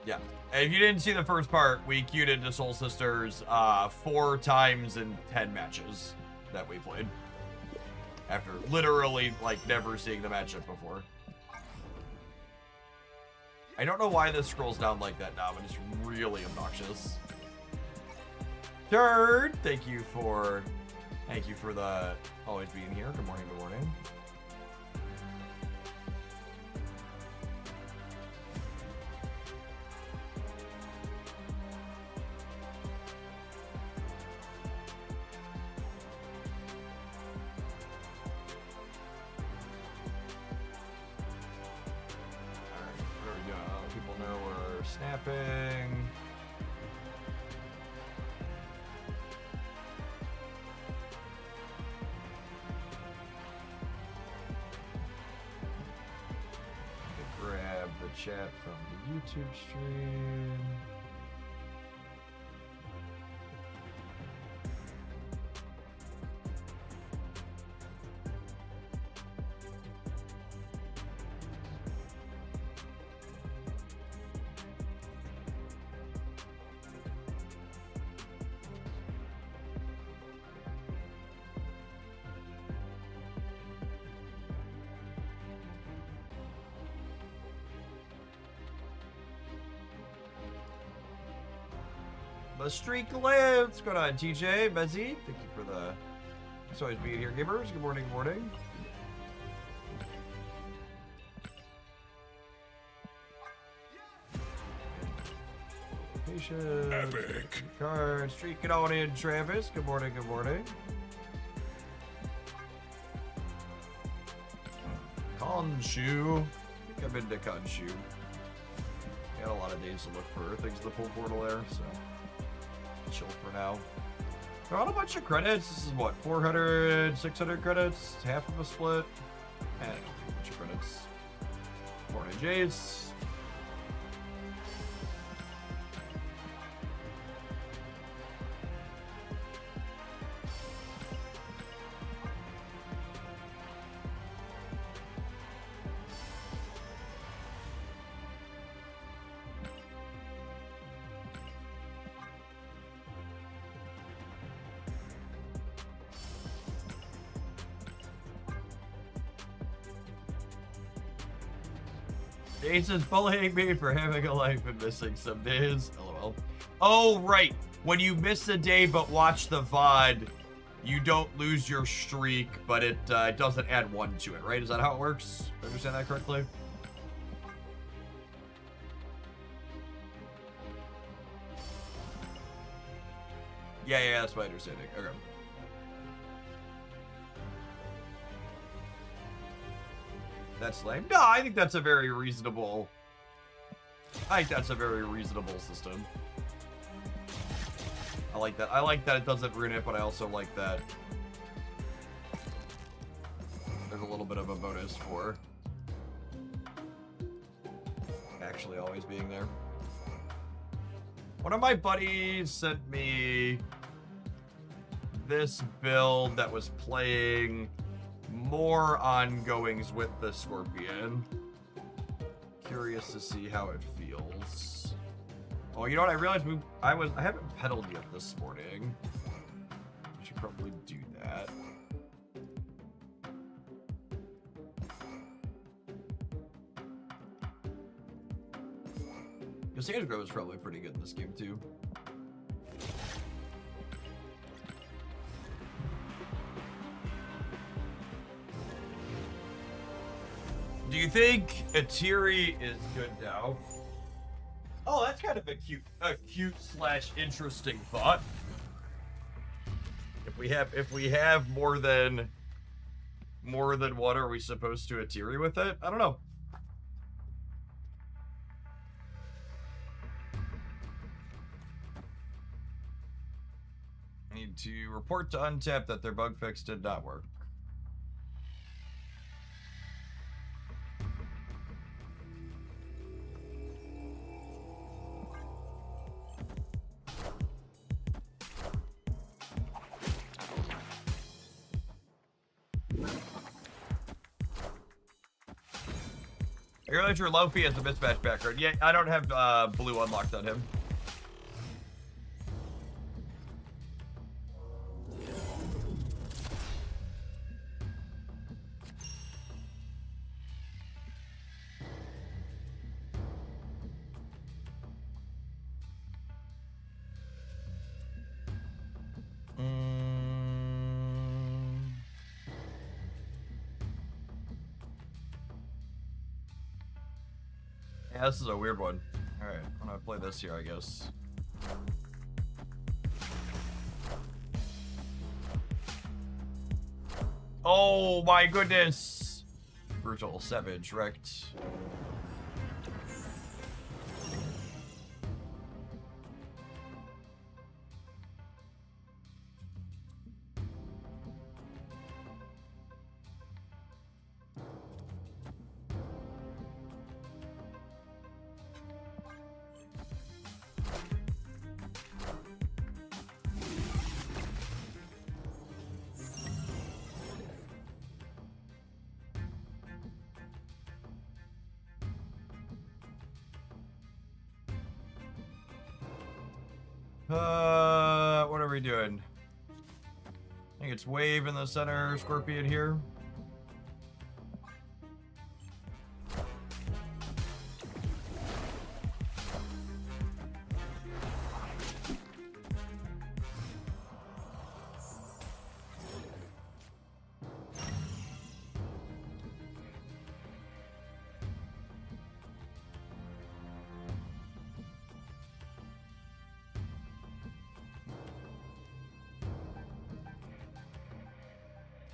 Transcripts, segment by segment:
Yeah. And if you didn't see the first part, we queued into Soul Sisters 4 times in 10 matches that we played. After literally, like, never seeing the matchup before. I don't know why this scrolls down like that now, but it's really obnoxious. Third, thank you for the always being here. Good morning, good morning. Snapping. Grab the chat from the YouTube stream. The streak lives. What's going on, TJ? Bezzy, thank you for the... It's always being here, gamers. Good morning, good morning. Patience. Epic. Card. Streak it on in, Travis. Good morning, good morning. Khonshu. I think I'm into Khonshu. Got a lot of days to look for things in the pull portal there, so... chill for now. Got a bunch of credits. This is what, 400, 600 credits? Half of a split? And a bunch of credits. Morning, Jace. Jason's bullying me for having a life and missing some days. LOL. Oh, right. When you miss a day but watch the VOD, you don't lose your streak, but it doesn't add 1 to it, right? Is that how it works? Did I understand that correctly? Yeah, that's my understanding. Okay. That's lame. No, I think that's a very reasonable... I think that's a very reasonable system. I like that. I like that it doesn't ruin it, but I also like that there's a little bit of a bonus for actually always being there. One of my buddies sent me this build that was playing more ongoings with the Scorpion. Curious to see how it feels. Oh, you know what? I realized I haven't pedaled yet this morning. I should probably do that. Sage Grove is probably pretty good in this game too. Do you think Atiri is good now? Oh, that's kind of a cute slash interesting thought. If we have more than one, are we supposed to Atiri with it? I don't know. I need to report to Untap that their bug fix did not work. realize your Lofi has a mismatch background. Yeah, I don't have blue unlocked on him. Yeah, this is a weird one. Alright, I'm gonna play this here, I guess. Oh my goodness! Brutal, savage, wrecked. What are we doing? I think it's Wave in the center, Scorpion here.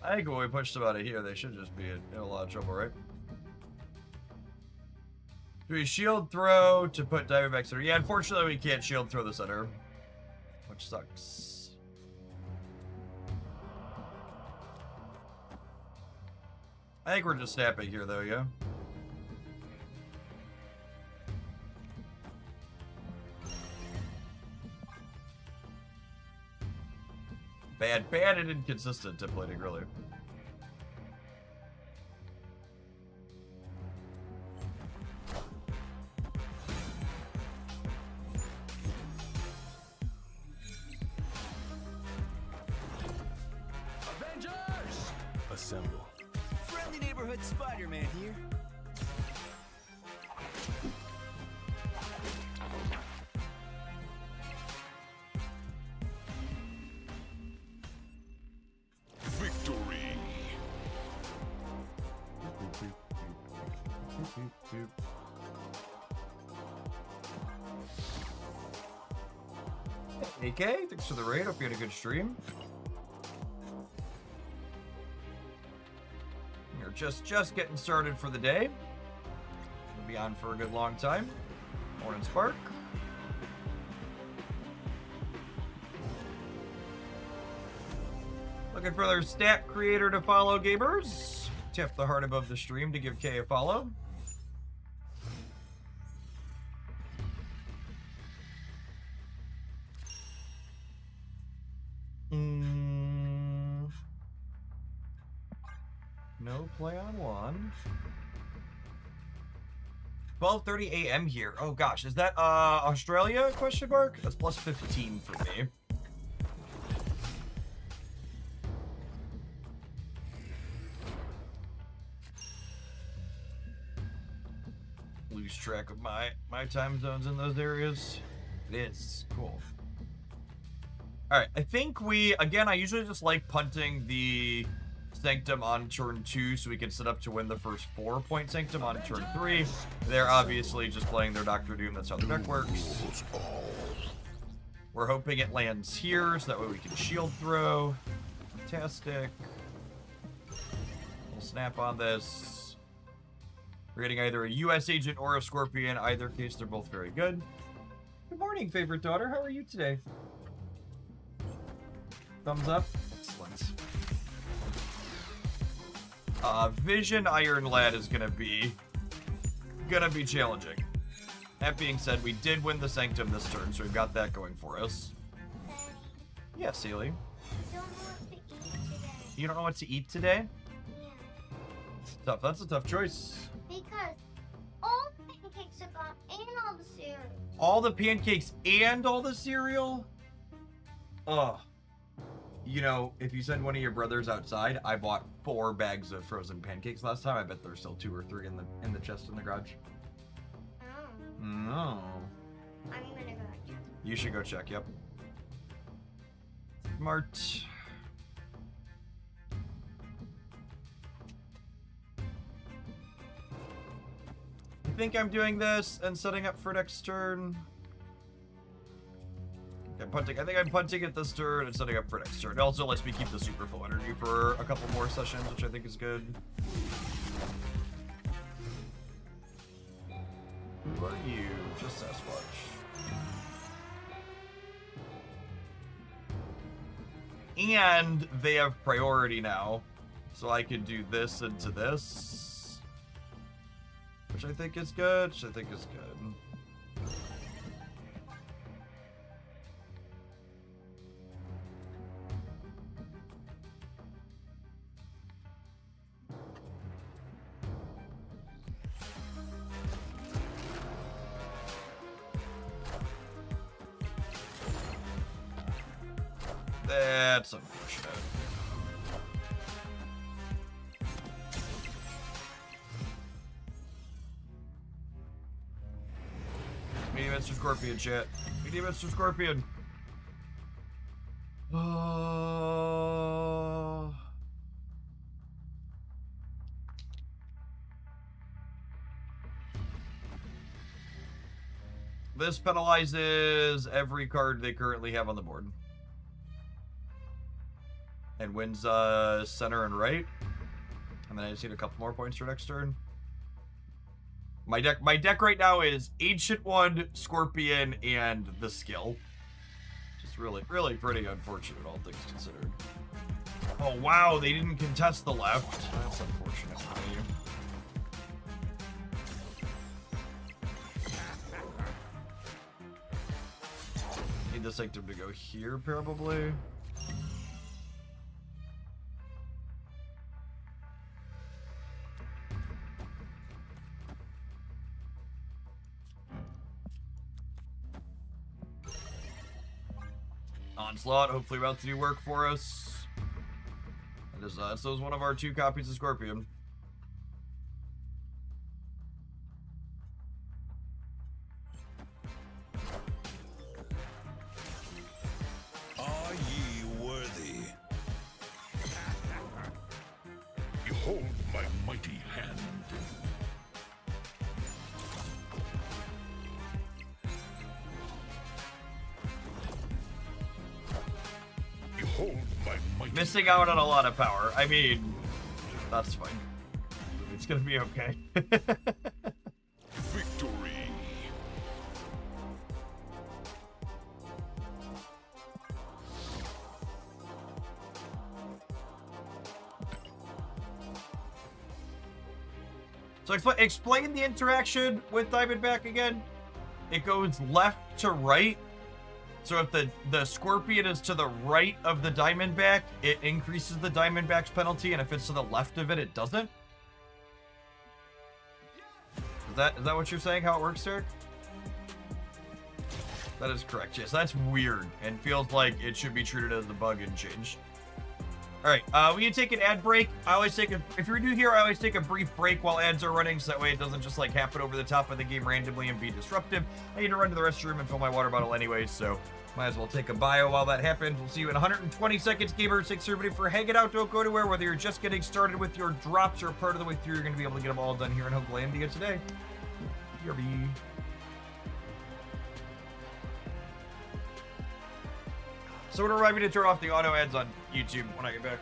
I think when we push them out of here, they should just be in a lot of trouble, right? Do we shield throw to put Diamondback center? Yeah, unfortunately we can't shield throw the center, which sucks. I think we're just snapping here, though, yeah? Bad and inconsistent templating, really. Avengers! Assemble. Friendly neighborhood Spider-Man here. AK, thanks for the raid. Hope you had a good stream. You're just getting started for the day. We'll be on for a good long time. Morning, Spark. Looking for their stat creator to follow, gamers. Tap the heart above the stream to give Kay a follow. No play on one. 12:30 a.m. here. Oh gosh, is that Australia? Question mark. That's plus 15 for me. Lose track of my time zones in those areas. It is cool. All right, I think I usually just like punting the Sanctum on turn 2 so we can set up to win the first 4-point Sanctum on turn 3. They're obviously just playing their Doctor Doom. That's how the deck works. We're hoping it lands here so that way we can shield throw. Fantastic. We'll snap on this. We're getting either a US agent or a Scorpion. Either case, they're both very good. Good morning, favorite daughter. How are you today? Thumbs up. Excellent. Vision Iron Lad is gonna be challenging. That being said, we did win the Sanctum this turn, so we've got that going for us. Yeah, Sealy. You don't know what to eat today? Yeah. It's tough. That's a tough choice. Because All the pancakes and all the cereal? Ugh. You know, if you send one of your brothers outside, I bought 4 bags of frozen pancakes last time. I bet there's still 2 or 3 in the chest in the garage. Oh, No. I'm gonna go check. You should go check, yep. Smart. I think I'm doing this and setting up for next turn. I think I'm punting it this turn and setting up for next turn. It also lets me keep the super full energy for a couple more sessions, which I think is good. Who are you? Just Sasquatch. And they have priority now, so I can do this into this, which I think is good. That's unfortunate. We need Mr. Scorpion, chat. We need Mr. Scorpion. This penalizes every card they currently have on the board. And wins center and right. And then I just need a couple more points for next turn. My deck right now is Ancient One, Scorpion, and the skill. Just really pretty unfortunate, all things considered. Oh wow, they didn't contest the left. That's unfortunate for me. Need the Sanctum to go here, probably. Onslaught, hopefully about to do work for us. That is, so is one of our 2 copies of Scorpion. Are ye worthy? Behold my mighty hand. Behold my mighty Missing out on a lot of power. I mean, that's fine. It's gonna be okay. victory. So explain the interaction with Diamondback again. It goes left to right. So if the Scorpion is to the right of the Diamondback, it increases the Diamondback's penalty, and if it's to the left of it, it doesn't? Is that what you're saying, how it works, Derek? That is correct, yes. That's weird, and feels like it should be treated as a bug and changed. Alright, we need to take an ad break. If you're new here, I always take a brief break while ads are running, so that way it doesn't just like happen over the top of the game randomly and be disruptive. I need to run to the restroom and fill my water bottle anyway, so might as well take a bio while that happens. We'll see you in 120 seconds. Gamer, thanks everybody for hanging out. Don't go anywhere. Whether you're just getting started with your drops or part of the way through, you're going to be able to get them all done here in Hopelandia today. BRB. So we're arriving to turn off the auto ads on YouTube when I get back.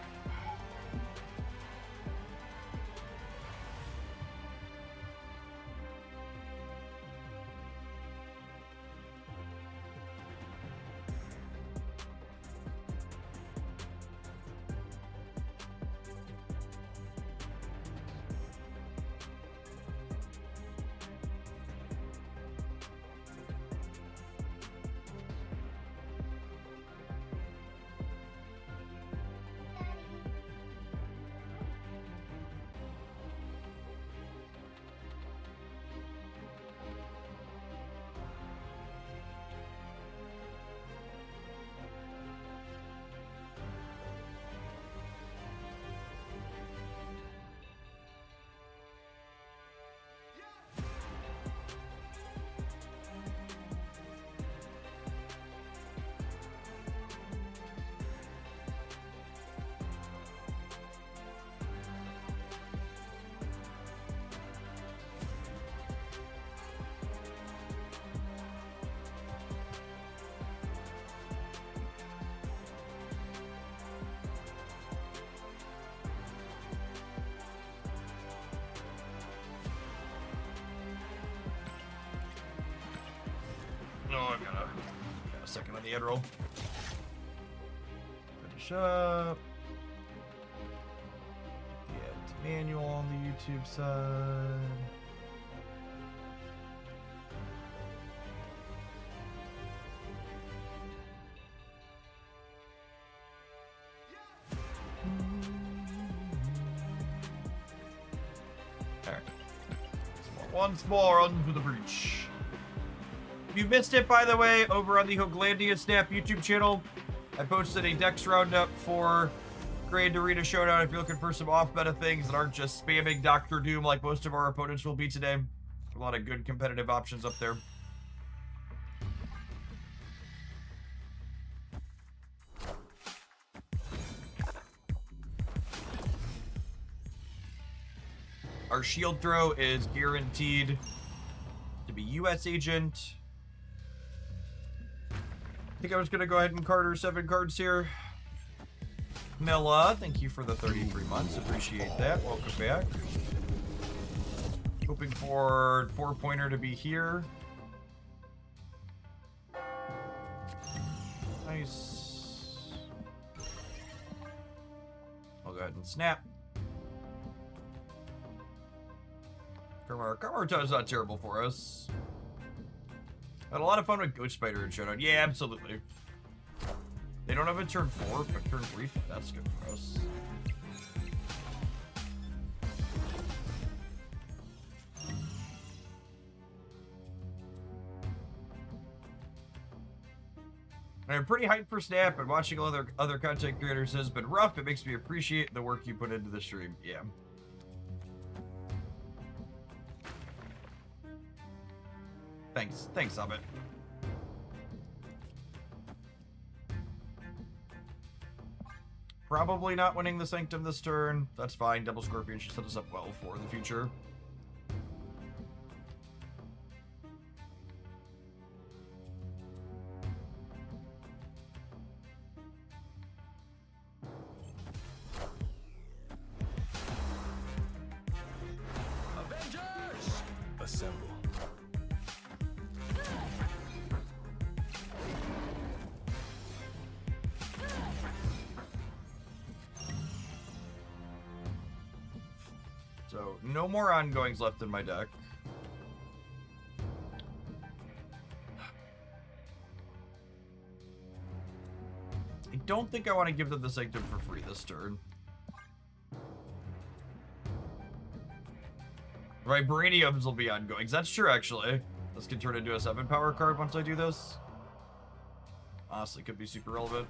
a second on the end roll. Finish up. Get manual on the YouTube side. Alright. Once more onto the breach. If you missed it, by the way, over on the Hoaglandia Snap YouTube channel, I posted a Dex roundup for Grand Arena Showdown if you're looking for some off-meta things that aren't just spamming Dr. Doom like most of our opponents will be today. A lot of good competitive options up there. Our shield throw is guaranteed to be US agent. I think I was going to go ahead and Carter 7 cards here. Milla, thank you for the 33 months. Appreciate that. Welcome back. Hoping for 4-pointer to be here. Nice. I'll go ahead and snap. Kamarta is not terrible for us. Had a lot of fun with Ghost Spider and Showdown. Yeah, absolutely. They don't have a turn 4, but turn 3, that's good for us. I'm pretty hyped for Snap, and watching other content creators has been rough. It makes me appreciate the work you put into the stream. Yeah. Thanks, Summit. Probably not winning the Sanctum this turn. That's fine. Double Scorpion should set us up well for the future. Avengers! Assemble. So, no more ongoings left in my deck. I don't think I want to give them the Sanctum for free this turn. Vibraniums will be ongoings. That's true, actually. This can turn into a 7-power card once I do this. Honestly, could be super relevant.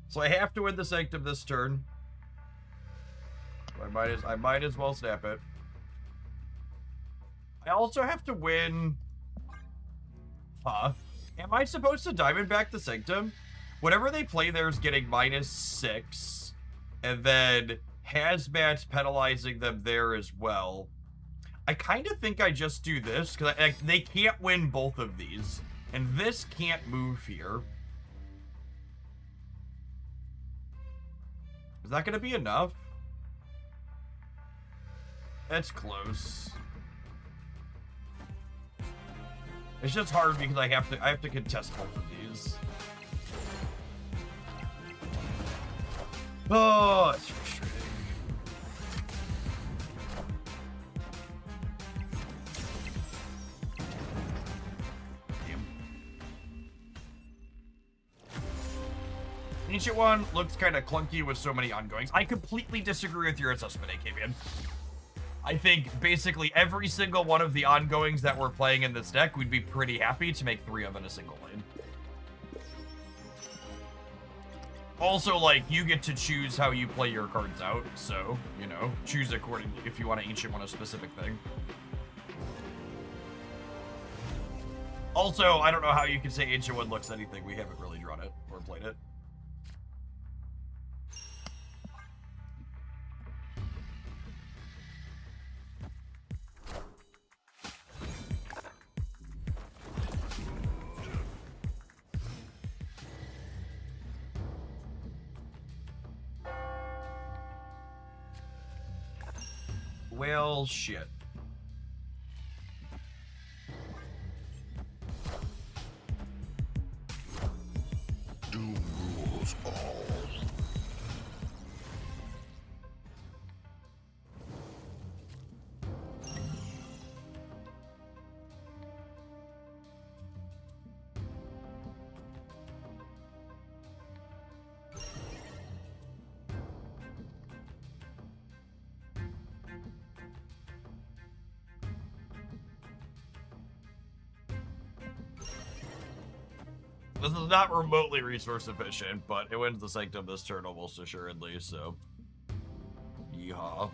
So I have to win the Sanctum this turn. I might as well snap it. I also have to win. Huh? Am I supposed to Diamondback the Sanctum? Whatever they play there is getting -6. And then Hazmat's penalizing them there as well. I kind of think I just do this, because they can't win both of these. And this can't move here. Is that going to be enough? That's close. It's just hard because I have to contest both of these. Oh, it's frustrating. Ancient one looks kind of clunky with so many ongoings. I completely disagree with your assessment, AKBN. I think basically every single one of the ongoings that we're playing in this deck, we'd be pretty happy to make 3 of in a single lane. Also, like, you get to choose how you play your cards out, so, you know, choose accordingly if you want to Ancient one a specific thing. Also, I don't know how you can say Ancient one looks anything. We haven't really drawn it or played it. Well, shit. Doom rules all. This is not remotely resource efficient, but it wins the Sanctum this turn almost assuredly, so. Yeehaw.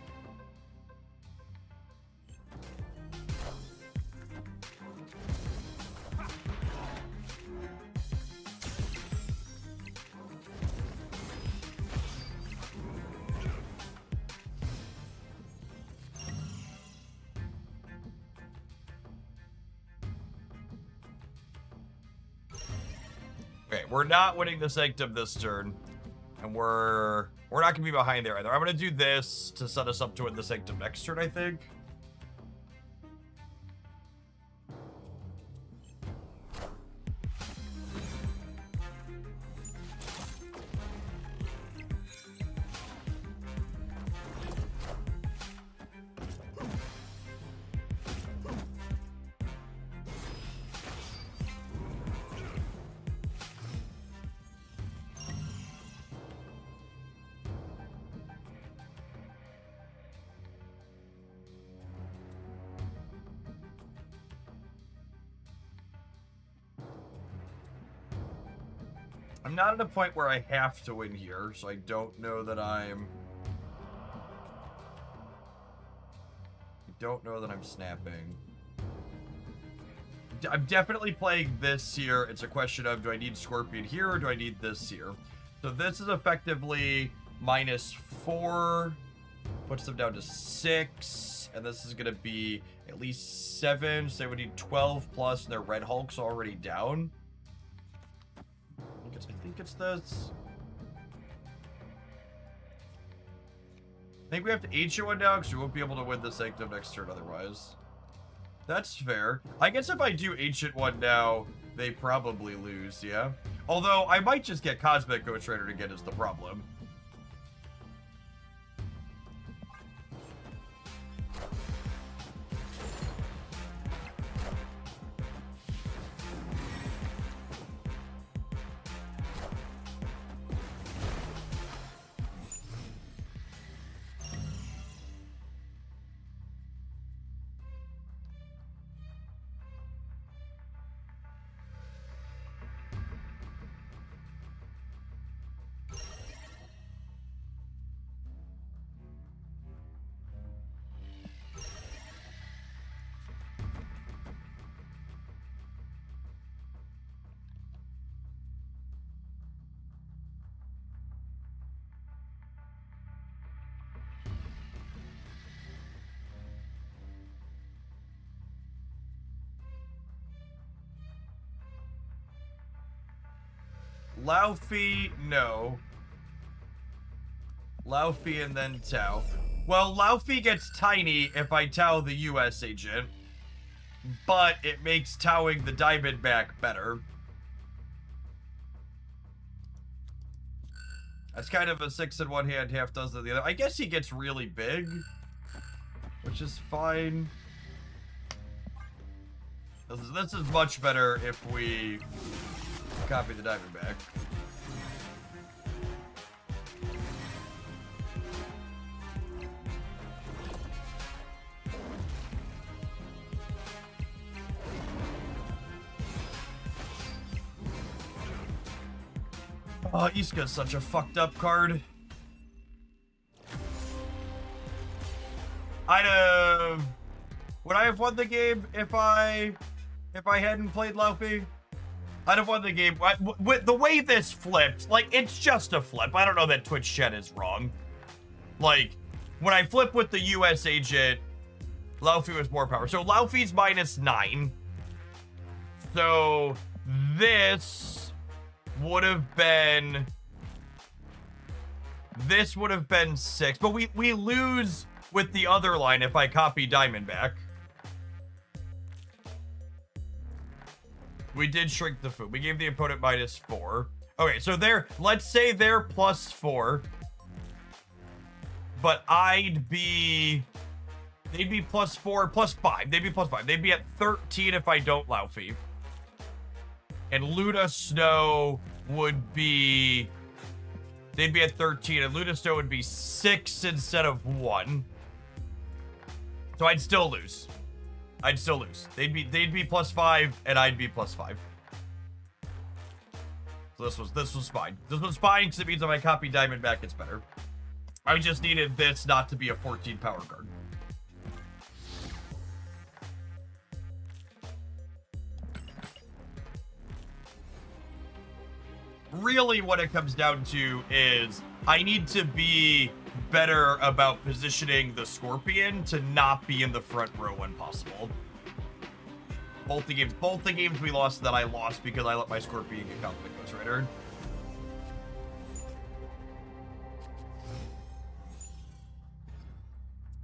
Okay, we're not winning the Sanctum this turn, and we're not gonna be behind there either. I'm gonna do this to set us up to win the Sanctum next turn, I think. I'm not at a point where I have to win here, so I don't know that I'm snapping. I'm definitely playing this here. It's a question of, do I need Scorpion here or do I need this here? So this is effectively -4, puts them down to 6, and this is going to be at least 7, so they would need 12 plus, and their Red Hulk's already down. I think it's this. I think we have to ancient one now because we won't be able to win the Sanctum next turn otherwise. That's fair. I guess if I do ancient one now, they probably lose, yeah? Although, I might just get Cosmic Ghost Rider again is the problem. Laufey, no. Laufey and then Tau. Well, Laufey gets tiny if I Tau the US agent, but it makes Tauing the Diamondback better. That's kind of a 6 in one hand, half dozen in the other. I guess he gets really big, which is fine. This is much better if we copy the Diamondback. Oh, Iska's such a fucked up card. Would I have won the game if I hadn't played Laufey? I'd have won the game. With the way this flipped, like, it's just a flip. I don't know that Twitch chat is wrong. Like, when I flip with the US agent, Laufey was more power. So Laufey's -9. So this would have been 6. But we lose with the other line if I copy Diamondback. We did shrink the food. We gave the opponent -4. Okay, so let's say they're +4. But they'd be +4, +5. They'd be +5. They'd be at 13 if I don't Laufey. And Luna Snow would be... They'd be at 13, and Luna Snow would be 6 instead of 1. So I'd still lose. I'd still lose. They'd be +5, and I'd be +5. So this was fine. This was fine because it means if I copy Diamondback, it's better. I just needed this not to be a 14 power card. Really what it comes down to is I need to be better about positioning the Scorpion to not be in the front row when possible. Both the games we lost that I lost because I let my Scorpion get Cosmic Ghost Rider.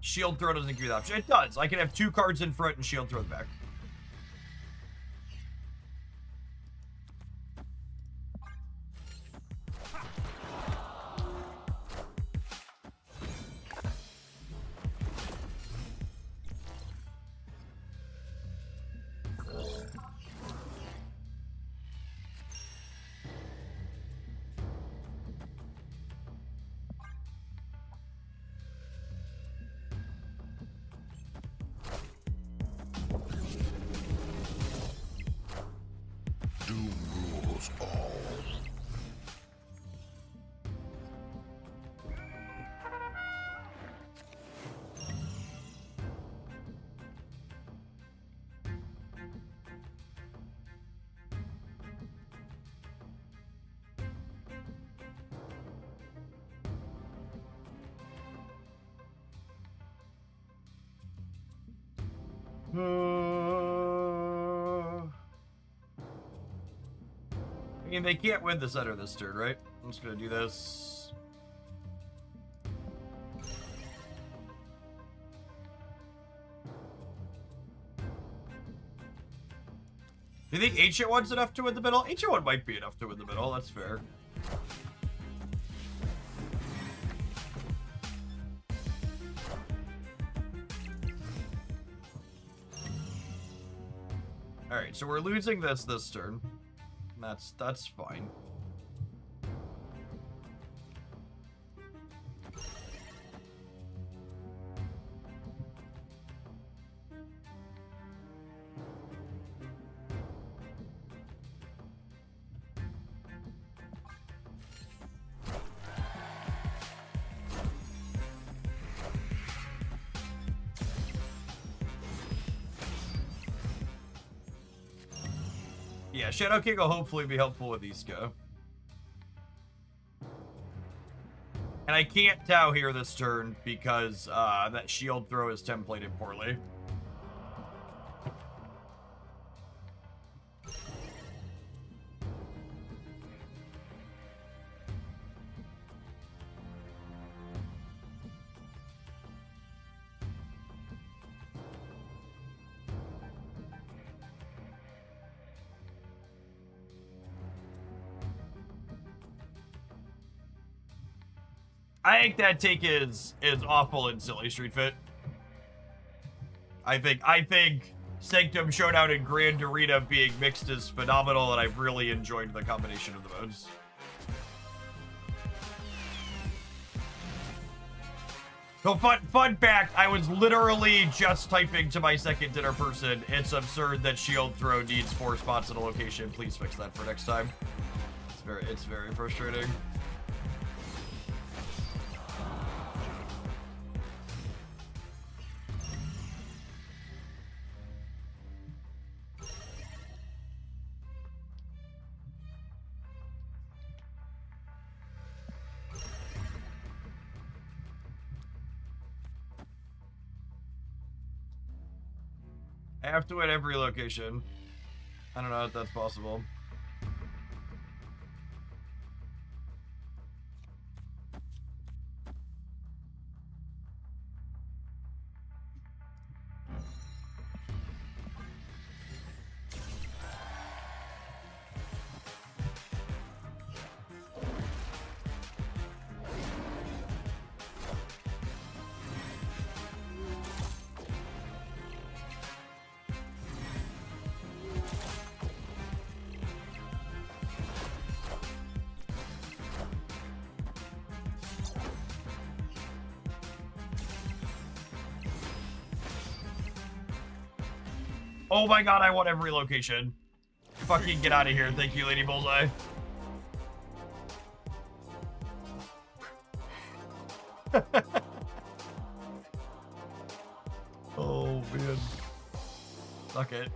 Shield Throw doesn't give you the option. It does. I can have 2 cards in front and Shield Throw back. Doom rules all. I mean, they can't win the center this turn, right? I'm just gonna do this. Do you think Ancient One's enough to win the middle? Ancient One might be enough to win the middle, that's fair. Alright, so we're losing this turn. That's fine. Yeah, Shadow King will hopefully be helpful with Iska. And I can't Tau here this turn because that Shield Throw is templated poorly. I think that take is awful and silly, Street Fit. I think Sanctum Showdown and Grand Arena being mixed is phenomenal, and I've really enjoyed the combination of the modes. So fun fact, I was literally just typing to my second dinner person, it's absurd that Shield Throw needs 4 spots in a location. Please fix that for next time. It's very frustrating. I have to win every location. I don't know if that's possible. Oh my god, I want every location. Fucking get out of here. Thank you, Lady Bullseye. Oh, man. Suck it.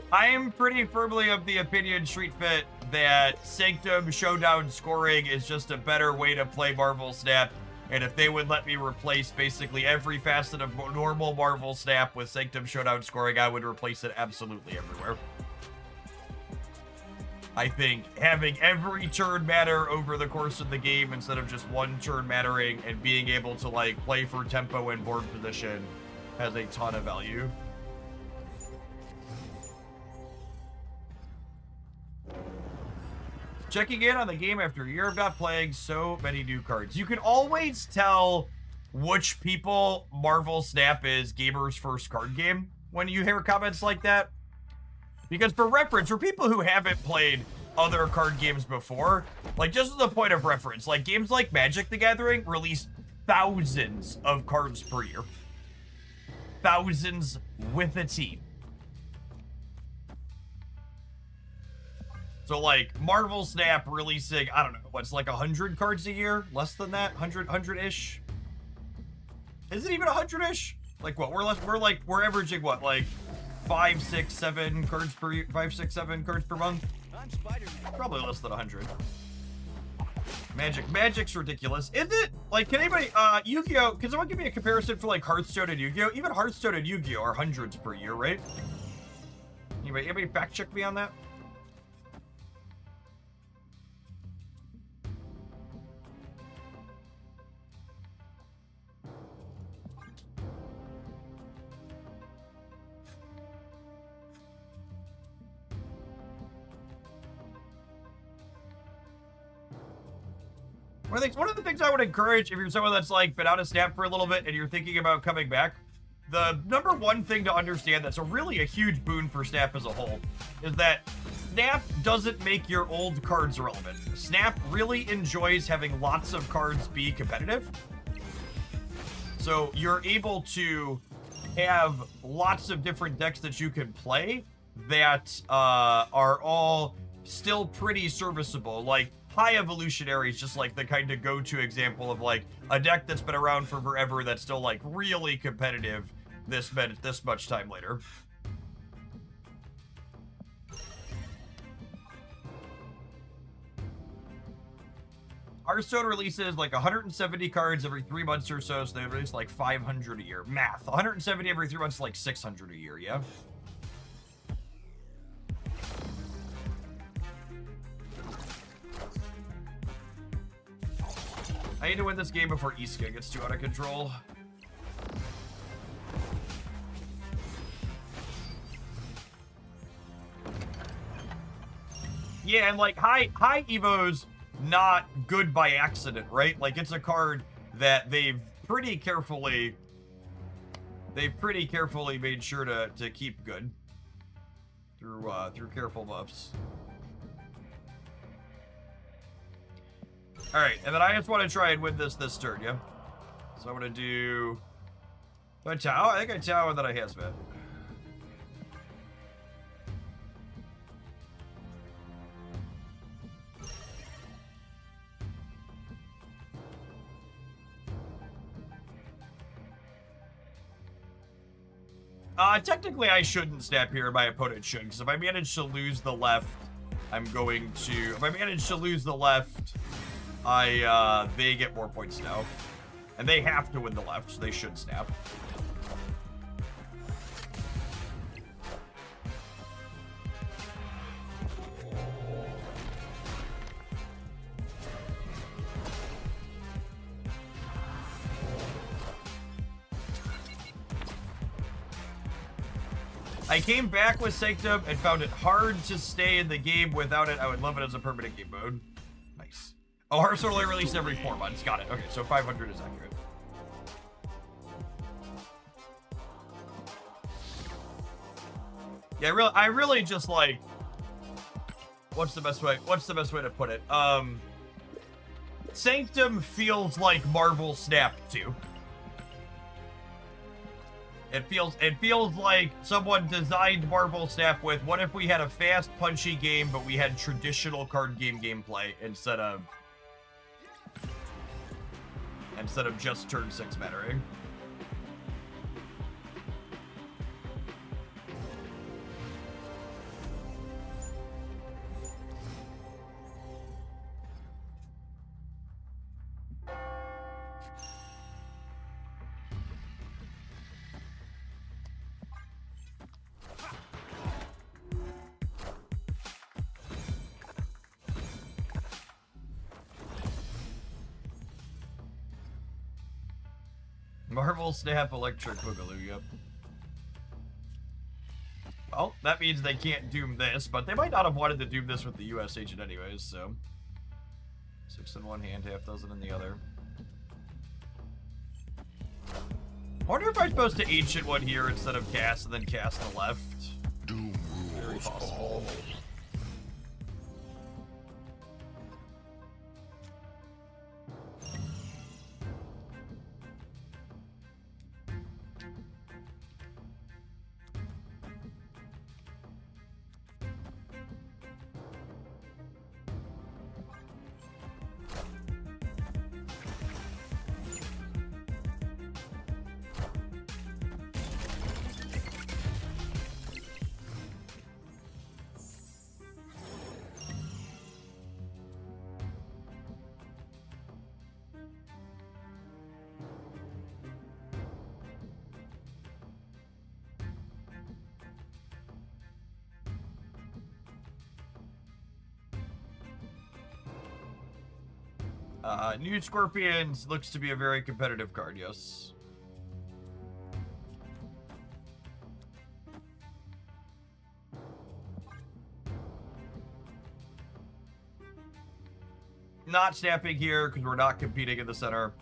I am pretty firmly of the opinion, Street Fit, that Sanctum Showdown scoring is just a better way to play Marvel Snap. And if they would let me replace basically every facet of normal Marvel Snap with Sanctum Showdown scoring, I would replace it absolutely everywhere. I think having every turn matter over the course of the game instead of just one turn mattering and being able to like play for tempo and board position has a ton of value. Checking in on the game after a year of not playing so many new cards. You can always tell which people Marvel Snap is Gamer's first card game when you hear comments like that. Because for reference, for people who haven't played other card games before, like just as a point of reference, like games like Magic the Gathering release thousands of cards per year. Thousands with a T. So like Marvel Snap releasing, I don't know, what's like 100 cards a year? Less than that? 100-ish? Is it even 100-ish? Like what? We're averaging what? Like 5, 6, 7 cards per year, 5, 6, 7 cards per month? I'm Spider-Man. Probably less than 100. Magic's ridiculous. Is it? Like, can anybody, Yu-Gi-Oh! Can someone give me a comparison for like Hearthstone and Yu-Gi-Oh? Even Hearthstone and Yu-Gi-Oh! Are hundreds per year, right? Anybody fact check me on that? One of the things I would encourage if you're someone that's like been out of Snap for a little bit and you're thinking about coming back, the number one thing to understand that's really a huge boon for Snap as a whole is that Snap doesn't make your old cards irrelevant. Snap really enjoys having lots of cards be competitive. So you're able to have lots of different decks that you can play that are all still pretty serviceable. Like High Evolutionary is just like the kind of go-to example of like a deck that's been around for forever that's still like really competitive this much time later. Hearthstone releases like 170 cards every 3 months or so they release like 500 a year. Math. 170 every 3 months is like 600 a year, yeah? I need to win this game before Iska gets too out of control. Yeah, and like High Evo's not good by accident, right? Like it's a card that they've pretty carefully made sure to keep good through careful buffs. All right, and then I just want to try and win this turn, yeah? So I'm going to do a Tao. I think I Tao and then I Hazmat. Technically I shouldn't Snap here, my opponent should, because if I manage to lose the left, if I manage to lose the left, they get more points now. And they have to win the left, so they should Snap. I came back with Sanctum and found it hard to stay in the game without it. I would love it as a permanent game mode. Nice. Oh, Hearthstone only released every 4 months. Got it. Okay, so 500 is accurate. Yeah, I really just like, what's the best way to put it? Sanctum feels like Marvel Snap 2. It feels like someone designed Marvel Snap with, what if we had a fast, punchy game, but we had traditional card game gameplay instead of just turn 6 mattering. Marvel Snap Electric Boogaloo, yep. Well, that means they can't doom this, but they might not have wanted to doom this with the US agent anyways, so. 6 in one hand, half dozen in the other. I wonder if I'm supposed to ancient one here instead of cast and then cast the left. Doom Very rules possible. all. New Scorpions looks to be a very competitive card, yes. Not snapping here because we're not competing in the center.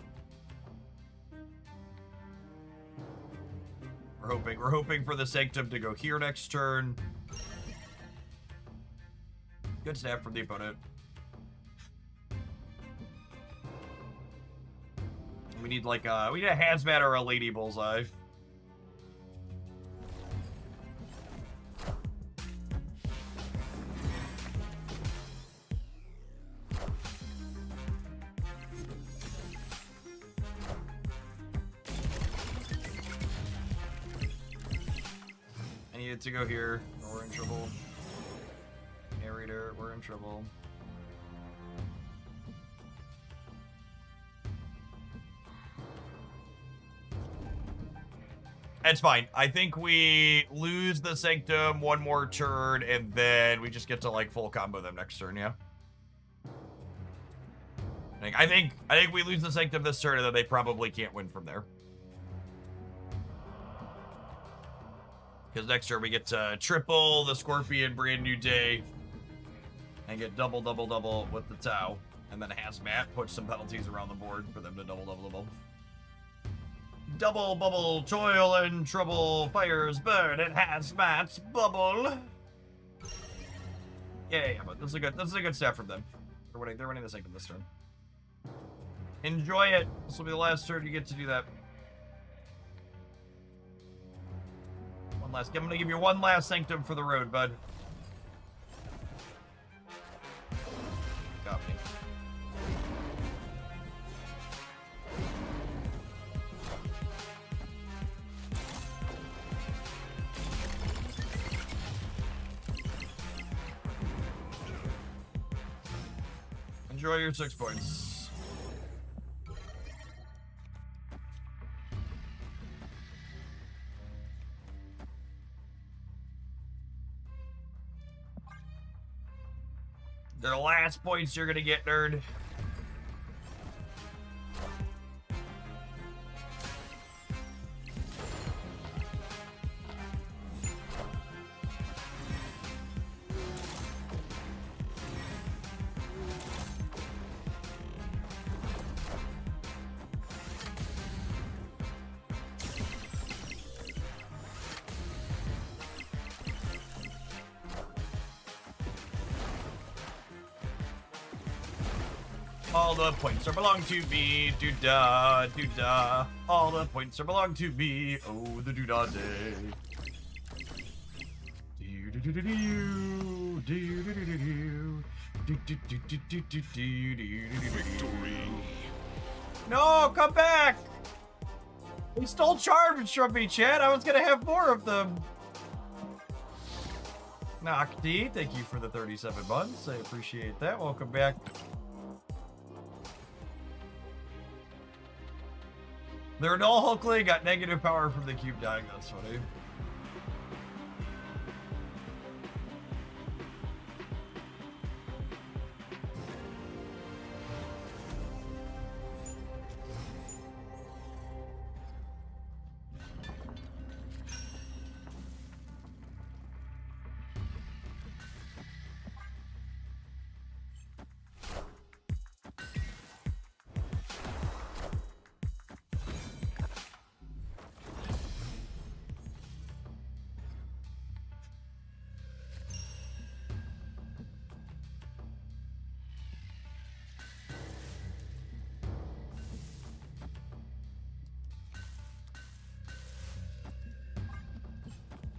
We're hoping for the Sanctum to go here next turn. Good snap from the opponent. We need like a hazmat or a lady bullseye. I needed to go here, or we're in trouble. Narrator, we're in trouble. It's fine. I think we lose the Sanctum one more turn, and then we just get to like full combo them next turn, yeah? I think we lose the Sanctum this turn, and then they probably can't win from there. Because next turn we get to triple the Scorpion Brand New Day, and get double, double, double with the Tau. And then Hazmat puts some penalties around the board for them to double, double, double. Double bubble, toil and trouble, fires burn, it hazmat's bubble. Yeah, but this is a good step from them. They're winning the Sanctum this turn. Enjoy it. This will be the last turn you get to do that. I'm gonna give you one last Sanctum for the road, bud. Got me. Enjoy your 6 points. They're the last points you're gonna get, nerd. All the points are belong to me. Do-da, do-da. All the points are belong to me. Oh, the do-da day. Do-do-do-do-do. Do-do-do-do-do. Victory. No, come back! He stole charms from me, Chad. I was gonna have more of them. Nocti, thank you for the 37 months. I appreciate that. Welcome back. They're no Hulkling got negative power from the cube dying. That's funny.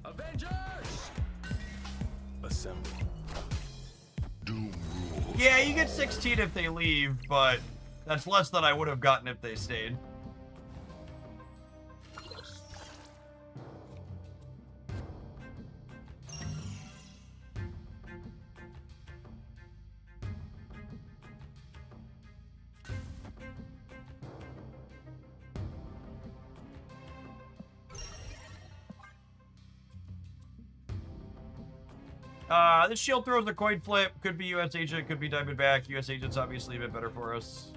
Avengers! Assemble. Doom rules. Yeah, you get 16 if they leave, but that's less than I would have gotten if they stayed. This shield throws a coin flip. Could be US Agent, could be Diamondback. US Agent's obviously a bit better for us.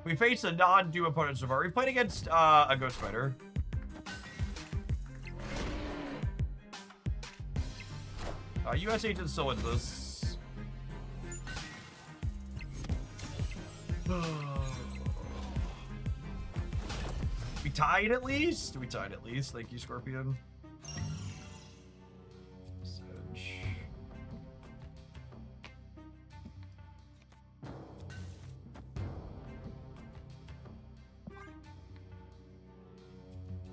We face a non-Doom opponent so far. We played against a Ghost Spider. US Agent still wins this. We tied at least? We tied at least. Thank you, Scorpion.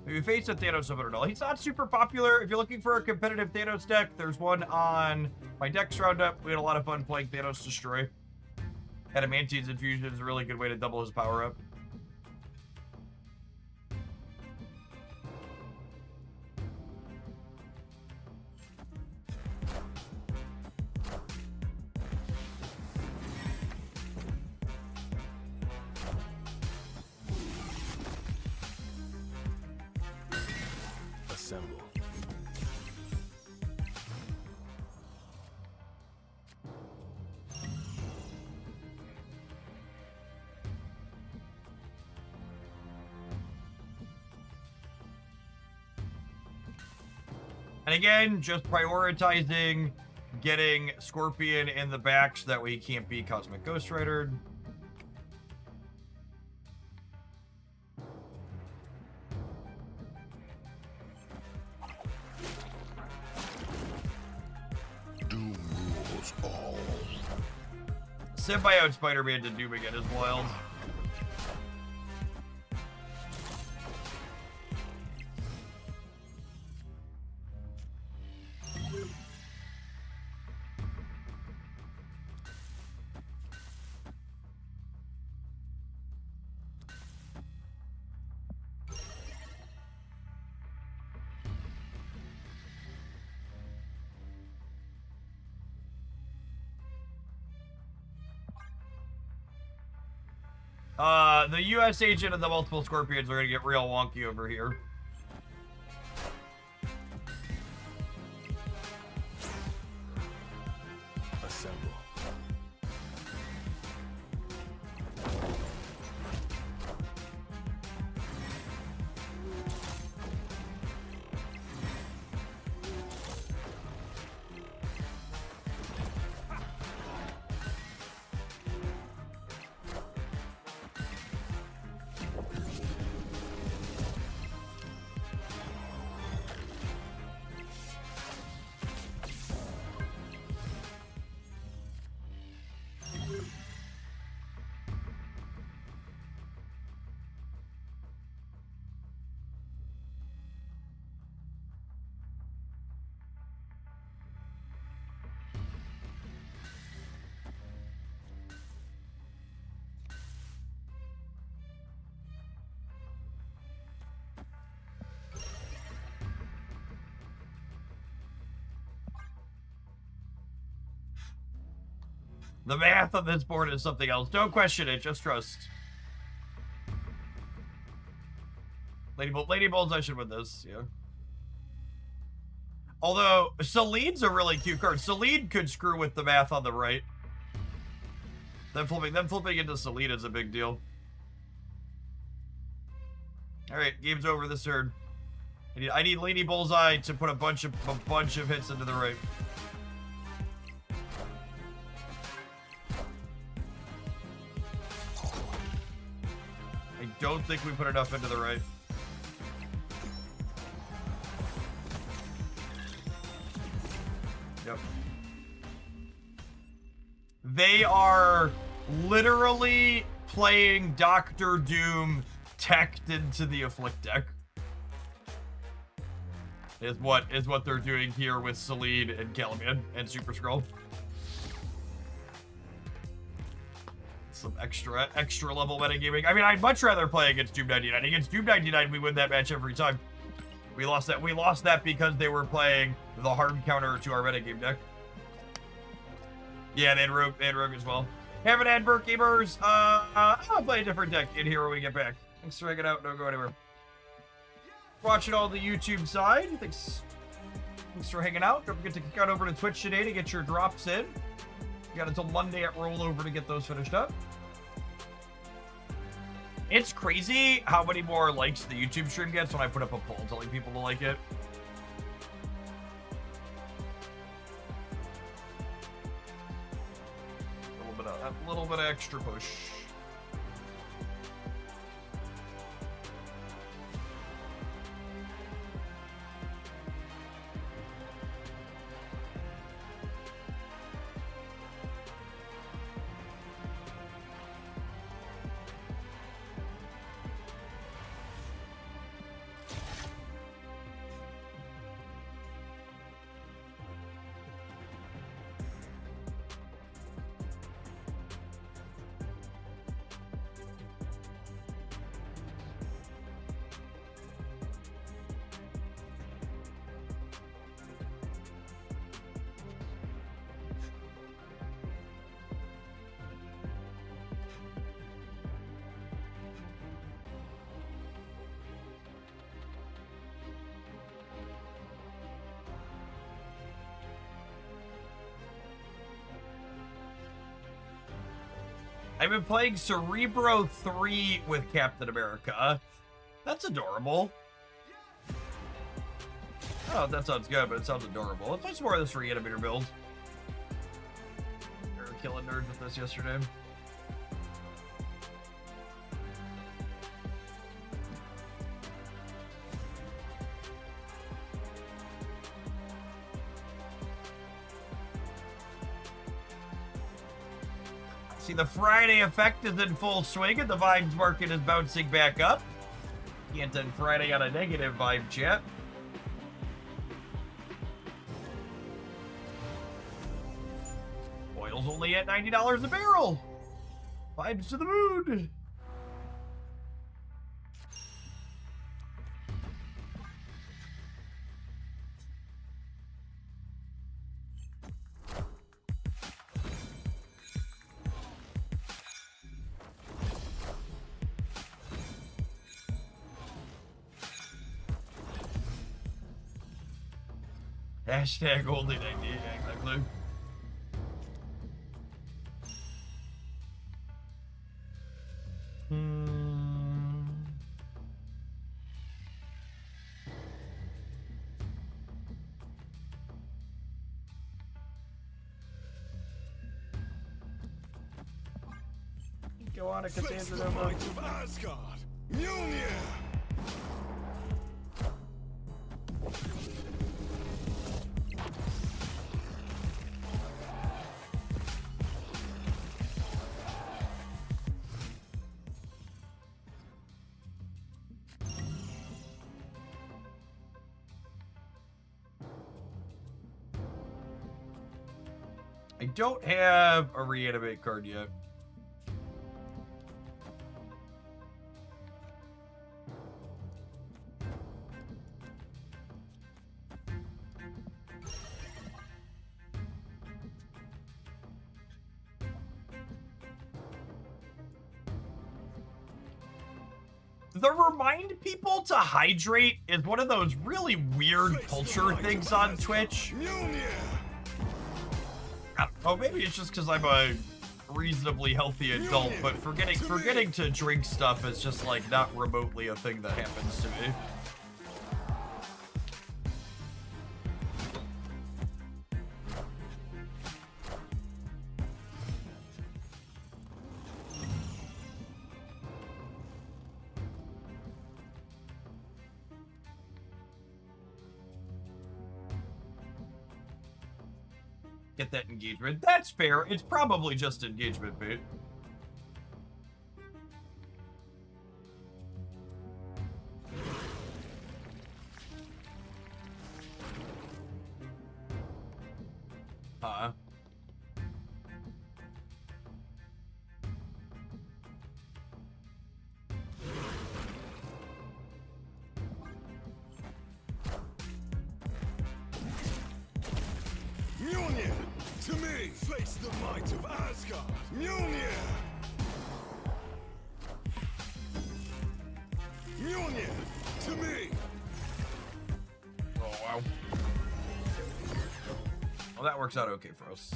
We face a Thanos Supernal. He's not super popular. If you're looking for a competitive Thanos deck, there's one on my Dex Roundup. We had a lot of fun playing Thanos Destroy. Adamantine's Infusion is a really good way to double his power up. Assemble. And again, just prioritizing getting Scorpion in the back so that way he can't be Cosmic Ghost Rider. Doom rules all. Symbiote Spider-Man to Doom again is wild. The US Agent and the multiple Scorpions are gonna get real wonky over here. Assemble. The math on this board is something else. Don't question it, just trust. Lady Bullseye should win this, yeah. Although, Celine's a really cute card. Celine could screw with the math on the right. Them flipping into Celine is a big deal. Alright, game's over this turn. I need Lady Bullseye to put a bunch of hits into the right. I don't think we put enough into the right. Yep. They are literally playing Doctor Doom teched into the Afflict deck. Is what they're doing here with Celine and Caliban and Super Skrull. Some extra level metagaming. I mean, I'd much rather play against Doom 99. Against Doom 99, we win that match every time. We lost that because they were playing the hard counter to our metagame deck. Yeah, they had Rogue as well. Haven't had Burke Gamers. I'll play a different deck in here when we get back. Thanks for hanging out. Don't go anywhere. Watching all the YouTube side. Thanks for hanging out. Don't forget to kick out over to Twitch today to get your drops in. You got until Monday at rollover to get those finished up. It's crazy how many more likes the YouTube stream gets when I put up a poll telling people to like it. A little bit of extra push. I've been playing Cerebro 3 with Captain America. That's adorable. Oh, that sounds good, but it sounds adorable. Let's play some more of this Reanimator build. We were killing nerds with this yesterday. See, the Friday effect is in full swing and the vibes market is bouncing back up. Can't end Friday on a negative vibe, chat. Oil's only at $90 a barrel. Vibes to the moon. Hashtag only 90, exactly. Go on, Cassandra. The might of Asgard. Mjolnir. I don't have a reanimate card yet. the remind people to hydrate is one of those really weird culture things on Twitch. Mjolnir! Oh, maybe it's just because I'm a reasonably healthy adult, but forgetting to drink stuff is just like not remotely a thing that happens to me. Get that engagement. That's fair. It's probably just engagement bait. Huh? Mjolnir! To me! Face the might of Asgard! Mjolnir! Mjolnir! To me! Oh, wow. Well, that works out okay for us.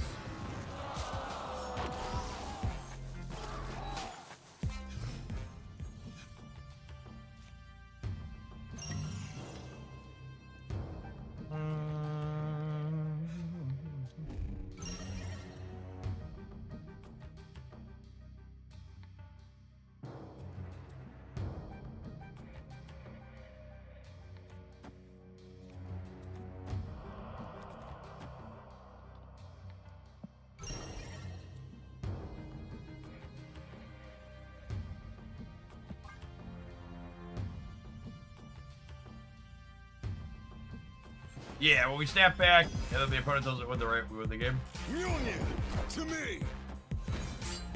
Yeah, when we snap back, and then the opponent doesn't win we win the game. Mjolnir! To me!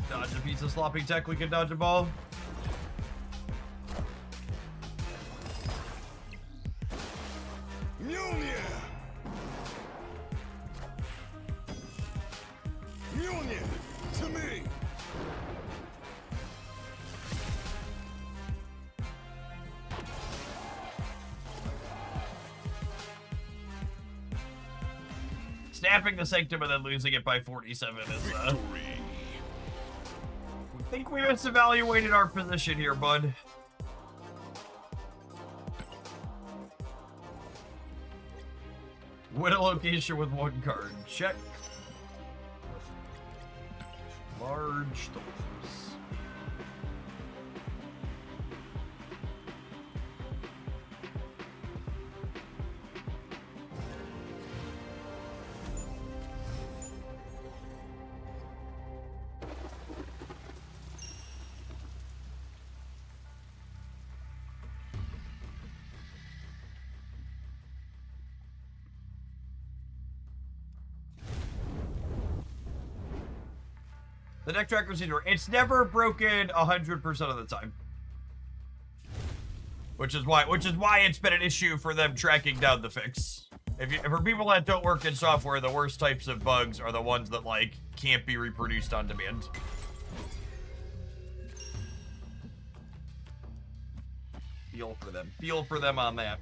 Dodge a piece of sloppy tech, we can dodge a ball. Mjolnir! Mjolnir! To me! Snapping the Sanctum and then losing it by 47 is, I think we misevaluated our position here, bud. Win a location with one card. Check. Large doors. The deck tracker procedure, it's never broken 100% of the time. Which is why it's been an issue for them tracking down the fix. For people that don't work in software, the worst types of bugs are the ones that, like, can't be reproduced on demand. Feel for them. Feel for them on that.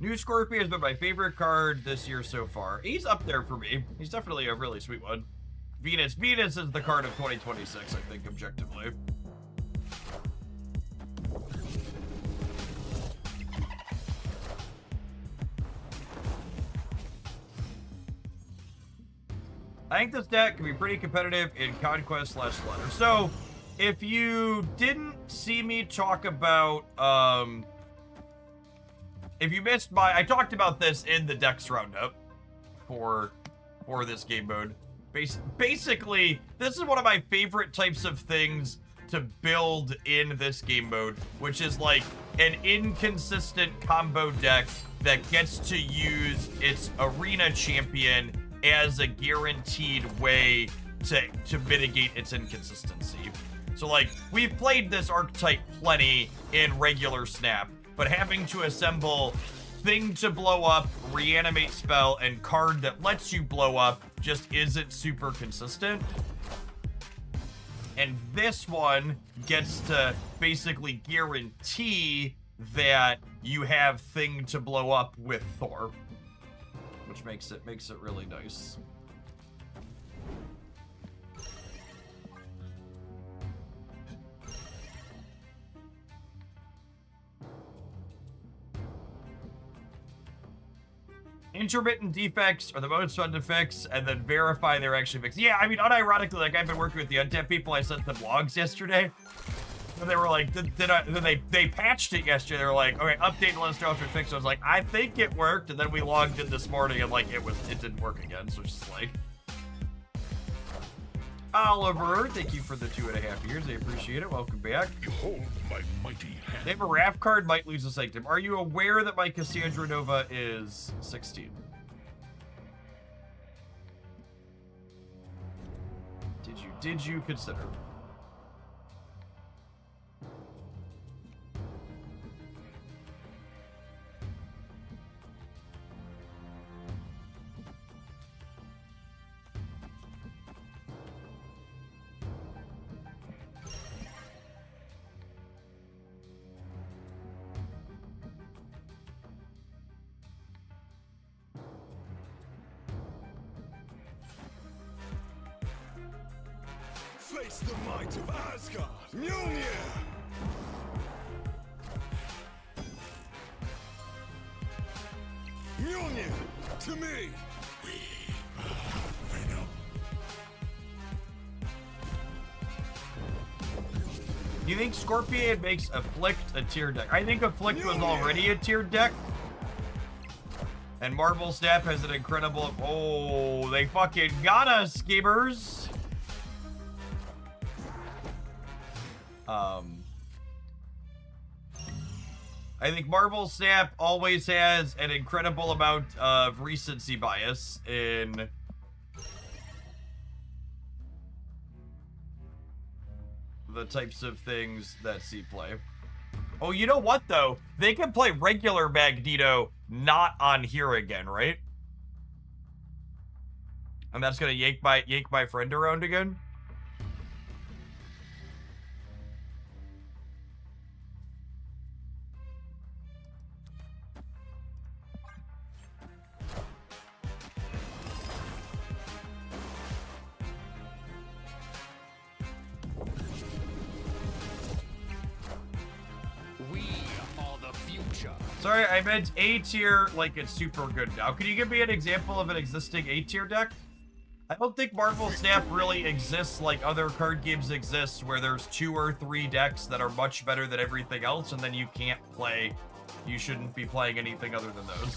New Scorpion has been my favorite card this year so far. He's up there for me. He's definitely a really sweet one. Venus. Venus is the card of 2026, I think, objectively. I think this deck can be pretty competitive in Conquest / Slaughter. So, if you didn't see me talk about, if you missed I talked about this in the Dex Roundup for this game mode. Basically, this is one of my favorite types of things to build in this game mode, which is like an inconsistent combo deck that gets to use its arena champion as a guaranteed way to mitigate its inconsistency. So like, we've played this archetype plenty in regular Snap, but having to assemble thing to blow up, reanimate spell, and card that lets you blow up just isn't super consistent. And this one gets to basically guarantee that you have thing to blow up with Thor, which makes it really nice. Intermittent defects are the most fun to fix, and then verify they're actually fixed. Yeah, I mean, unironically, like, I've been working with the Untapped people. I sent them logs yesterday. And they were like, then they patched it yesterday. They were like, okay, update and let us know if it fixed. I was like, I think it worked. And then we logged in this morning, and, like, it didn't work again. So it's just like... Oliver, thank you for the 2.5 years. I appreciate it. Welcome back. Behold my mighty hand. They have a Wrath card, might lose a Sanctum. Are you aware that my Cassandra Nova is 16? Did you consider? Face the might of Asgard. Mjolnir. Mjolnir, to me. Do you think Scorpion makes Afflict a tier deck? I think Afflict was already a tier deck. And Marvel Snap has an incredible... Oh, they fucking got us, gamers. I think Marvel Snap always has an incredible amount of recency bias in the types of things that C play. Oh, you know what though? They can play regular Magneto not on here again, right? And that's gonna yank my friend around again. Sorry, I meant A tier like it's super good now. Can you give me an example of an existing A tier deck? I don't think Marvel Snap really exists like other card games exist, where there's 2 or 3 decks that are much better than everything else, and then you can't play. You shouldn't be playing anything other than those.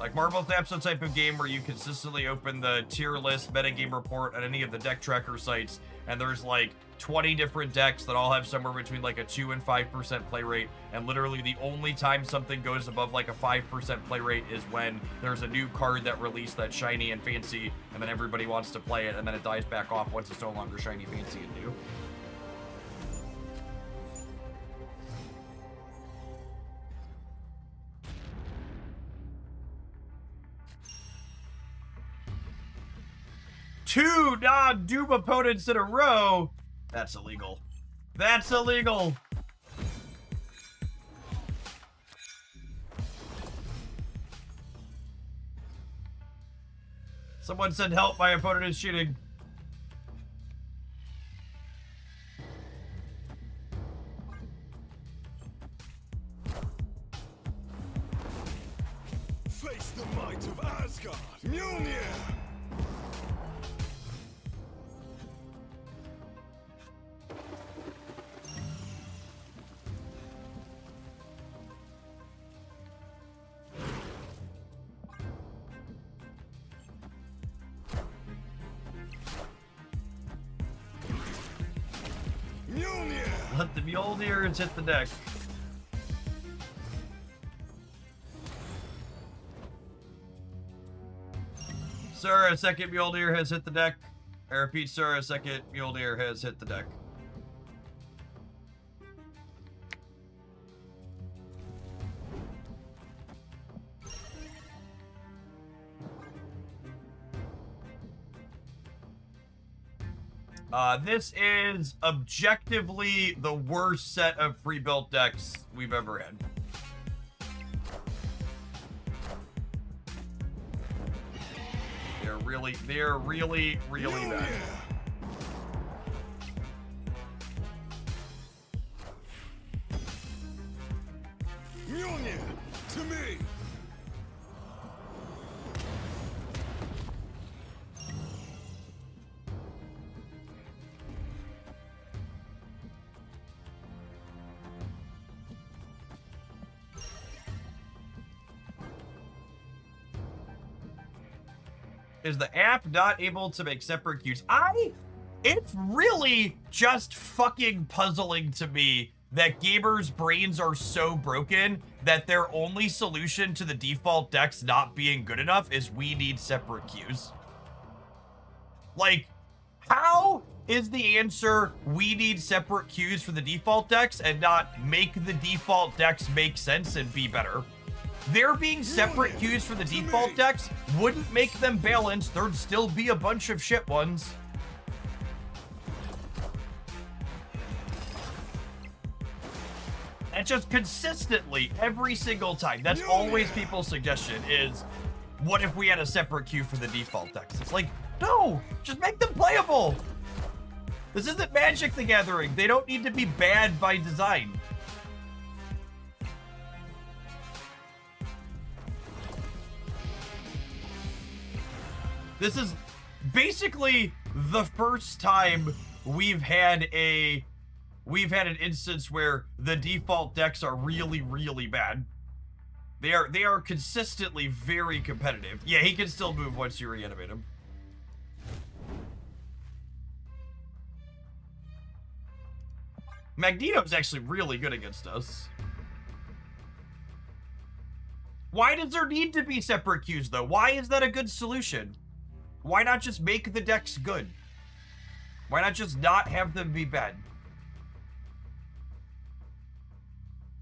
Like, Marvel Snap's the type of game where you consistently open the tier list metagame report on any of the deck tracker sites, and there's like 20 different decks that all have somewhere between like a 2 and 5% play rate, and literally the only time something goes above like a 5% play rate is when there's a new card that released that's shiny and fancy, and then everybody wants to play it, and then it dies back off once it's no longer shiny, fancy, and new. Two non-Doom opponents in a row? That's illegal. That's illegal. Someone said help, my opponent is cheating. Face the might of Asgard. Mjolnir. Let the Mjolnirs hit the deck. Sir, a second Mjolnir has hit the deck. I repeat, sir, a second Mjolnir has hit the deck. This is objectively the worst set of free built decks we've ever had. They're really bad. Mjolnir, to me! Is the app not able to make separate queues? It's really just fucking puzzling to me that gamers' brains are so broken that their only solution to the default decks not being good enough is we need separate queues. Like, how is the answer we need separate queues for the default decks and not make the default decks make sense and be better? There being separate queues for the default decks wouldn't make them balanced. There'd still be a bunch of shit ones. And just consistently, every single time, that's always people's suggestion is, what if we had a separate queue for the default decks? It's like, no, just make them playable. This isn't Magic the Gathering. They don't need to be bad by design. This is basically the first time we've had an instance where the default decks are really bad. They are consistently very competitive. Yeah, he can still move once you reanimate him. Magneto's actually really good against us. Why does there need to be separate queues though? Why is that a good solution? Why not just make the decks good? Why not just not have them be bad?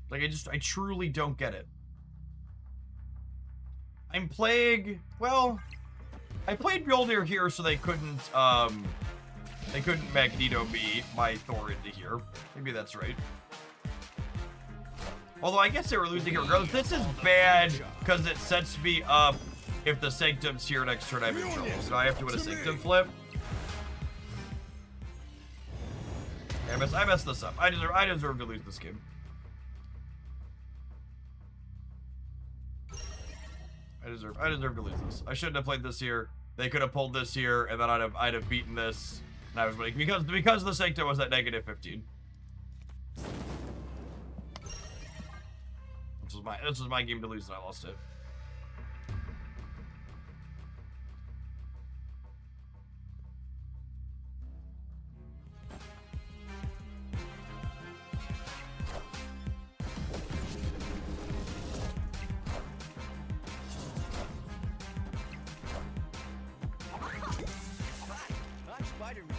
Like, I truly don't get it. I'm playing, well, I played Mjolnir here so they couldn't Magneto me my Thor into here. Maybe that's right. Although I guess they were losing here regardless. This is bad because it sets me up if the Sanctum's here next turn I'm in trouble. So I have to win a Sanctum flip. I messed this up. I deserve to lose this game. I deserve to lose this. I shouldn't have played this here. They could have pulled this here, and then I'd have beaten this. And I was winning because the Sanctum was at -15. This was my game to lose, and I lost it. I'm Spider-Man.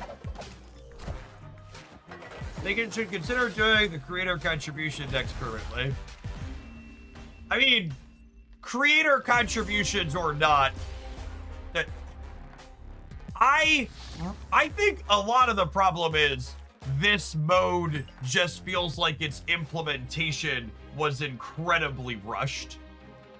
They should consider doing the creator contribution decks permanently. I mean, creator contributions or not, that I think a lot of the problem is this mode just feels like its implementation was incredibly rushed.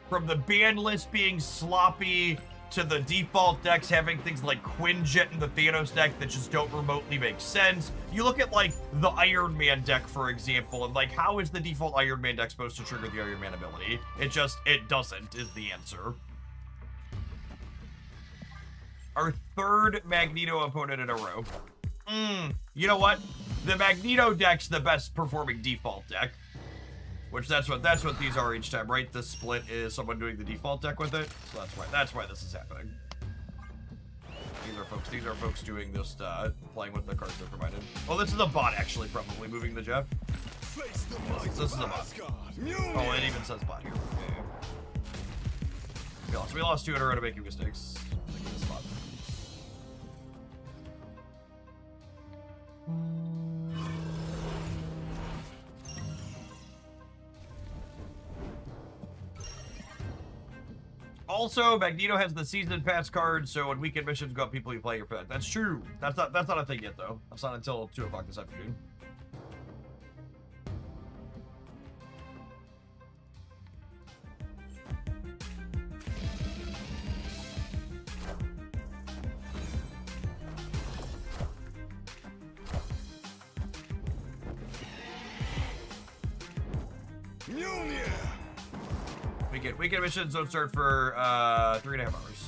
From the ban list being sloppy to the default decks having things like Quinjet in the Thanos deck that just don't remotely make sense. You look at like the Iron Man deck, for example, and like how is the default Iron Man deck supposed to trigger the Iron Man ability? It doesn't is the answer. Our third Magneto opponent in a row. You know what? The Magneto deck's the best performing default deck. Which that's what these are each time, right? The split is someone doing the default deck with it. So that's why this is happening. These are folks doing this playing with the cards they're provided. Oh, this is a bot actually, probably moving the Jeff. This is a bot. Oh, it even says bot here. Yeah. We lost 2 in a row to making mistakes. Making this bot. Also, Magneto has the season pass card, so when weekend missions go up, people you play your pet. That's true. That's not a thing yet, though. That's not until 2 o'clock this afternoon. Mjolnir! Weekend missions don't start for 3.5 hours.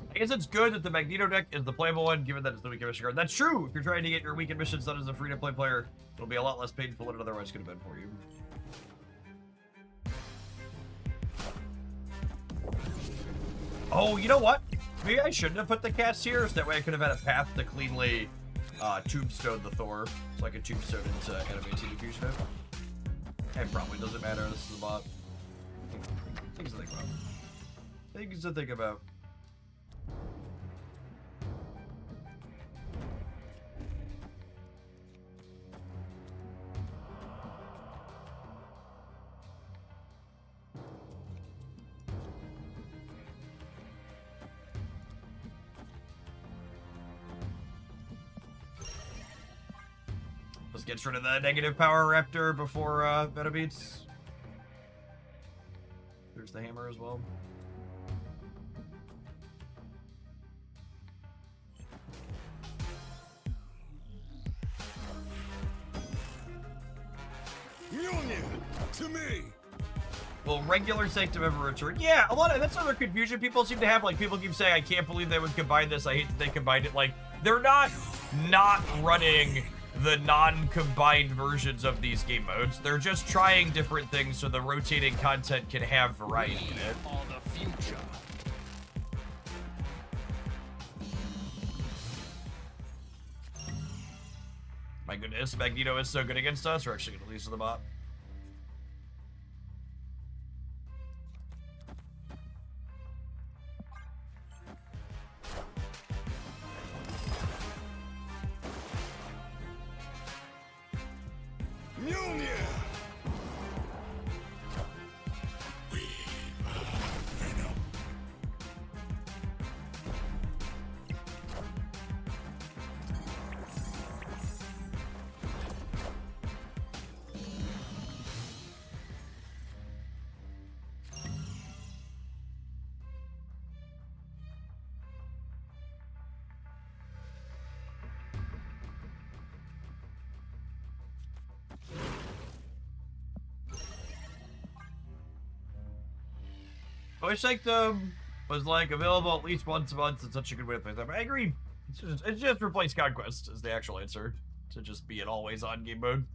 I guess it's good that the Magneto deck is the playable one, given that it's the weekend mission card. That's true! If you're trying to get your weekend missions done as a free-to-play player, it'll be a lot less painful than it otherwise could have been for you. Oh, you know what? Maybe I shouldn't have put the cast here, so that way I could have had a path to cleanly tombstone the Thor, so I could tombstone into Adamantium Diffusion. It probably doesn't matter, this is a bot. Things to think about. Things to think about. Let's get rid of the negative power raptor before Veta beats. There's the hammer as well. Mjolnir! To me! Will regular Sanctum ever return? Yeah, a lot of that's another confusion people seem to have. Like, people keep saying, I can't believe they would combine this. I hate that they combined it. Like, they're not running the non-combined versions of these game modes. They're just trying different things so the rotating content can have variety in it. All the future. My goodness, Magneto is so good against us. We're actually going to lose to the bot. Mjolnir! Voice Sanctum was like available at least once a month. It's such a good way to play them. I agree. It's just replace Conquest as the actual answer to just be an always on game mode.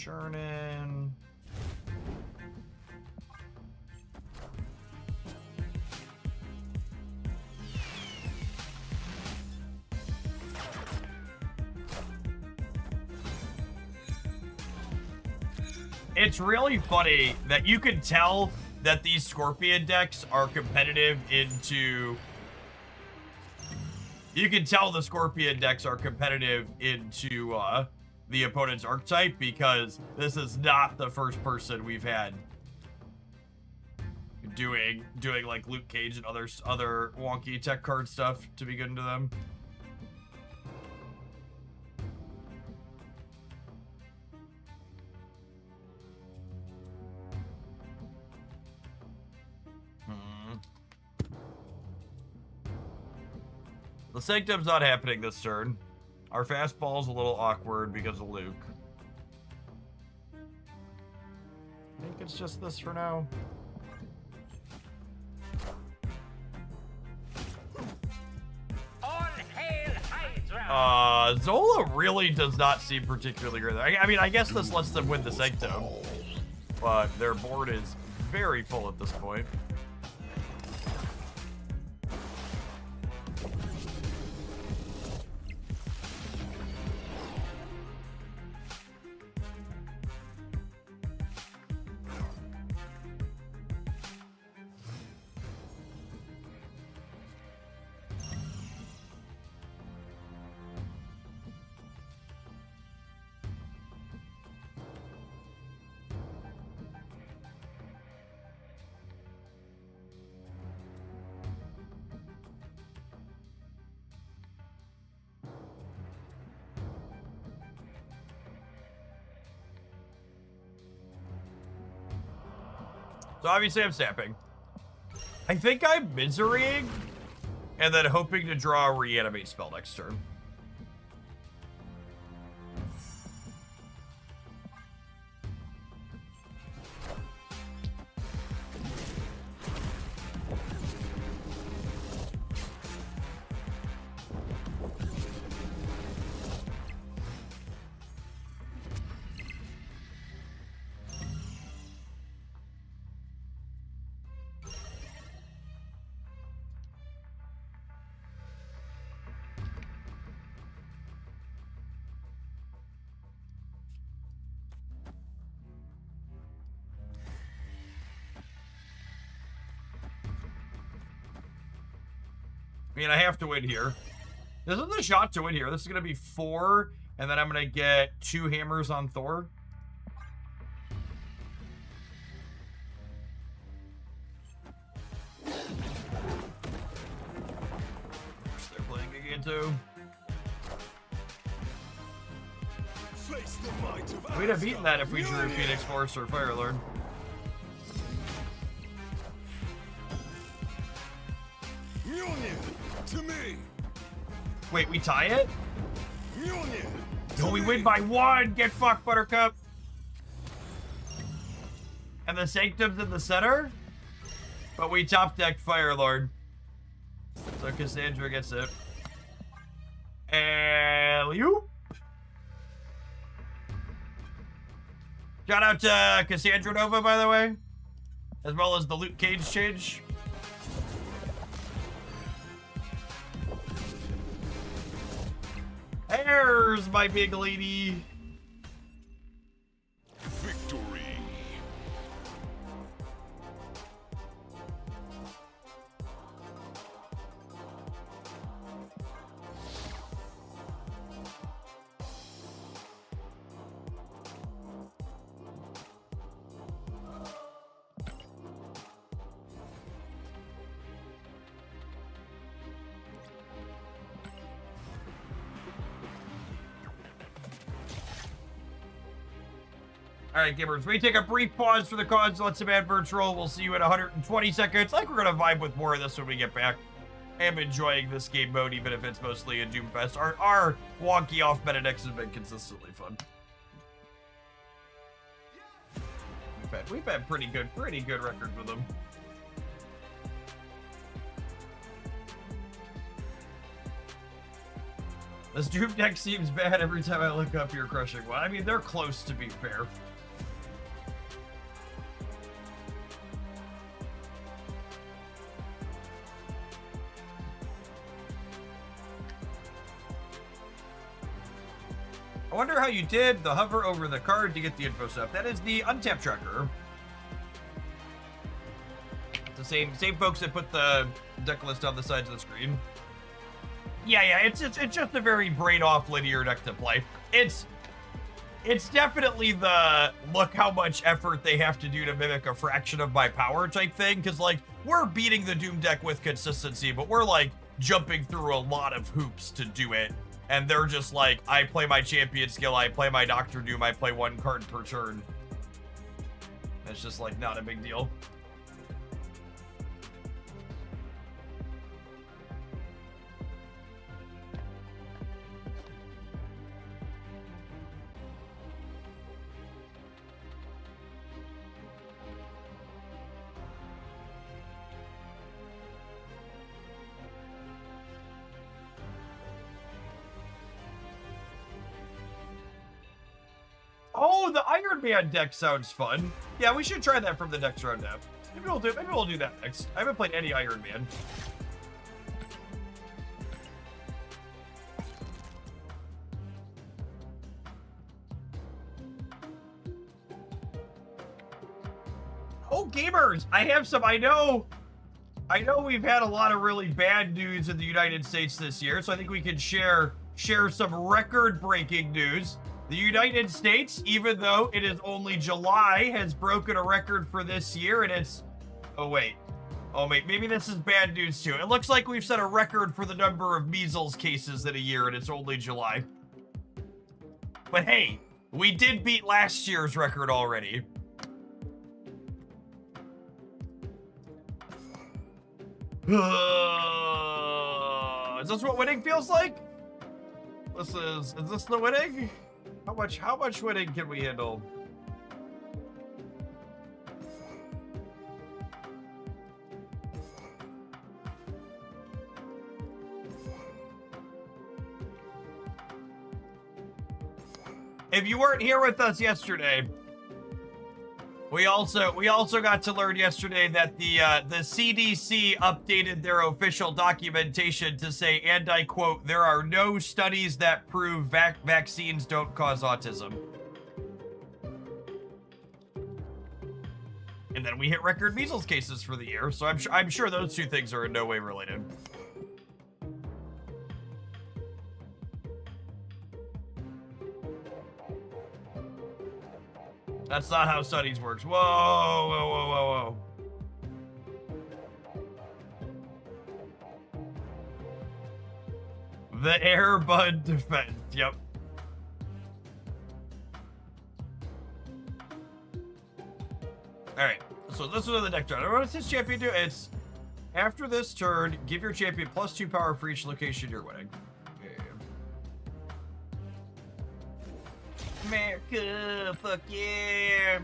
churning. It's really funny that you can tell that these Scorpion decks are competitive into... You can tell the Scorpion decks are competitive into the opponent's archetype because this is not the first person we've had doing like Luke Cage and other wonky tech card stuff to be good into them. The Sanctum's not happening this turn. Our fastball's a little awkward because of Luke. I think it's just this for now. All hail Hydra! Zola really does not seem particularly good. I mean, I guess this lets them win the Sanctum, but their board is very full at this point. So obviously I'm sapping. I think I'm miserying and then hoping to draw a reanimate spell next turn. I mean, I have to win here. This is a shot to win here. This is going to be 4, and then I'm going to get 2 hammers on Thor. They're playing again, too. Face the might of We'd have beaten that if we drew Mjolnir. Phoenix Force or Fire Lord. Mjolnir, to me. Wait, we tie it? Mjolnir, to No, we me. win by 1! Get fucked, Buttercup! And the Sanctum's in the center? But we top decked Fire Lord. So Cassandra gets it. And you? Shout out to Cassandra Nova, by the way. As well as the Luke Cage change. There's my big lady. Victory. All right, gamers, we take a brief pause for the cause. Let some adverts roll. We'll see you in 120 seconds. Like, we're going to vibe with more of this when we get back. I am enjoying this game mode, even if it's mostly a Doomfest. Our wonky off-meta decks has been consistently fun. We've had pretty good records with them. This Doom deck seems bad every time I look up your crushing one. I mean, they're close to be fair. I wonder how you did the hover over the card to get the info stuff. That is the untap tracker. It's the same folks that put the deck list on the sides of the screen. Yeah, it's just a very braid-off linear deck to play. It's definitely the look how much effort they have to do to mimic a fraction of my power type thing, because, like, we're beating the Doom deck with consistency, but we're, like, jumping through a lot of hoops to do it. And they're just like, I play my champion skill, I play my Dr. Doom, I play one card per turn. It's just, like, not a big deal. Oh, the Iron Man deck sounds fun. Yeah, we should try that from the next roundup. Maybe we'll do that next. I haven't played any Iron Man. Oh, gamers! I have some. I know we've had a lot of really bad news in the United States this year, so I think we can share some record-breaking news. The United States, even though it is only July, has broken a record for this year, and it's... Oh, wait, maybe this is bad news, too. It looks like we've set a record for the number of measles cases in a year, and it's only July. But hey, we did beat last year's record already. Is this what winning feels like? Is this the winning? How much winning can we handle? If you weren't here with us yesterday, we also got to learn yesterday that the CDC updated their official documentation to say, and I quote, "There are no studies that prove vaccines don't cause autism." And then we hit record measles cases for the year, so I'm sure those two things are in no way related. That's not how studies works. Whoa, whoa, whoa, whoa, whoa. The Airbud defense, yep. Alright, so this is the deck turn. What does this champion do? It's, after this turn, give your champion +2 power for each location you're winning. America, fuck yeah.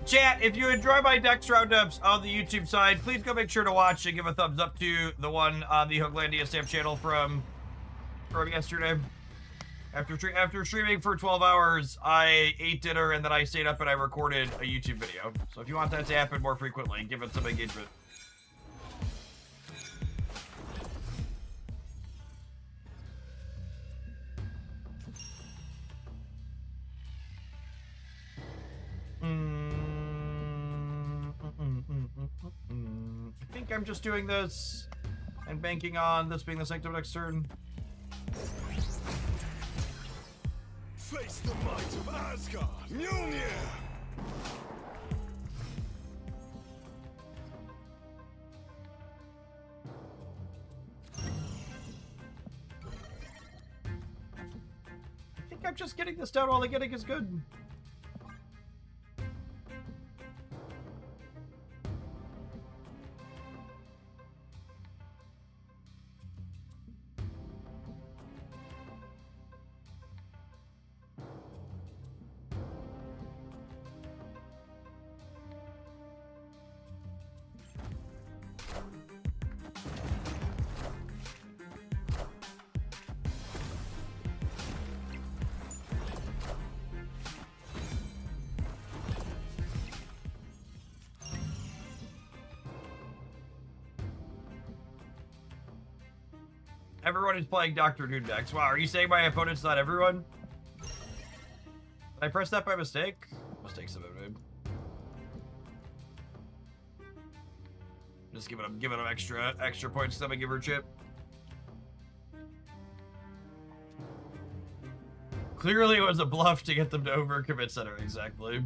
Chat, if you enjoy my Dex Roundups on the YouTube side, please go make sure to watch and give a thumbs up to the one on the Hooglandia Stamp channel from yesterday. After streaming for 12 hours, I ate dinner and then I stayed up and I recorded a YouTube video. So if you want that to happen more frequently, give it some engagement. I think I'm just doing this and banking on this being the Sanctum next turn. Face the might of Asgard, Mjolnir! I think I'm just getting this down while the getting is good. Everyone is playing Dr. Doom decks. Wow, are you saying my opponent's not everyone? Did I press that by mistake? Mistakes have been made. Just giving them extra points to give her chip. Clearly it was a bluff to get them to overcommit center, exactly.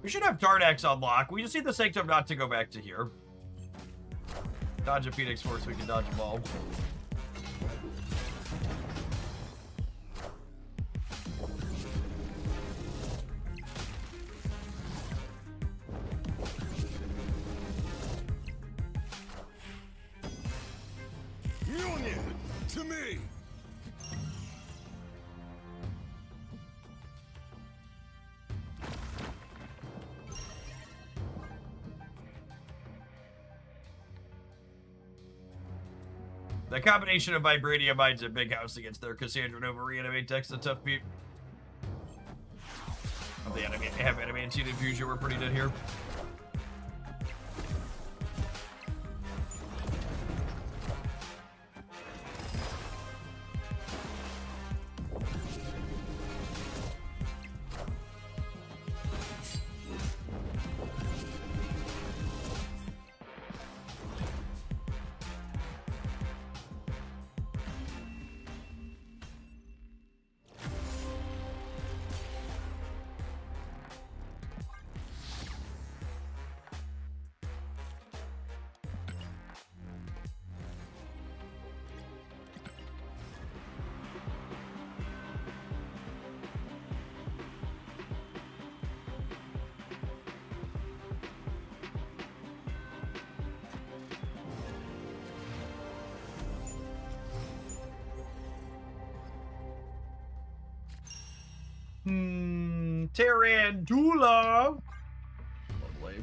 We should have Tardax on lock. We just need the Sanctum not to go back to here. Dodge a Phoenix Force, we can dodge a ball. Mjolnir, to me! The combination of Vibranium Mines and Big House against their Cassandra Nova Reanimate deck's a tough beat. They have Adamantine Infusion, we're pretty dead here. Tarantula. Lovely.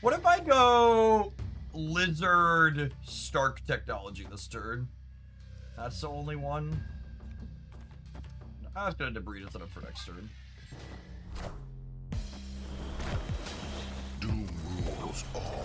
What if I go Lizard Stark Technology this turn? That's the only one. I was gonna debris it up for next turn. Doom rules all.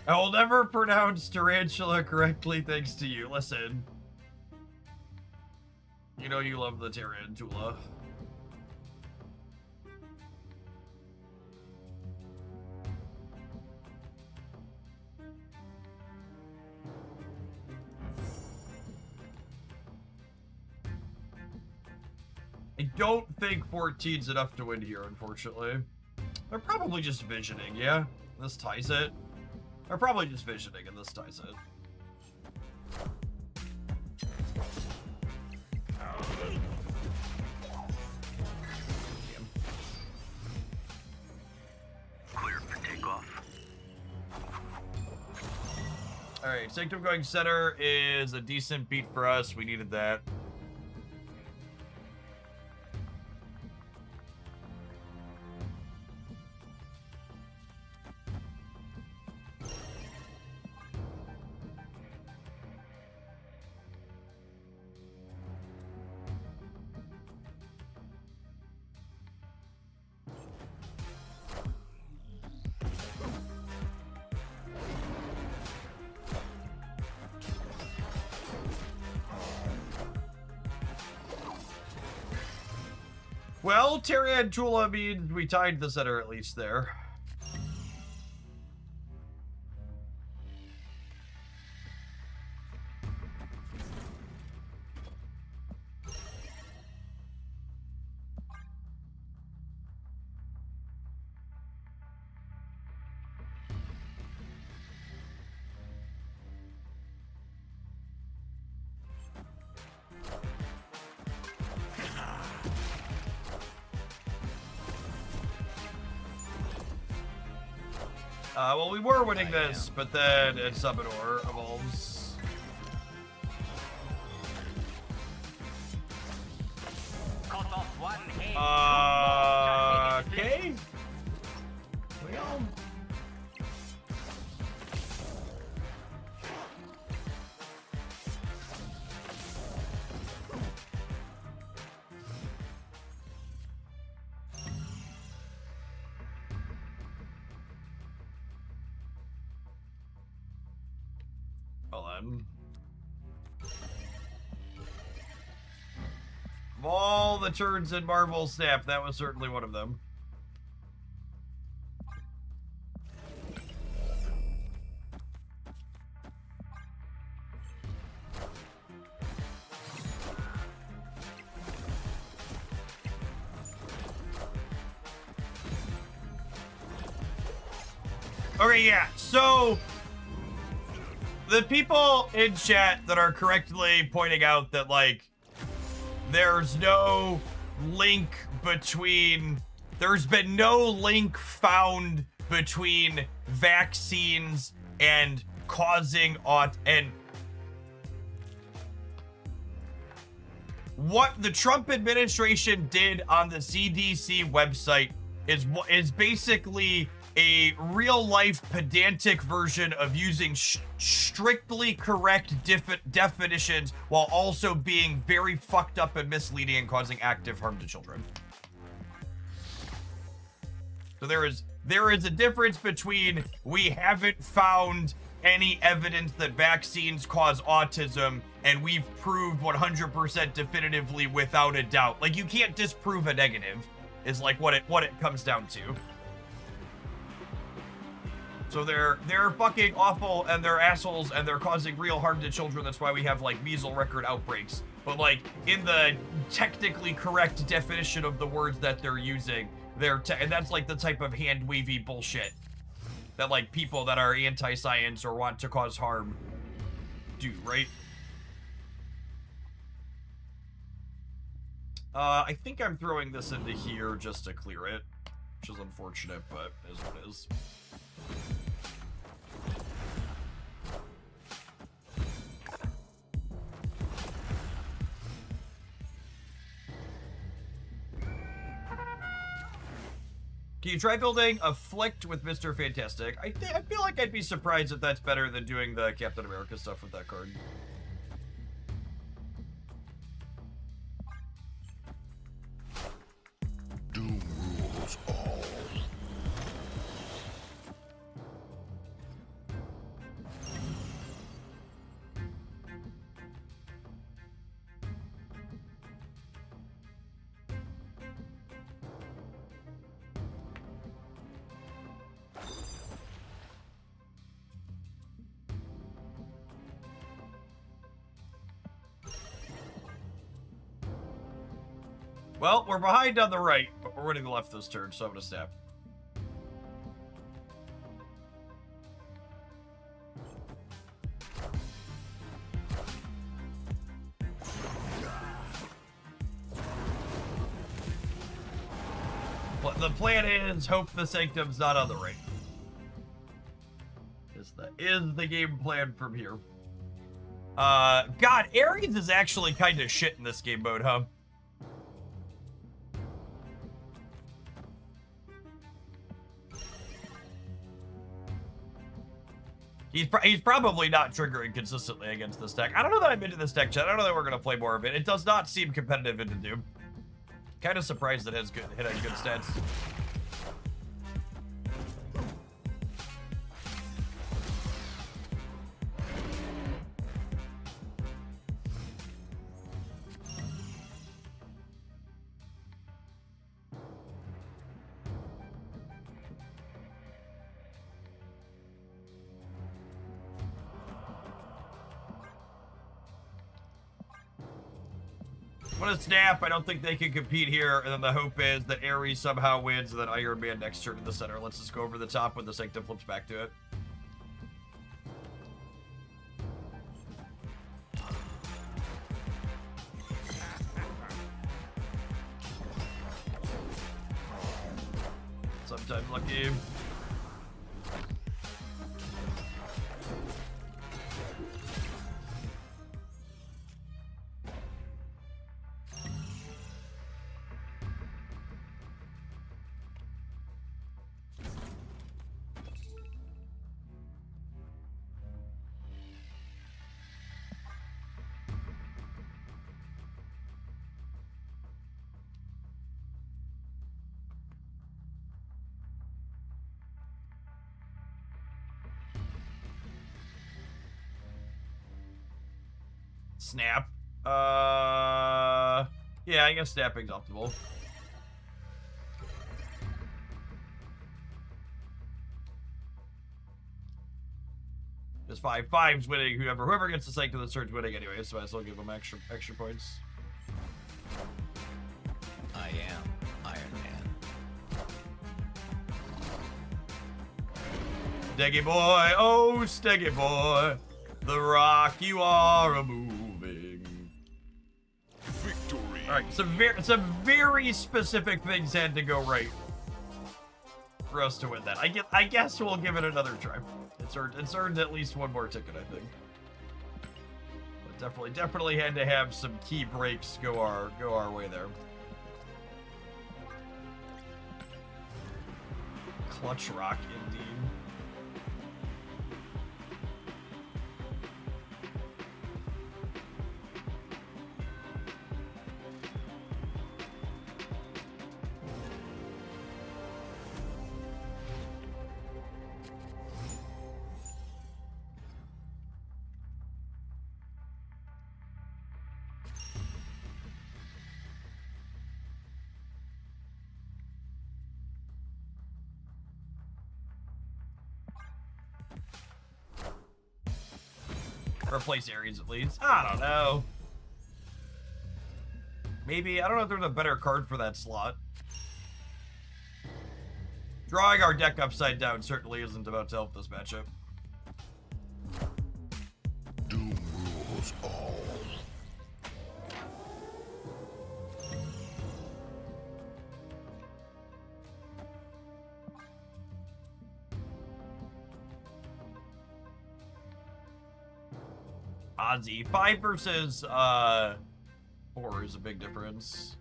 I will never pronounce tarantula correctly thanks to you. Listen. You know you love the tarantula. I don't think 14's enough to win here, unfortunately. They're probably just visioning, yeah? This ties it. They're probably just visioning and this ties it. Clear for takeoff. Alright, Sanctum going center is a decent beat for us. We needed that. Well, Tarantula means we tied the center at least there. Well, we were winning this, but then Subador evolves. Okay. Well. Hold on. Of all the turns in Marvel Snap, that was certainly one of them. Okay, yeah, so the people in chat that are correctly pointing out that, like, there's no link between, there's been no link found between vaccines and causing and what the Trump administration did on the CDC website is basically a real-life pedantic version of using strictly correct definitions while also being very fucked up and misleading and causing active harm to children. So there is a difference between we haven't found any evidence that vaccines cause autism and we've proved 100% definitively without a doubt. Like, you can't disprove a negative is like what it comes down to. So they're fucking awful and they're assholes and they're causing real harm to children. That's why we have, like, measles record outbreaks. But, like, in the technically correct definition of the words that they're using, and that's, like, the type of hand-wavy bullshit that, like, people that are anti-science or want to cause harm do, right? I think I'm throwing this into here just to clear it, which is unfortunate, but is what it is. Can you try building Afflict with Mr. Fantastic? I feel like I'd be surprised if that's better than doing the Captain America stuff with that card. Doom rules all. Well, we're behind on the right, but we're winning the left this turn, so I'm gonna snap. The plan is hope the Sanctum's not on the right. Is the game plan from here. God, Ares is actually kind of shit in this game mode, huh? He's probably not triggering consistently against this deck. I don't know that I'm into this deck, chat. I don't know that we're going to play more of it. It does not seem competitive into Doom. Kind of surprised that it has good stats. I'm gonna snap. I don't think they can compete here. And then the hope is that Ares somehow wins and then Iron Man next turn in the center. Let's just go over the top when the Sanctum flips back to it. Sometimes lucky. Snap. Yeah, I guess snapping's optimal. Just 5/5's winning. Whoever gets the Sanctum of the Surge winning anyway, so I still give them extra points. I am Iron Man. Steggy boy, oh Steggy boy, the rock you are a moving. Victory. All right, some very specific things had to go right for us to win that. I guess we'll give it another try. It's earned at least one more ticket, I think. But definitely had to have some key breaks go our way there. Clutch rock indeed. Replace Ares at least. I don't know. Maybe, I don't know if there's a better card for that slot. Drawing our deck upside down certainly isn't about to help this matchup. Doom rules all. Ozzy. 5 versus 4 is a big difference.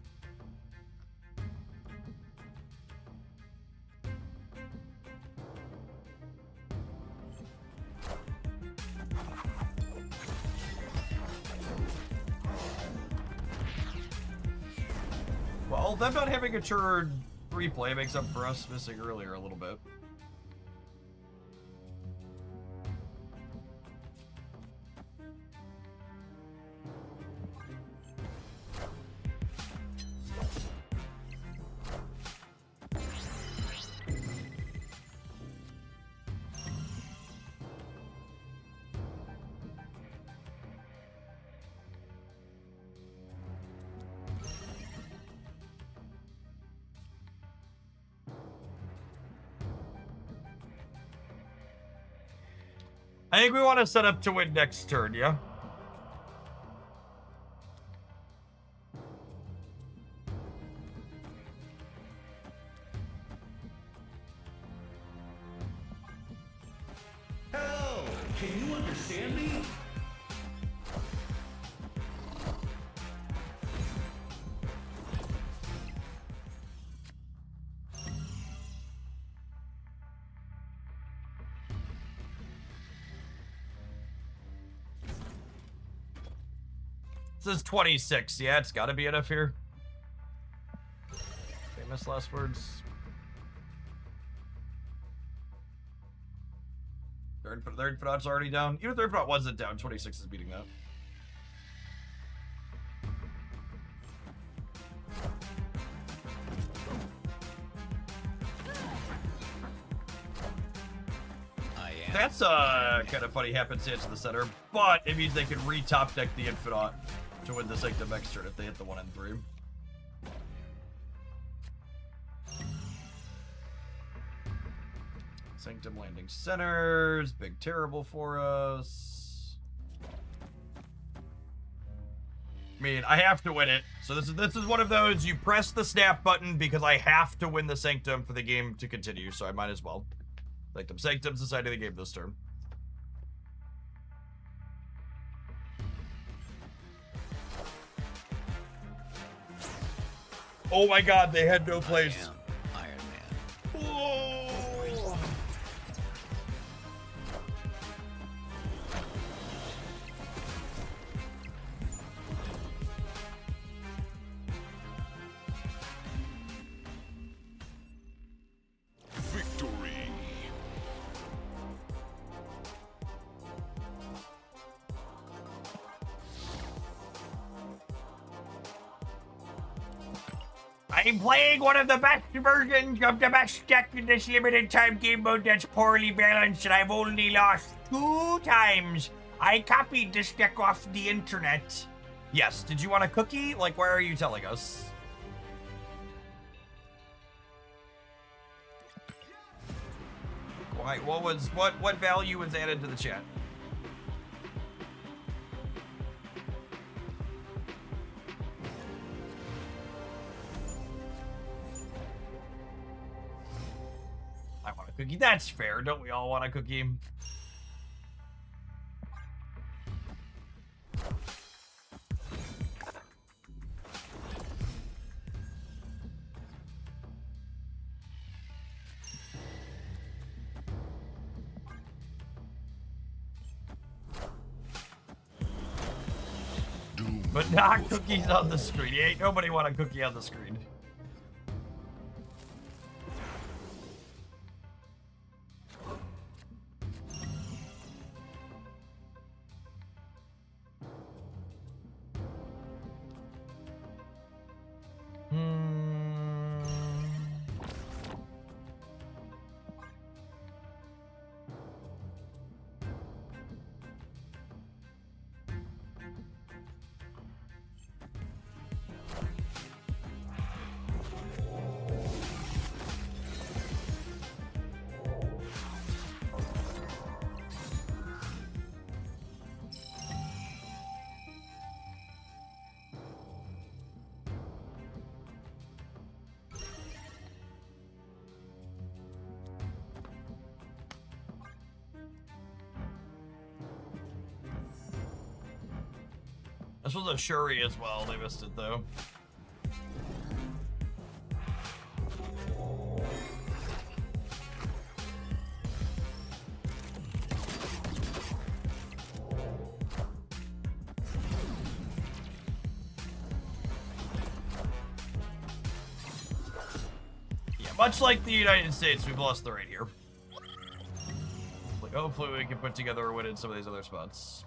Well, them not having a turn replay makes up for us missing earlier a little bit. I think we want to set up to win next turn, yeah? Hell, can you understand me? This is 26. Yeah, it's got to be enough here. Famous last words. Third Finot's already down. Even Third Finot wasn't down. 26 is beating that. That's kind of funny happenstance in the center, but it means they can re-top deck the Infinite to win the Sanctum next turn if they hit the 1 and 3. Sanctum landing centers, big terrible for us. I mean, I have to win it. So this is one of those, you press the snap button because I have to win the Sanctum for the game to continue, so I might as well. Sanctum's decided the game this turn. Oh my god, they had no place. I am Iron Man. Oh. Victory. I'm playing one of the best versions of the best deck in this limited time game mode that's poorly balanced, and I've only lost 2 times. I copied this deck off the internet. Yes, did you want a cookie? Like, where are you telling us? Why, what value was added to the chat? I want a cookie. That's fair. Don't we all want a cookie? But not cookies on the screen. Ain't nobody want a cookie on the screen. This was a Shuri as well. They missed it though. Yeah, much like the United States, we've lost the right here. Like, hopefully we can put together a win in some of these other spots.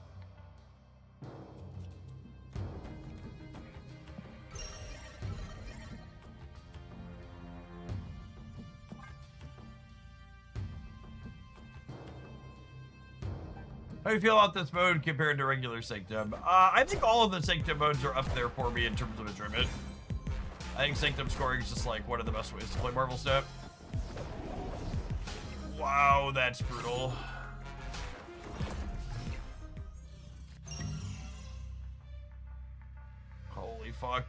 How do you feel about this mode compared to regular Sanctum? I think all of the Sanctum modes are up there for me in terms of enjoyment. I think Sanctum scoring is just like one of the best ways to play Marvel Snap. Wow, that's brutal. Holy fuck.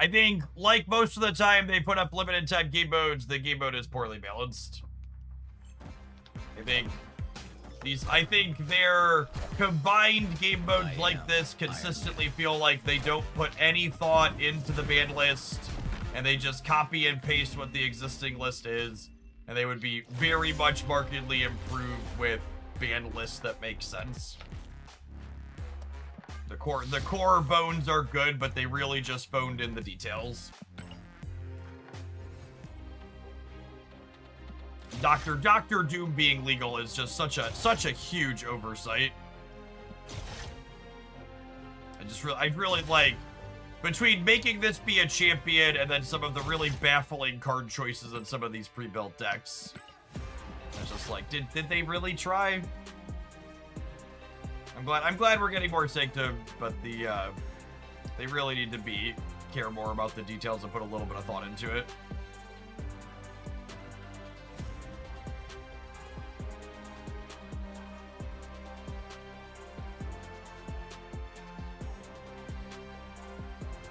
I think, like most of the time they put up limited time game modes, the game mode is poorly balanced. I think their combined game modes like this consistently feel like they don't put any thought into the ban list, and they just copy and paste what the existing list is, and they would be very much markedly improved with ban lists that make sense. The core bones are good, but they really just phoned in the details. Dr. Doom being legal is just such a huge oversight. I really like between making this be a champion and then some of the really baffling card choices in some of these pre-built decks. I was just like, did they really try? I'm glad we're getting more Sanctum, but they really need to care more about the details and put a little bit of thought into it.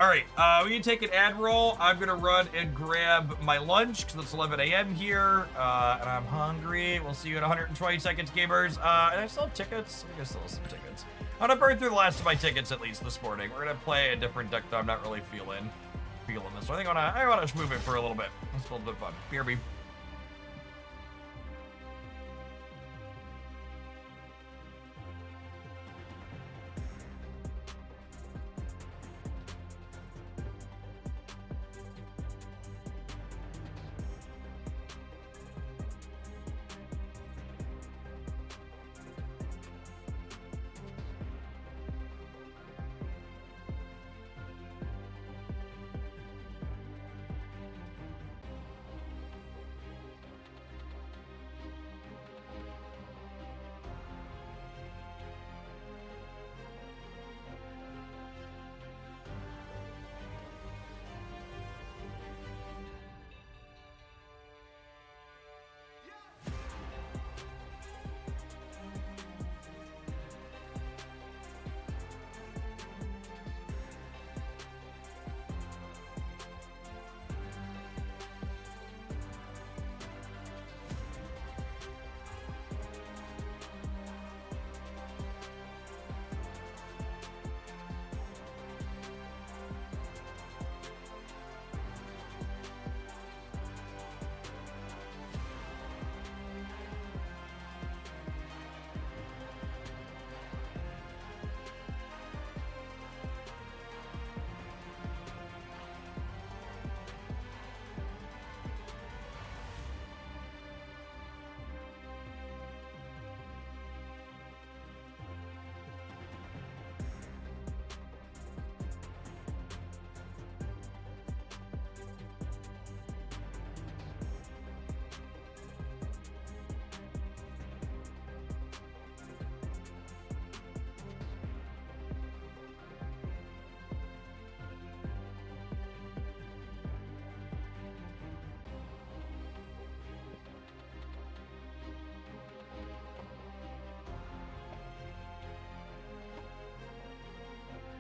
All right, we can take an ad roll. I'm gonna run and grab my lunch because it's 11 a.m. here, and I'm hungry. We'll see you in 120 seconds, gamers. And I still have tickets. I guess I still have some tickets. I'm gonna burn through the last of my tickets at least this morning. We're gonna play a different deck that I'm not really feeling this. So I think I wanna just move it for a little bit. It's a little bit fun. BRB.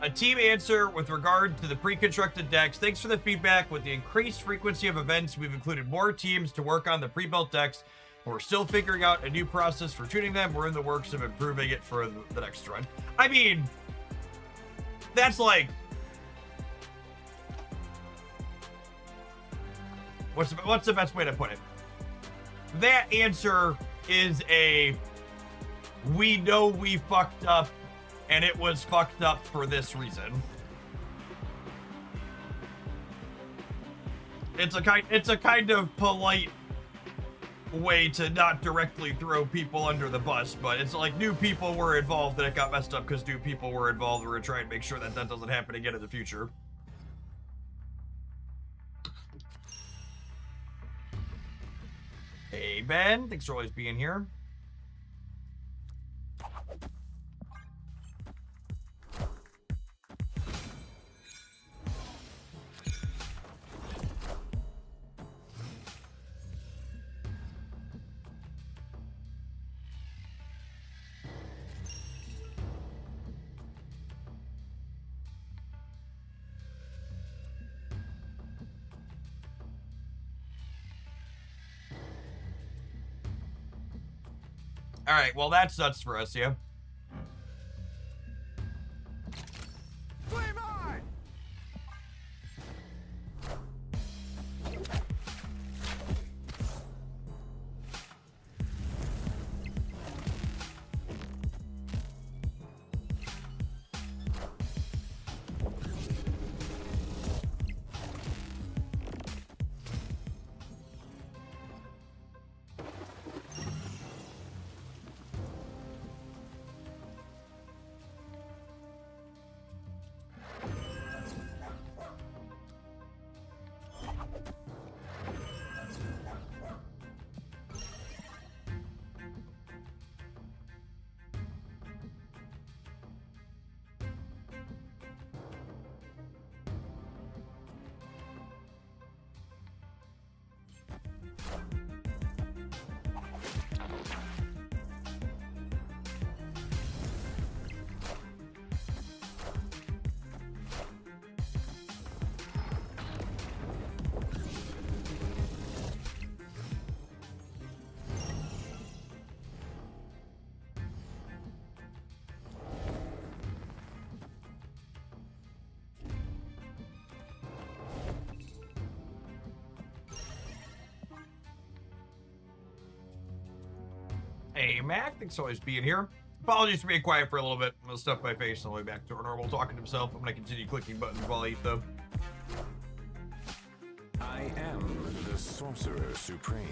A team answer with regard to the pre-constructed decks. Thanks for the feedback. With the increased frequency of events, we've included more teams to work on the pre-built decks. We're still figuring out a new process for tuning them. We're in the works of improving it for the next run. I mean, that's like... What's the best way to put it? That answer is a... We know we fucked up, and it was fucked up for this reason. It's a kind of polite way to not directly throw people under the bus, but it's like new people were involved and it got messed up because new people were involved. We're gonna try and make sure that doesn't happen again in the future. Hey Ben, thanks for always being here. All right, well, that's nuts for us, yeah. Flame on! Hey, Mac, thanks for always being here. Apologies for being quiet for a little bit. I'm gonna stuff my face on the way back to our normal talking to himself. I'm gonna continue clicking buttons while I eat, though. I am the Sorcerer Supreme.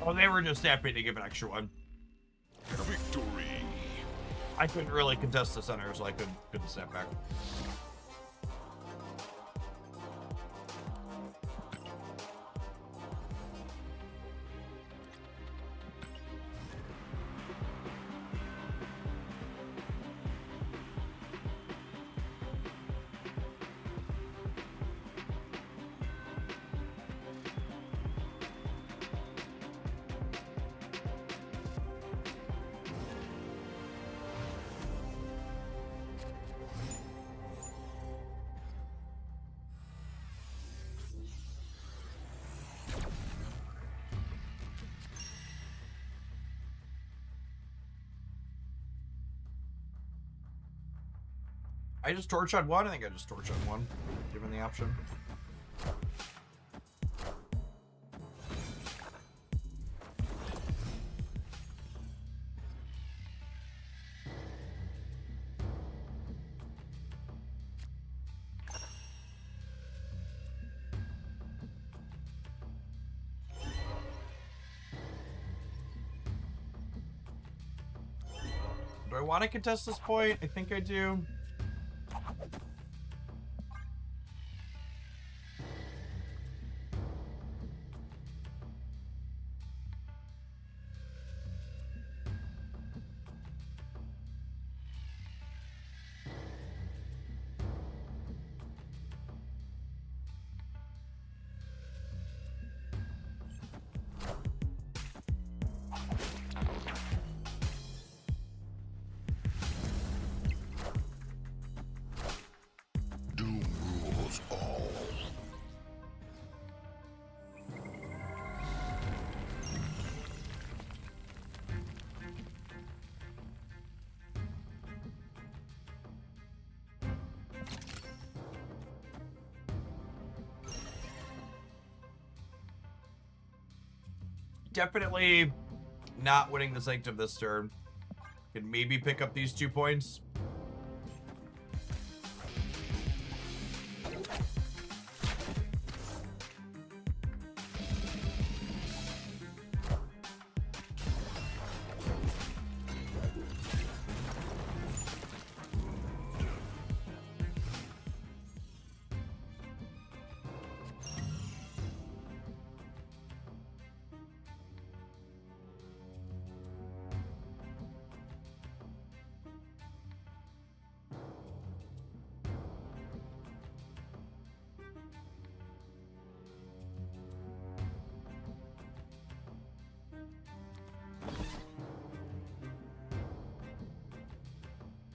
Oh, they were just happy to give an extra one. Victory. I couldn't really contest the center, so I couldn't step back. I just torch on one? I think I just torch on one, given the option. Do I want to contest this point? I think I do. Doom rules all. Definitely not winning the Sanctum this turn. Can maybe pick up these 2 points.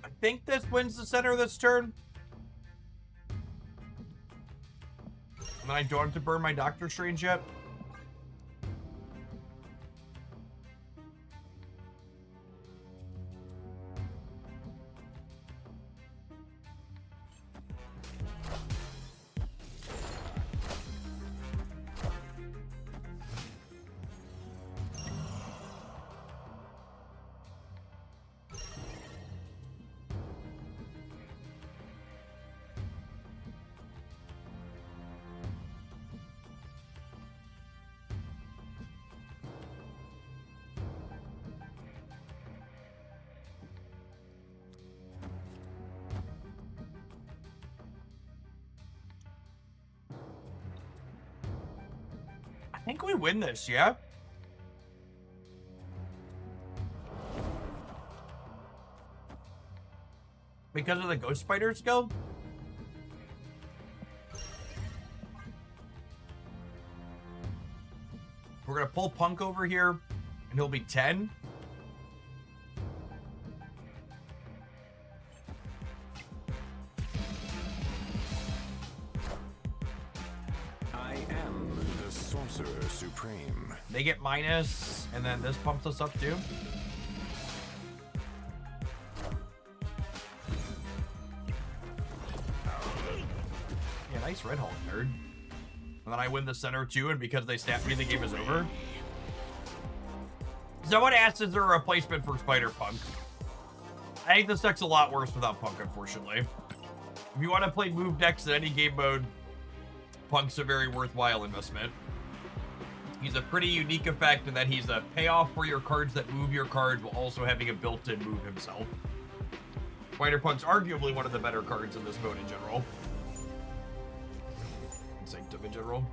I think this wins the center this turn. And then I don't have to burn my Doctor Strange yet. think we win this, yeah? Because of the Ghost Spider skill? We're gonna pull Punk over here, and he'll be 10. I am the Sorcerer Supreme. They get minus, and then this pumps us up too. Yeah, nice Red Hulk, nerd. And then I win the center too, and because they snap me, the game is over. Someone asked, is there a replacement for Spider-Punk? I think this deck's a lot worse without Punk, unfortunately. If you want to play move decks in any game mode, Punk's a very worthwhile investment. He's a pretty unique effect in that he's a payoff for your cards that move your cards while also having a built-in move himself. Spider-Punk's arguably one of the better cards in this mode in general. Sanctum in general.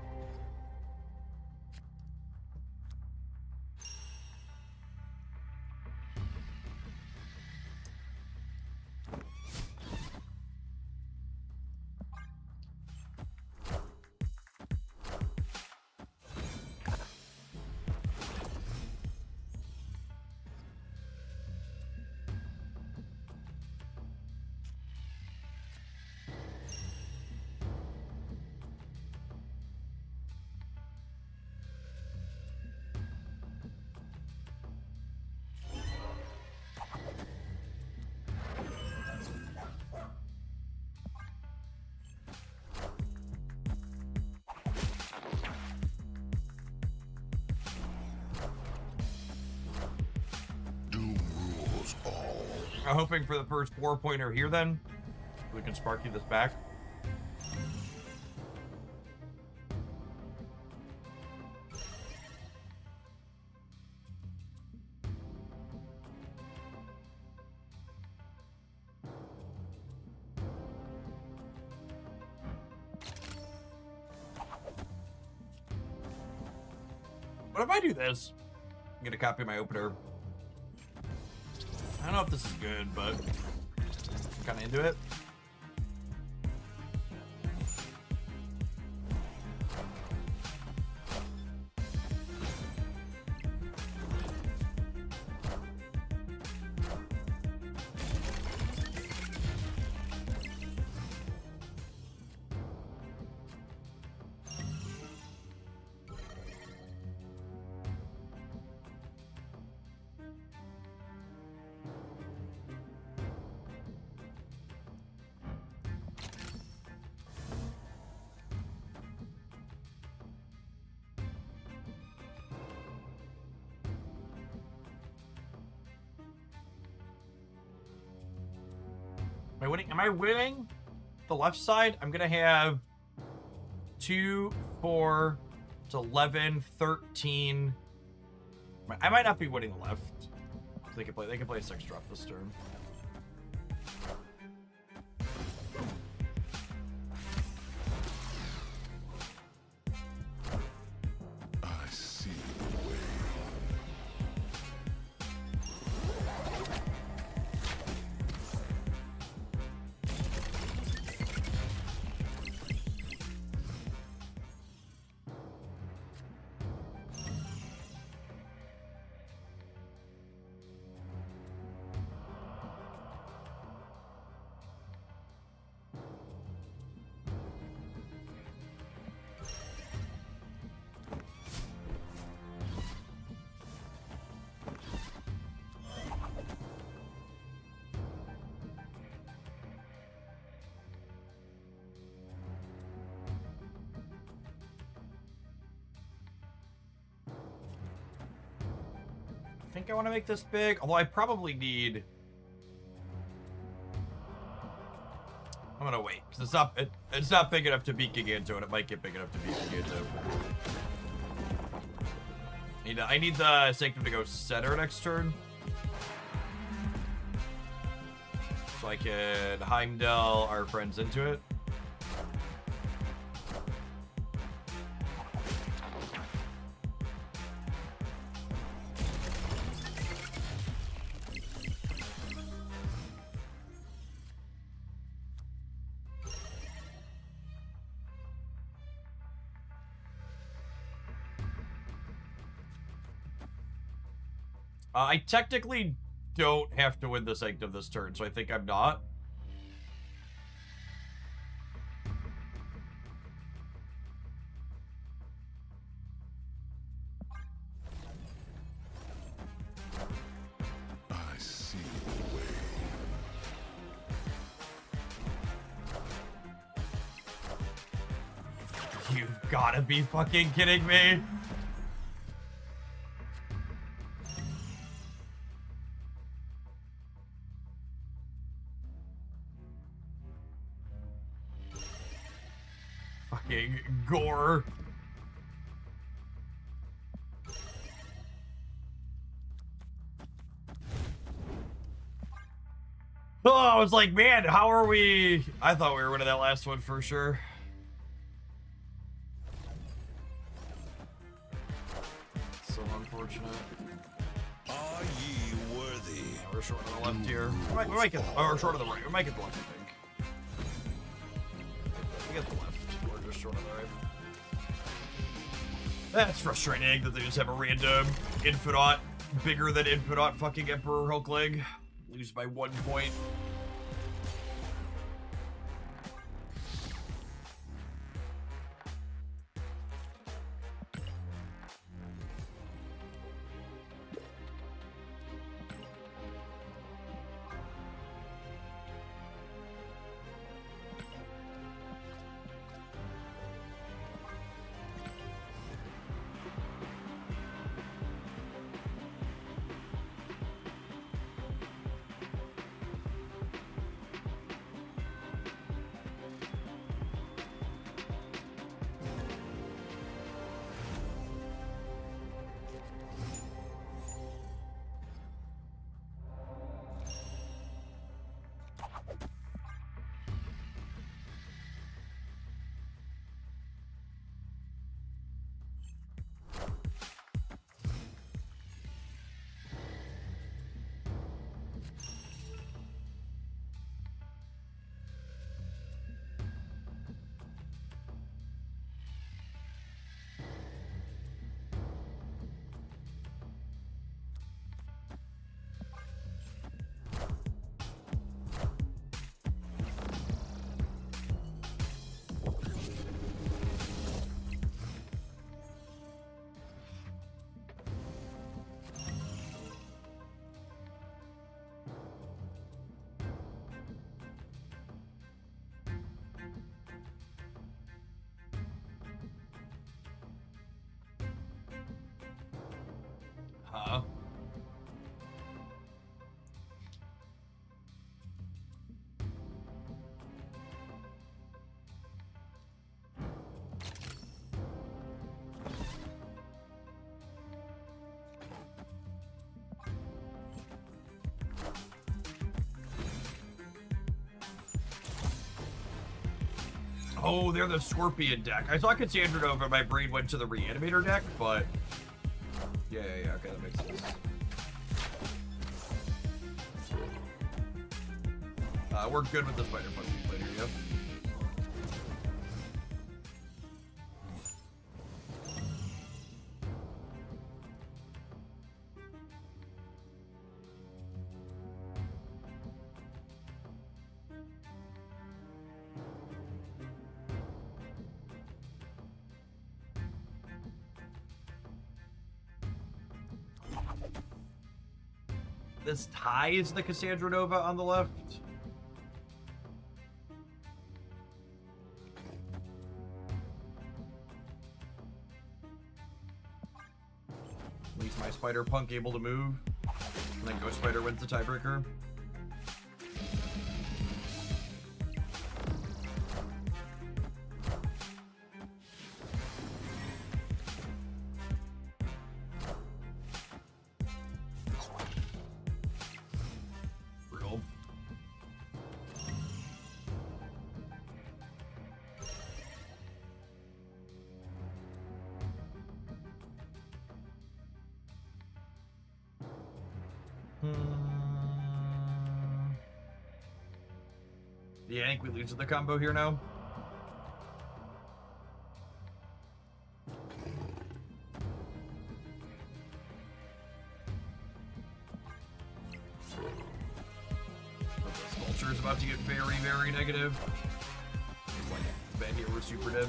I'm hoping for the first 4-pointer here then. We can Sparky this back. What if I do this? I'm gonna copy my opener. I don't know if this is good, but I'm kind of into it. Am I winning? Am I winning the left side? I'm gonna have 2, 4, it's 11, 13. I might not be winning the left. They can play a 6 drop this turn. I see the way. I think I want to make this big, although I probably need... I'm gonna wait, because it's not big enough to beat Giganto, and it might get big enough to beat Giganto. I need the Sanctum to go center next turn. So I can Heimdall our friends into it. I technically don't have to win the Sanctum this turn, so I think I'm not. I see the way. You've gotta be fucking kidding me. Fucking gore. Oh, I was like, man, how are we? I thought we were winning that last one for sure. So unfortunate. Are ye worthy? Yeah, we're short on the left here. We might get, or short on the right. We might get the left, I think. We get the left. We're just short on the right. That's frustrating that they just have a random Infinite, bigger than Infinite fucking Emperor Hulkling. Lose by 1 point. Huh? Oh, they're the Scorpion deck. I saw Cassandra Nova, my brain went to the Reanimator deck, but... Yeah, okay, that makes sense. We're good with the Spider Punch later, yep. This ties the Cassandra Nova on the left. At least my Spider Punk able to move. And then Ghost Spider wins the tiebreaker. Brutal. Yeah, I think we lose to the combo here now. is about to get very, very negative. It's like bad here, we're super dead.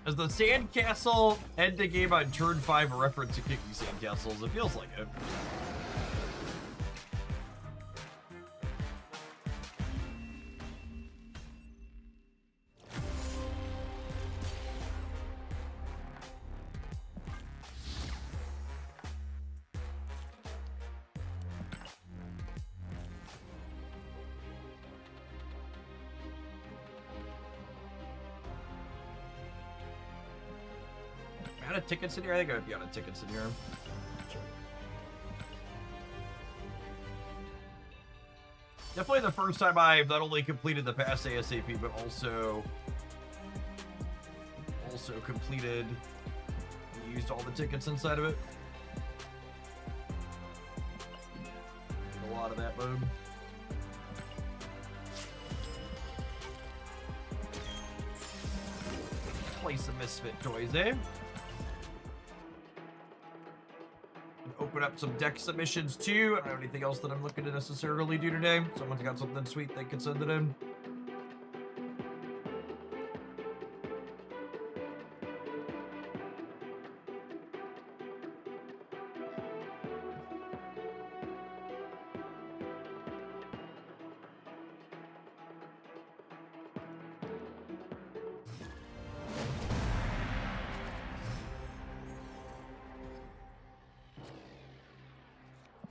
As the Sandcastle end the game on turn 5 a reference to kicking sandcastles? It feels like it. Out of tickets in here? I think I would be out of tickets in here. Definitely the first time I've not only completed the pass ASAP, but also completed and used all the tickets inside of it. Did a lot of that mode. Play some Misfit toys, eh? Open up some deck submissions too. I don't have anything else that I'm looking to necessarily do today. Someone's got something sweet, they can send it in.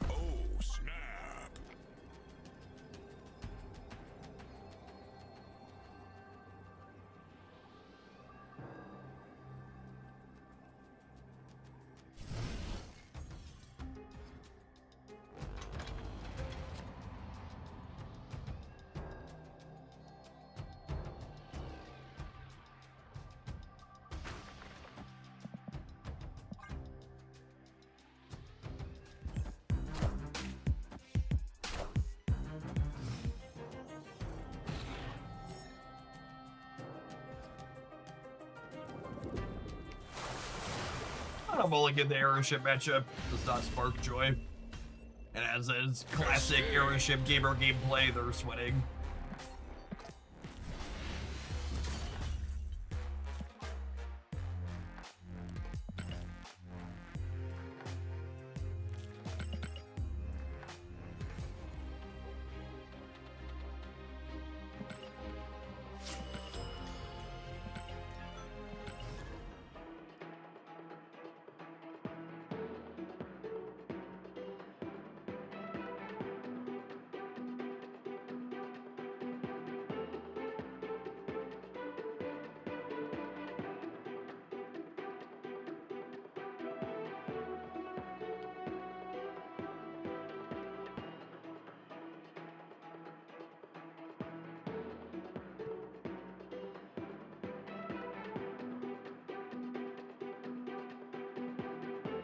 Oh, snap. I'm mulligan the Aeroship matchup. Does not spark joy. And as is classic Aeroship gamer gameplay, they're sweating.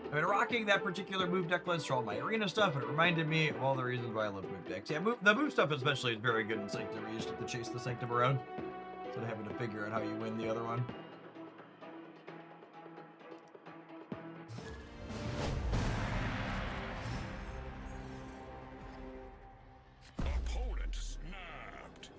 I've been rocking that particular move deck list for all my arena stuff, and it reminded me of all the reasons why I love move decks. Yeah, the move stuff especially is very good in Sanctum, where you just have to chase the Sanctum around, instead of having to figure out how you win the other one. Opponent snapped.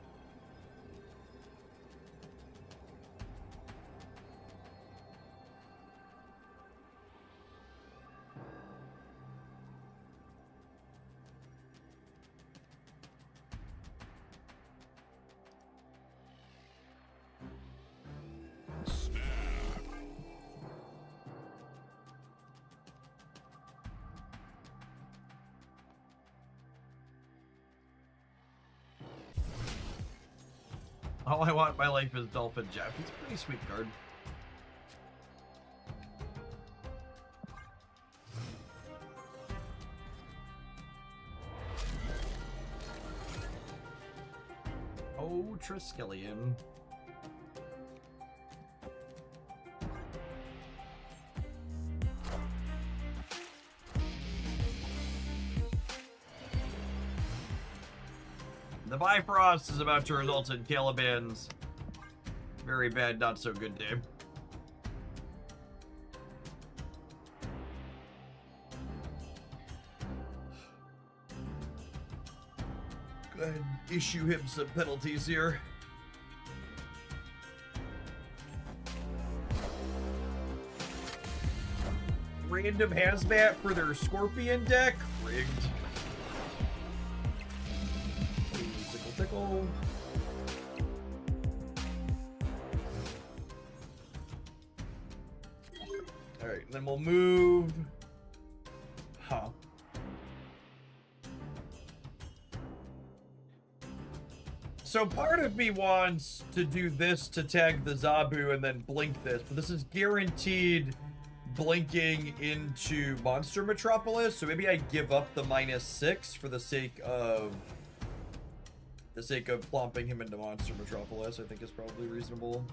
All I want in my life is Dolphin Jeff. He's a pretty sweet card. no Triskelion. The Bifrost is about to result in Caliban's very bad, not so good day. Go ahead and issue him some penalties here. Random hazmat for their Scorpion deck? Rigged. Tickle, tickle. Alright, then we'll move. Huh. So part of me wants to do this to tag the Zabu and then blink this, but this is guaranteed blinking into Monster Metropolis, so maybe I give up the -6 for the sake of plopping him into Monster Metropolis. I think is probably reasonable.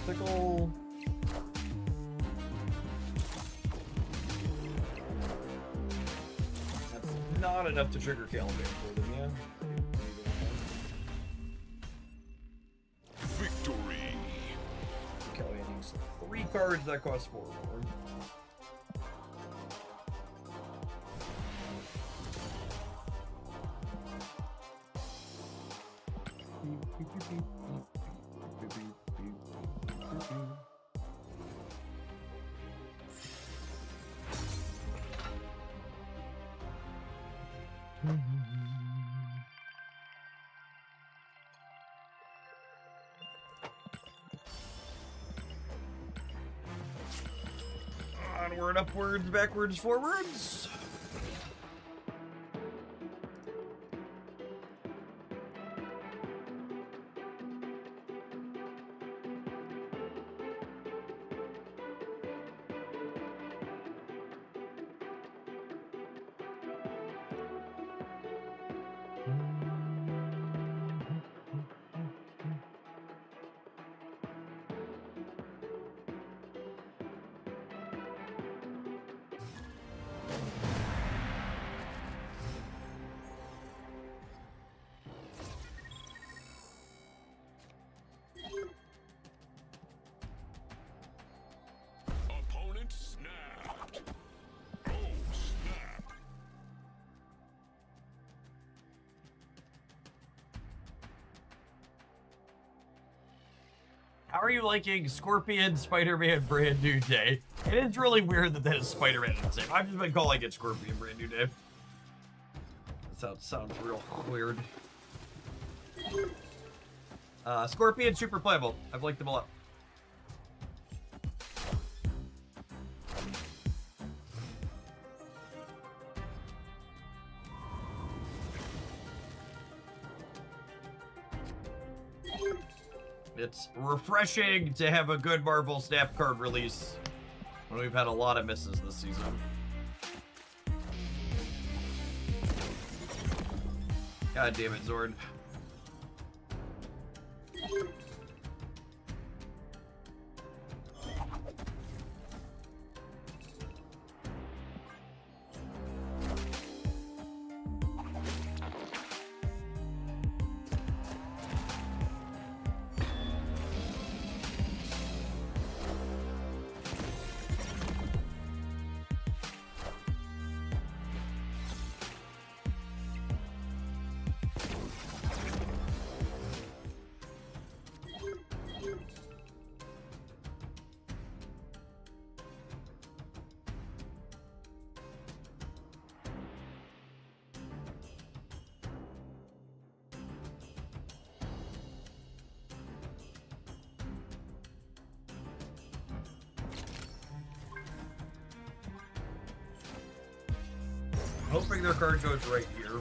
Tickle. That's not enough to trigger Caliban for them, yeah. Victory. Caliban needs 3 cards that cost 4 more. Onward, upwards, backwards, forwards. Opponent snapped. Oh, snap. How are you liking Scorpion, Spider-Man, Brand New Day? It is really weird that that is Spider-Man in the same. I've just been calling it Scorpion, Brand New Day. That sounds real weird. Scorpion, super playable. I've liked them a lot. It's refreshing to have a good Marvel Snap card release when we've had a lot of misses this season. God damn it, Zord. hoping their card goes right here.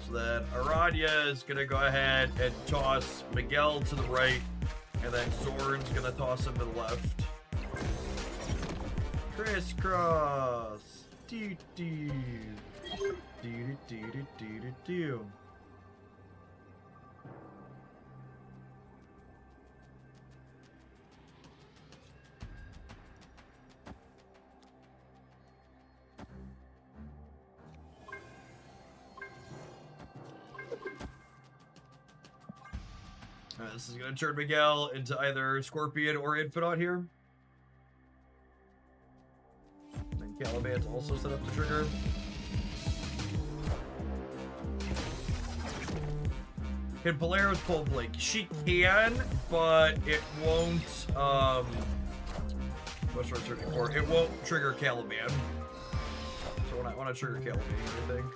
So then Aradia is gonna go ahead and toss Miguel to the right, and then Zorn's gonna toss him to the left. Crisscross. Doo doo. Doo doo doo doo doo doo. This is going to turn Miguel into either Scorpion or Infinite here. And Caliban's also set up to trigger. Can Polaris pull Blink? She can, but it won't, what's what I'm searching for? It won't trigger Caliban. So when I want to trigger Caliban, I think.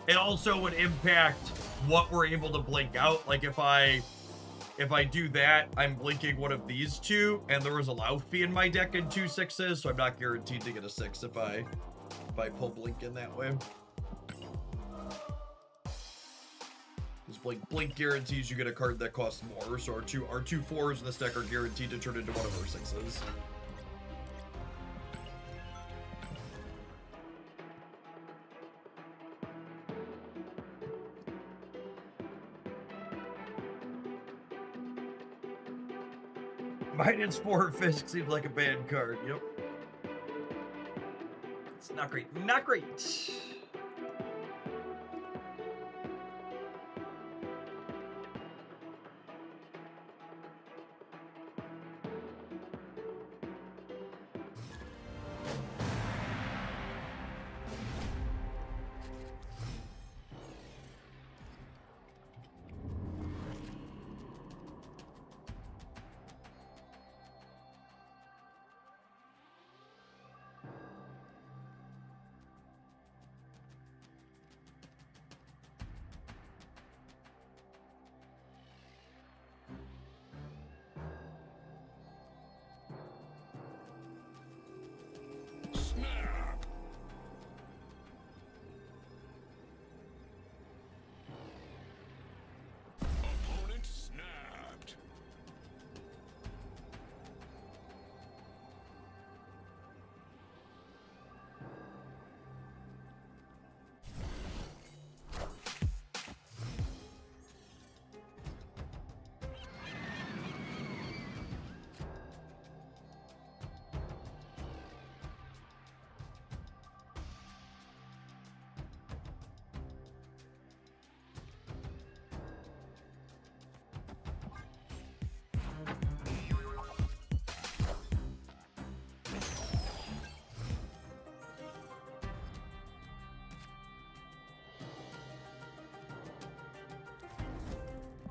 It also would impact what we're able to blink out. Like if I do that, I'm blinking one of these two, and there was a Laufey in my deck in 2 6s, so I'm not guaranteed to get a 6 if I pull blink in that way. Because blink guarantees you get a card that costs more, so our two 4s in this deck are guaranteed to turn into one of our 6s. -4 Fisk seems like a bad card. Yep. It's not great. Not great.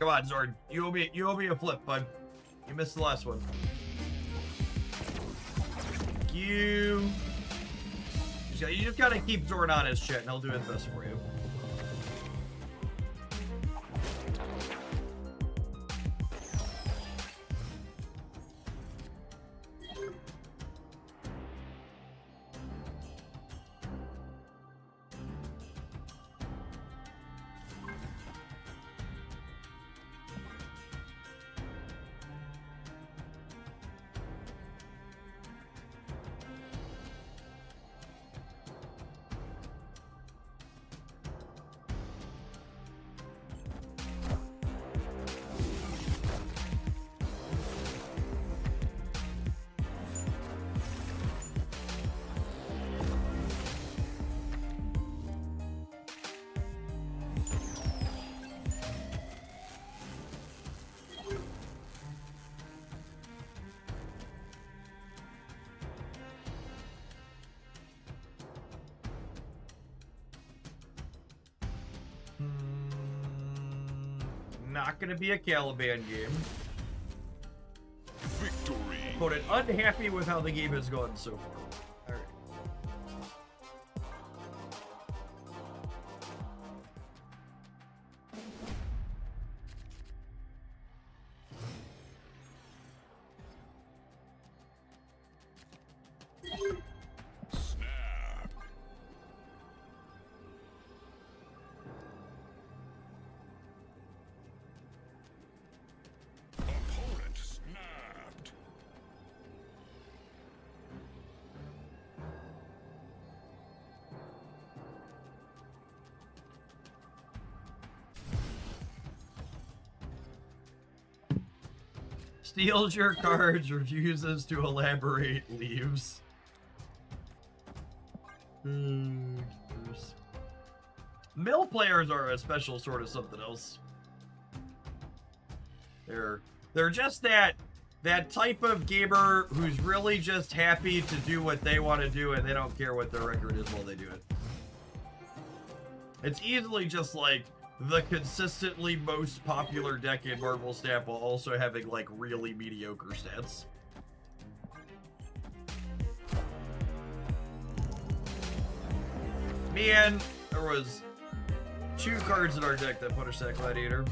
Come on, Zord. You owe me a flip, bud. You missed the last one. Thank you. You just gotta keep Zord on his shit, and he'll do his best for you. Not gonna be a Caliban game. Victory. opponent unhappy with how the game has gone so far. All right. Snap. Opponent snapped. Steals your cards, refuses to elaborate, leaves. Mill players are a special sort of something else. They're just that type of gamer who's really just happy to do what they want to do and they don't care what their record is while they do it. It's easily just like the consistently most popular deck in Marvel Snap while also having like really mediocre stats. Man, there was 2 cards in our deck that punish that Gladiator.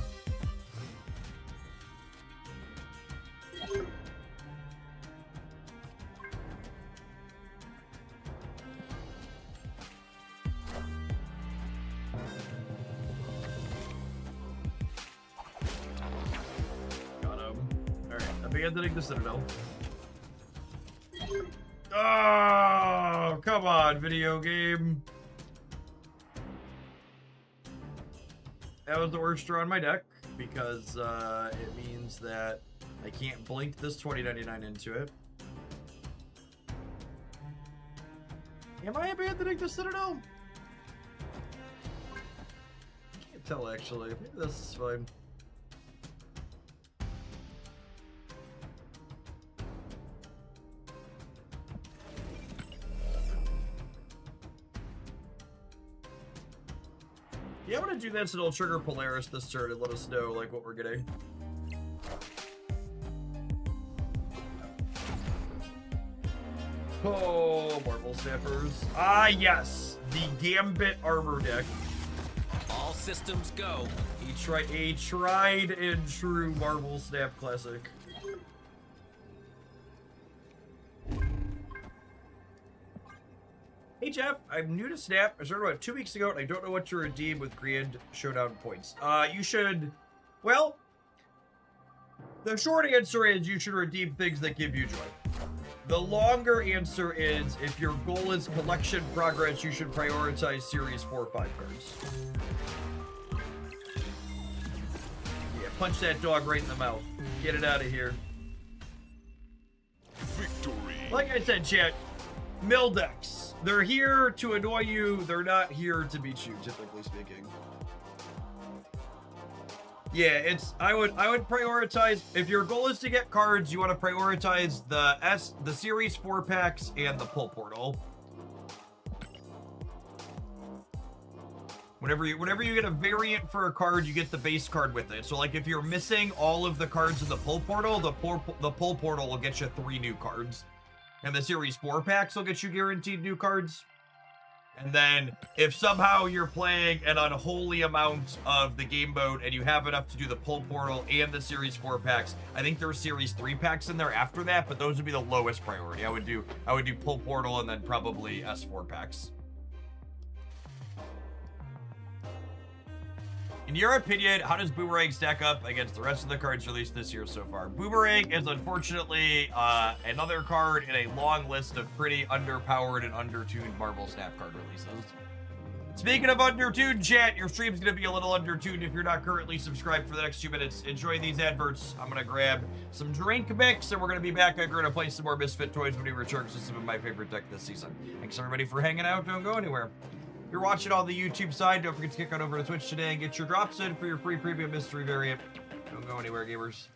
Got him. Alright, abandoning the Citadel. Oh, come on, video game. That was the worst draw on my deck because it means that I can't blink this 2099 into it. Am I abandoning the Citadel? Can't tell actually. Maybe this is fine. Yeah, I'm gonna do this and it'll trigger Polaris this turn and let us know like what we're getting. Oh, Marble Snappers. Ah, yes, the Gambit armor deck. All systems go. A tried and true Marble Snap classic. Hey Jeff, I'm new to Snap. I started about 2 weeks ago and I don't know what to redeem with Grand Showdown points. You should, well, the short answer is you should redeem things that give you joy. The longer answer is if your goal is collection progress, you should prioritize Series 4 or 5 cards. Yeah, punch that dog right in the mouth. Get it out of here. Victory. Like I said, chat, mill decks. They're here to annoy you. They're not here to beat you, typically speaking. Yeah, I would prioritize, if your goal is to get cards, you want to prioritize the Series 4 packs and the Pull Portal. Whenever you get a variant for a card, you get the base card with it. So like if you're missing all of the cards in the Pull Portal, the Pull Portal will get you 3 new cards. And the Series 4 packs will get you guaranteed new cards. And then, if somehow you're playing an unholy amount of the game mode and you have enough to do the Pull Portal and the Series 4 packs, I think there's Series 3 packs in there after that, but those would be the lowest priority. I would do Pull Portal and then probably S4 packs. In your opinion, how does Boomerang stack up against the rest of the cards released this year so far? Boomerang is unfortunately another card in a long list of pretty underpowered and undertuned Marvel Snap card releases. Speaking of undertuned, chat, your stream's going to be a little undertuned if you're not currently subscribed for the next 2 minutes. Enjoy these adverts. I'm going to grab some drink mix, and we're going to be back. I'm going to play some more Misfit Toys when we return to some of my favorite deck this season. Thanks, everybody, for hanging out. Don't go anywhere. If you're watching on the YouTube side, don't forget to kick on over to Twitch today and get your drops in for your free premium mystery variant. Don't go anywhere, gamers.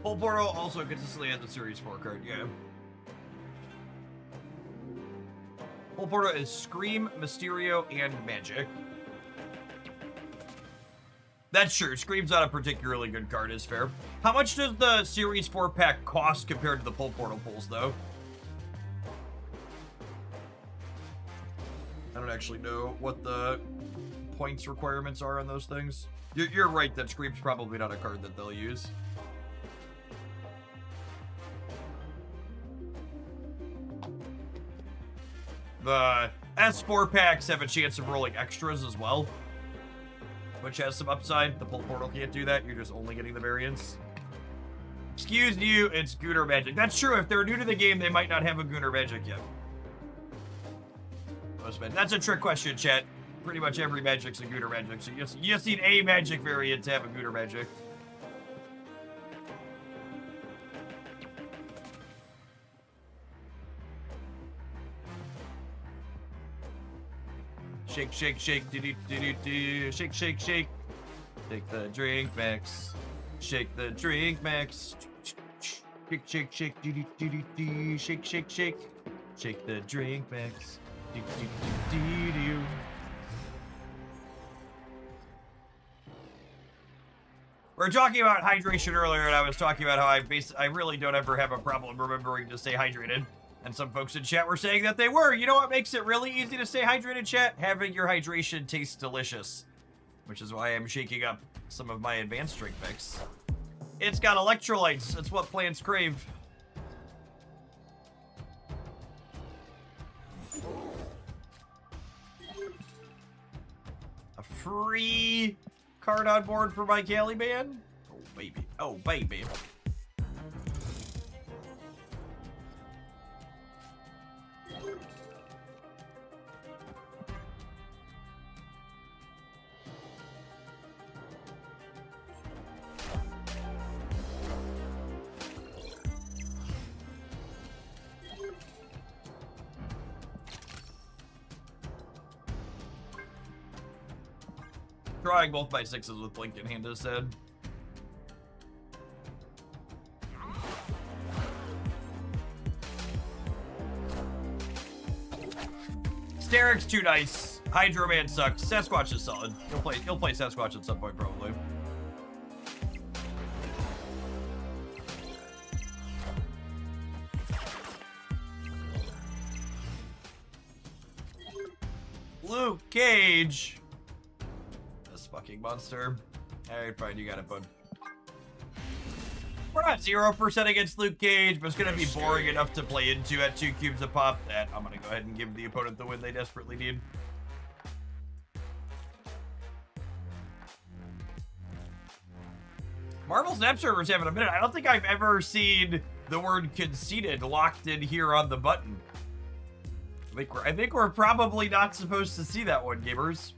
Pole Portal also consistently has a Series 4 card, yeah. Pole Portal is Scream, Mysterio, and Magic. That's true. Scream's not a particularly good card, is fair. How much does the Series 4 pack cost compared to the Pole Portal pulls, though? I don't actually know what the points requirements are on those things. You're right that Scream's probably not a card that they'll use. The S4 packs have a chance of rolling extras as well, which has some upside. The Pole Portal can't do that. You're just only getting the variants. Excuse you, it's Gunnar Magic. That's true. If they're new to the game, they might not have a Gunnar Magic yet. That's a trick question, chat. Pretty much every Magic's a Gunnar Magic, so you just need a Magic variant to have a Gunnar Magic. Shake, shake, shake, do do do do do. Shake, shake, shake. Take the drink mix. Shake the drink mix. Shake, shake, shake, do do do do do. Shake, shake, shake. Shake the drink mix. Do do do do do. We were talking about hydration earlier, and I was talking about how I really don't ever have a problem remembering to stay hydrated. And some folks in chat were saying that they were. You know what makes it really easy to stay hydrated, chat? Having your hydration taste delicious. Which is why I'm shaking up some of my advanced drink mix. It's got electrolytes. It's what plants crave. A free card on board for my Caliban? Oh, baby. Oh, baby. Drawing both my 6s with Blink in hand, as said. Steric's too nice. Hydro-Man sucks. Sasquatch is solid. He'll play Sasquatch at some point, probably. Luke Cage. This fucking monster. Alright, fine, you got it, bud. We're not 0% against Luke Cage, but it's gonna be boring enough to play into at 2 cubes a pop that I'm gonna go ahead and give the opponent the win they desperately need. Marvel Snap Server's having a minute. I don't think I've ever seen the word conceited locked in here on the button. I think we're probably not supposed to see that one, gamers.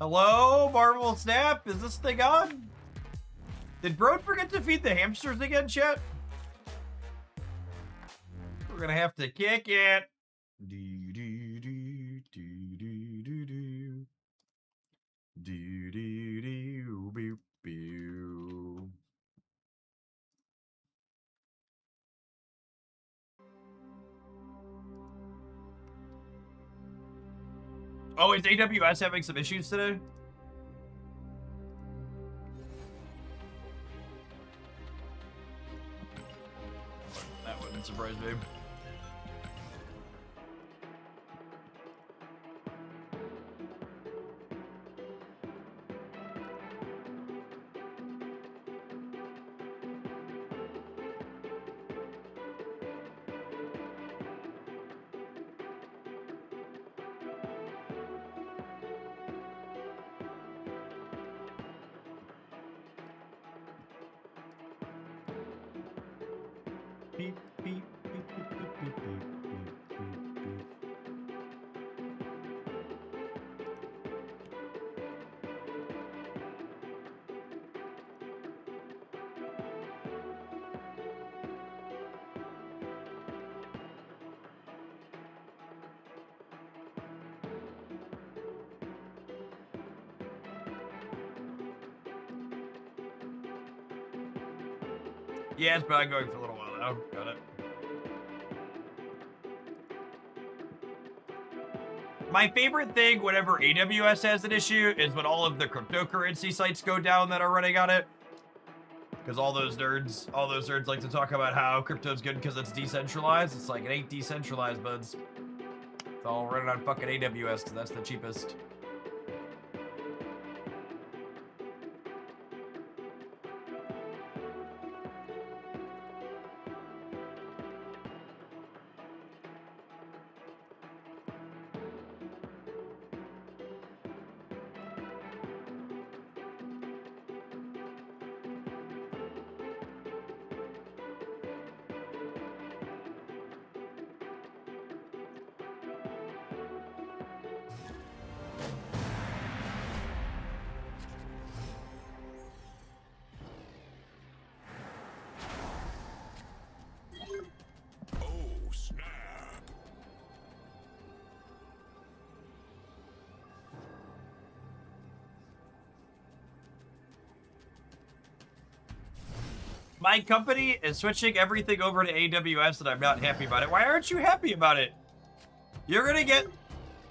Hello, Marvel Snap? Is this thing on? Did Broad forget to feed the hamsters again, chat? We're gonna have to kick it. Do do do do do do do do do do boop boo. Oh, is AWS having some issues today? That wouldn't surprise me. Beep, beep, beep, beep, beep, beep, beep, beep, beep, beep. Yeah, it's been ongoing for a little while now. Got it. My favorite thing whenever AWS has an issue is when all of the cryptocurrency sites go down that are running on it. Because all those nerds like to talk about how crypto's good because it's decentralized. It's like, it ain't decentralized, buds. It's all running on fucking AWS because that's the cheapest. Oh, snap. My company is switching everything over to AWS and I'm not happy about it. Why aren't you happy about it? You're gonna get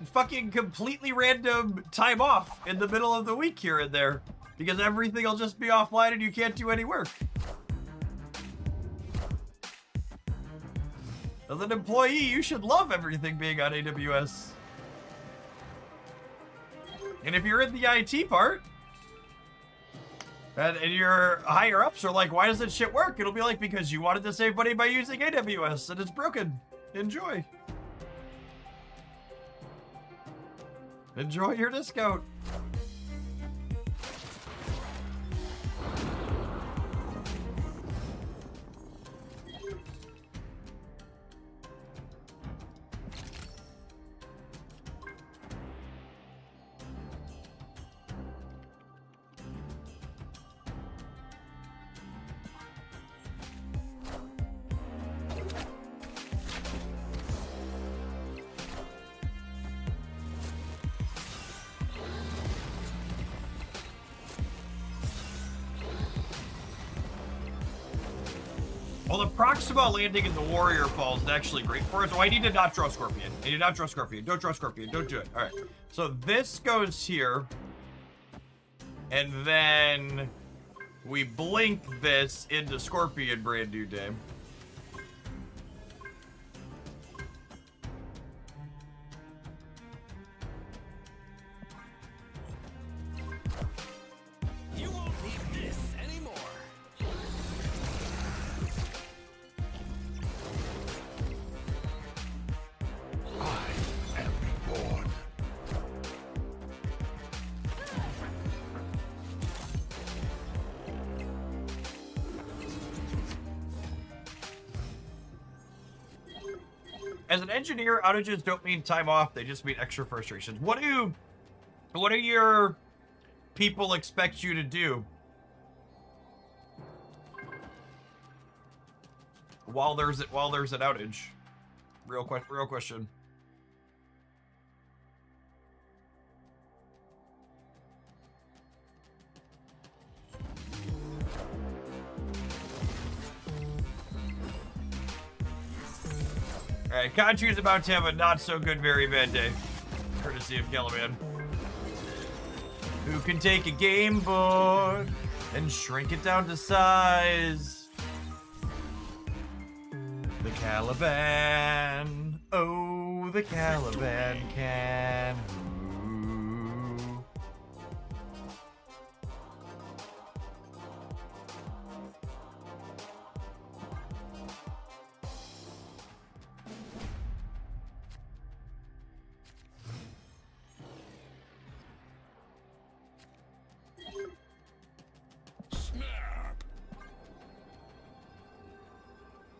fucking completely random time off in the middle of the week here and there because everything will just be offline and you can't do any work. As an employee, you should love everything being on AWS. And if you're in the IT part, and your higher ups are like, why does this shit work? It'll be like, because you wanted to save money by using AWS and it's broken. Enjoy. Enjoy your discount. Well, the Proxima landing in the Warrior Falls is actually great for us. Oh, I need to not draw Scorpion. I need to not draw Scorpion. Don't draw Scorpion. Don't do it. All right. So this goes here. And then we blink this into Scorpion brand new day. You won't need this anymore. I am reborn. As an engineer, outages don't mean time off. They just mean extra frustrations. What do your people expect you to do while there's an outage? Real question. Alright, Conchu's about to have a not-so-good, very bad day. Courtesy of Caliban. Who can take a game board and shrink it down to size? The Caliban. Oh, the Caliban can. Ooh. Snap.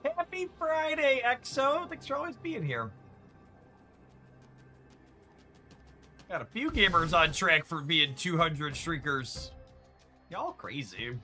Happy Friday, EXO. Thanks for always being here. Got a few gamers on track for being 200 streakers. Y'all crazy.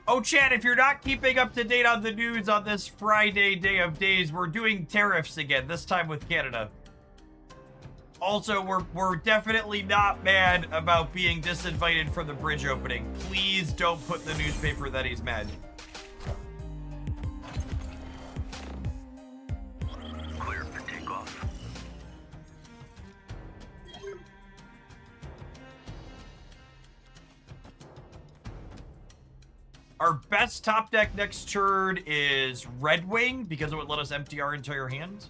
Oh, Chad, if you're not keeping up to date on the news on this Friday, day of days, we're doing tariffs again, this time with Canada. Also, we're definitely not mad about being disinvited from the bridge opening. Please don't put in the newspaper that he's mad. Clear for takeoff. Our best top deck next turn is Red Wing, because it would let us empty our entire hand.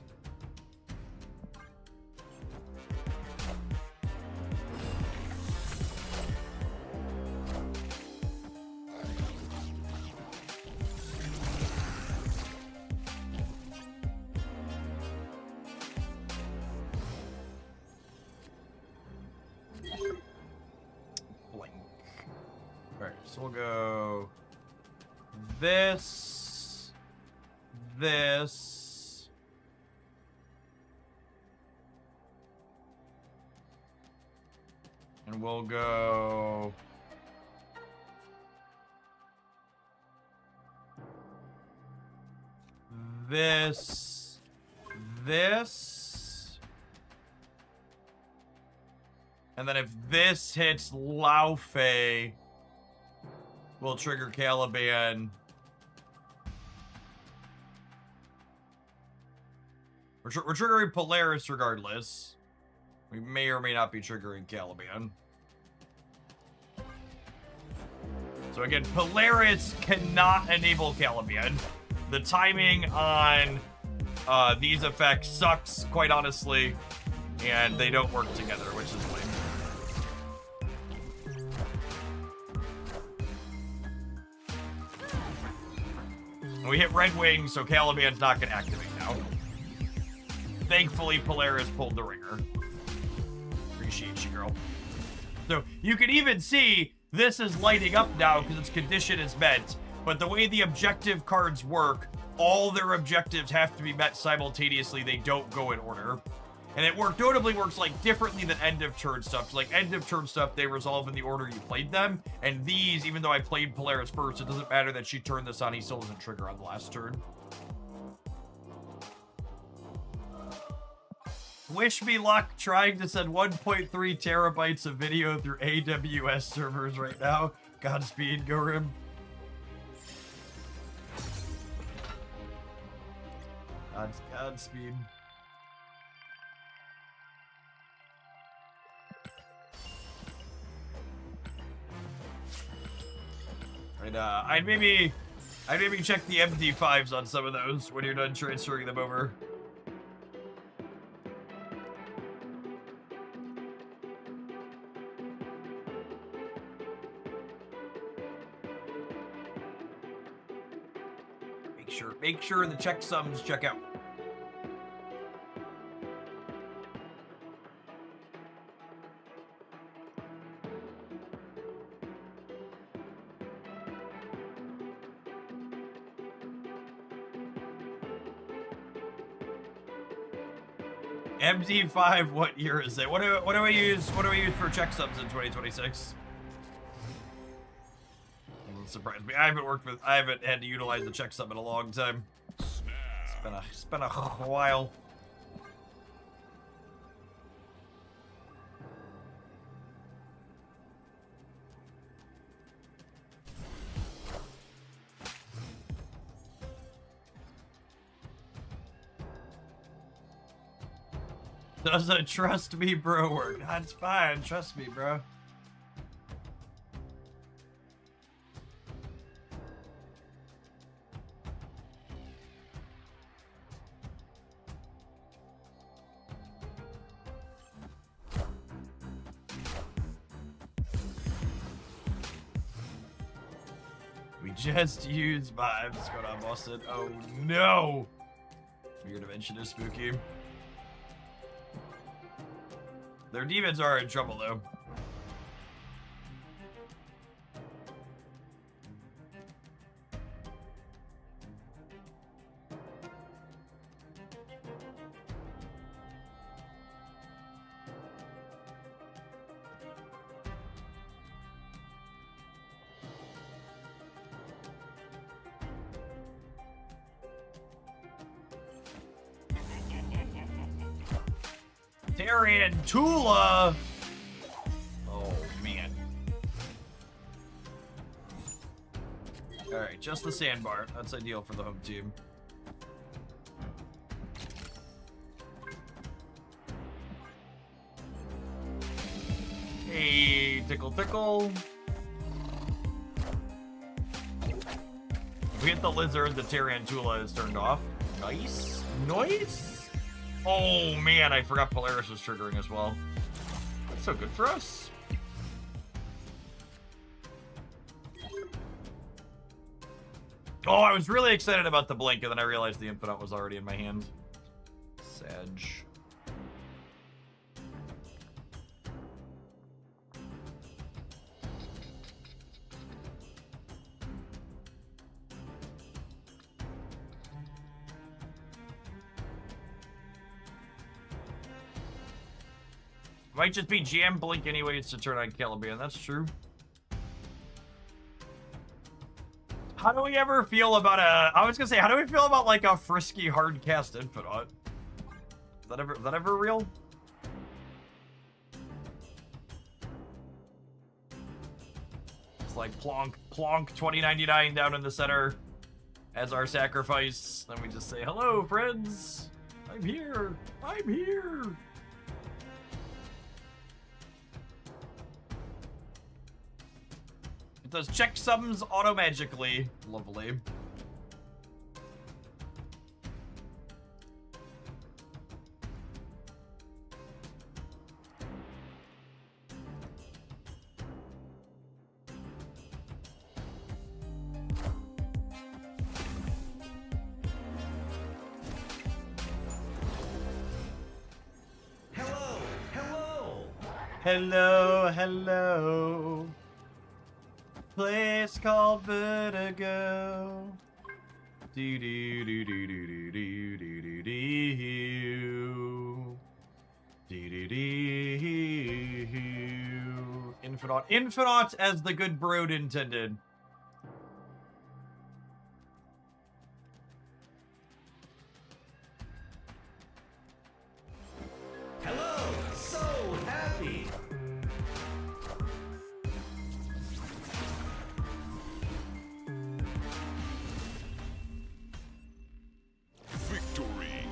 Blink. Alright, so we'll go this, and we'll go this, and then if this hits Laufey, we'll trigger Caliban. We're triggering Polaris regardless. We may or may not be triggering Caliban. So again, Polaris cannot enable Caliban. The timing on these effects sucks, quite honestly, and they don't work together, which is lame. We hit Red Wing, so Caliban's not going to activate now. Thankfully, Polaris pulled the ringer. Appreciate you, girl. So you can even see this is lighting up now because its condition is met. But the way the objective cards work, all their objectives have to be met simultaneously. They don't go in order. And it notably works like differently than end of turn stuff. Like end of turn stuff, they resolve in the order you played them. And these, even though I played Polaris first, it doesn't matter that she turned this on. He still doesn't trigger on the last turn. Wish me luck trying to send 1.3 terabytes of video through AWS servers right now. Godspeed, Gorim. Godspeed. Right, I'd maybe check the MD5s on some of those when you're done transferring them over. Make sure the checksums check out. MD5, what year is it? What do I use for checksums in 2026? Surprised me. I haven't had to utilize the checksum in a long time. It's been a while. Does a trust me bro work? That's fine, trust me bro. Just use vibes. What's going on, Boston? Oh no! Weird Dimension is spooky. Their demons are in trouble though. Tarantula. Oh, man. Alright, just the sandbar. That's ideal for the home team. Hey, tickle, tickle. If we hit the lizard, the Tarantula is turned off. Nice. Nice. Oh, man, I forgot Polaris was triggering as well. That's so good for us. Oh, I was really excited about the blink, and then I realized the Infinite was already in my hand. Sag. Might just be jam blink anyways to turn on Caliban. That's true. How do we ever feel about I was gonna say, how do we feel about like a frisky hard cast Infinite? Is that ever real? It's like plonk 2099 down in the center as our sacrifice. Then we just say, hello, friends. I'm here. I'm here. It does checksums auto-magically. Lovely. Hello, hello. Hello, hello. Place called Vertigo. Do do do do do do do do do do. Do do do. Infinite. Infinite as the good brood intended. Hello, so happy. Victory.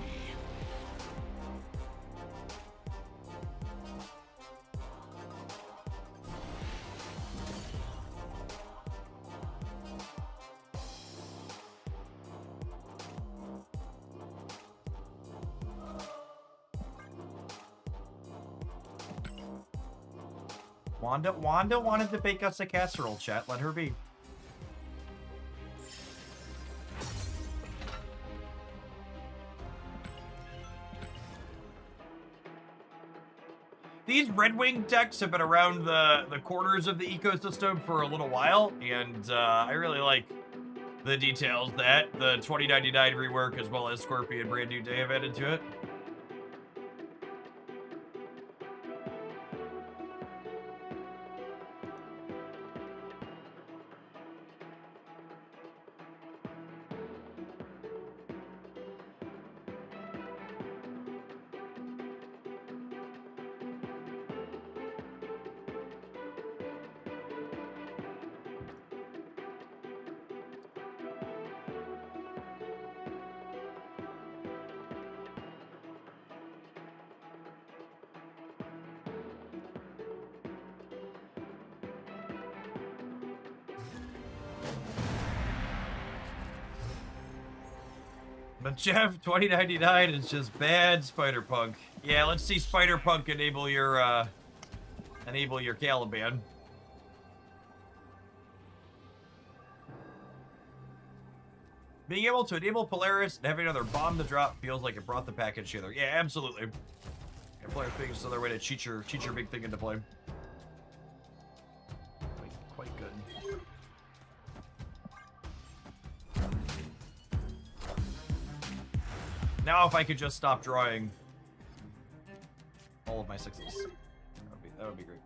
Wanda wanted to bake us a casserole, chat. Let her be. These Red Wing decks have been around the corners of the ecosystem for a little while, and I really like the details that the 2099 rework as well as Scorpion Brand New Day have added to it. But Jeff, 2099 is just bad Spider-Punk. Yeah, let's see Spider-Punk enable your Caliban. Being able to enable Polaris and having another bomb to drop feels like it brought the package together. Yeah, absolutely. Yeah, Polaris being just another way to cheat your big thing into play. Quite good. Now if I could just stop drawing all of my sixes, that would be great.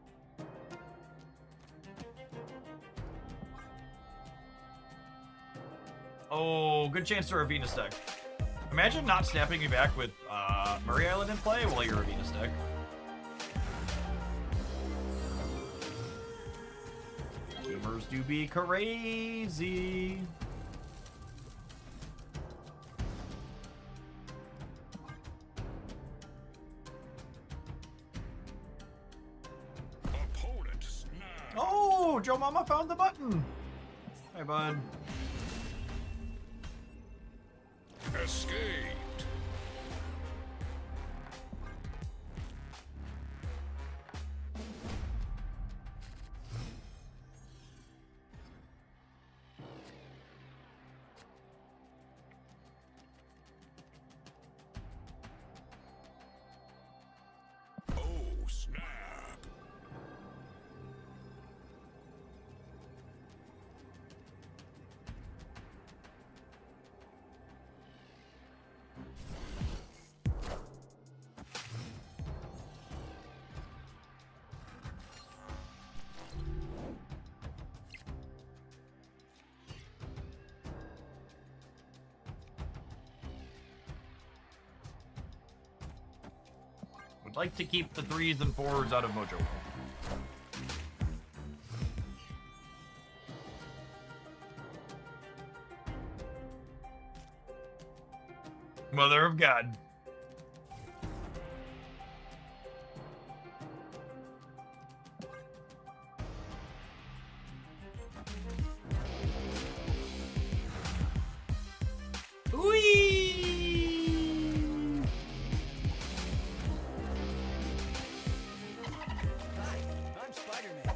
Oh, good chance to Ravina deck. Imagine not snapping me back with Murray Island in play while you're Ravina deck. Numbers do be crazy. Opponent snap. Oh, Joe Mama found the button. Hi, bud. Escaped. Oh, snap. Would like to keep the 3s and 4s out of Mojo. Mother of God. Whee! I'm Spider-Man.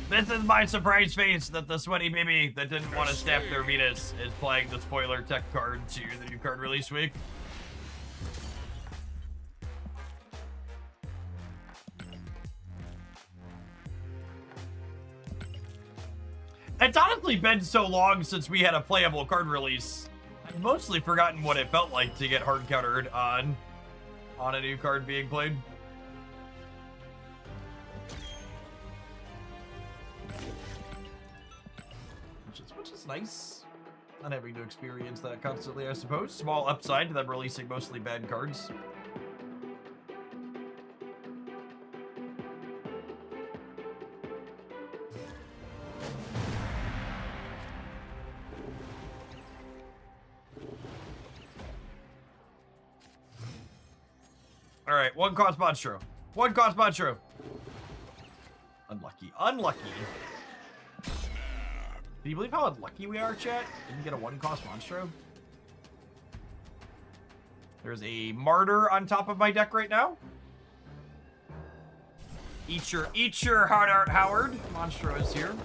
This is my surprise face that the sweaty baby that didn't want to stamp their Venus is playing the spoiler tech card to the new card release week. It's honestly been so long since we had a playable card release. I've mostly forgotten what it felt like to get hard countered on a new card being played. Which is nice. Not having to experience that constantly, I suppose. Small upside to them releasing mostly bad cards. Alright, one cost Monstro. One cost Monstro. Unlucky. Unlucky. Can you believe how unlucky we are, chat? Didn't get a one-cost Monstro. There's a Martyr on top of my deck right now. Eat your heart out, Howard. Monstro is here.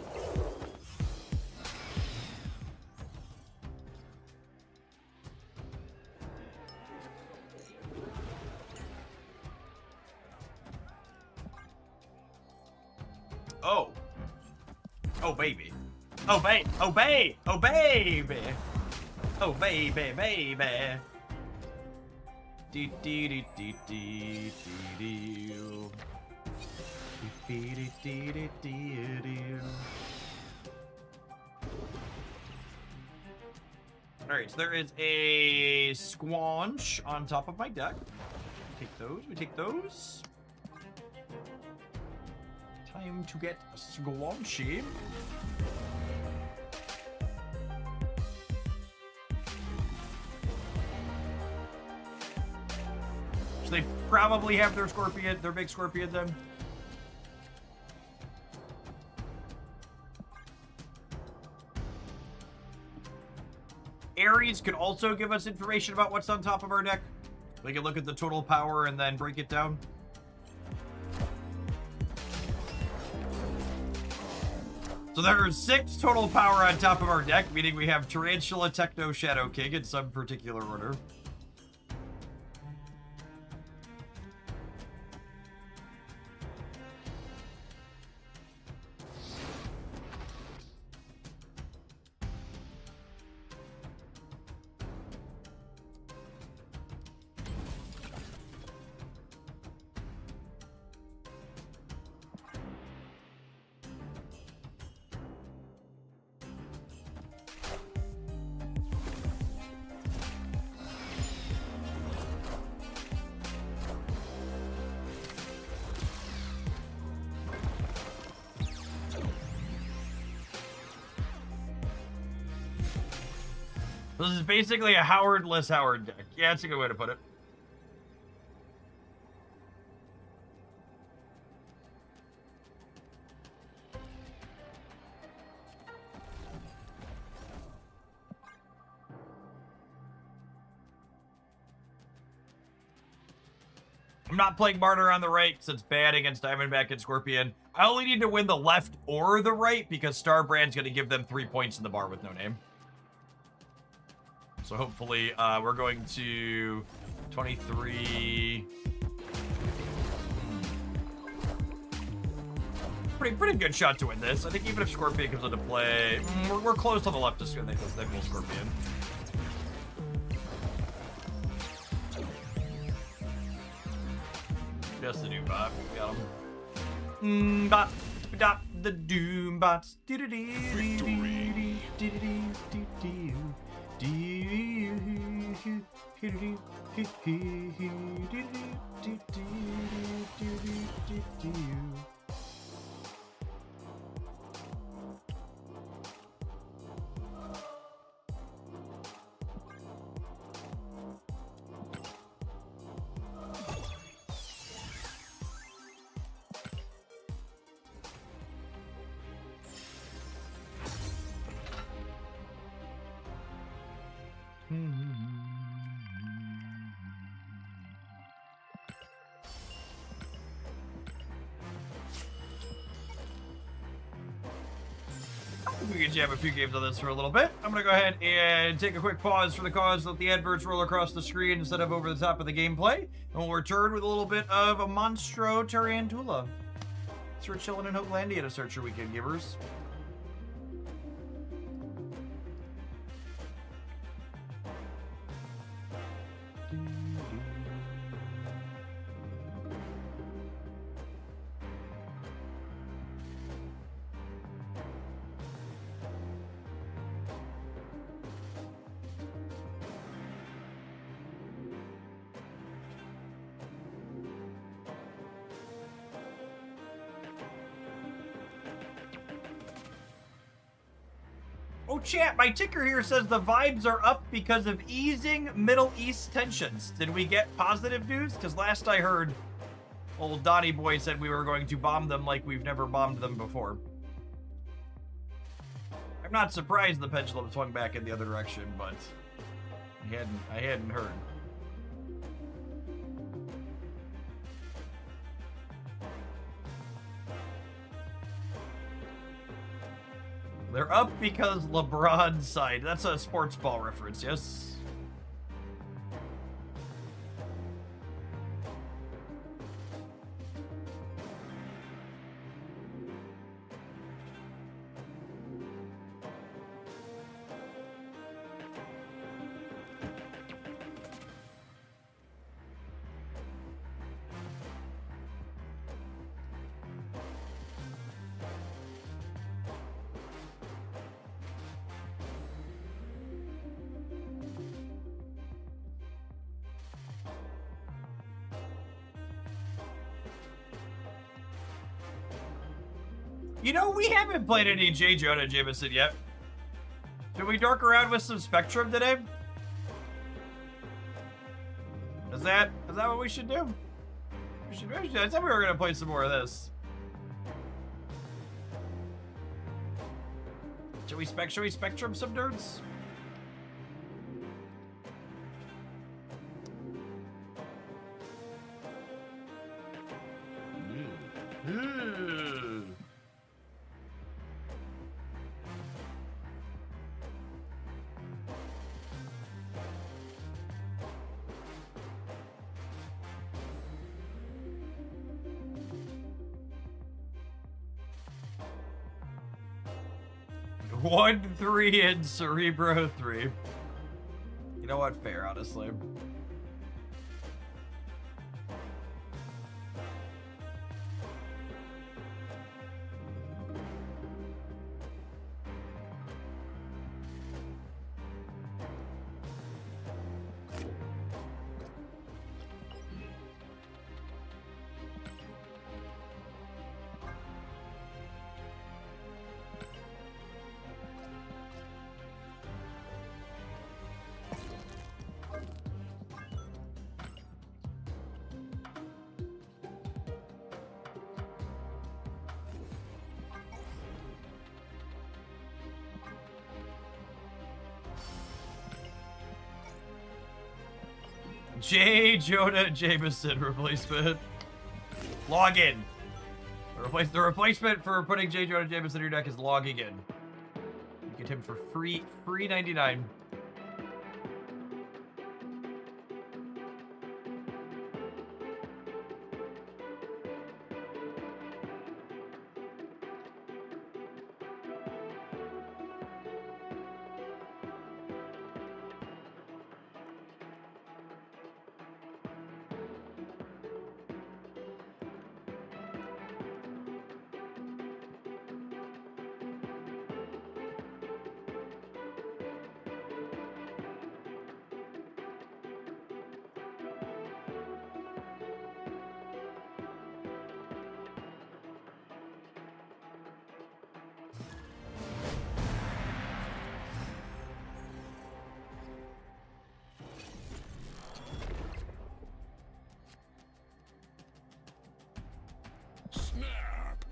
Oh. Oh, baby. Oh, baby. Oh, baby. Oh, baby. Oh, baby, baby. Dee dee dee dee dee dee dee. Dee dee dee dee dee dee. Alright, so there is a Squanch on top of my deck. Take those. We take those. Time to get a Squanchy. So they probably have their Scorpion, their big Scorpion then. Ares could also give us information about what's on top of our deck. We can look at the total power and then break it down. So there are 6 total power on top of our deck, meaning we have Tarantula, Techno, Shadow King in some particular order. This is basically a Howard-less Howard deck. Yeah, that's a good way to put it. I'm not playing Martyr on the right because it's bad against Diamondback and Scorpion. I only need to win the left or the right because Starbrand's going to give them 3 points in the bar with no name. So hopefully we're going to 23. Pretty good shot to win this. I think even if Scorpion comes into play, we're close on the left to they will Scorpion. Just the Doombot. Got him. Bot. Dot the Doombots. We can jam a few games on this for a little bit. I'm gonna go ahead and take a quick pause for the cause, let the adverts roll across the screen instead of over the top of the gameplay, and we'll return with a little bit of a Monstro Tarantula. So we're chilling in Hoaglandia to start your weekend, givers. Oh, chat, my ticker here says the vibes are up because of easing Middle East tensions. Did we get positive news? Because last I heard, old Donnie Boy said we were going to bomb them like we've never bombed them before. I'm not surprised the pendulum swung back in the other direction, but I hadn't heard. They're up because LeBron signed. That's a sports ball reference, yes? You know, we haven't played any J. Jonah Jameson yet. Should we dork around with some Spectrum today? Is that what we should do? I said we were gonna play some more of this. Should we Spectrum some nerds? One, 3, and Cerebro 3. You know what? Fair, honestly. J. Jonah Jameson replacement. Log in. The replacement for putting J. Jonah Jameson in your deck is logging in. You get him for free 99. Snap!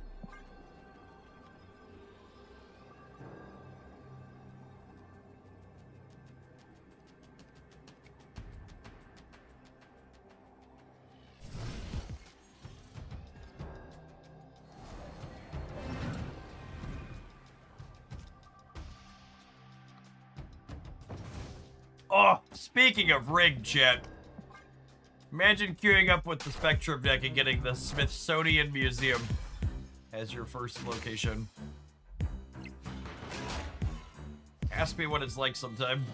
Oh, speaking of rigged, chat. Imagine queuing up with the Spectrum deck and getting the Smithsonian Museum as your first location. Ask me what it's like sometime.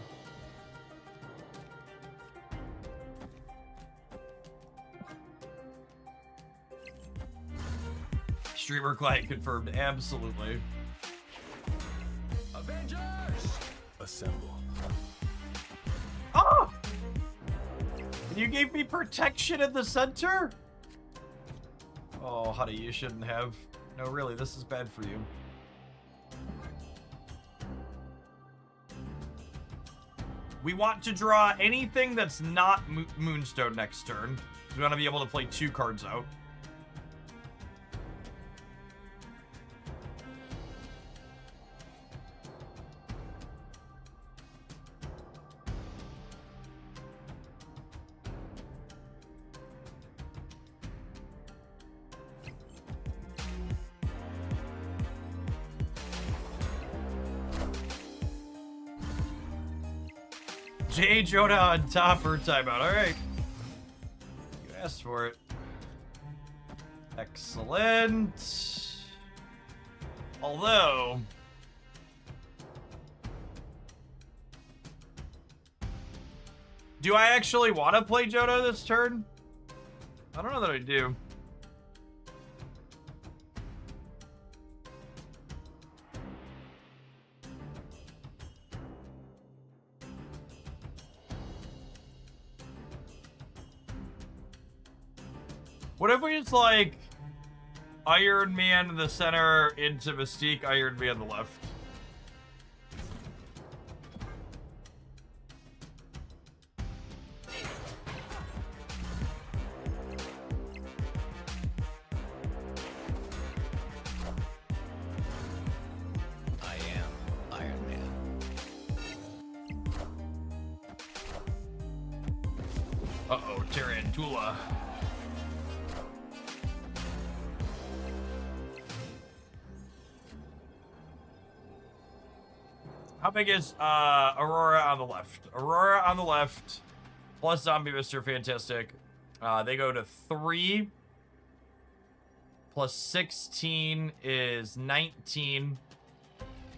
Streamer client confirmed. Absolutely. Avengers! Assemble. Oh! You gave me protection in the center? Oh, honey, you shouldn't have. No, really, this is bad for you. We want to draw anything that's not Moonstone next turn. We want to be able to play 2 cards out. J. Jonah on top for timeout. All right. You asked for it. Excellent. Although... do I actually want to play Jonah this turn? I don't know that I do. What if we just, like, Iron Man in the center into Mystique, Iron Man on the left? I am Iron Man. Uh-oh, Tarantula. How big is Aurora on the left? Aurora on the left, plus Zombie Mr. Fantastic. They go to 3. Plus 16 is 19.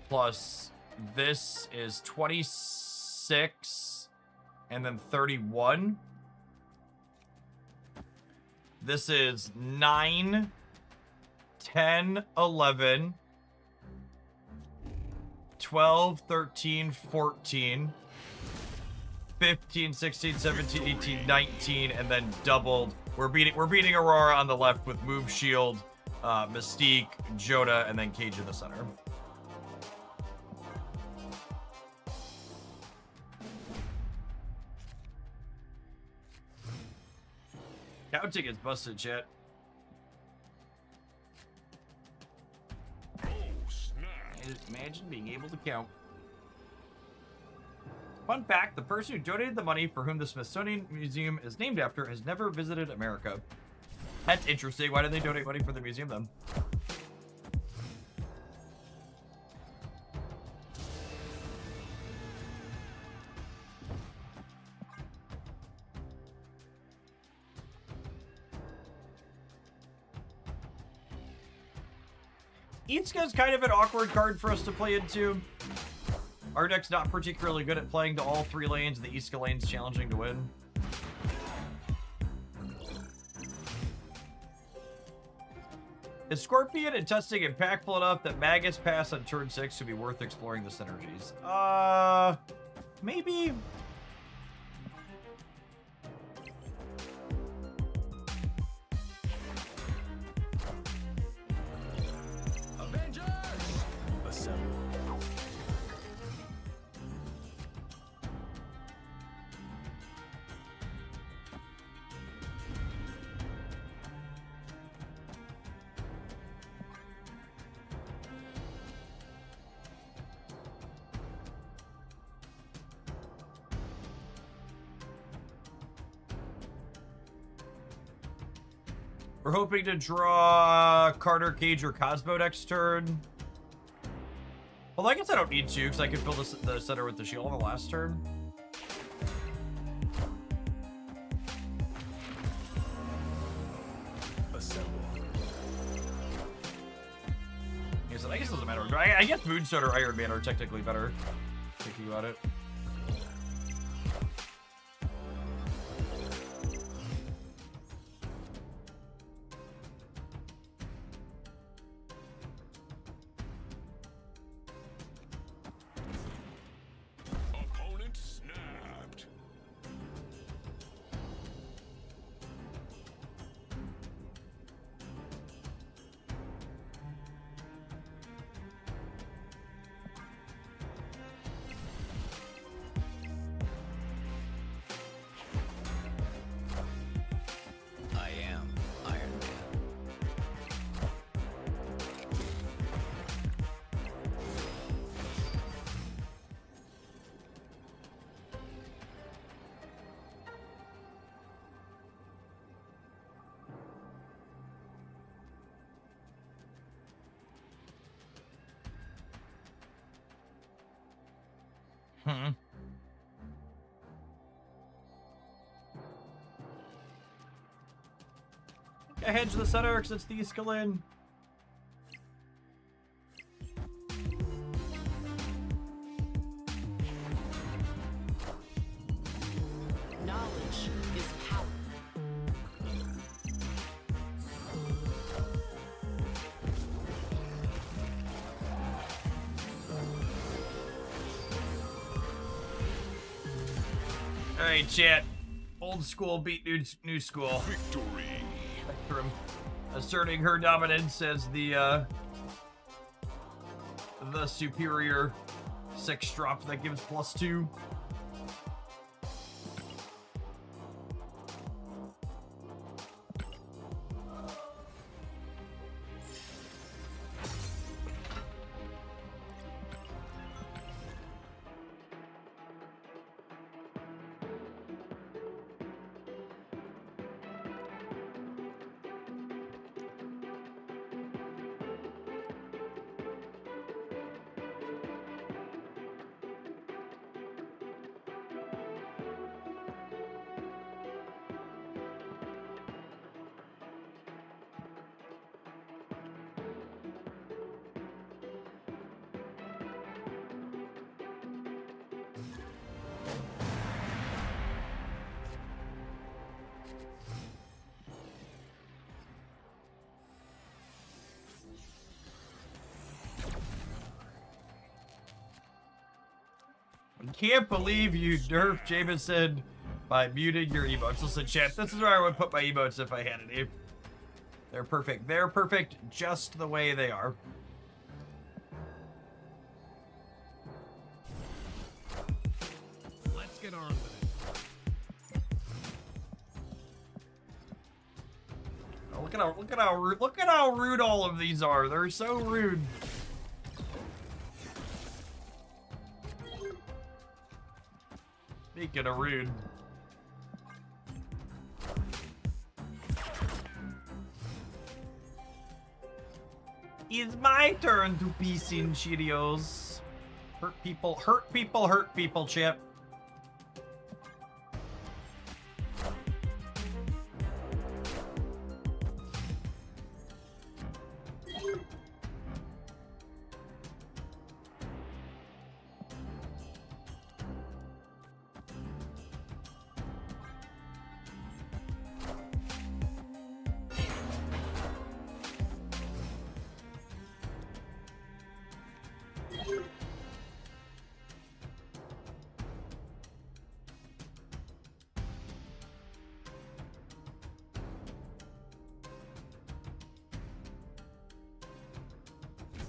Plus this is 26. And then 31. This is 9, 10, 11. 12, 13, 14, 15, 16, 17, 18, 19, and then doubled. We're beating Aurora on the left with Move Shield, Mystique, Jonah, and then Cage in the center. Counting is busted, chat. Oh, snap. Imagine being able to count. Fun fact, the person who donated the money for whom the Smithsonian Museum is named after has never visited America. That's interesting. Why did they donate money for the museum then? Itzka's kind of an awkward card for us to play into. Our deck's not particularly good at playing to all 3 lanes. The Iska lane's challenging to win. Is Scorpion and testing impactful enough that Magus pass on turn 6 to be worth exploring the synergies? Maybe. Avengers! Assemble. We're hoping to draw Carter, Cage, or Cosmo next turn. Although I guess I don't need to, because I can fill the center with the shield on the last turn. Assemble. I guess it doesn't matter. I guess Moonstone or Iron Man are technically better, thinking about it. Opponent snapped. I am Iron Man. I hedge the center because it's the Iska. Knowledge is power. Alright, chat. Old school beat new school. Victory. Spectrum asserting her dominance as the superior 6 drop that gives +2. Can't believe you nerfed Jameson by muting your emotes. Listen, chat, this is where I would put my emotes if I had any. They're perfect. They're perfect just the way they are. Let's get on with it. Oh, look at how rude all of these are. They're so rude. Speaking of rude. It's my turn to piece in Cheerios. Hurt people, hurt people, hurt people, Chip.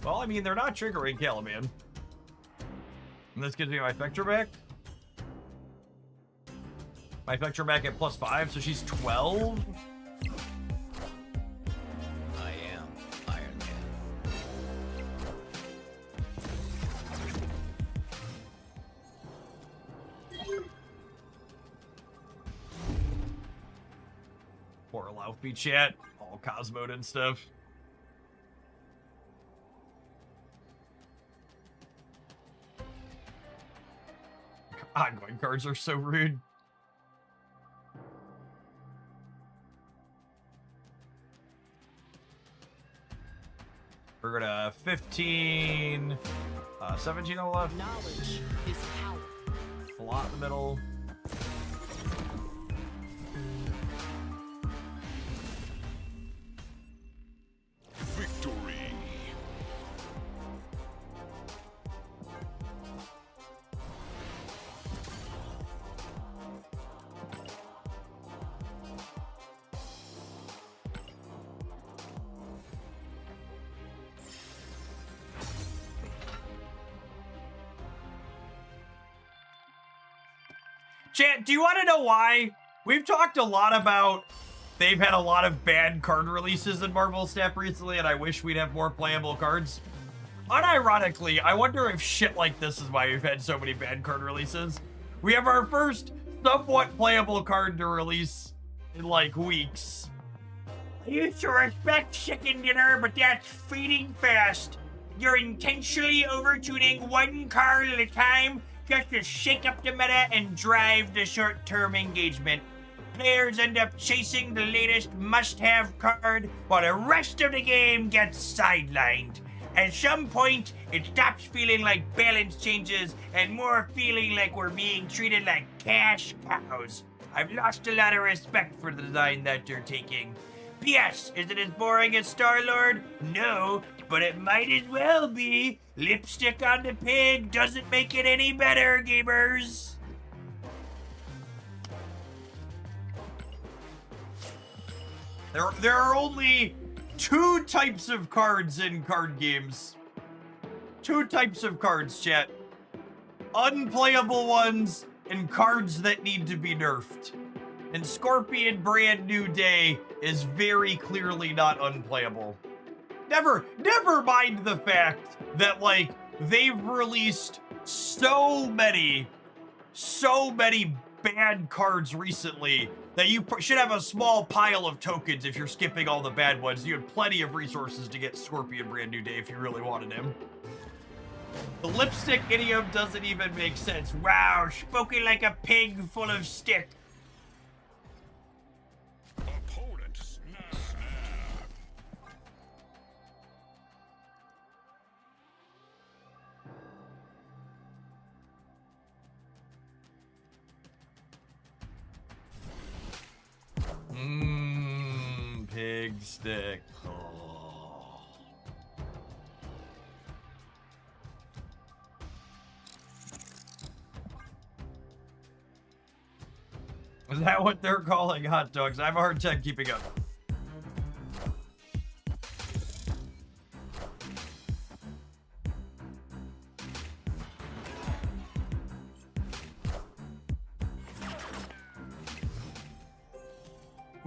Well, I mean, they're not triggering Caliban. And this gives me my Spectre back. My Spectre back at +5, so she's 12. I am Iron Man. Poor Laufey chat. All Cosmoed and stuff. Ongoing cards are so rude. We're gonna 15, 17 on the left. Knowledge is power. A lot in the middle. Victory. Chat, do you want to know why? We've talked a lot about they've had a lot of bad card releases in Marvel Snap recently, and I wish we'd have more playable cards. Unironically, I wonder if shit like this is why we've had so many bad card releases. We have our first somewhat playable card to release in like weeks. I used to respect chicken dinner, but that's fading fast. You're intentionally overtuning one card at a time just to shake up the meta and drive the short-term engagement. Players end up chasing the latest must-have card while the rest of the game gets sidelined. At some point, it stops feeling like balance changes and more feeling like we're being treated like cash cows. I've lost a lot of respect for the design that you're taking. P.S. Is it as boring as Star-Lord? No, but it might as well be. Lipstick on the pig doesn't make it any better, gamers. There are only two types of cards in card games. Two types of cards, chat. Unplayable ones and cards that need to be nerfed. And Scorpion Brand New Day is very clearly not unplayable. Never mind the fact that, like, they've released so many bad cards recently that you should have a small pile of tokens if you're skipping all the bad ones. You had plenty of resources to get Scorpion Brand New Day if you really wanted him. The lipstick idiom doesn't even make sense. Wow, spoken like a pig full of stick. Opponent snap. Pig stick. Oh. Is that what they're calling hot dogs? I have a hard time keeping up.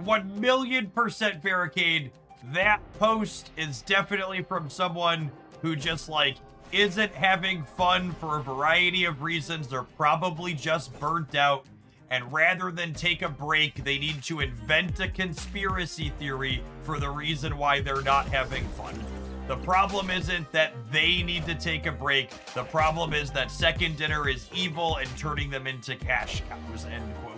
$1,000,000% barricade. That post is definitely from someone who just, like, isn't having fun for a variety of reasons. They're probably just burnt out. And rather than take a break, they need to invent a conspiracy theory for the reason why they're not having fun. The problem isn't that they need to take a break. The problem is that Second Dinner is evil and turning them into cash cows, end quote.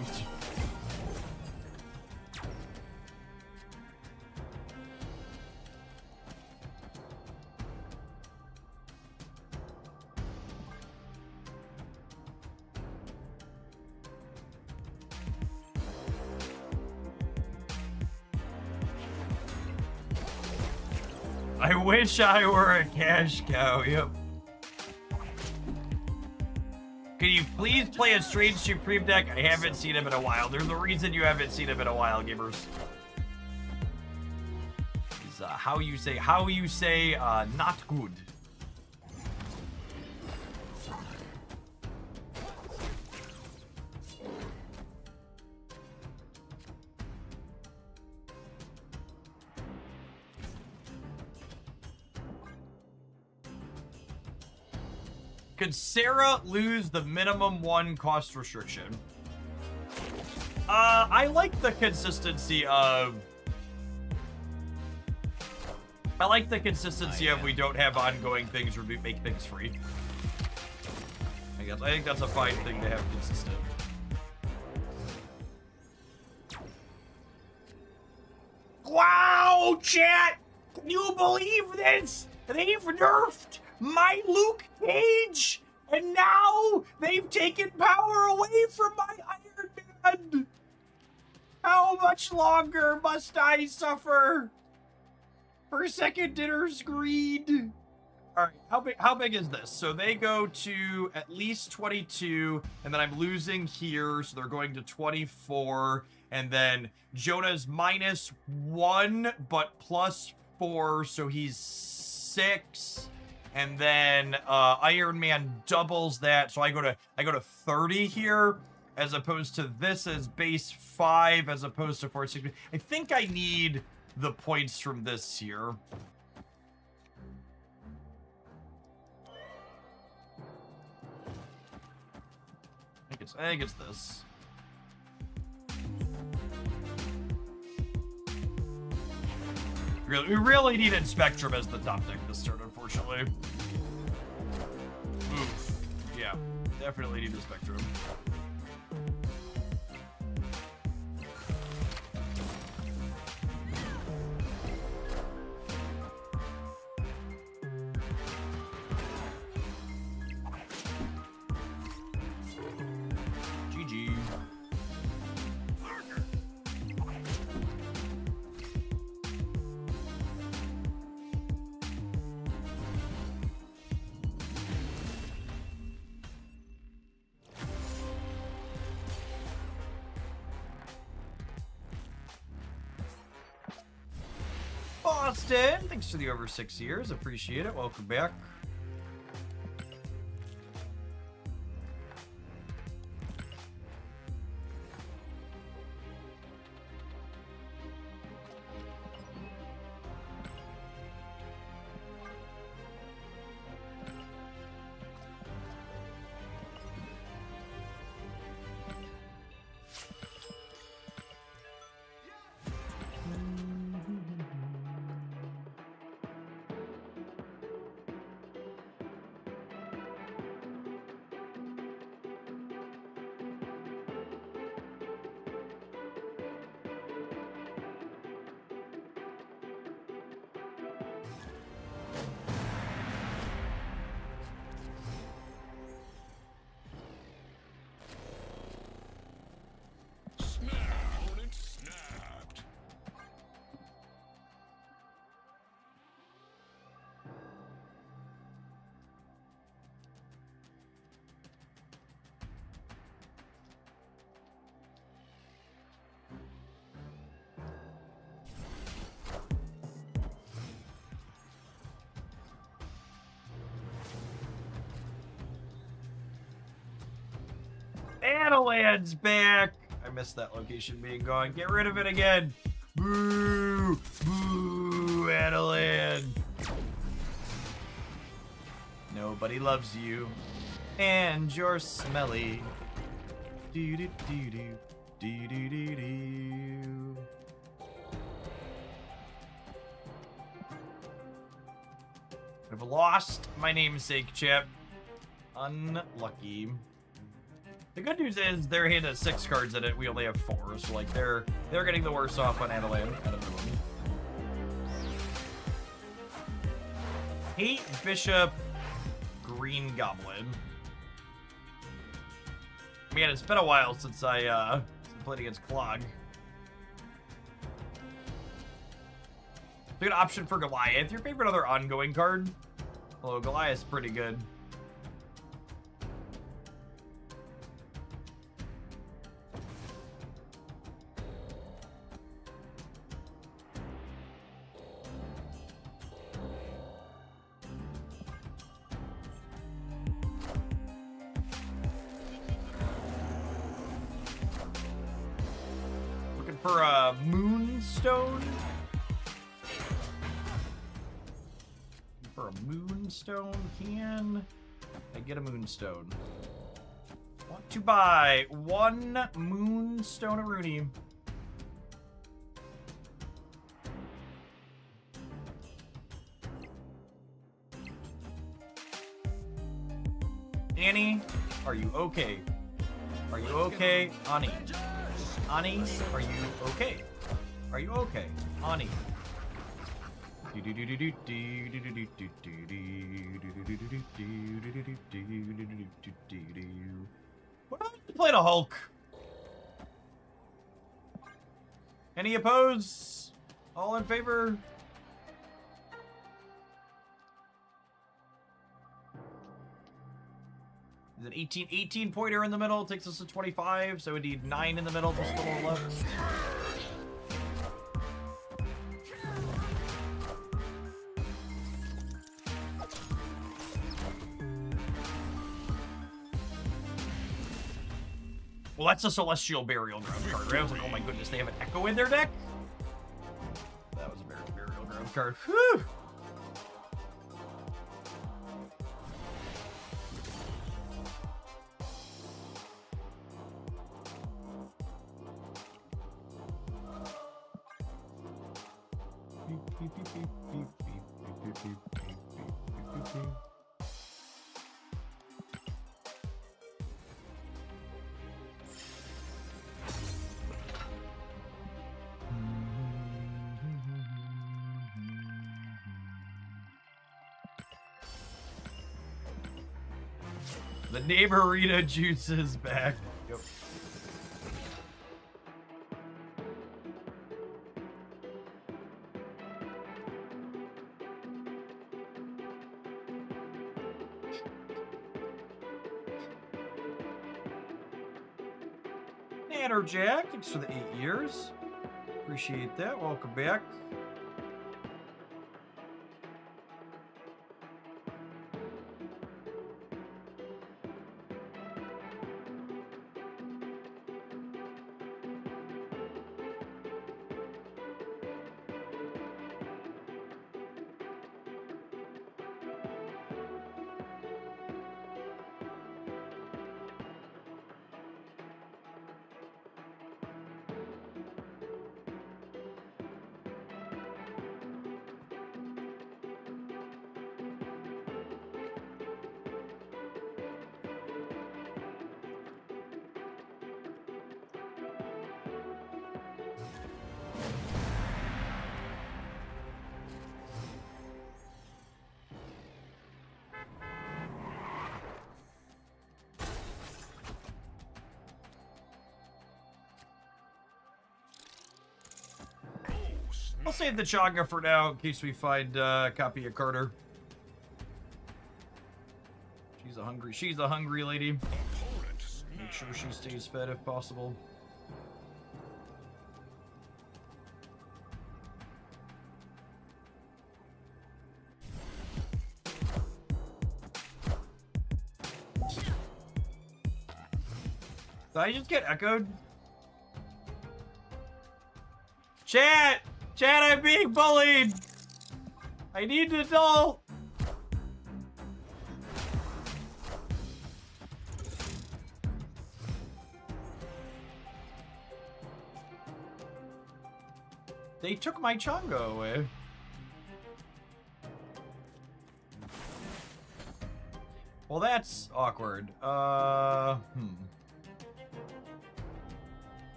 I wish I were a cash cow, yep. Can you please play a Strange Supreme deck? I haven't seen him in a while. There's a reason you haven't seen him in a while, gamers. He's, how you say, not good. Could Sarah lose the minimum 1 cost restriction? I like the consistency of... we don't have ongoing things or we make things free. I think that's a fine thing to have consistent. Wow, chat! Can you believe this? They've nerfed my Luke Cage, and now they've taken power away from my Iron Man. How much longer must I suffer for Second Dinner's greed? All right, how big is this? So they go to at least 22, and then I'm losing here, so they're going to 24, and then Jonah's -1, but +4, so he's 6. And then Iron Man doubles that, so I go to 30 here, as opposed to this as base 5, as opposed to 4, 6. I think I need the points from this here. I think it's this. We really needed Spectrum as the top deck this turn, unfortunately. Oof. Yeah, definitely needed Spectrum. GG. Boston, thanks for the over 6 years. Appreciate it. Welcome back. Adeland's back. I missed that location being gone. Get rid of it again. Boo! Boo! Adeland. Nobody loves you. And you're smelly. Do do do do. Do do do do. I've lost my namesake chip. Unlucky. The good news is their hand has 6 cards in it. We only have 4, so like they're getting the worst off on Adelan. Hate Bishop Green Goblin. Man, it's been a while since I played against Clog. Good option for Goliath. Your favorite other ongoing card? Although Goliath's pretty good. Looking for a Moonstone? For a Moonstone, can I get a Moonstone? Want to buy 1 Moonstone Rooney. Annie, are you okay? Are you okay, Ani? Ani, are you okay? Are you okay, Ani? What about to play the Hulk? Any oppose? All in favor? Is an 18 pointer in the middle, takes us to 25, so we need 9 in the middle, just a little 11. Well, that's a Celestial Burial Ground card, right? I was like, oh my goodness, they have an Echo in their deck? That was a Burial Ground card. Whew! The Neighborita juice is back. Yep. Nannerjack, thanks for the 8 years. Appreciate that. Welcome back. I'll save the Chaga for now in case we find a copy of Carter. She's a hungry lady. Make sure she stays fed if possible. Did I just get echoed? Chat! Chat, I'm being bullied! I need to know! They took my Chongo away. Well, that's awkward. Are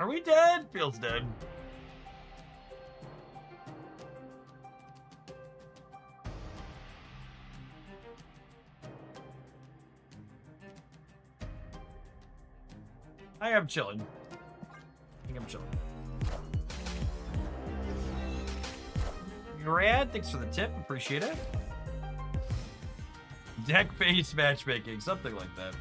we dead? Feels dead. I am chilling. I think I'm chilling. Rad, thanks for the tip. Appreciate it. Deck-based matchmaking, something like that.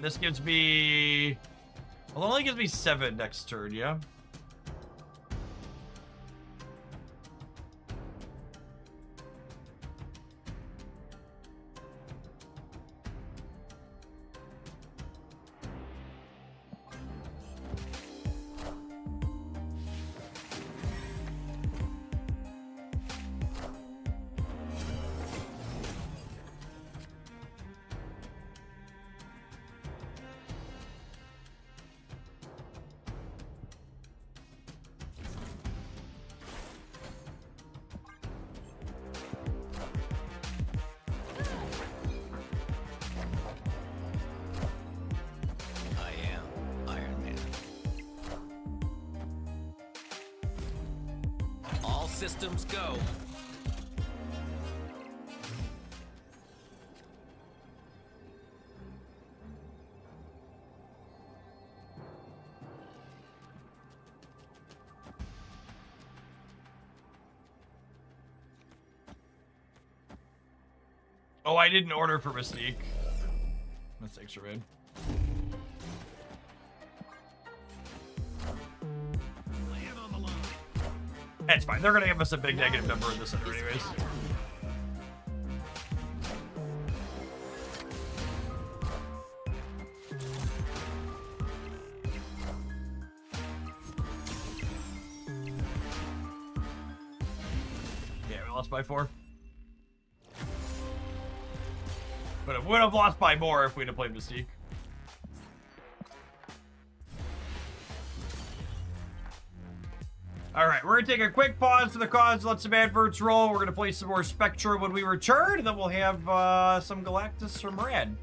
This gives me... Well, it only gives me 7 next turn, yeah? I am Iron Man. All systems go. Oh, I didn't order for Mystique. Mistakes are made. That's fine. They're gonna give us a big negative number in this under anyways. Yeah, we lost by 4. But it would have lost by more if we'd have played Mystique. Alright, we're going to take a quick pause for the cause, let some adverts roll. We're going to play some more Spectra when we return, and then we'll have some Galactus from Rad.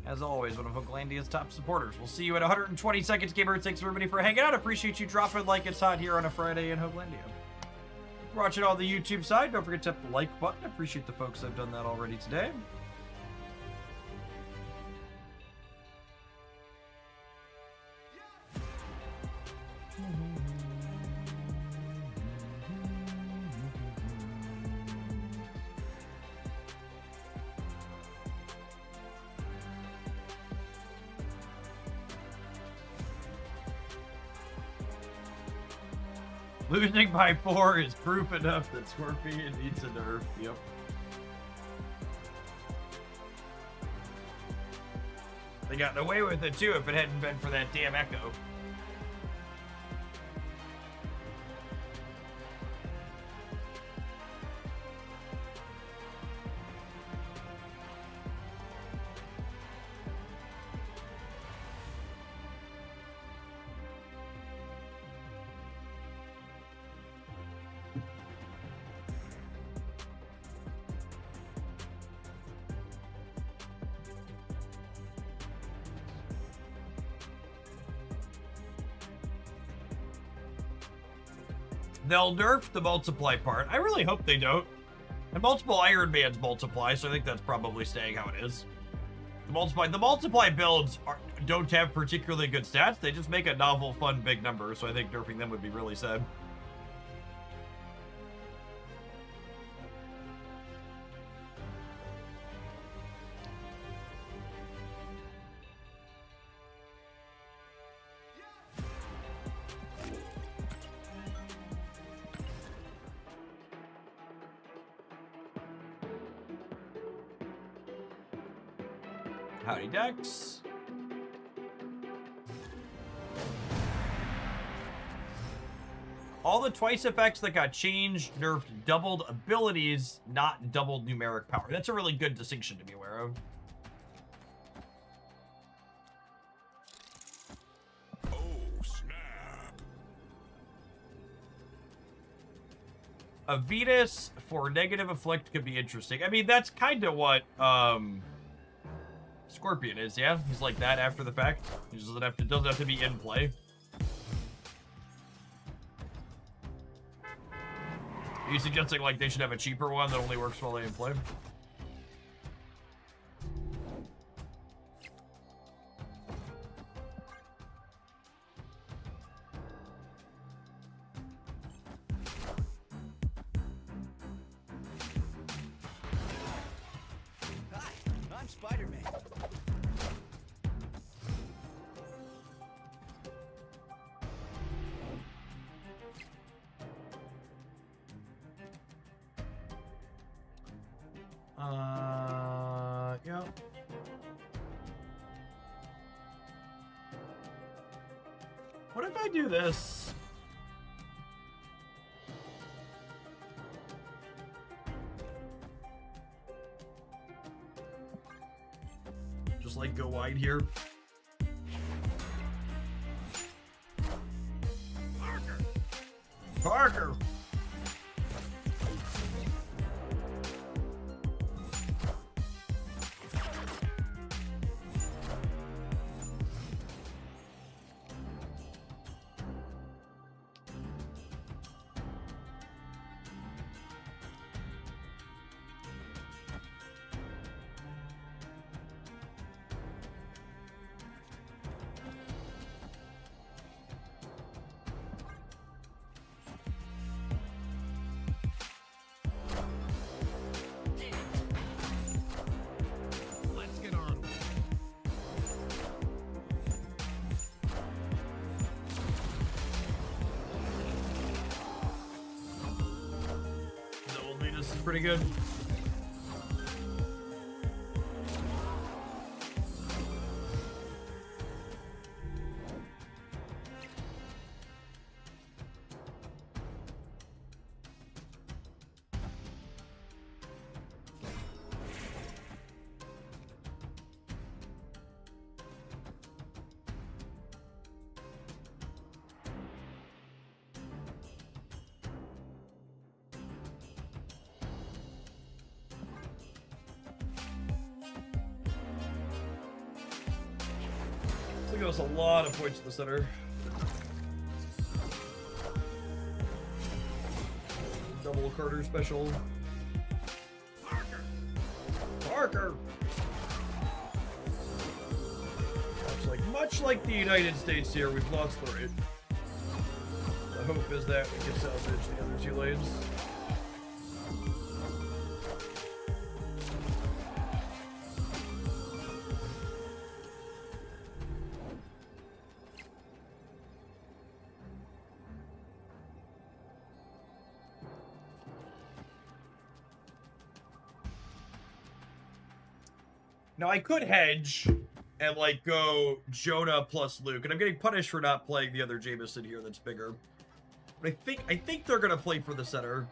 As always, one of Hooklandia's top supporters. We'll see you in 120 seconds, gamers. Thanks everybody for hanging out. Appreciate you dropping like it's hot here on a Friday in Hooklandia. If you're watching on the YouTube side, don't forget to hit the like button. Appreciate the folks that have done that already today. Losing by 4 is proof enough that Scorpion needs a nerf. Yep. They got away with it too if it hadn't been for that damn Echo. They'll nerf the multiply part. I really hope they don't. And multiple Iron Man's multiply, so I think that's probably staying how it is. The multiply builds don't have particularly good stats. They just make a novel, fun, big number, so I think nerfing them would be really sad. Howdy, Dex. All the twice effects that got changed nerfed doubled abilities, not doubled numeric power. That's a really good distinction to be aware of. Oh, snap. A Vetus for negative afflict could be interesting. I mean, that's kind of what Scorpion is, yeah? He's like that after the fact. He just doesn't have to be in play. Are you suggesting like they should have a cheaper one that only works while they in play? Hi, I'm Spider-Man. Yeah. What if I do this? Just like go wide here. Parker! Let's get on. Double Venus is pretty good. Look at us, a lot of points in the center. Double Carter special. Parker! Much like the United States here, we've lost the rate. The hope is that we can salvage the other two lanes. Now I could hedge and like go Jonah plus Luke, and I'm getting punished for not playing the other Jameson here that's bigger. But I think they're gonna play for the center.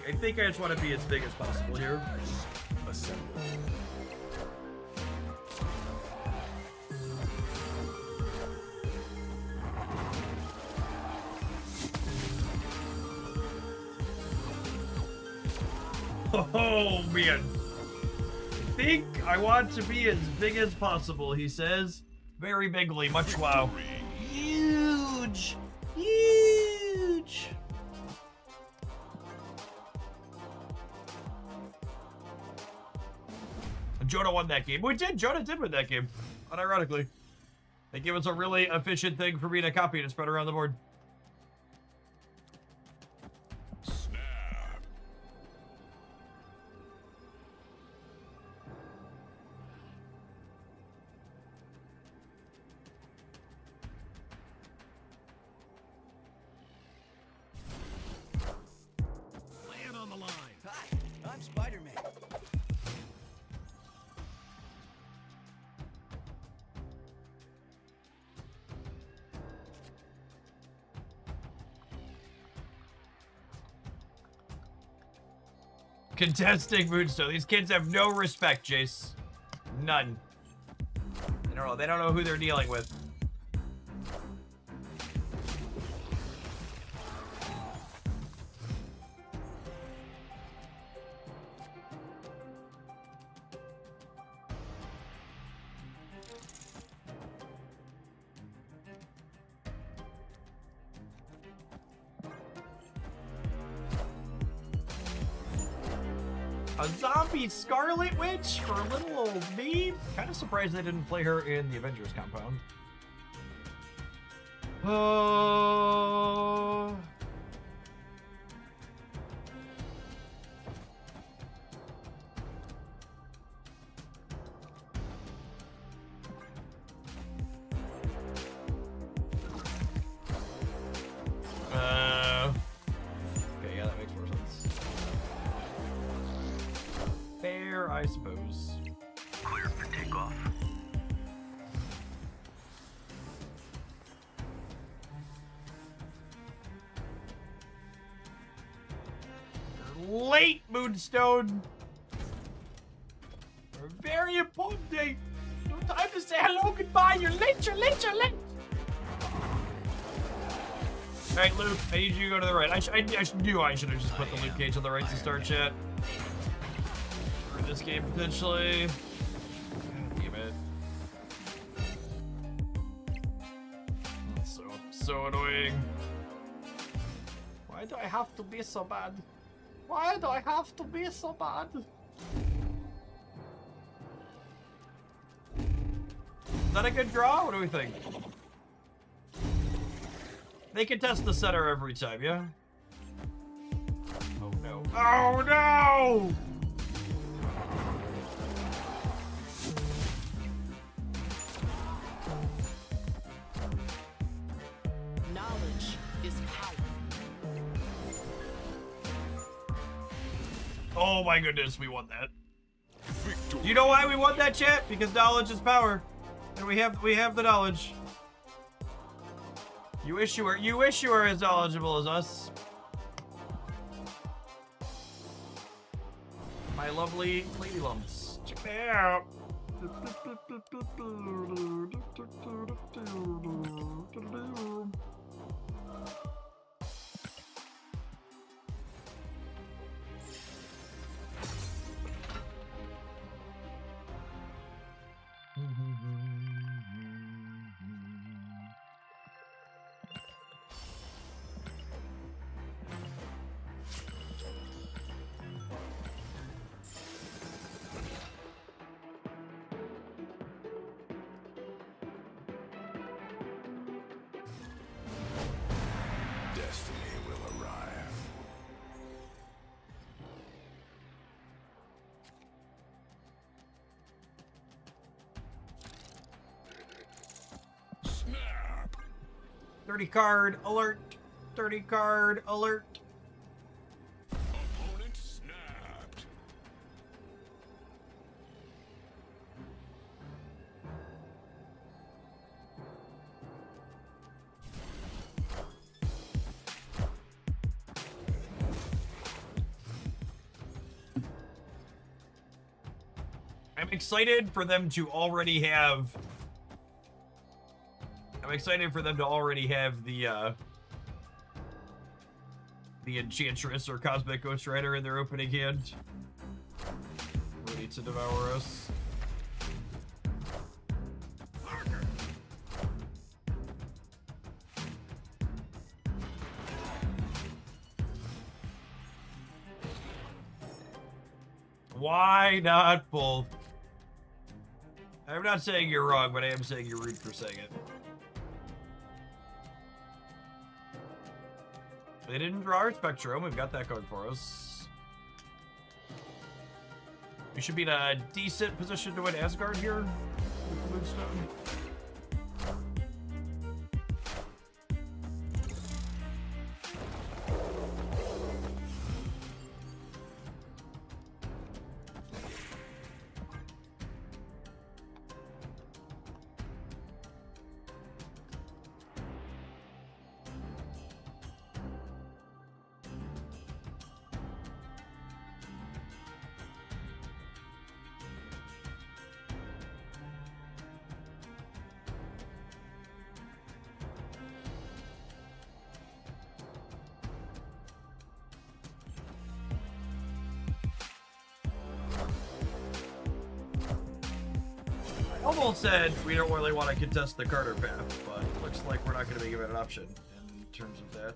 I think I just want to be as big as possible here. Assemble. Oh man. I think I want to be as big as possible, he says. Very bigly, much wow. Huge! Huge! Jonah won that game. We did. Jonah did win that game. Unironically. They gave us a really efficient thing for me to copy and spread around the board. Snap. Land on the line. Hi, I'm Spider-Man. Contesting Moonstone. These kids have no respect, Jace. None. They don't know who they're dealing with. A zombie Scarlet Witch for little old me? Kind of surprised they didn't play her in the Avengers compound. Okay, yeah, that makes more sense. Fair, I suppose. Clear for takeoff. You're late, Moonstone. For a very important day. No time to say hello, goodbye. You're late, you're late, you're late. All right, Luke, I need you to go to the right. I should have just put the Luke Cage on the right to start chat. For this game, potentially. God damn it. That's so annoying. Why do I have to be so bad? Why do I have to be so bad? Is that a good draw? What do we think? They can test the center every time, yeah? Oh no. Oh no! Knowledge is power. Oh my goodness, we won that. Victory. Do you know why we won that, chat? Because knowledge is power. And we have the knowledge. You wish you were as knowledgeable as us. My lovely lady lumps. Check that out. Destiny will arrive. Snap. 30 card alert. 30 card alert. Opponent snapped. I'm excited for them to already have. I'm excited for them to already have the Enchantress or Cosmic Ghost Rider in their opening hand. Ready to devour us. Why not both? I'm not saying you're wrong, but I am saying you're rude for saying it. They didn't draw our Spectrum. We've got that going for us. We should be in a decent position to win Asgard here with the Moonstone. Almost said we don't really want to contest the Carter path, but looks like we're not going to be given an option in terms of that.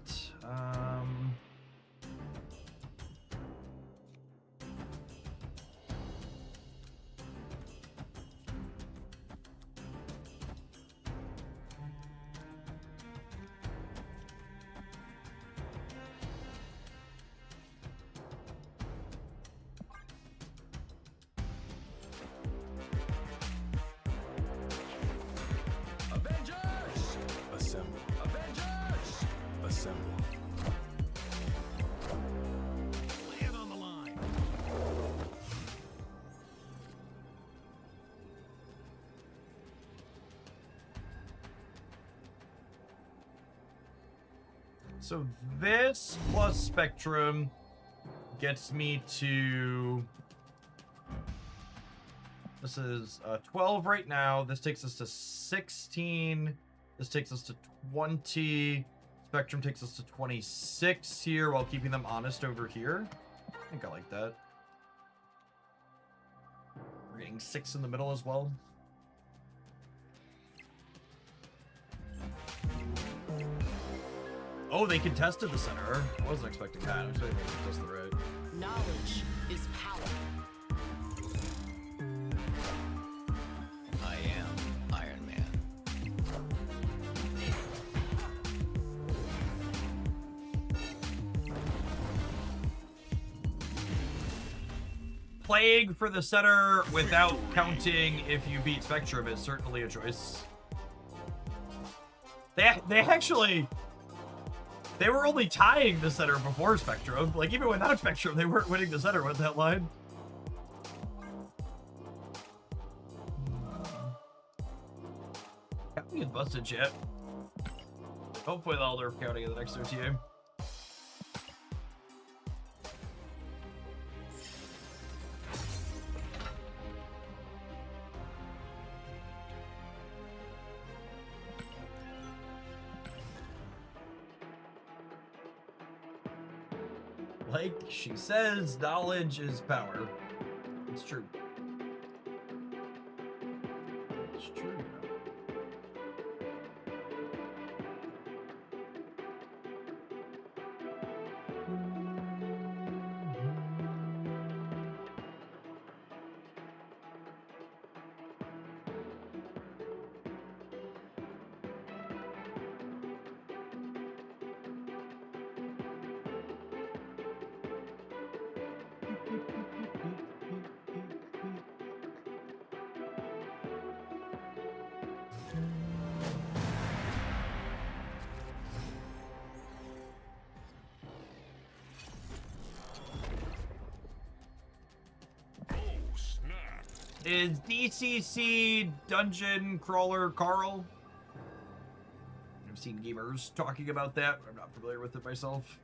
Assemble. Assemble. Lay it on the line. So this plus Spectrum gets me to... This is 12 right now. This takes us to 16. This takes us to 20. Spectrum takes us to 26 here while keeping them honest over here. I think I like that. We're getting 6 in the middle as well. Oh, they contested the center. I wasn't expecting that. I was expecting they contest the right. Knowledge is power. I am Iron Man. Playing for the center without counting if you beat Spectrum is certainly a choice. They actually... They were only tying the center before Spectrum. Like, even without Spectrum, they weren't winning the center with that line. Counting is busted yet. Hopefully they'll nerf counting in the next OTA. Like she says, knowledge is power. It's true. It's true, you know. Is DCC Dungeon Crawler Carl? I've seen gamers talking about that. I'm not familiar with it myself.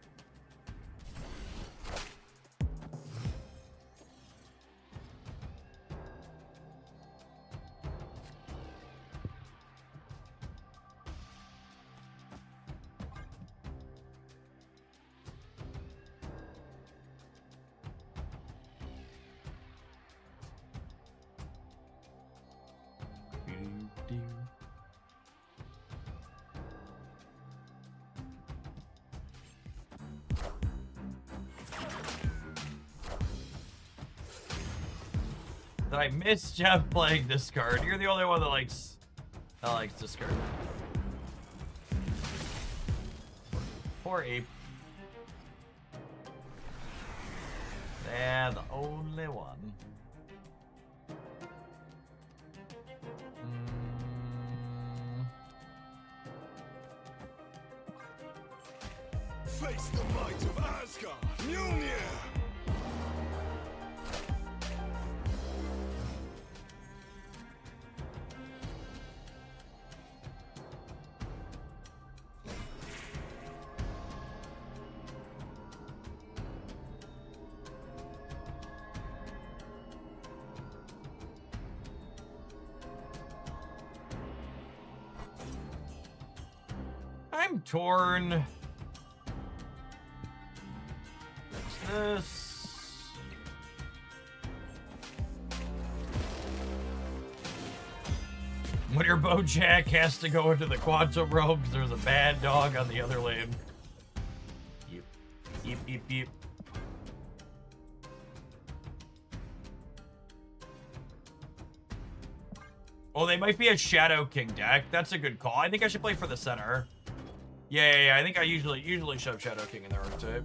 I miss Jeff playing this card. You're the only one that likes this card. Poor Ape. Yeah, the only one. Face the might of Asgard. Mjolnir. I'm torn. What's this? When your Bojack has to go into the Quantum Realm because there's a bad dog on the other lane. Yep. Yep, yep, yep. Oh, they might be a Shadow King deck. That's a good call. I think I should play for the center. Yeah. I think I usually shove Shadow King in there archetype.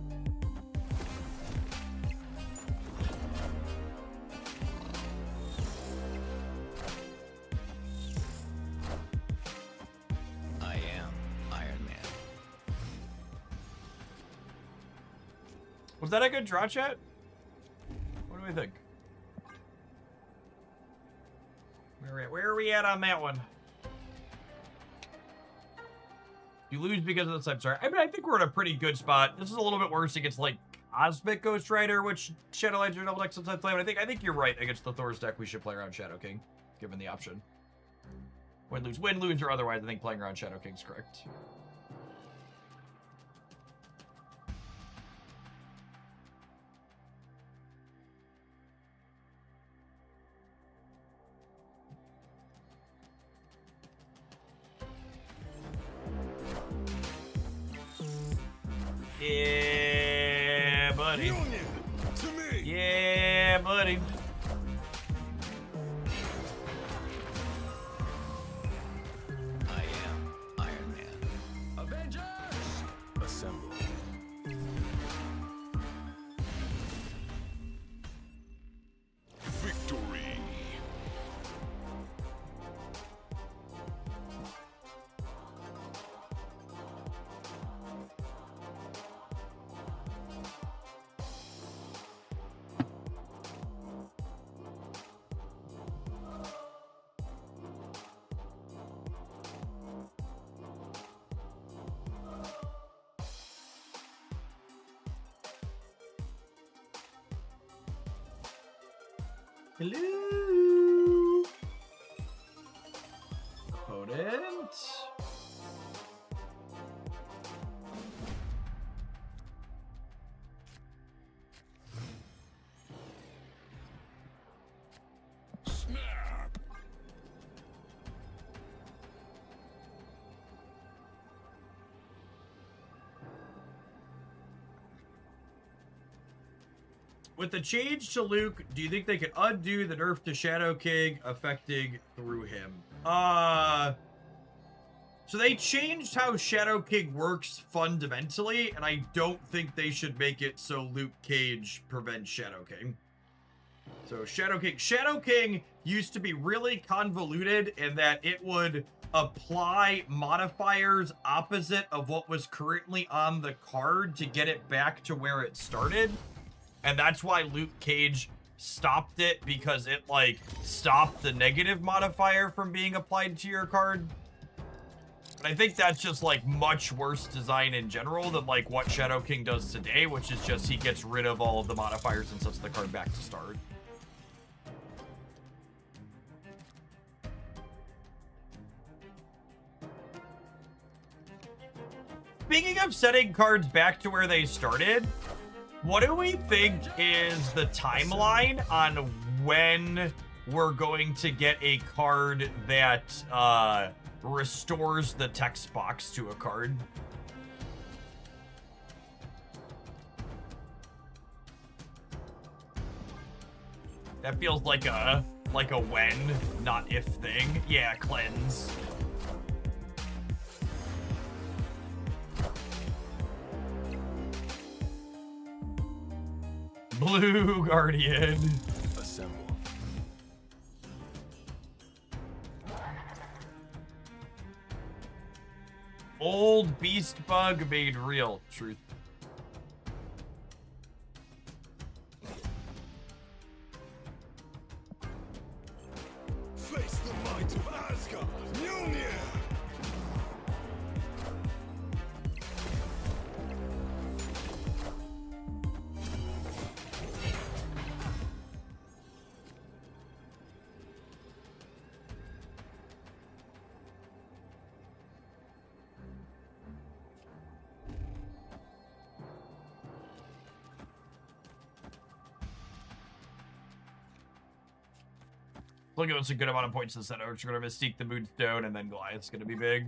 I am Iron Man. Was that a good draw, chat? What do we think? Where are we at on that one? You lose because of the side. Sorry. I mean, I think we're in a pretty good spot. This is a little bit worse against like Cosmic Ghost Rider, which Shadow Legend double deck sometimes play. But I think you're right against the Thor's deck. We should play around Shadow King, given the option. Win, lose, or otherwise. I think playing around Shadow King's correct. Yeah, buddy. Union to me. Yeah, buddy. I am Iron Man. Avengers! Assemble. Victory. Hello. Opponent. Snap. With the change to Luke, do you think they could undo the nerf to Shadow King affecting through him? So they changed how Shadow King works fundamentally, and I don't think they should make it so Luke Cage prevents Shadow King. So Shadow King used to be really convoluted in that it would apply modifiers opposite of what was currently on the card to get it back to where it started. And that's why Luke Cage stopped it, because it, like, stopped the negative modifier from being applied to your card. But I think that's just, like, much worse design in general than, like, what Shadow King does today, which is just he gets rid of all of the modifiers and sets the card back to start. Speaking of setting cards back to where they started, what do we think is the timeline on when we're going to get a card that restores the text box to a card? That feels like a when, not if thing. Yeah, cleanse. Blue Guardian. Assemble. Old beast bug made real. Truth. Face the might of Asgard. Mjolnir. They'll give us a good amount of points in the center. We're going to Mystique the Moonstone, and then Goliath's going to be big.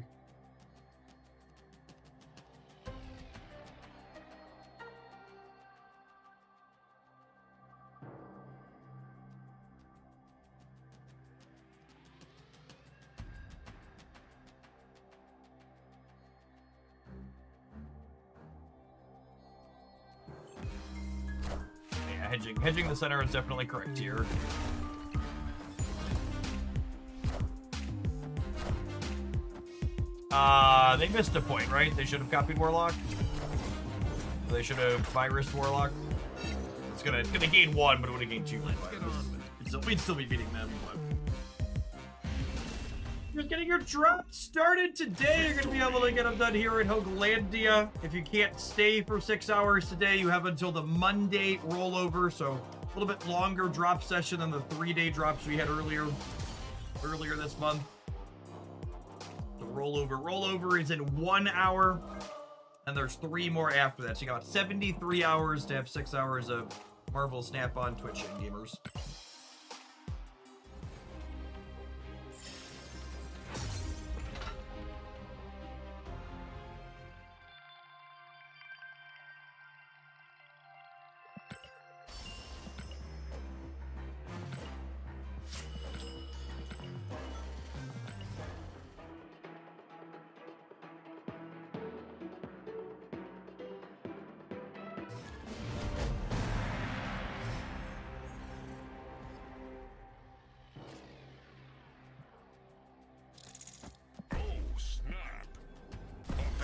Yeah, hedging the center is definitely correct here. They missed a point, right? They should have copied Warlock. They should have virused Warlock. It's gonna gain 1, but it would have gained 2. We'd still be beating them. But... You're getting your drop started today. You're gonna be able to get them done here in Hoaglandia. If you can't stay for 6 hours today, you have until the Monday rollover. So a little bit longer drop session than the 3-day drops we had earlier this month. Rollover is in 1 hour, and there's 3 more after that. So you got 73 hours to have 6 hours of Marvel Snap on Twitch and gamers.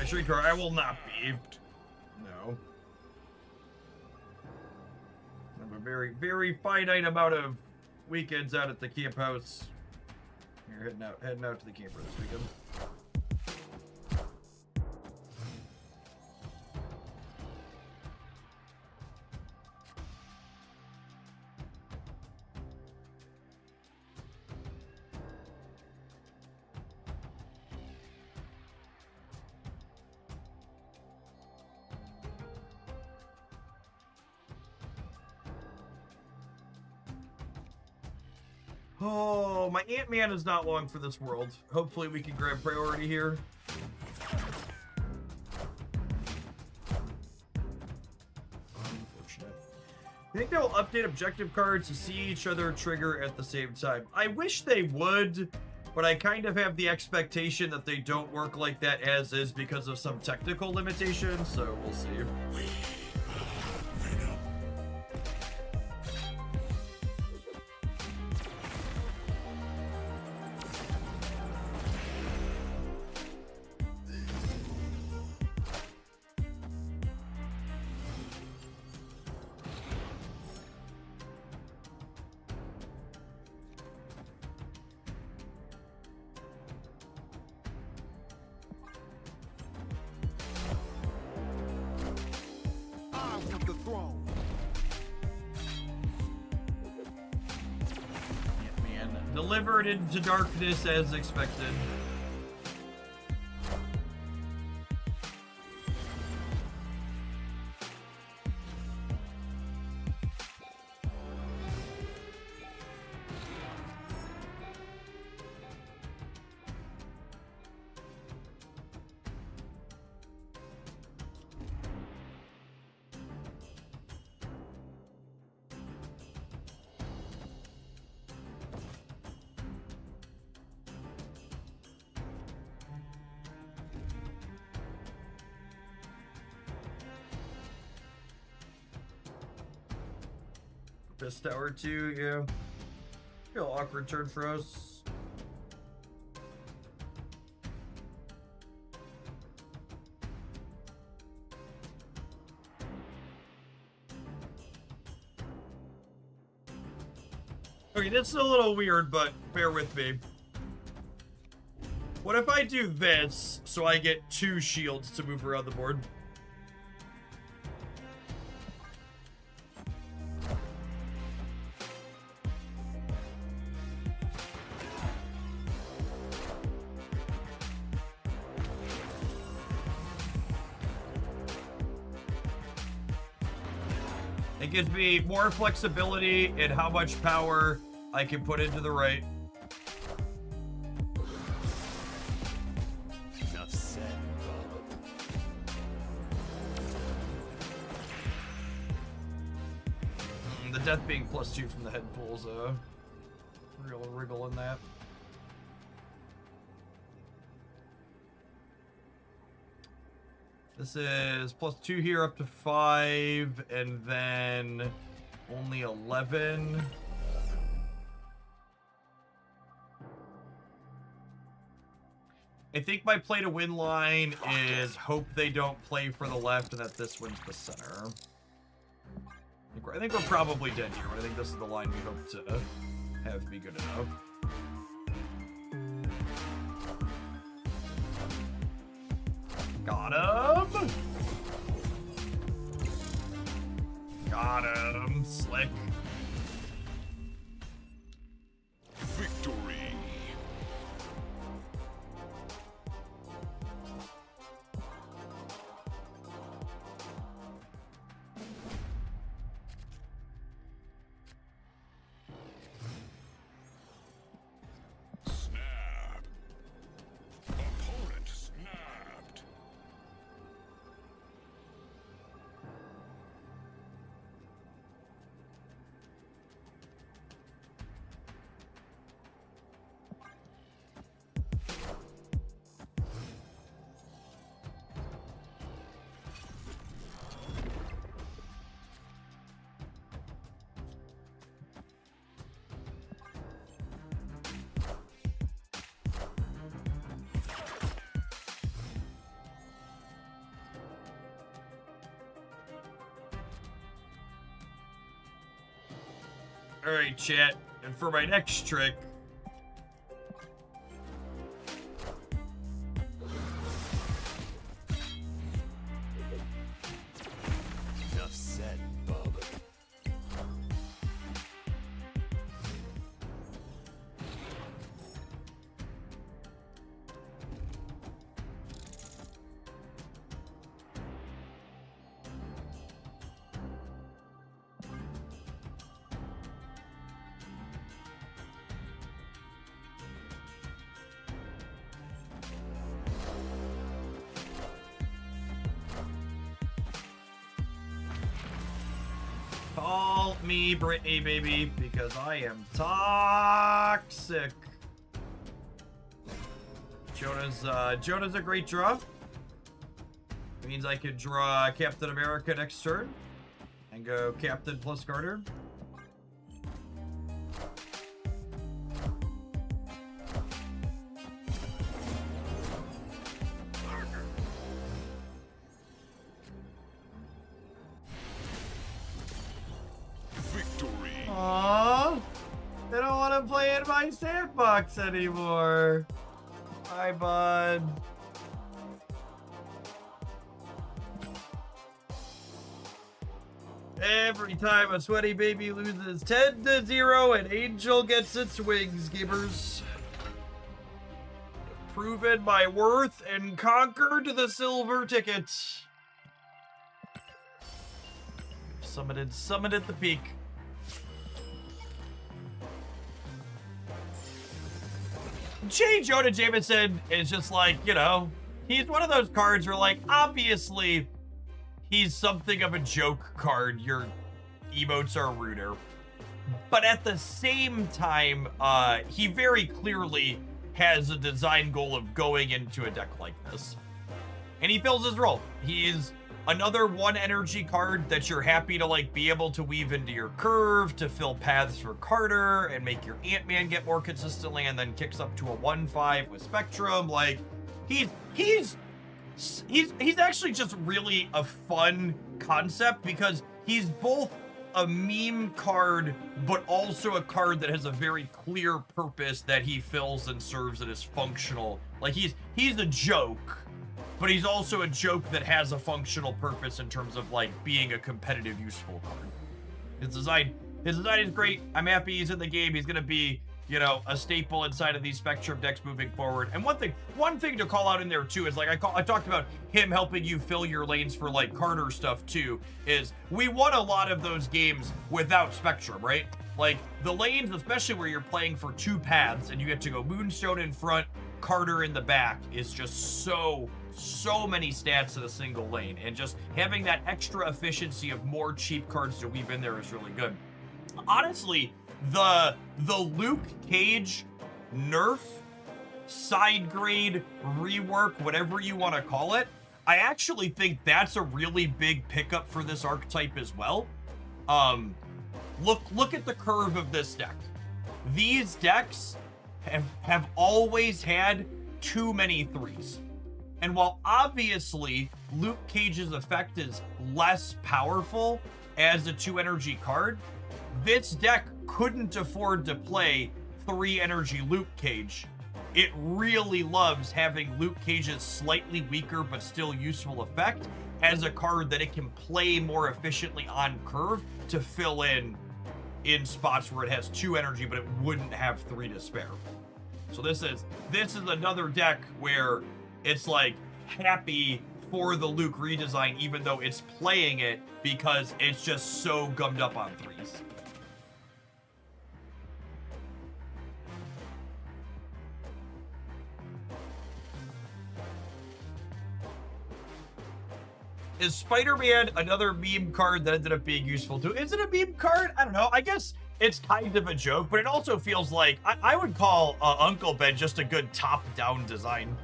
Shrieker, I will not be. No. I have a very, very finite amount of weekends out at the camp house. You're heading out to the camper this weekend. Oh, my Ant-Man is not long for this world. Hopefully we can grab priority here. Unfortunate. You think they'll update objective cards to see each other trigger at the same time? I wish they would, but I kind of have the expectation that they don't work like that as is because of some technical limitations, so we'll see. Delivered into darkness as expected. Fist Tower 2, yeah. Feel awkward turn for us. Okay, this is a little weird, but bear with me. What if I do this so I get 2 shields to move around the board? It gives me more flexibility in how much power I can put into the right. death being +2 from the head pool's a real wriggle in that. This is +2 here up to 5, and then only 11. I think my play to win line is hope they don't play for the left and that this wins the center. I think we're probably dead here, but I think this is the line we hope to have be good enough. Got him! Got him, slick. Victory. Snap. Opponent snapped. Alright, chat. And for my next trick, Enough said, bub. call me Brittany, baby, because I am toxic. Jonah's a great draw. Means I could draw Captain America next turn and go Captain plus Carter. Victory. Aww, they don't want to play in my sandbox anymore. Bye, bud. Every time a sweaty baby loses 10-0, an angel gets its wings, gamers. Proven my worth and conquered the silver ticket. Summited the peak. J. Jonah Jameson is just like, you know, he's one of those cards where, like, obviously he's something of a joke card. Your emotes are ruder. But at the same time, he very clearly has a design goal of going into a deck like this. And he fills his role. He's another one energy card that you're happy to, like, be able to weave into your curve to fill paths for Carter and make your Ant-Man get more consistently, and then kicks up to a 1/5 with Spectrum. Like, he's actually just really a fun concept because he's both a meme card, but also a card that has a very clear purpose that he fills and serves and is functional. Like, he's a joke, but he's also a joke that has a functional purpose in terms of, like, being a competitive, useful card. His design is great. I'm happy he's in the game. He's gonna be, you know, a staple inside of these Spectrum decks moving forward. And one thing to call out in there too is, like, I talked about him helping you fill your lanes for, like, Carter stuff too, is we won a lot of those games without Spectrum, right? Like, the lanes, especially where you're playing for two paths and you get to go Moonstone in front, Carter in the back, is just so many stats in a single lane, and just having that extra efficiency of more cheap cards to weave in there is really good. honestly, the Luke Cage nerf, side grade, rework, whatever you want to call it, I actually think that's a really big pickup for this archetype as well. Look at the curve of this deck. These decks have always had too many 3s. And while obviously Luke Cage's effect is less powerful as a 2 energy card, this deck couldn't afford to play 3 energy Luke Cage. It really loves having Luke Cage's slightly weaker but still useful effect as a card that it can play more efficiently on curve to fill in spots where it has 2 energy but it wouldn't have 3 to spare. So this is another deck where it's like happy for the Luke redesign, even though it's playing it because it's just so gummed up on 3s. Is Spider-Man another meme card that ended up being useful too? Is it a meme card? I don't know. I guess it's kind of a joke, but it also feels like I would call Uncle Ben just a good top-down design.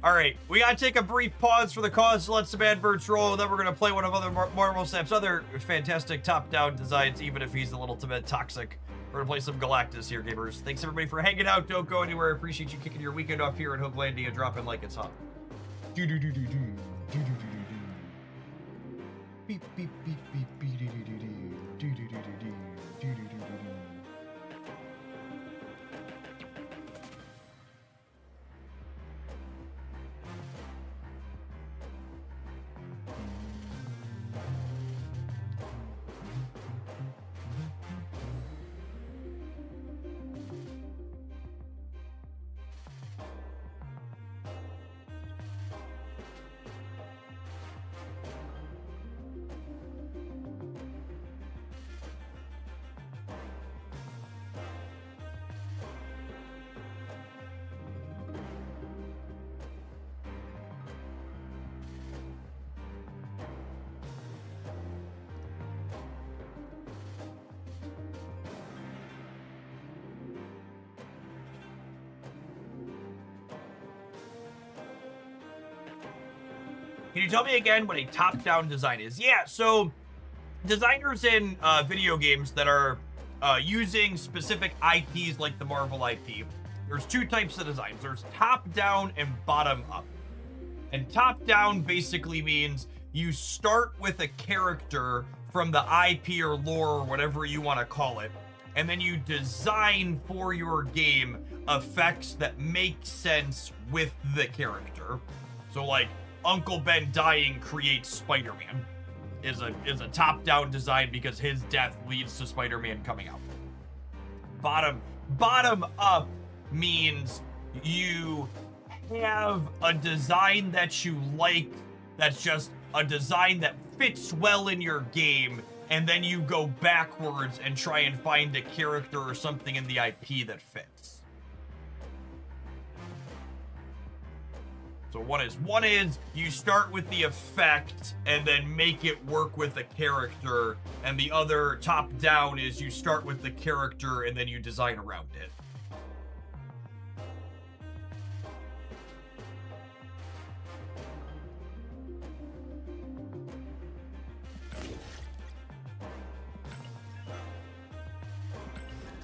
All right, we gotta take a brief pause for the cause to let some adverts roll, and then we're gonna play one of Marvel Snap's other fantastic top-down designs, even if he's a little bit toxic. We're gonna play some Galactus here, gamers. Thanks everybody for hanging out. Don't go anywhere. Appreciate you kicking your weekend off here at Hoaglandia, dropping like it's hot. Beep beep beep beep beep beep. Can you tell me again what a top-down design is? Yeah, so designers in video games that are using specific IPs like the Marvel IP, there's 2 types of designs. There's top-down and bottom-up. And top-down basically means you start with a character from the IP or lore or whatever you want to call it, and then you design for your game effects that make sense with the character. So like Uncle Ben dying creates Spider-Man is a top-down design because his death leads to Spider-Man coming out. Bottom up means you have a design that you like, that's just a design that fits well in your game, and then you go backwards and try and find a character or something in the IP that fits. So one is you start with the effect and then make it work with the character, and the other top down is you start with the character and then you design around it.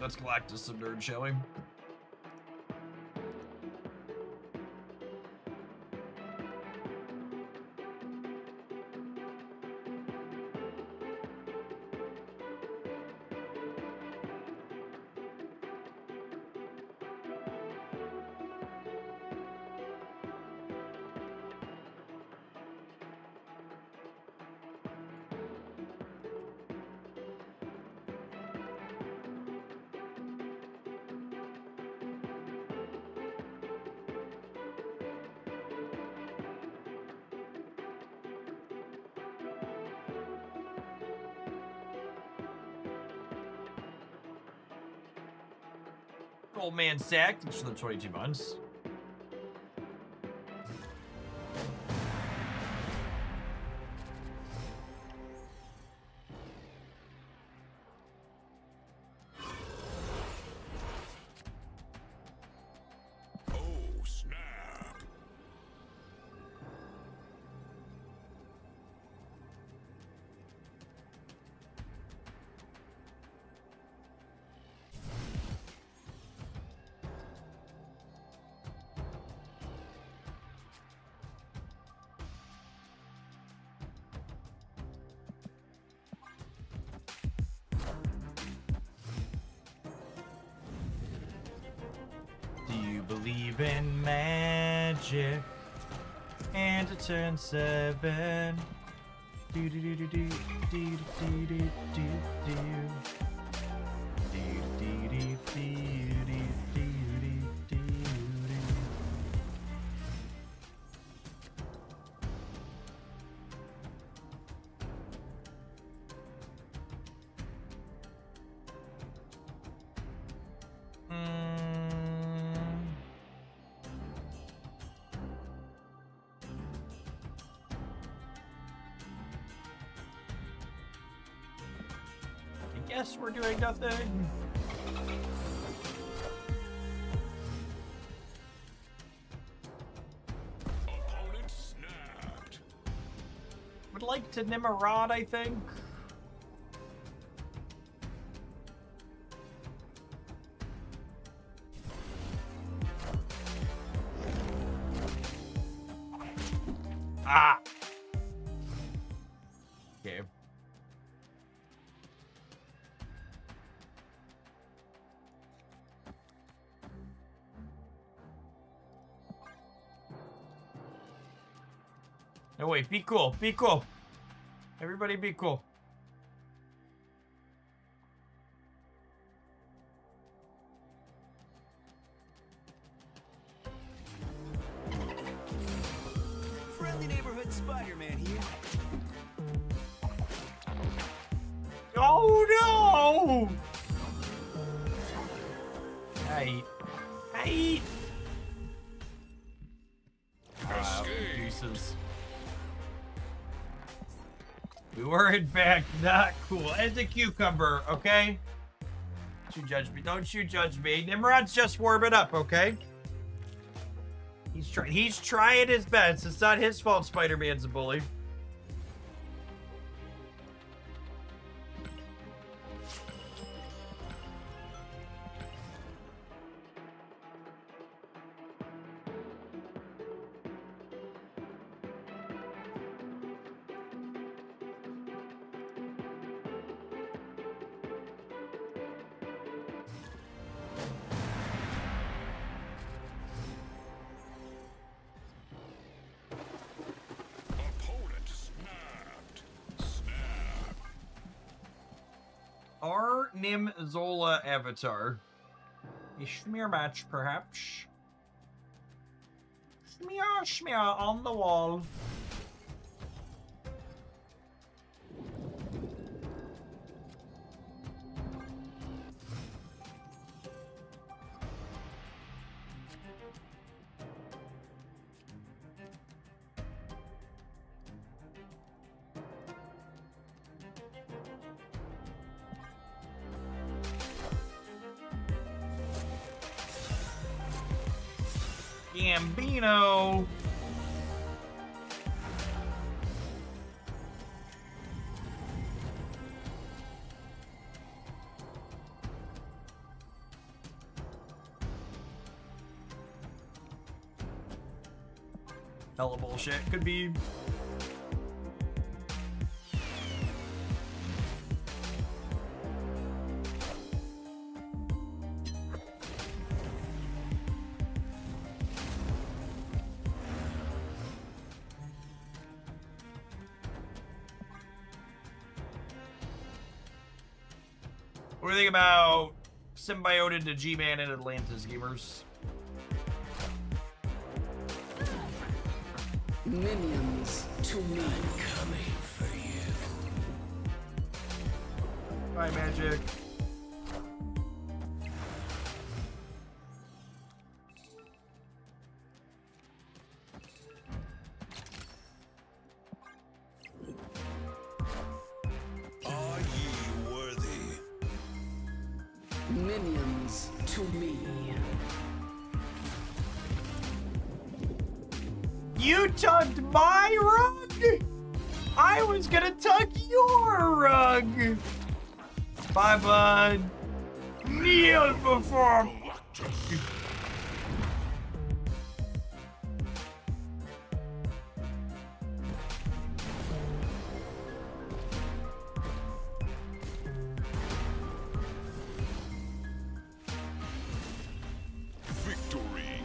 Let's Galactus some nerd, shall we? Old man sacked. Thanks for the 22 months. believe in magic and to turn 7. Do do do do do do do do do do. I guess we're doing nothing. Opponent snapped. Would like to Nimrod, I think. Ah! Okay. No, wait, be cool, be cool. Everybody be cool. Friendly neighborhood Spider-Man here. Oh no! Hey. Hey! Deuces. We were in fact not cool. As a cucumber, okay? Don't you judge me. Don't you judge me. Nimrod's just warming up, okay? He's trying his best. It's not his fault Spider-Man's a bully. Opponent snapped. Snap. Our Nim Zola avatar. A smear match, perhaps. Smear on the wall. Gambino. Hella bullshit. Could be. What do you think about Symbiote into G-Man and Atlantis, gamers? Minions to me. Coming for you. Bye, Magic. Are ye worthy? Minions to me. You tugged my rug? I was gonna tug your rug. Bye, bud. Kneel before. Victory.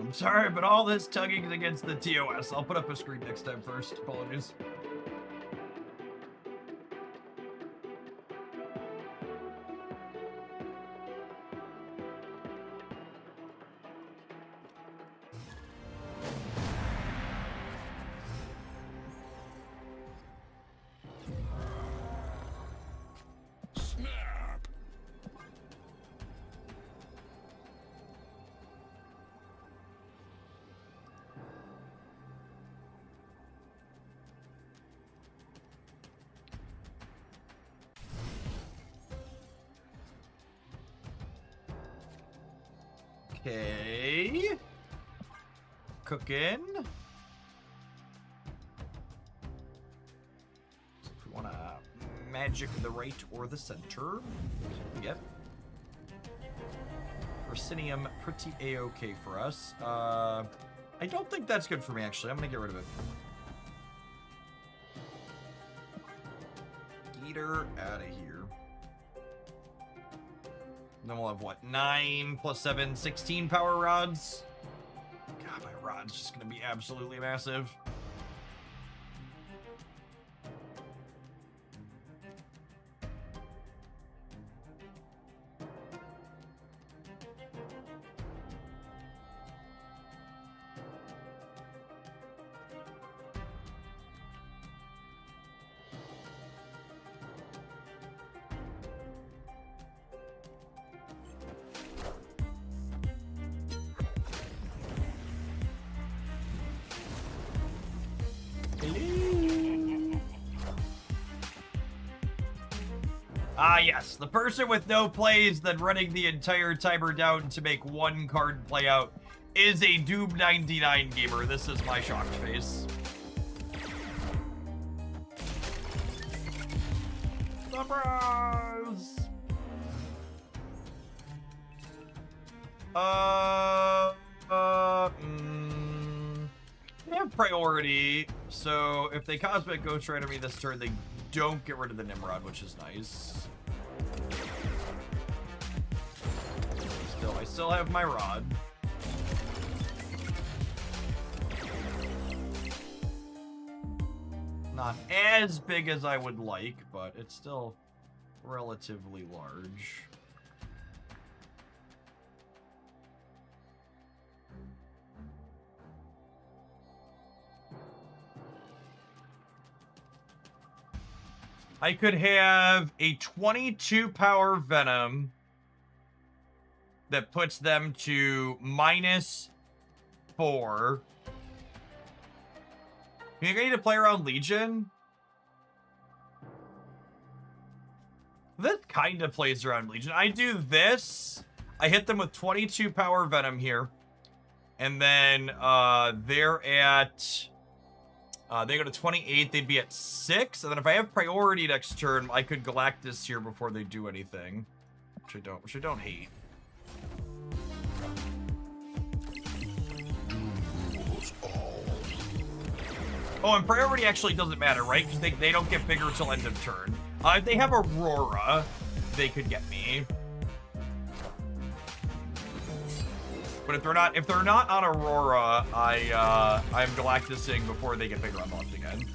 I'm sorry, but all this tugging is against the TOS. I'll put up a screen next time first. Apologies. Snap! Okay. Cooking. So if we want to magic the right or the center, yep. Proscenium, pretty a-okay for us. I don't think that's good for me, actually. I'm gonna get rid of it. Eater out of here. Then we'll have what? 9 plus 7, 16 power rods. God, my rod's just gonna be absolutely massive. Ah, yes. The person with no plays then running the entire timer down to make one card play out is a Doom 99 gamer. This is my shocked face. Surprise! They have priority, so if they Cosmic Ghost Rider me this turn, they don't get rid of the Nimrod, which is nice. I still have my rod. Not as big as I would like, but it's still relatively large. I could have a 22 power Venom that puts them to -4. You think I need to play around Legion? This kind of plays around Legion. I do this. I hit them with 22 power Venom here. And then they're at... they go to 28, they'd be at 6. And then if I have priority next turn, I could Galactus here before they do anything. Which I don't hate. Oh, and priority actually doesn't matter, right? Because they don't get bigger until end of turn. If they have Aurora, they could get me. But if they're not on Aurora, I'm Galactusing before they get bigger unlocked again.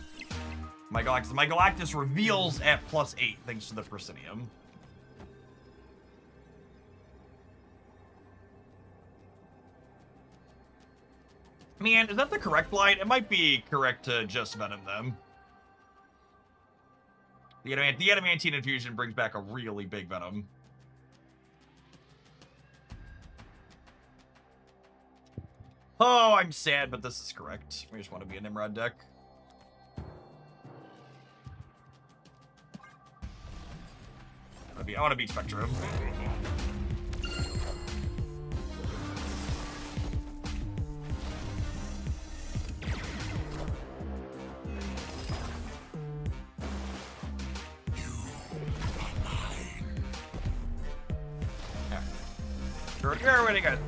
My Galactus reveals at +8 thanks to the Proscenium. Man, is that the correct blind? It might be correct to just Venom them. The Adamantine Infusion brings back a really big Venom. Oh, I'm sad, but this is correct. We just want to be a Nimrod deck. I want to be Spectrum. You're already got it.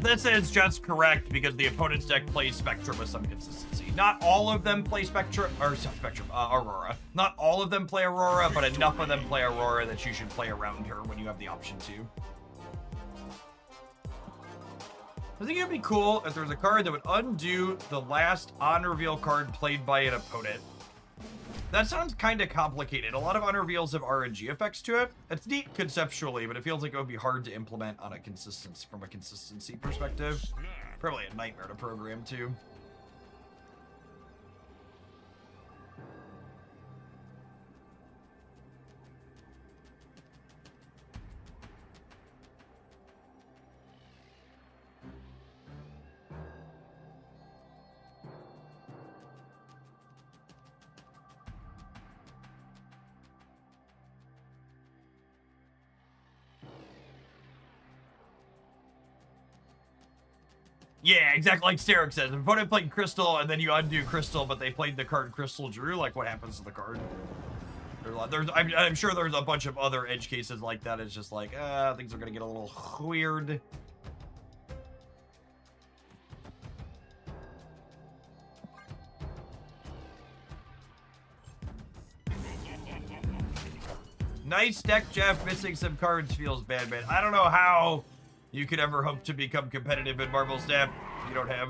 This is just correct because the opponent's deck plays Spectrum with some consistency. Not all of them play Spectrum, or Spectrum, Aurora. Not all of them play Aurora, but enough of them play Aurora that you should play around her when you have the option to. I think it'd be cool if there was a card that would undo the last on-reveal card played by an opponent. That sounds kind of complicated. A lot of on-reveals have RNG effects to it. It's neat conceptually, but it feels like it would be hard to implement on a from a consistency perspective. Probably a nightmare to program too. Yeah, exactly like Starrick says. If an opponent played Crystal and then you undo Crystal, but they played the card Crystal Drew, like what happens to the card? I'm sure there's a bunch of other edge cases like that. It's just like, things are gonna get a little weird. Nice deck, Jeff. Missing some cards feels bad, man. I don't know how you could ever hope to become competitive in Marvel Snap. You don't have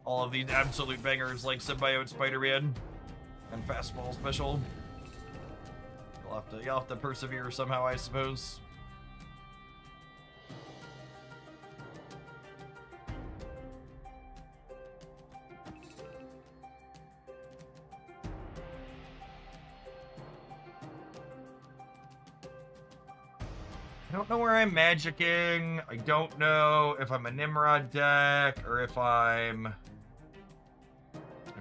all of these absolute bangers like Symbiote Spider-Man and Fastball Special. You'll have to persevere somehow, I suppose. I don't know where I'm magicking. I don't know if I'm a Nimrod deck or if I'm a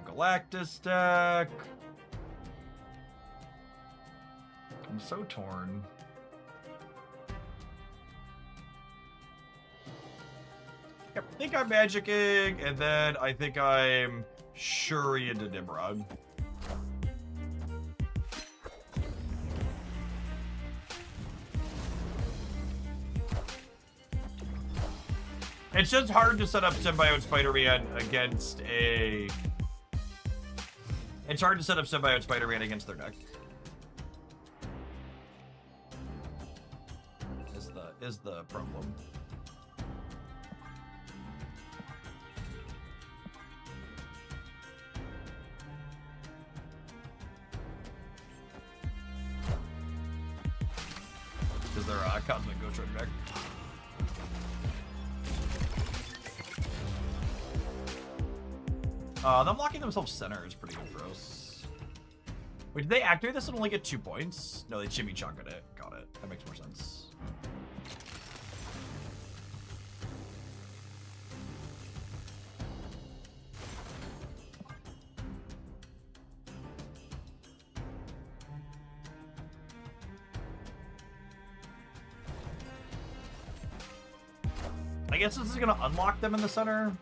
Galactus deck. I'm so torn. I think I'm magicking, and then I think I'm Shuri into Nimrod. It's just hard to set up Symbiote Spider-Man against a... It's hard to set up Symbiote Spider-Man against their deck. Is the problem. Is there a Cosmic Ghost Rider deck? Them locking themselves center is pretty good for us. Wait, did they activate this and only get 2 points? No, they chimichangaed it. Got it. That makes more sense. I guess this is gonna unlock them in the center.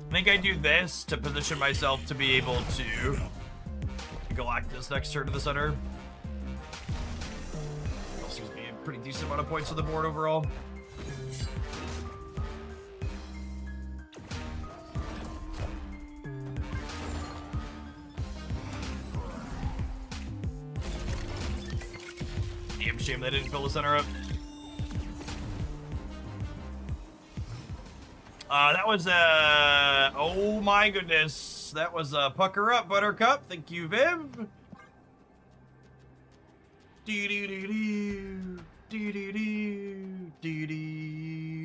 I think I do this to position myself to be able to Galactus next turn to the center. Also gives me a pretty decent amount of points to the board overall. Damn shame they didn't fill the center up. That was oh my goodness. That was Pucker Up, Buttercup. Thank you, Viv. Doo doo doo doo. Doo doo doo. Doo doo.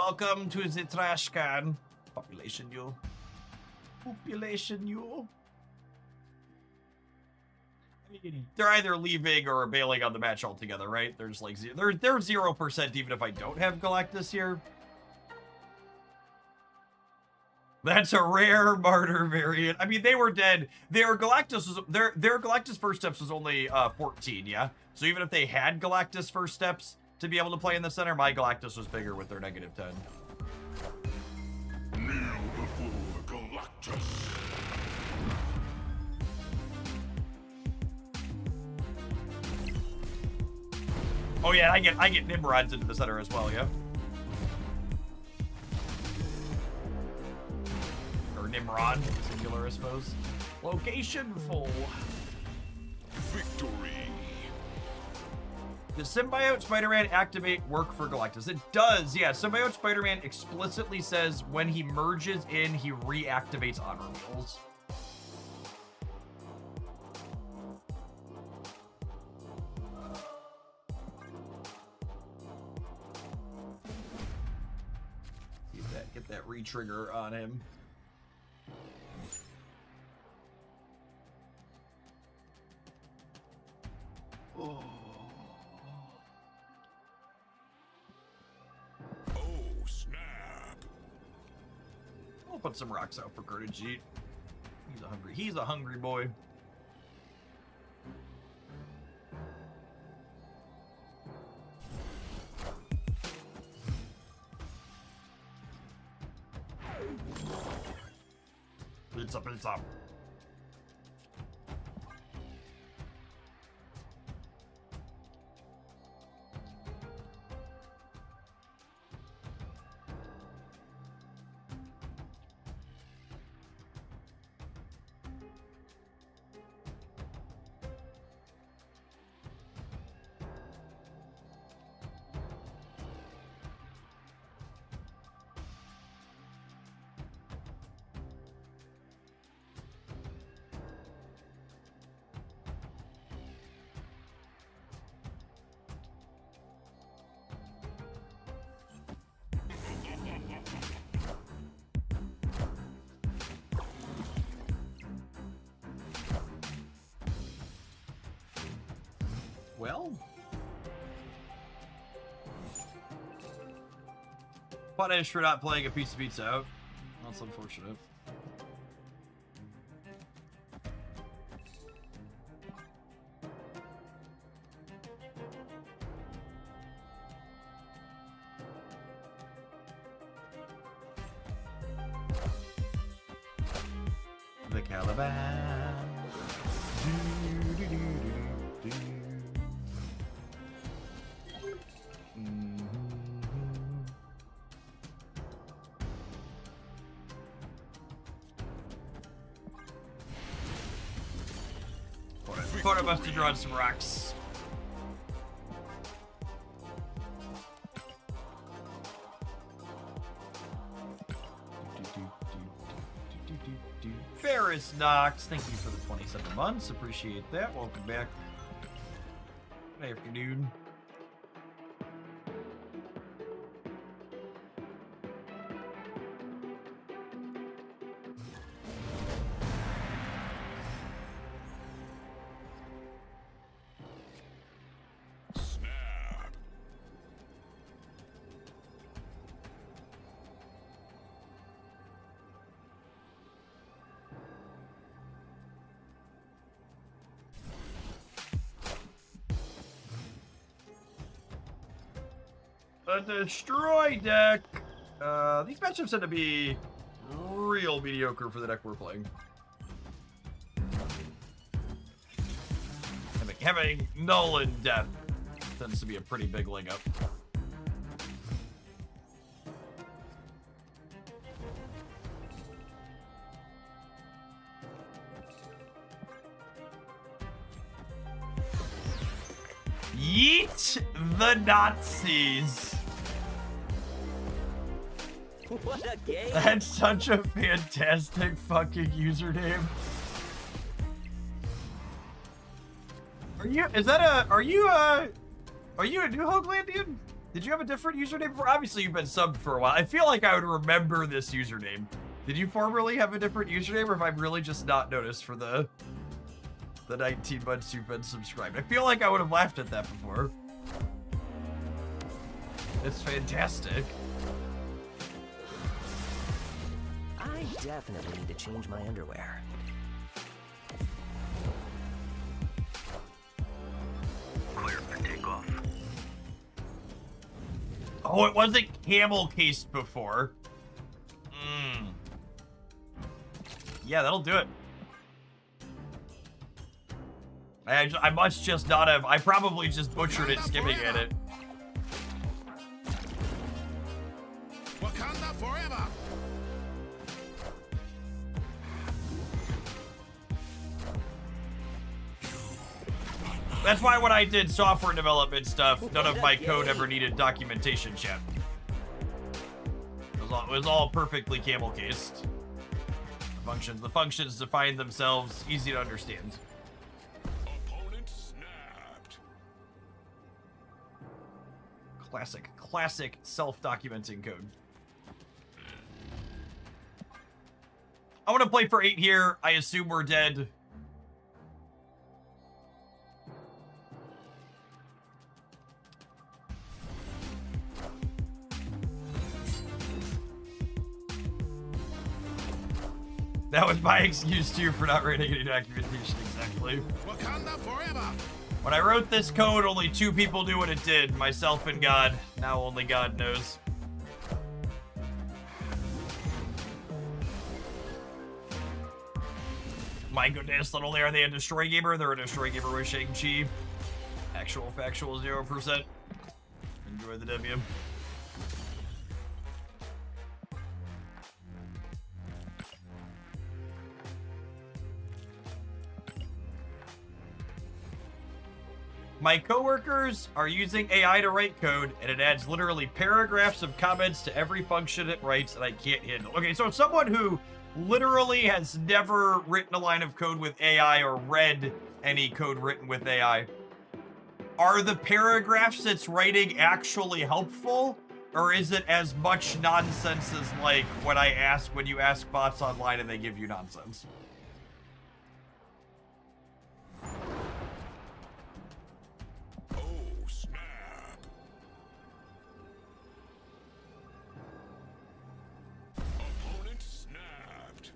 welcome to the trash can. Population you. Population you. I mean, they're either leaving or bailing on the match altogether, right? There's like they're 0% even if I don't have Galactus here. That's a rare martyr variant. I mean, they were dead. Their Galactus was their Galactus first steps was only 14, yeah. So even if they had Galactus first steps to be able to play in the center, my Galactus was bigger with their -10. Kneel before Galactus. Oh yeah, I get Nimrods into the center as well, yeah. Or Nimrod, singular, I suppose. Location full. Victory. Does Symbiote Spider-Man activate work for Galactus? It does, yeah. Symbiote Spider-Man explicitly says when he merges in, he reactivates honor wheels. Get that re-trigger on him. Oh, snap. I'll put some rocks out for Kurtajit. He's a hungry boy. Blitz up. Well, punish for not playing a piece of pizza out. That's unfortunate. The Caliban. Quarter must have drawn some rocks. Ferris Knox, thank you for the 27 months. Appreciate that. Welcome back. Good afternoon. A destroy deck. These matchups tend to be real mediocre for the deck we're playing. Having null in death tends to be a pretty big leg up. Yeet the Nazis. What a game! That's such a fantastic fucking username. Are you a New Hoaglandian? Did you have a different username before? Obviously, you've been subbed for a while. I feel like I would remember this username. Did you formerly have a different username, or have I really just not noticed for the 19 months you've been subscribed? I feel like I would have laughed at that before. It's fantastic. I definitely need to change my underwear. Clear for takeoff. Oh, it wasn't camel cased before. Yeah, that'll do it. I must just not have. I probably just butchered it skipping at it. Wakanda forever. That's why when I did software development stuff, none of my code ever needed documentation, chat. It was all perfectly camel cased. The functions define themselves, easy to understand. Opponent snapped. Classic self-documenting code. I want to play for 8 here. I assume we're dead. That was my excuse too for not writing any documentation, exactly. Wakanda forever. When I wrote this code, only 2 people knew what it did, myself and God. Now only God knows. My goodness, not only are they a Destroy Gamer, they're a Destroy Gamer with Shang-Chi. Actual factual 0%. Enjoy the W. My coworkers are using AI to write code, and it adds literally paragraphs of comments to every function it writes, and I can't handle. Okay, so someone who literally has never written a line of code with AI or read any code written with AI, are the paragraphs it's writing actually helpful? Or is it as much nonsense as like when you ask bots online and they give you nonsense? Oh, snap. Opponent snapped.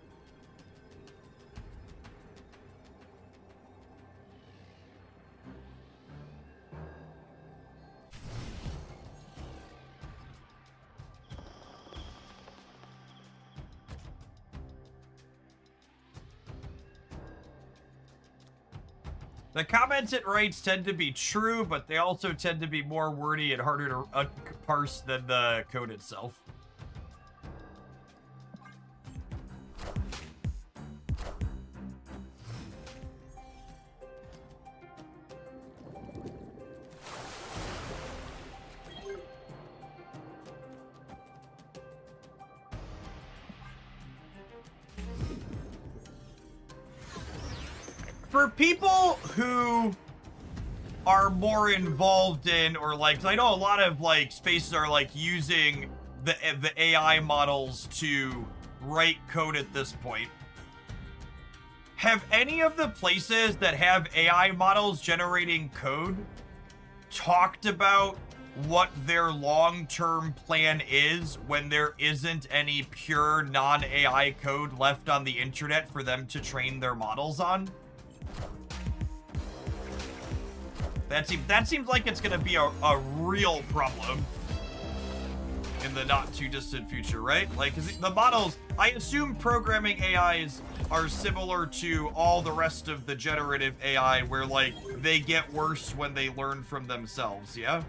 The comments it writes tend to be true, but they also tend to be more wordy and harder to parse than the code itself. For people who are more involved in, or like, 'cause I know a lot of like spaces are like using the AI models to write code at this point. Have any of the places that have AI models generating code talked about what their long-term plan is when there isn't any pure non-AI code left on the internet for them to train their models on? That seems like it's gonna be a real problem in the not too distant future, right? Like, 'cause the models, I assume programming AIs are similar to all the rest of the generative AI, where like they get worse when they learn from themselves, yeah?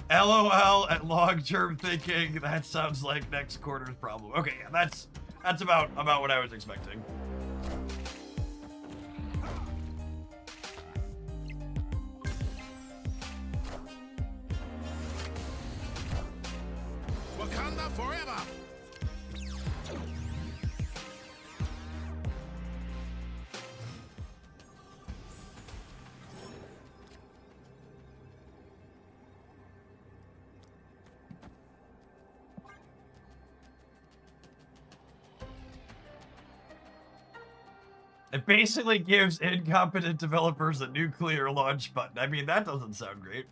LOL at long-term thinking. That sounds like next quarter's problem. Okay, yeah, that's about what I was expecting. Wakanda forever. It basically gives incompetent developers a nuclear launch button. I mean, that doesn't sound great.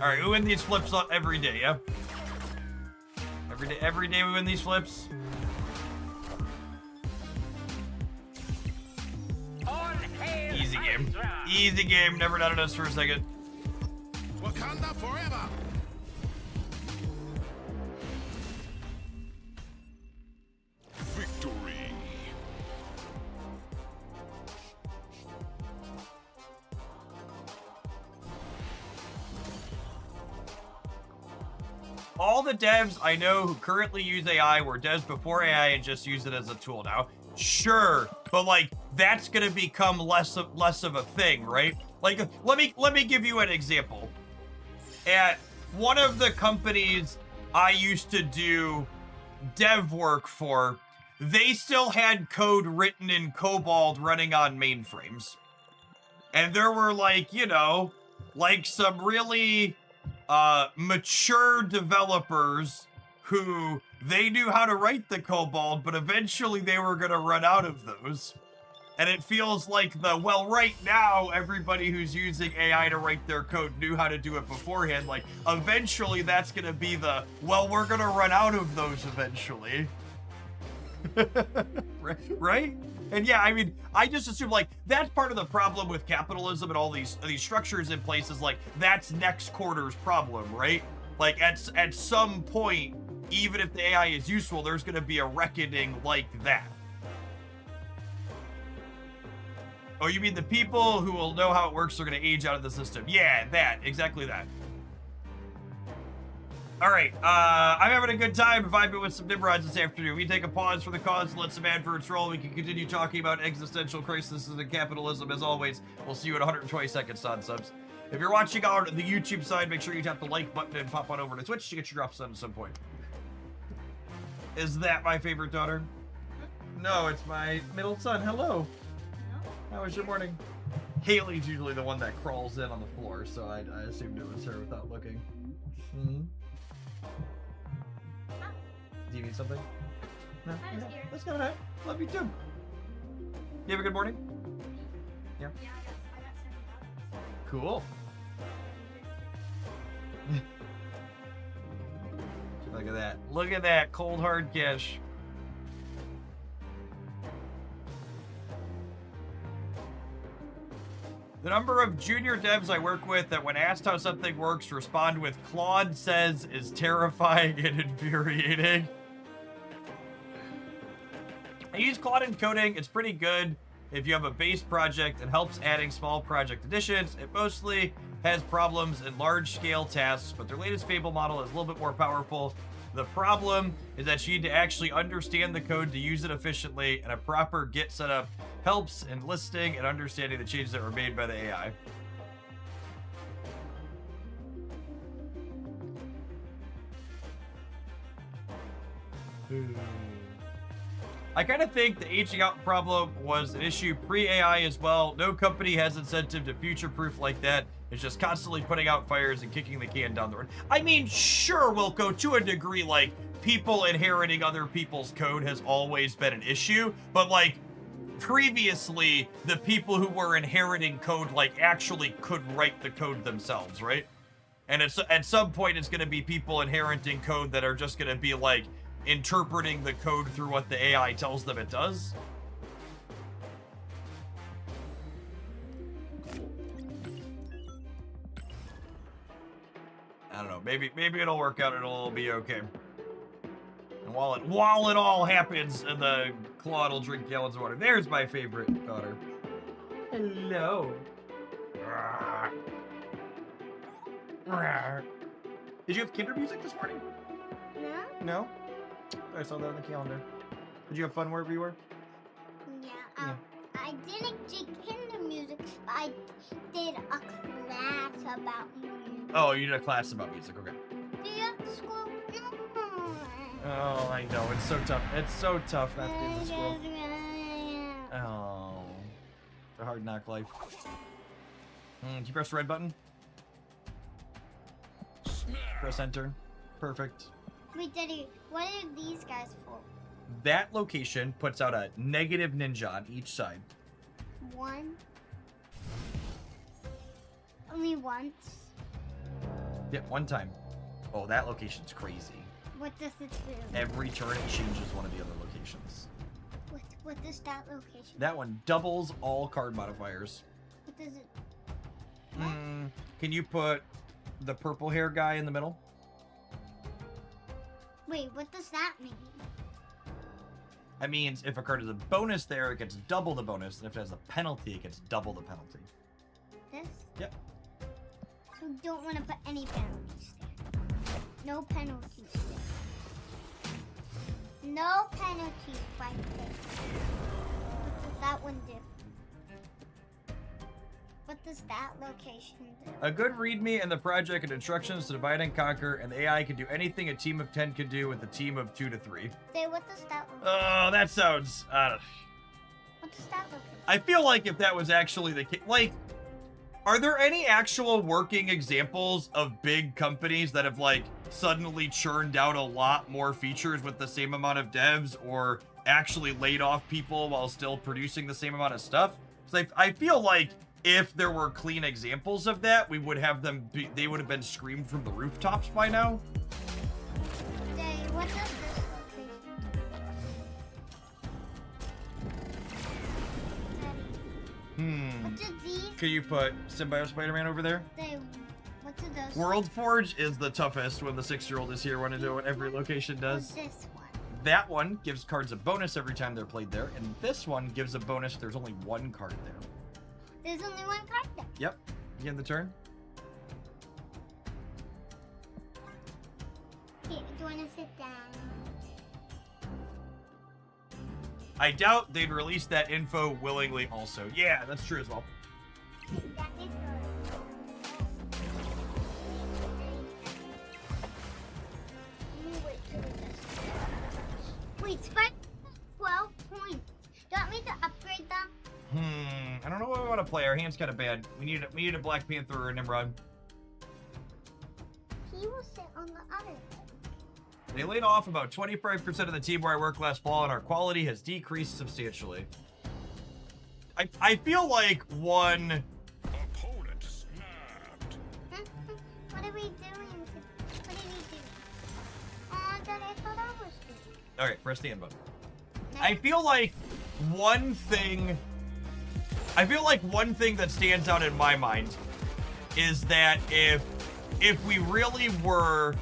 Alright, we win these flips every day, yeah? Every day we win these flips. Easy game. Easy game. Never doubted us for a second. Wakanda forever! Victory! All the devs I know who currently use AI were devs before AI and just use it as a tool now. Sure, but like that's gonna become less of a thing, right? Like let me give you an example. At one of the companies I used to do dev work for, they still had code written in COBOL running on mainframes. And there were like, you know, like some really mature developers who they knew how to write the COBOL, but eventually they were going to run out of those. And it feels like well, right now, everybody who's using AI to write their code knew how to do it beforehand. Like, eventually that's going to be well, we're going to run out of those eventually. Right? And yeah, I mean, I just assume like that's part of the problem with capitalism and all these structures in place is like that's next quarter's problem, right? Like at some point, even if the AI is useful, there's going to be a reckoning like that. Oh, you mean the people who will know how it works are going to age out of the system? Yeah, exactly that. All right, I'm having a good time vibing with some Nimrods this afternoon. We take a pause for the cause and let some adverts roll. We can continue talking about existential crises and capitalism. As always, we'll see you in 120 seconds on subs. If you're watching on the YouTube side, make sure you tap the like button and pop on over to Twitch to get your drops on at some point. Is that my favorite daughter? No, it's my middle son. Hello. How was your morning? Haley's usually the one that crawls in on the floor, so I assumed it was her without looking. Mm-hmm. Do you need something? No? I was Okay. here. Let's go ahead. Love you too. You have a good morning? Yeah. Yeah, I got Cool. Look at that. Look at that. Cold hard cash. The number of junior devs I work with that when asked how something works respond with Claude says is terrifying and infuriating. I use Claude in coding. It's pretty good if you have a base project. It helps adding small project additions. It mostly has problems in large-scale tasks, but their latest Fable model is a little bit more powerful. The problem is that you need to actually understand the code to use it efficiently, and a proper Git setup helps in listing and understanding the changes that were made by the AI. I kind of think the aging out problem was an issue pre-AI as well. No company has incentive to future-proof like that. It's just constantly putting out fires and kicking the can down the road. I mean, sure, Wilco, to a degree, like, people inheriting other people's code has always been an issue, but, like, previously, the people who were inheriting code, like, actually could write the code themselves, right? And it's, at some point, it's going to be people inheriting code that are just going to be, like, interpreting the code through what the AI tells them it does. I don't know. Maybe it'll work out. It'll be okay. And while it all happens, and the Claude will drink gallons of water. There's my favorite daughter. Hello. Did you have kinder music this morning? No? No. I saw that on the calendar. Did you have fun wherever you were? Yeah, I didn't do kinder music, but I did a class about music. Oh, you did a class about music. Okay. Do you have to school? Oh, I know. It's so tough. It's so tough not to be in the school. Oh. It's a hard knock life. Did you press the red button? Press enter. Perfect. Wait, Daddy, what are these guys for? That location puts out a negative ninja on each side. One. Only once. Yeah, one time. Oh, that location's crazy. What does it do? Every turn it changes one of the other locations. What does that location? That one doubles all card modifiers. What does it? Can you put the purple hair guy in the middle? Wait, what does that mean? That means if a card has a bonus there, it gets double the bonus, and if it has a penalty, it gets double the penalty. This? Yep. So we don't want to put any penalties there. No penalties there. No penalties right there. What does that one do? What does that location do? A good readme and the project and instructions to divide and conquer, and the AI can do anything a team of 10 can do with a team of 2 to 3. Say, what does that one Oh, that sounds... What does that location? I feel like if that was actually the case... Like, are there any actual working examples of big companies that have, like, suddenly churned out a lot more features with the same amount of devs, or actually laid off people while still producing the same amount of stuff? So I feel like if there were clean examples of that, we would have them be, they would have been screamed from the rooftops by now. Say, what does this location do? What do these Can you put Symbiote Spider-Man over there? say? What do those? World Forge is the toughest when the 6-year-old is here, when to do what every location What's does. this one? That one gives cards a bonus every time they're played there, and this one gives a bonus if there's only one card there. There's only one card there. Yep. Begin the turn. Here, do you want to sit down? I doubt they'd release that info willingly also. Yeah, that's true as well. That is Wait, Spike 12 points. Do you want me to upgrade them? I don't know what we want to play. Our hand's kind of bad. We need a Black Panther or a Nimrod. He will sit on the other side. They laid off about 25% of the team where I worked last fall, and our quality has decreased substantially. I feel like one... Opponent snapped. What are we doing? What did we do? Oh, Dad, I thought I was doing. Alright, press the end button. I feel like one thing that stands out in my mind is that if we really were...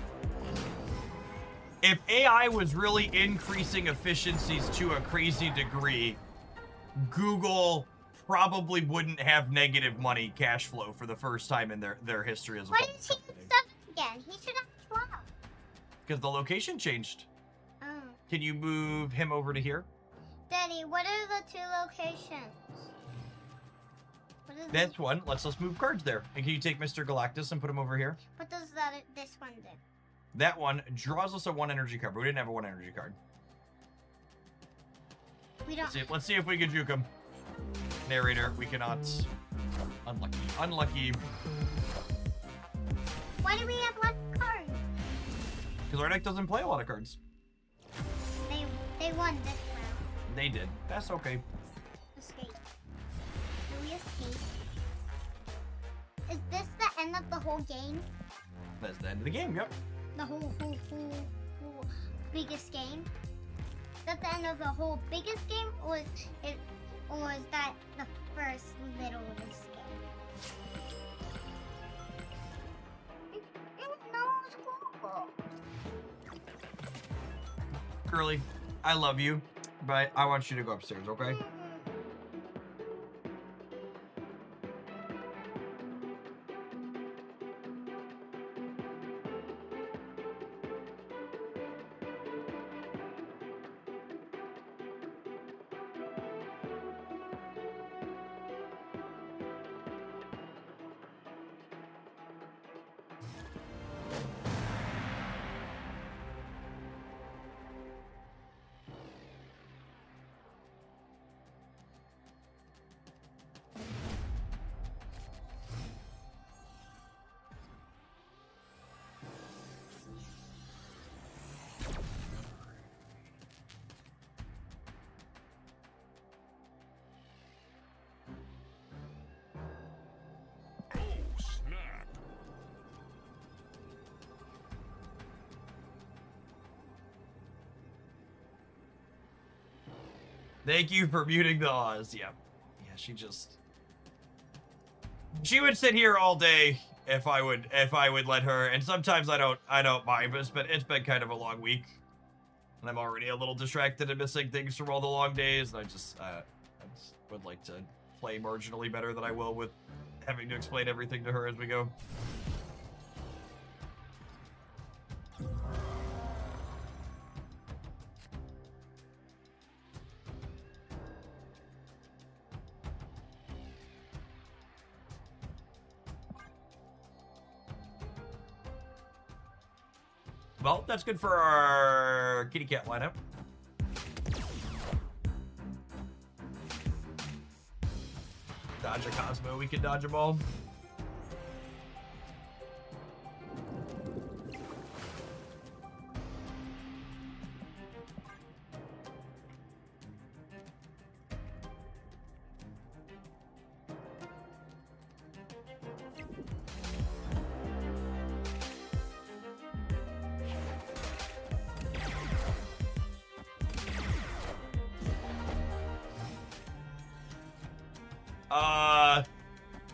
If AI was really increasing efficiencies to a crazy degree, Google probably wouldn't have negative money cash flow for the first time in their history as a Why public is he company. 7 again? He should have 12. Because the location changed. Oh. Can you move him over to here? Daddy, what are the 2 locations? What is This one lets us move cards there. And can you take Mr. Galactus and put him over here? What does this one do? That one draws us a 1 energy card, but we didn't have a 1 energy card. We don't. Let's see if we can juke him. Narrator, we cannot. Unlucky. Unlucky. Why do we have less cards? Because our deck doesn't play a lot of cards. They won this round. They did. That's okay. Escape. Do we escape? Is this the end of the whole game? That's the end of the game, yep. The whole biggest game? That's the end of the whole biggest game, or is that the first littlest game? No, it's cool. Curly, I love you, but I want you to go upstairs, okay? Thank you for muting the Oz. Yeah. Yeah, she would sit here all day if I would let her, and sometimes I don't mind, but it's been kind of a long week. And I'm already a little distracted and missing things from all the long days, and I just would like to play marginally better than I will with having to explain everything to her as we go. Well, that's good for our kitty cat lineup. Dodge a Cosmo, we can dodge a ball.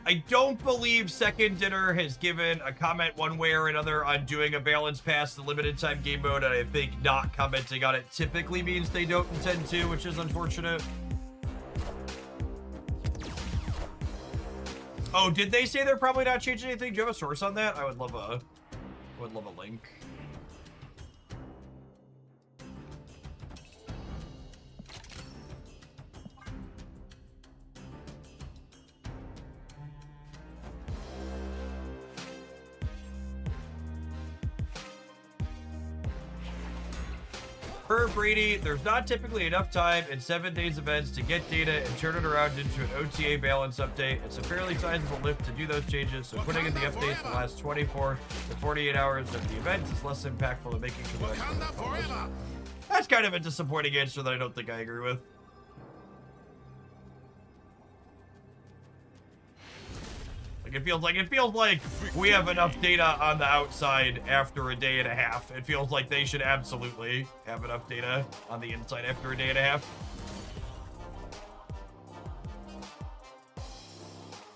I don't believe Second Dinner has given a comment one way or another on doing a balance pass to limited time game mode, and I think not commenting on it typically means they don't intend to, which is unfortunate. Oh, did they say they're probably not changing anything? Do you have a source on that? I would love a link. Per Brady, there's not typically enough time in 7 days events to get data and turn it around into an OTA balance update. It's a fairly sizable lift to do those changes, so putting in the updates the last 24 to 48 hours of the event is less impactful than making sure that that's kind of a disappointing answer that I don't think I agree with. It feels like we have enough data on the outside after a day and a half. It feels like they should absolutely have enough data on the inside after a day and a half.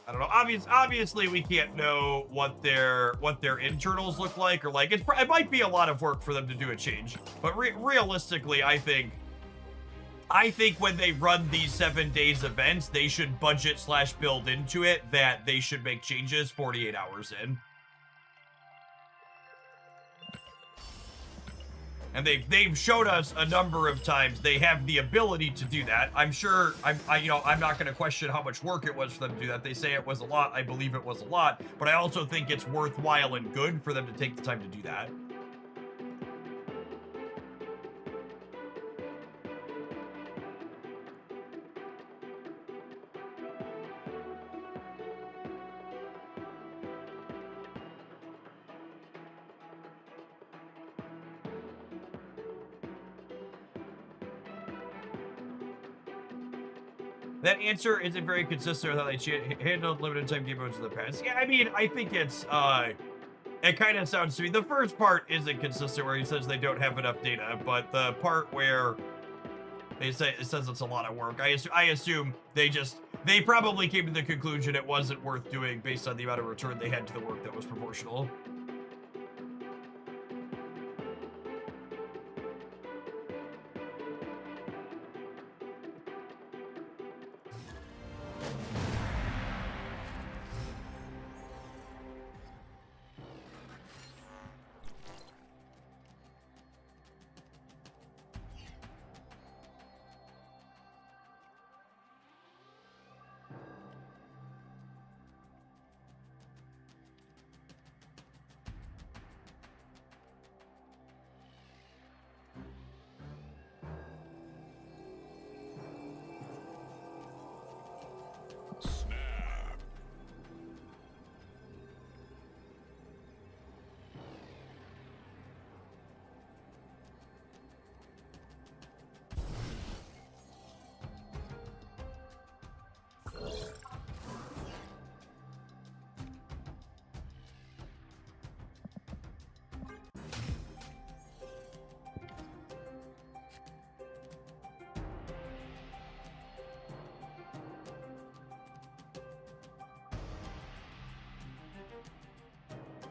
I don't know. Obviously, we can't know what their internals look like, or like it might be a lot of work for them to do a change. But realistically, I think when they run these 7 days events, they should budget/build into it that they should make changes 48 hours in. And they've showed us a number of times they have the ability to do that. I'm sure I'm not going to question how much work it was for them to do that. They say it was a lot. I believe it was a lot, but I also think it's worthwhile and good for them to take the time to do that. That answer isn't very consistent with how they handled limited time game modes in the past. Yeah, I mean, I think it's, it kind of sounds to me, the first part isn't consistent where he says they don't have enough data, but the part where it says it's a lot of work, I assume they probably came to the conclusion it wasn't worth doing based on the amount of return they had to the work that was proportional.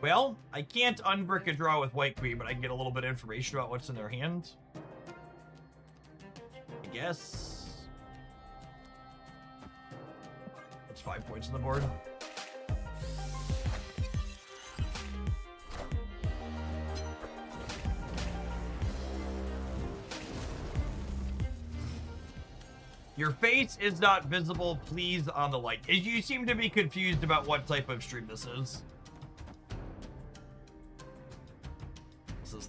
Well, I can't unbrick a draw with White Queen, but I can get a little bit of information about what's in their hand. I guess. That's 5 points on the board. Your face is not visible, please, on the light. You seem to be confused about what type of stream this is.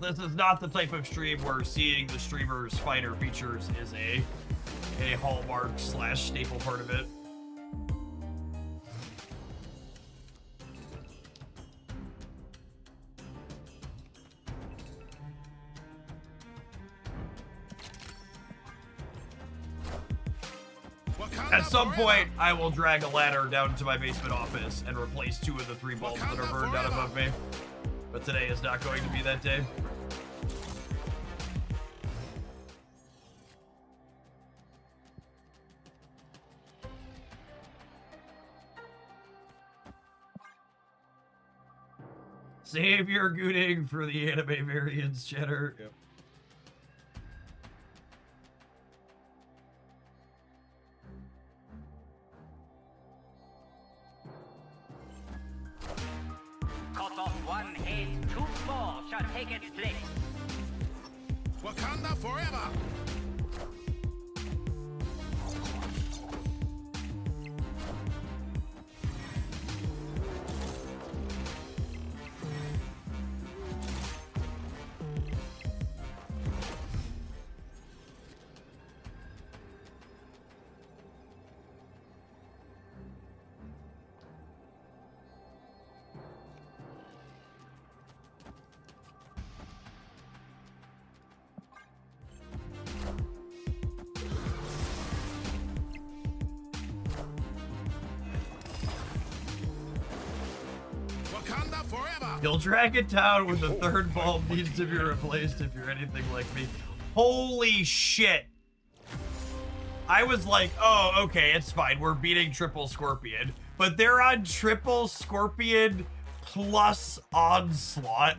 This is not the type of stream where seeing the streamer's finer features is a hallmark / staple part of it. At some point, I will drag a ladder down to my basement office and replace 2 of the 3 bulbs that are burned out above me. But today is not going to be that day. Save your gooning for the anime variants, Cheddar. Yep. Cut off one head, 2 more shall take its place. Wakanda forever! Wakanda forever! You'll drag it down when the 3rd bulb needs to be replaced if you're anything like me. Holy shit. I was like, oh, okay, it's fine. We're beating Triple Scorpion. But they're on Triple Scorpion plus Onslaught.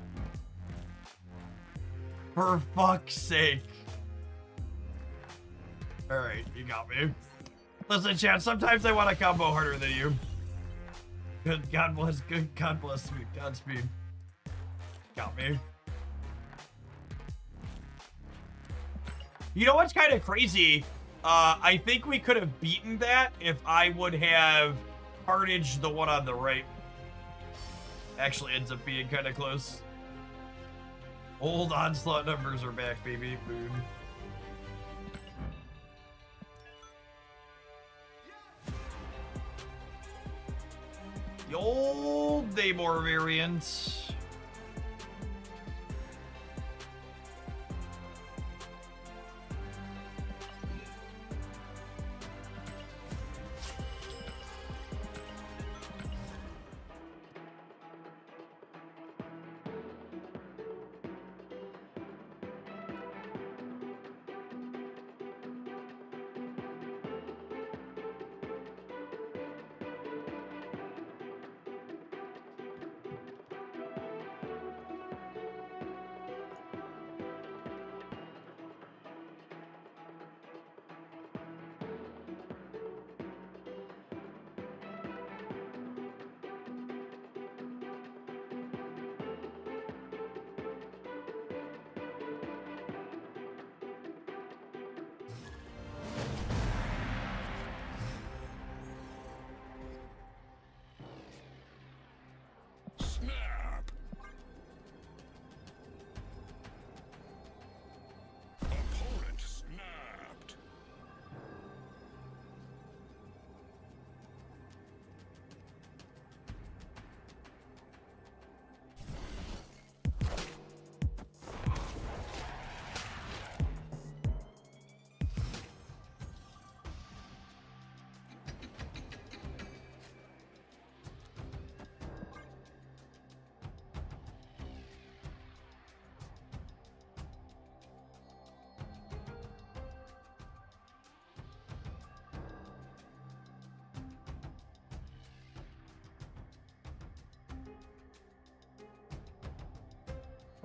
For fuck's sake. Alright, you got me. Listen, chat, sometimes I want to combo harder than you. Good God bless me. Godspeed. Got me. You know what's kind of crazy? I think we could have beaten that if I would have Carnage the one on the right. Actually ends up being kind of close. Old Onslaught numbers are back, baby. Boom. The old Namor variant.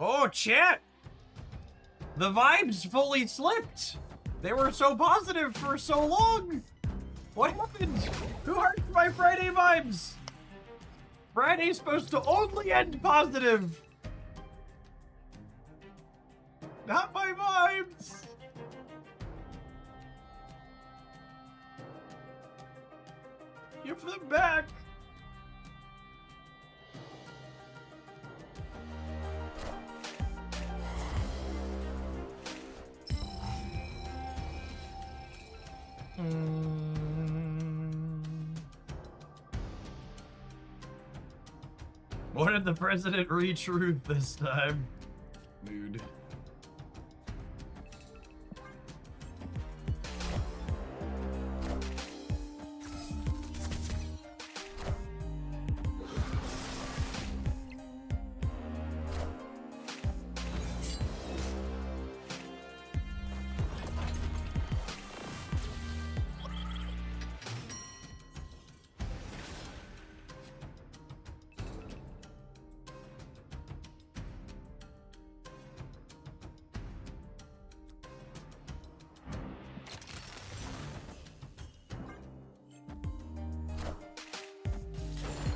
Oh, chat! The vibes fully slipped! They were so positive for so long! What happened? Who hurt my Friday vibes? Friday's supposed to only end positive! Not my vibes! Give them back! What did the president re-truth this time? Mood.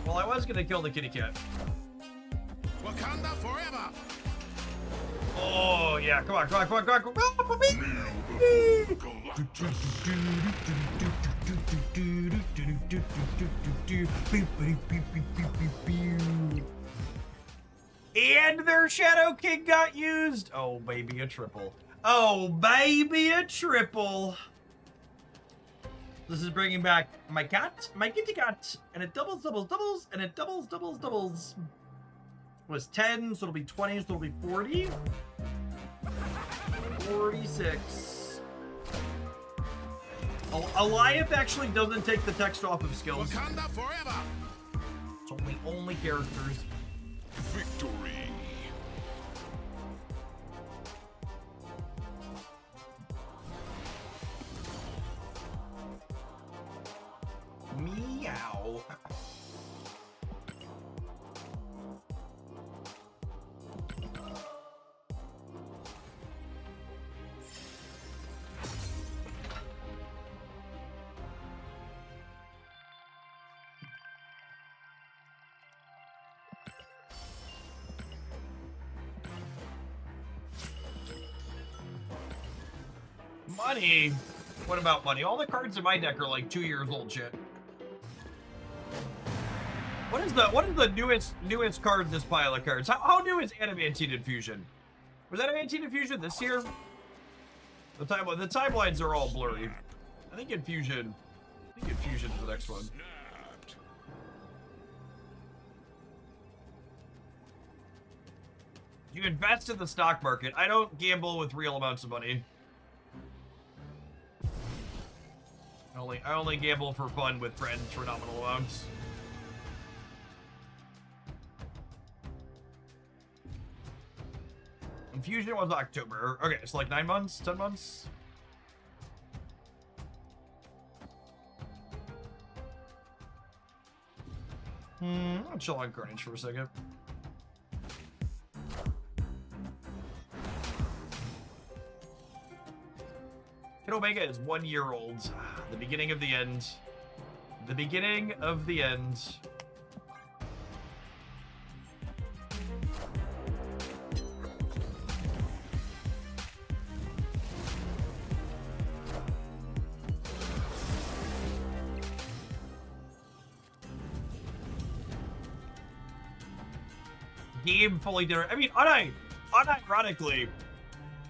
Well, I was gonna kill the kitty cat. Wakanda forever! Oh, yeah, come on, come on, come on, come on, come on, come on. And their Shadow King got used. Oh, baby, a triple. Oh, baby, a triple. This is bringing back my cat, my kitty cat, and it doubles, doubles, doubles, and it doubles, doubles, doubles. It was 10, so it'll be 20, so it'll be 40. 46. Alioth actually doesn't take the text off of skills. Wakanda forever! It's only characters. Victory! Meow. Money? What about money? All the cards in my deck are like 2 years old shit. What is the newest card in this pile of cards? How new is Adamantine Infusion? Was Adamantine Infusion this year? The timelines are all blurry. I think Infusion's the next one. You invest in the stock market. I don't gamble with real amounts of money. I only gamble for fun with friends for nominal amounts. Infusion was October. Okay, it's like 9 months, 10 months. I'll chill on Carnage for a second. Kid Omega is 1 year old. The beginning of the end. The beginning of the end. Game fully dinner. I mean, unironically,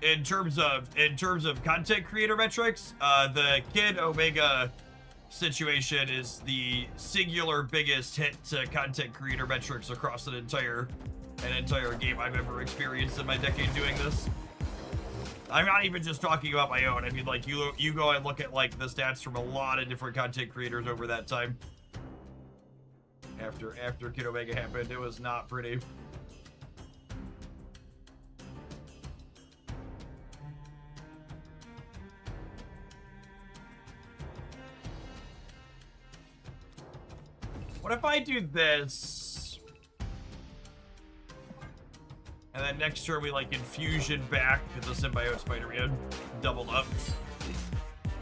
in terms of content creator metrics, the Kid Omega situation is the singular biggest hit to content creator metrics across an entire game I've ever experienced in my decade doing this. I'm not even just talking about my own. I mean, like, you go and look at like the stats from a lot of different content creators over that time. After Kid Omega happened, it was not pretty. What if I do this? And then next turn we like infusion back the Symbiote Spider-Man, doubled up.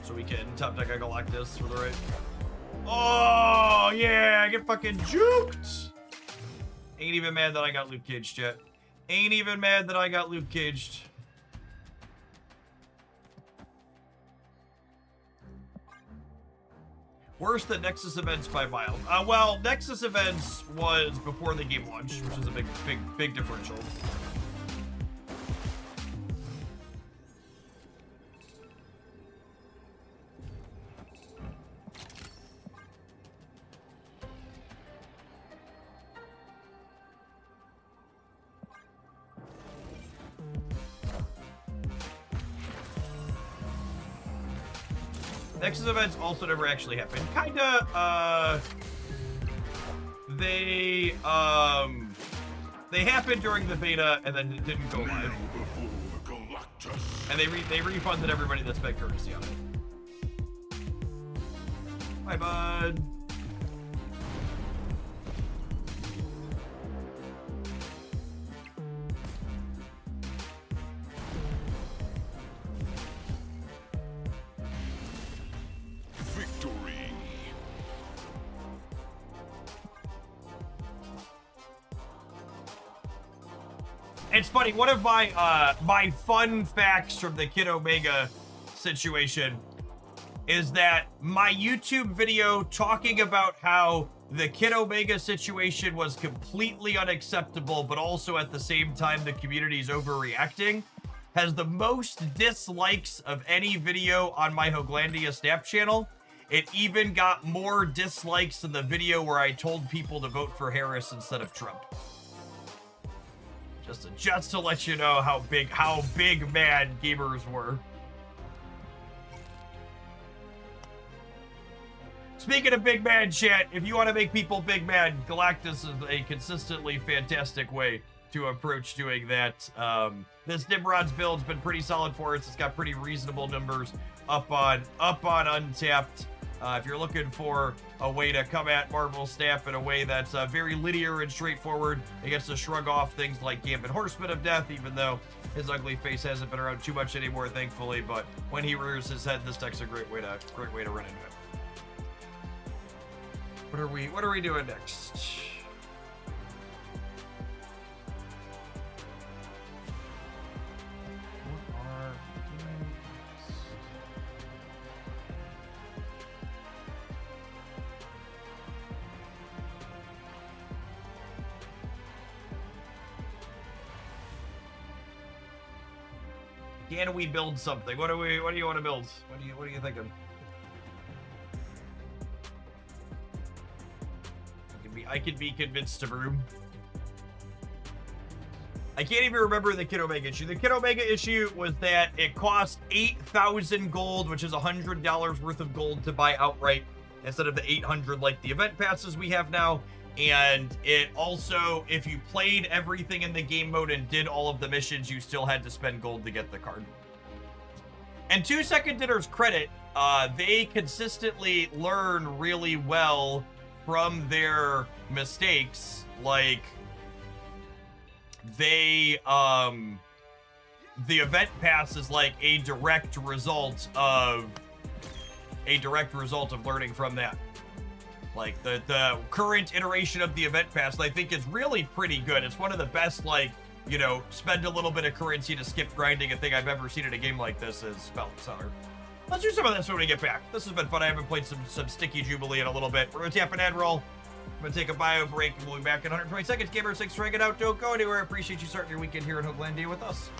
So we can top deck a Galactus for the right. Oh yeah, get fucking juked! Ain't even mad that I got Luke Caged yet. Ain't even mad that I got Luke Caged. Worse than Nexus Events by mile. Well, Nexus Events was before the game launched, which is a big differential. Nexus Events also never actually happened. Kinda, they happened during the beta and then it didn't go live. And they refunded everybody that spent courtesy on it. Bye, bud. It's funny, one of my my fun facts from the Kid Omega situation is that my YouTube video talking about how the Kid Omega situation was completely unacceptable, but also at the same time the community's overreacting, has the most dislikes of any video on my Hoglandia Snap channel. It even got more dislikes than the video where I told people to vote for Harris instead of Trump. Just to let you know how big mad gamers were. Speaking of big mad chat, if you want to make people big mad, Galactus is a consistently fantastic way to approach doing that. This Nimrod's build's been pretty solid for us. It's got pretty reasonable numbers up on Untapped. If you're looking for a way to come at Marvel Snap in a way that's very linear and straightforward, it gets to shrug off things like Gambit Horseman of Death, even though his ugly face hasn't been around too much anymore, thankfully. But when he rears his head, this deck's a great way to run into it. What are we doing next? Can we build something? What do you want to build? What are you thinking? I could be convinced to broom. I can't even remember the Kid Omega issue. The Kid Omega issue was that it cost 8,000 gold, which is $100 worth of gold to buy outright instead of the 800 like the event passes we have now. And it also, if you played everything in the game mode and did all of the missions, you still had to spend gold to get the card. And 2 Second Dinner's credit, they consistently learn really well from their mistakes. Like, they, the event pass is like a direct result of learning from that. Like, the current iteration of the event pass, I think, is really pretty good. It's one of the best, like, you know, spend a little bit of currency to skip grinding a thing I've ever seen in a game like this is Spell Seller. Let's do some of this when we get back. This has been fun. I haven't played some Sticky Jubilee in a little bit. We're going to tap an ad roll. I'm going to take a bio break, and we'll be back in 120 seconds. Gamer 6, ring it out. Don't go anywhere. I appreciate you starting your weekend here in Hoglandia with us.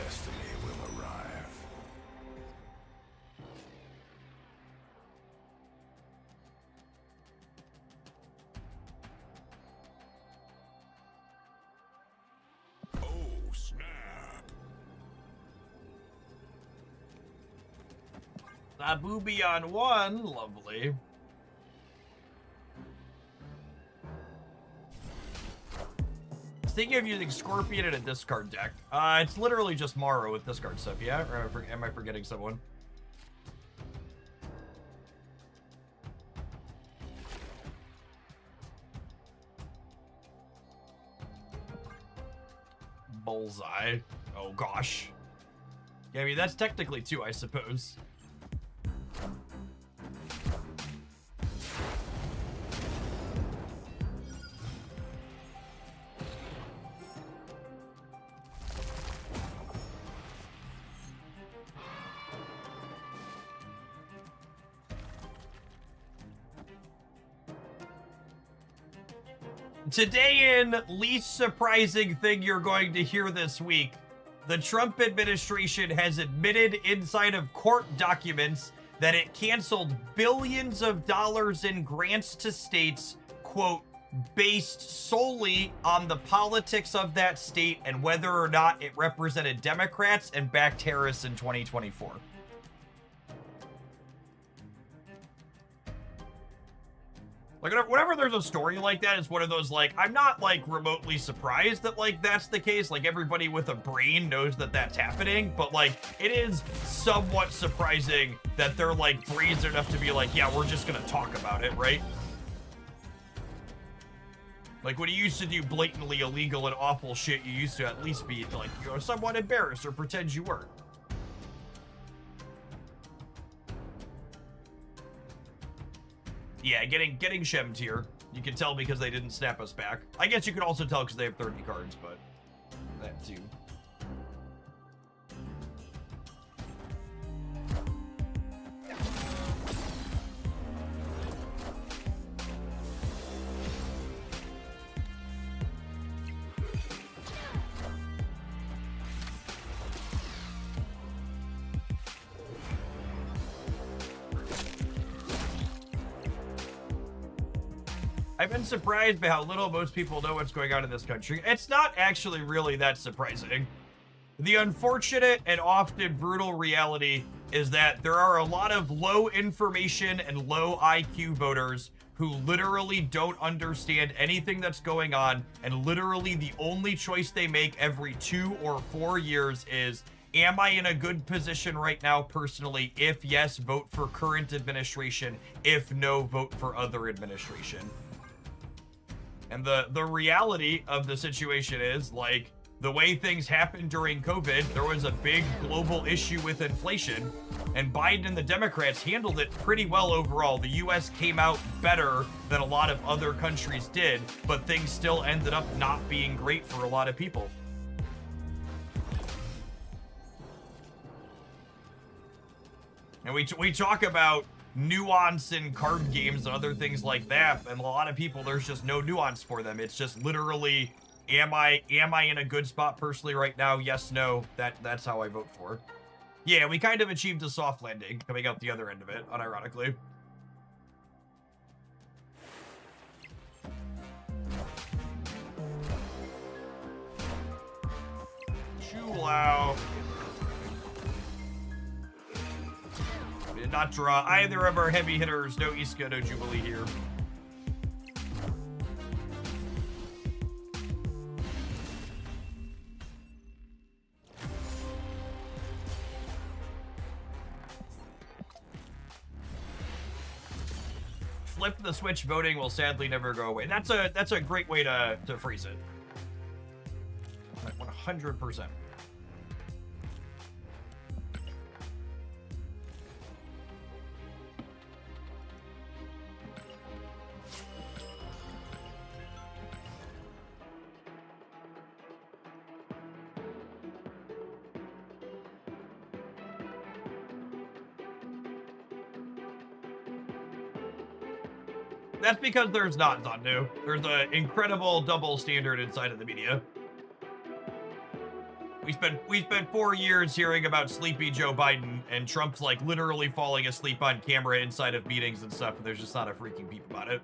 destiny will arrive. Oh, snap. Booby on 1, lovely. Thinking of using Scorpion in a discard deck. It's literally just Maro with discard stuff, yeah? Or am I forgetting someone? Bullseye. Oh gosh. Yeah, I mean, that's technically 2, I suppose. Today in least surprising thing you're going to hear this week, the Trump administration has admitted inside of court documents that it canceled billions of dollars in grants to states, quote, based solely on the politics of that state and whether or not it represented Democrats and backed terrorists in 2024. Like, whenever there's a story like that, it's one of those, like, I'm not, like, remotely surprised that, like, that's the case. Like, everybody with a brain knows that that's happening. But, like, it is somewhat surprising that they're, like, brazen enough to be like, yeah, we're just gonna talk about it, right? Like, when you used to do blatantly illegal and awful shit, you used to at least be, like, you know, somewhat embarrassed or pretend you weren't. Yeah, getting shemmed here. You can tell because they didn't snap us back. I guess you could also tell because they have 30 cards, but that too. I've been surprised by how little most people know what's going on in this country. It's not actually really that surprising. The unfortunate and often brutal reality is that there are a lot of low information and low IQ voters who literally don't understand anything that's going on, and literally the only choice they make every 2 or 4 years is, am I in a good position right now personally? If yes, vote for current administration. If no, vote for other administration. And the reality of the situation is, like, the way things happened during COVID, there was a big global issue with inflation, and Biden and the Democrats handled it pretty well overall. The US came out better than a lot of other countries did, but things still ended up not being great for a lot of people. And we talk about nuance in card games and other things like that, and a lot of people, there's just no nuance for them. It's just literally, am I in a good spot personally right now? Yes, no. That's how I vote for. Yeah, we kind of achieved a soft landing coming out the other end of it, unironically. Chulao. Did not draw either of our heavy hitters. No Iska, no Jubilee here. Flip the switch voting will sadly never go away. That's a great way to phrase it. 100%. That's because there's not, Zandu. There's an incredible double standard inside of the media. We spent 4 years hearing about sleepy Joe Biden, and Trump's like literally falling asleep on camera inside of meetings and stuff, and there's just not a freaking peep about it.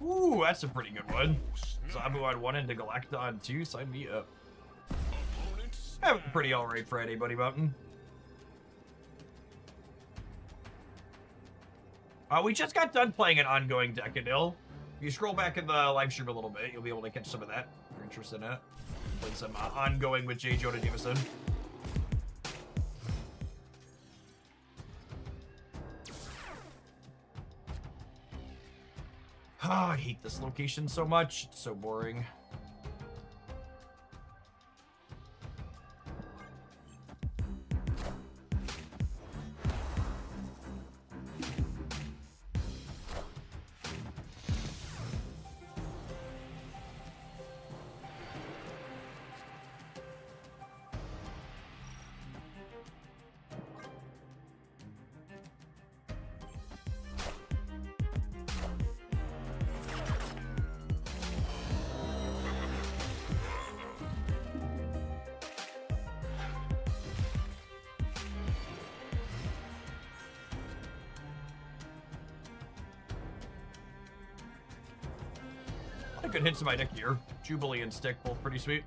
Ooh, that's a pretty good one. Zabu on 1 into Galacta on 2, sign me up. Having a pretty alright Friday, Buddy Mountain. We just got done playing an ongoing Decadil. If you scroll back in the live stream a little bit, you'll be able to catch some of that if you're interested in it. Played some ongoing with J. Jonah Jameson. Oh, I hate this location so much. It's so boring. Good hits in my deck here. Jubilee and Stick, both pretty sweet.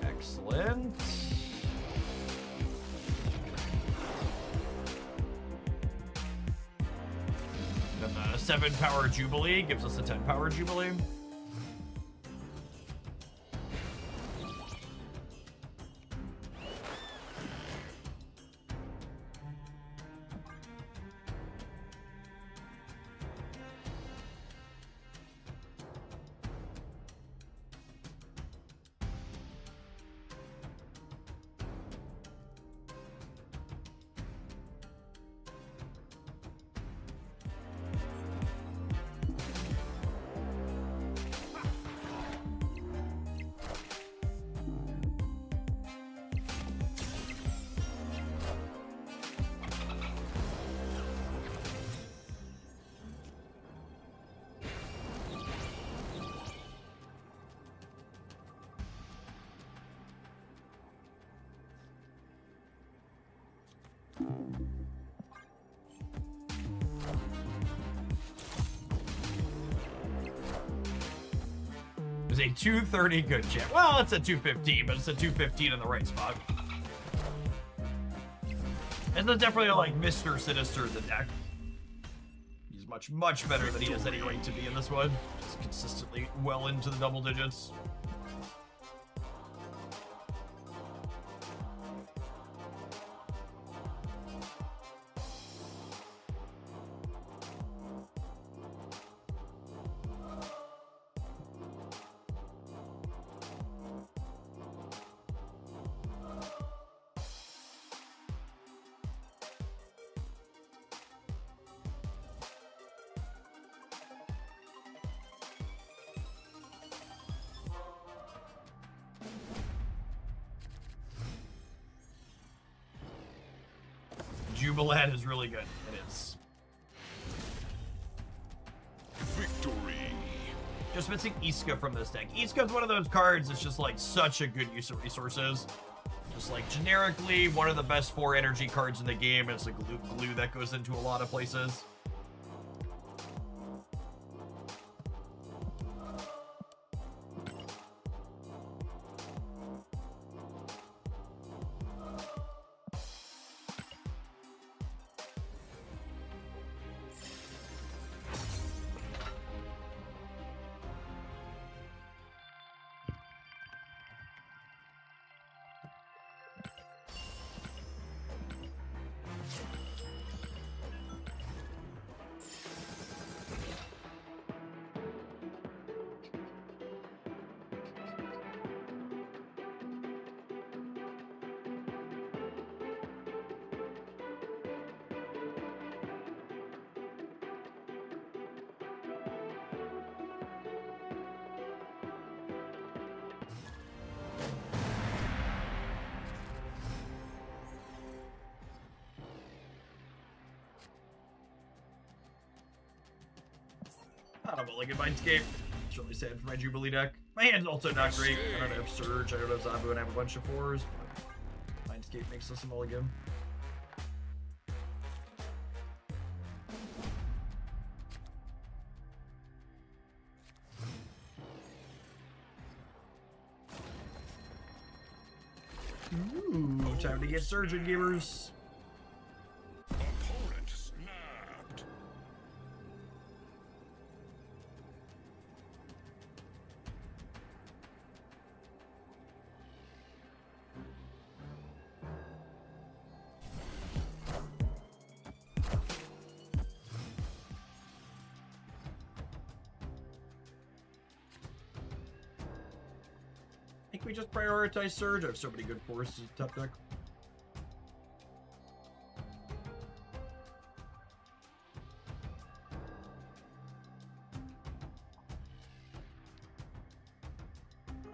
Excellent. Then the 7-power Jubilee gives us a 10-power Jubilee. Is a 230 good chance. Well, it's a 215, but it's a 215 in the right spot. And that's definitely like Mr. Sinister in the deck. He's much, much better than he has any right to be in this one. He's consistently well into the double digits. Jubilant is really good. It is. Victory. Just missing Iska from this deck. Iska's one of those cards that's just like such a good use of resources. Just like generically one of the best 4 energy cards in the game. It's a glue that goes into a lot of places. Not a mulligan Mindscape. It's really sad for my Jubilee deck. My hand's also not great. I don't have Surge, I don't have Zabu, and I have a bunch of 4s, but Mindscape makes us a mulligan. Ooh, time to get Surgeon, gamers. Opponent snapped. I think we just prioritize Surge. I have so many good forests to top deck.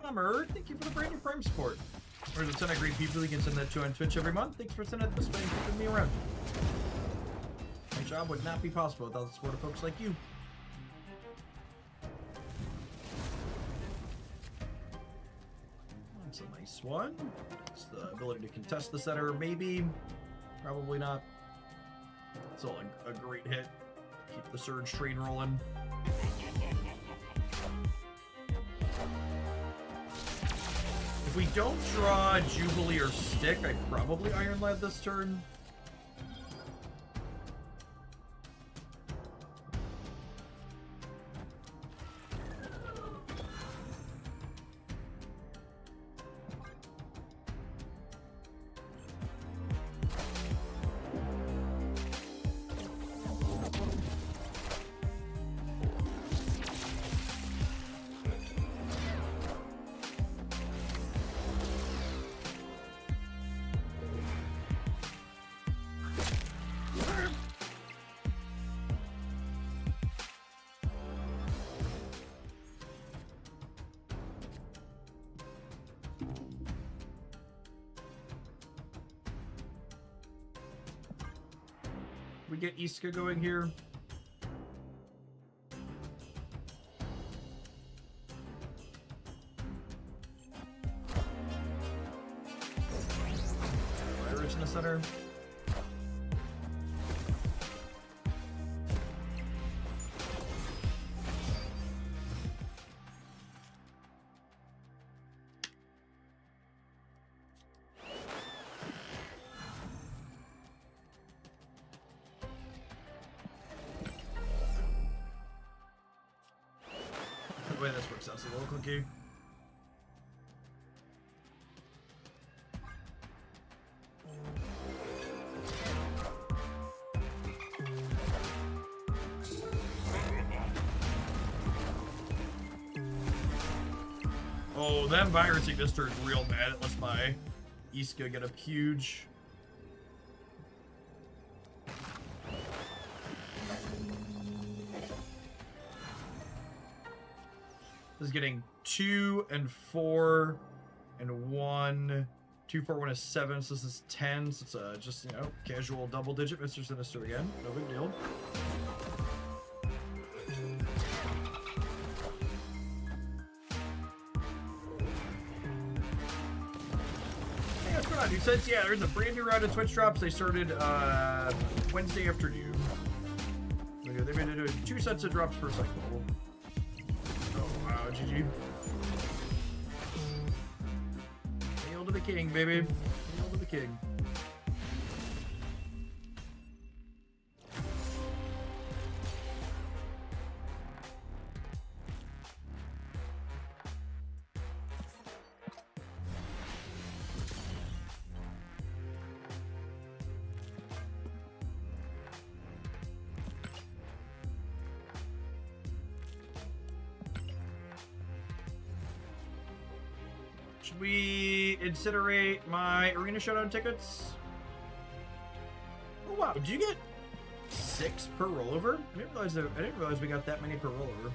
Hummer, thank you for the brand new Prime support. There's a ton of great people you can send that to on Twitch every month. Thanks for sending it this way and keeping me around. My job would not be possible without the support of folks like you. That's a nice one. It's the ability to contest the center, maybe. Probably not. It's all a great hit. Keep the Surge train rolling. If we don't draw Jubilee or Stick, I'd probably Iron Lad this turn. We get Iska going here. Irish in the center. The way this works out is a little clicky. Oh, them virusing this turn real bad. It lets my Iska get up huge. This is getting 2 and 4 and 1. 2, 4, 1 is 7, so this is 10. So it's a just, you know, casual double digit Mr. Sinister again. No big deal. Hey, what's going on, dude? Since, yeah, there's a brand new round of Twitch drops. They started Wednesday afternoon. They've been doing 2 sets of drops per cycle. Oh, wow, GG. Hail to the king, baby. Hail to the king. Should we incinerate my Arena Showdown tickets? Oh wow, did you get 6 per rollover? I didn't realize we got that many per rollover.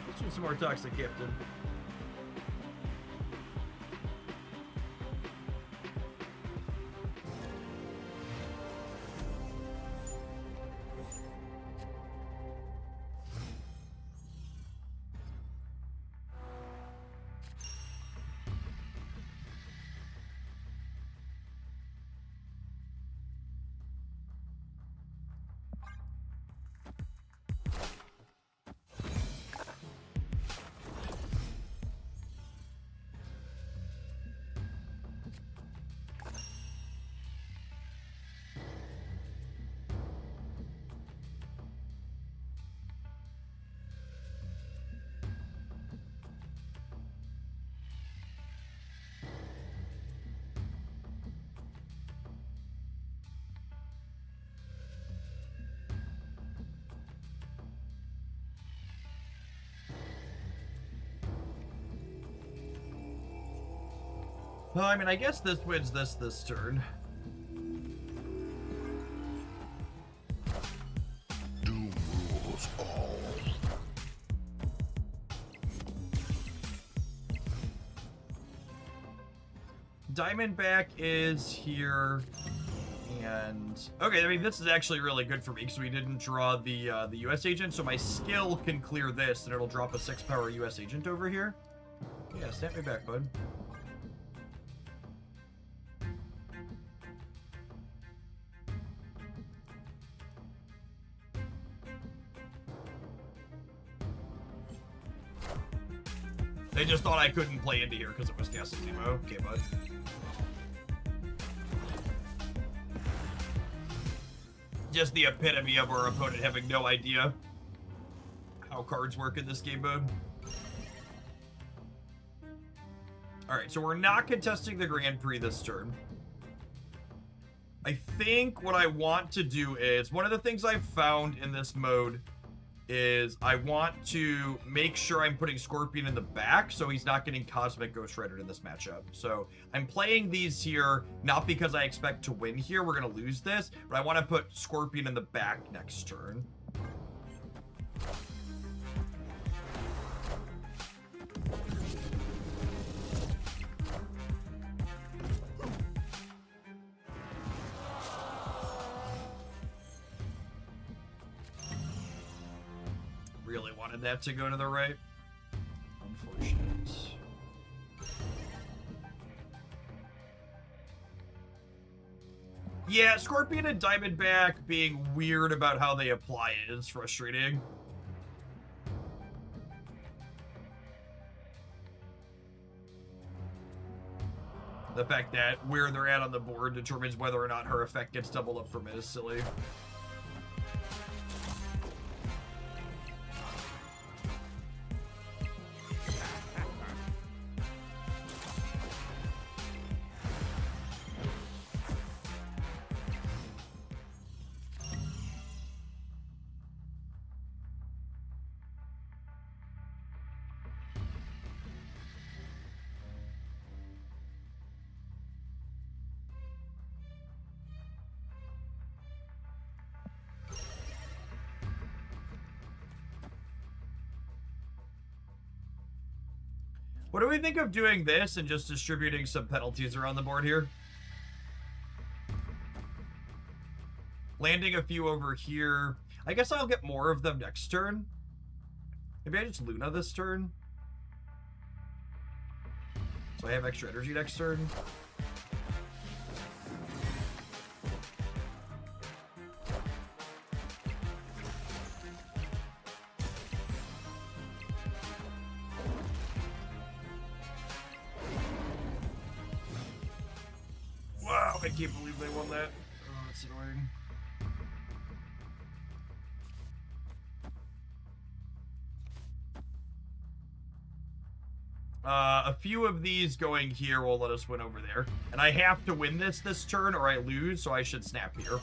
Let's do some more Toxic Captain. Well, I mean, I guess this wins this turn. Doom rules all. Diamondback is here, and okay, I mean, this is actually really good for me because we didn't draw the U.S. agent, so my skill can clear this, and it'll drop a 6-power U.S. agent over here. Yeah, snap me back, bud. They just thought I couldn't play into here because it was Castle Zemo. Okay, bud. Just the epitome of our opponent having no idea how cards work in this game mode. Alright, so we're not contesting the Grand Prix this turn. I think what I want to do is, one of the things I've found in this mode is I want to make sure I'm putting Scorpion in the back so he's not getting Cosmic Ghost Rider in this matchup. So I'm playing these here, not because I expect to win here, we're going to lose this, but I want to put Scorpion in the back next turn. Really wanted that to go to the right. Unfortunate. Yeah, Scorpion and Diamondback being weird about how they apply it is frustrating. The fact that where they're at on the board determines whether or not her effect gets doubled up from it is silly. What do we think of doing this and just distributing some penalties around the board here? Landing a few over here. I guess I'll get more of them next turn. Maybe I just Luna this turn. So I have extra energy next turn. Wow, I can't believe they won that. Oh, that's annoying. A few of these going here will let us win over there. And I have to win this turn or I lose, so I should snap here.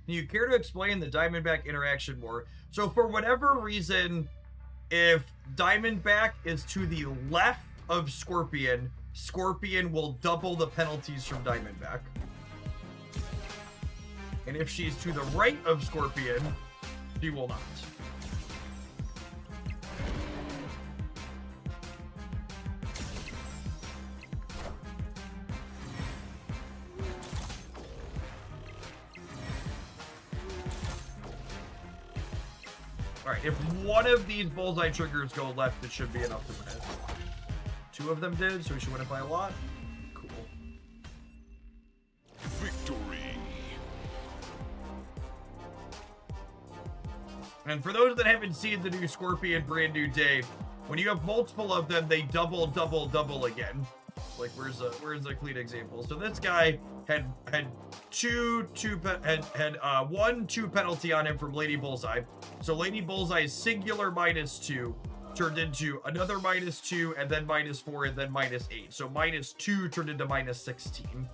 Do you care to explain the Diamondback interaction more? So for whatever reason, if Diamondback is to the left of Scorpion, Scorpion will double the penalties from Diamondback. And if she's to the right of Scorpion, she will not. Alright, if one of these bullseye triggers go left, it should be enough to win it. Two of them did, so we should win it by a lot. Cool. Victory. And for those that haven't seen the new Scorpion Brand New Day, When you have multiple of them, they double, double, double again. Like, where's a clean example? So this guy had one 2 penalty on him from Lady Bullseye. So Lady Bullseye's singular -2 turned into another -2, and then -4, and then -8. So -2 turned into -16.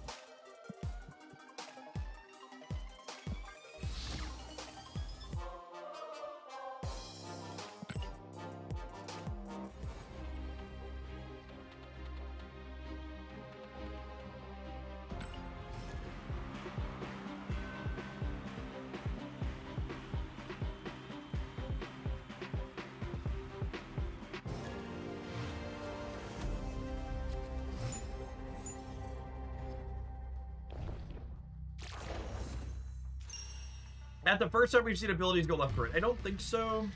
At the first time we've seen abilities go left or right. I don't think so.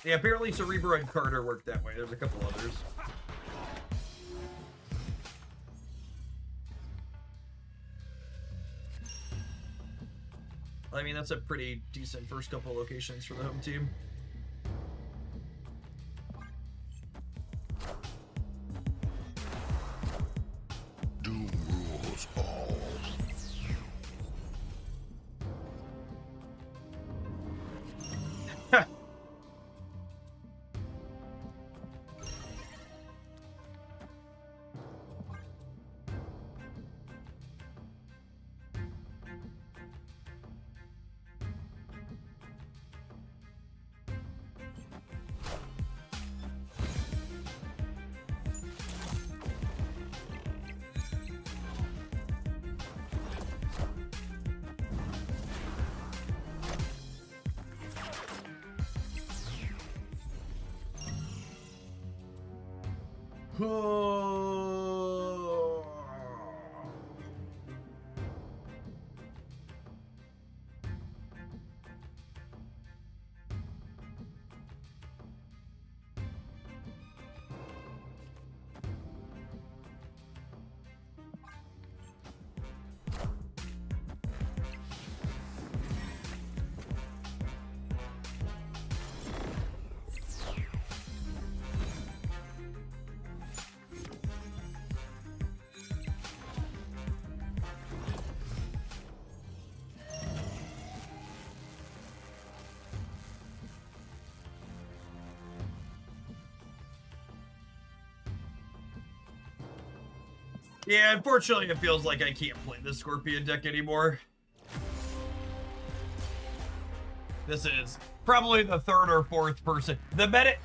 Yeah, apparently Cerebro and Carter work that way. There's a couple others. I mean, that's a pretty decent first couple locations for the home team. Doom rules all. Yeah, unfortunately, it feels like I can't play the Scorpion deck anymore. This is probably the 3rd or 4th person. The meta...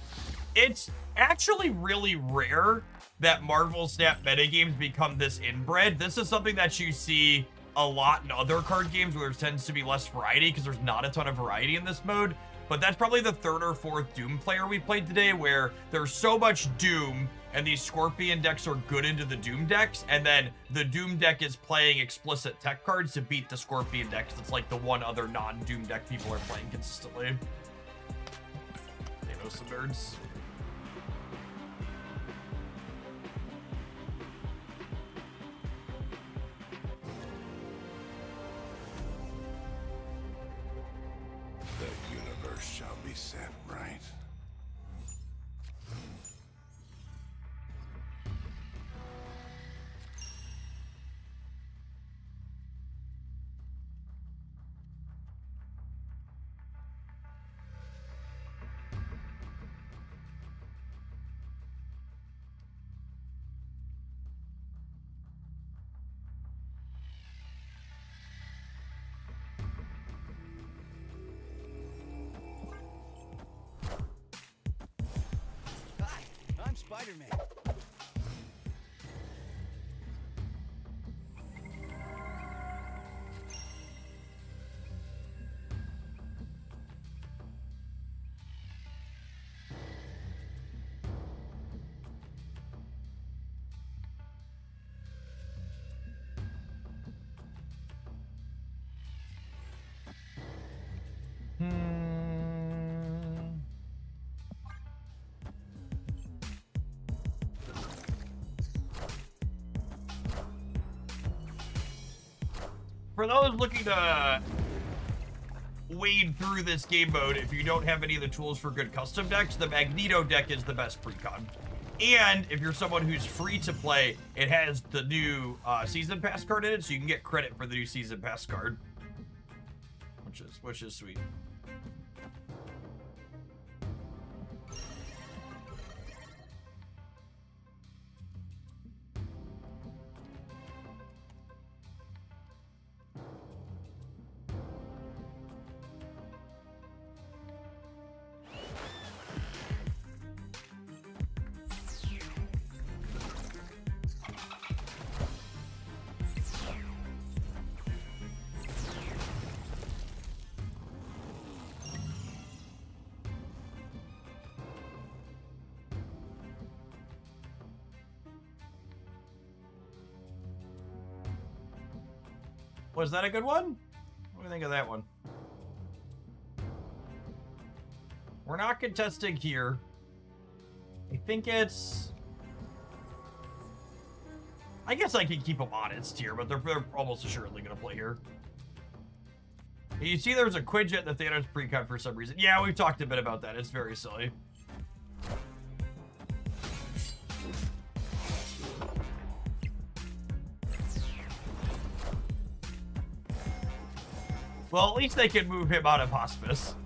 It's actually really rare that Marvel Snap metagames become this inbred. This is something that you see a lot in other card games where there tends to be less variety because there's not a ton of variety in this mode. But that's probably the 3rd or 4th Doom player we played today where there's so much Doom and these Scorpion decks are good into the Doom decks, and then the Doom deck is playing explicit tech cards to beat the Scorpion deck because it's like the one other non-Doom deck people are playing consistently. They know some nerds. The universe shall be set right. Hi, I'm Spider-Man. For those looking to wade through this game mode if you don't have any of the tools for good custom decks, the Magneto deck is the best precon. And if you're someone who's free to play, it has the new Season Pass card in it, so you can get credit for the new Season Pass card. Which is sweet. Was that a good one? What do you think of that one? We're not contesting here. I think it's... I guess I can keep them honest here, but they're almost assuredly going to play here. You see there's a Quinjet in the Thanos pre-cut for some reason. Yeah, we've talked a bit about that. It's very silly. Well, at least they can move him out of hospice.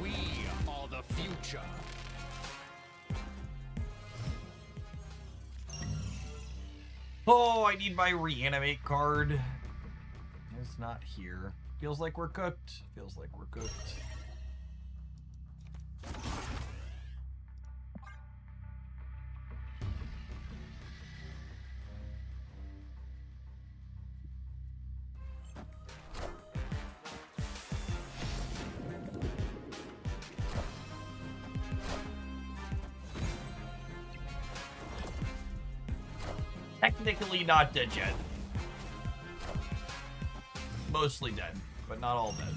We are the future. Oh, I need my reanimate card. It's not here. Feels like we're cooked. Feels like we're cooked. Technically not dead yet. Mostly dead, but not all dead.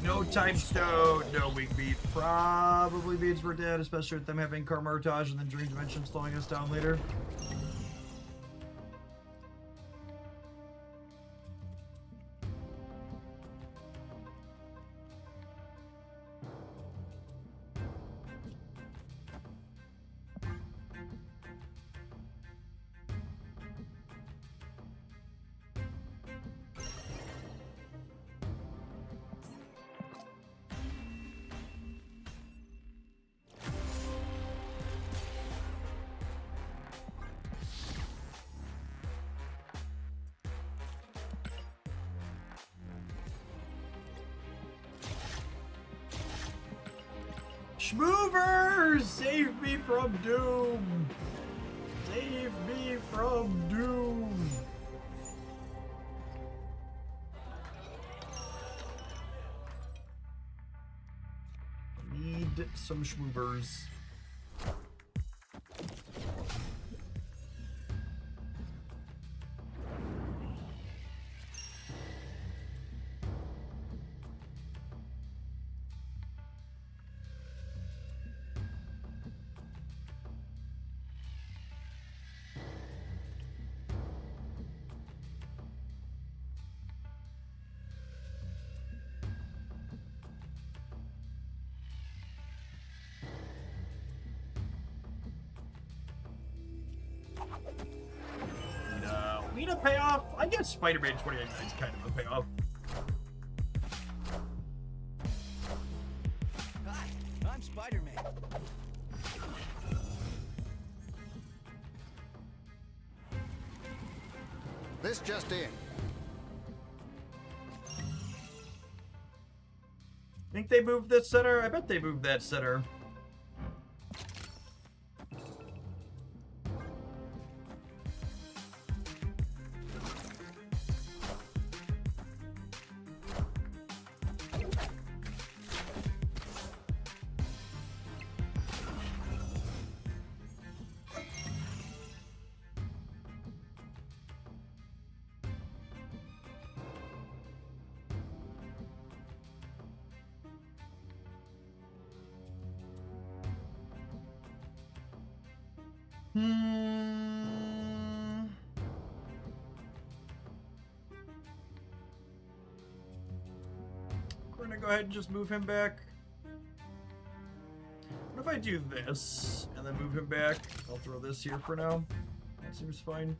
No time stone, no weak beat. Probably means we're dead, especially with them having Karmartage and then Dream Dimension slowing us down later. Schmoovers! Save me from doom! Save me from doom! Need some schmoovers. No. Need a payoff? I guess Spider-Man 2099 is kind of a payoff. Hi, I'm Spider-Man. This just in. Think they moved this center? I bet they moved that center. We're gonna go ahead and just move him back. What if I do this and then move him back? I'll throw this here for now. That seems fine.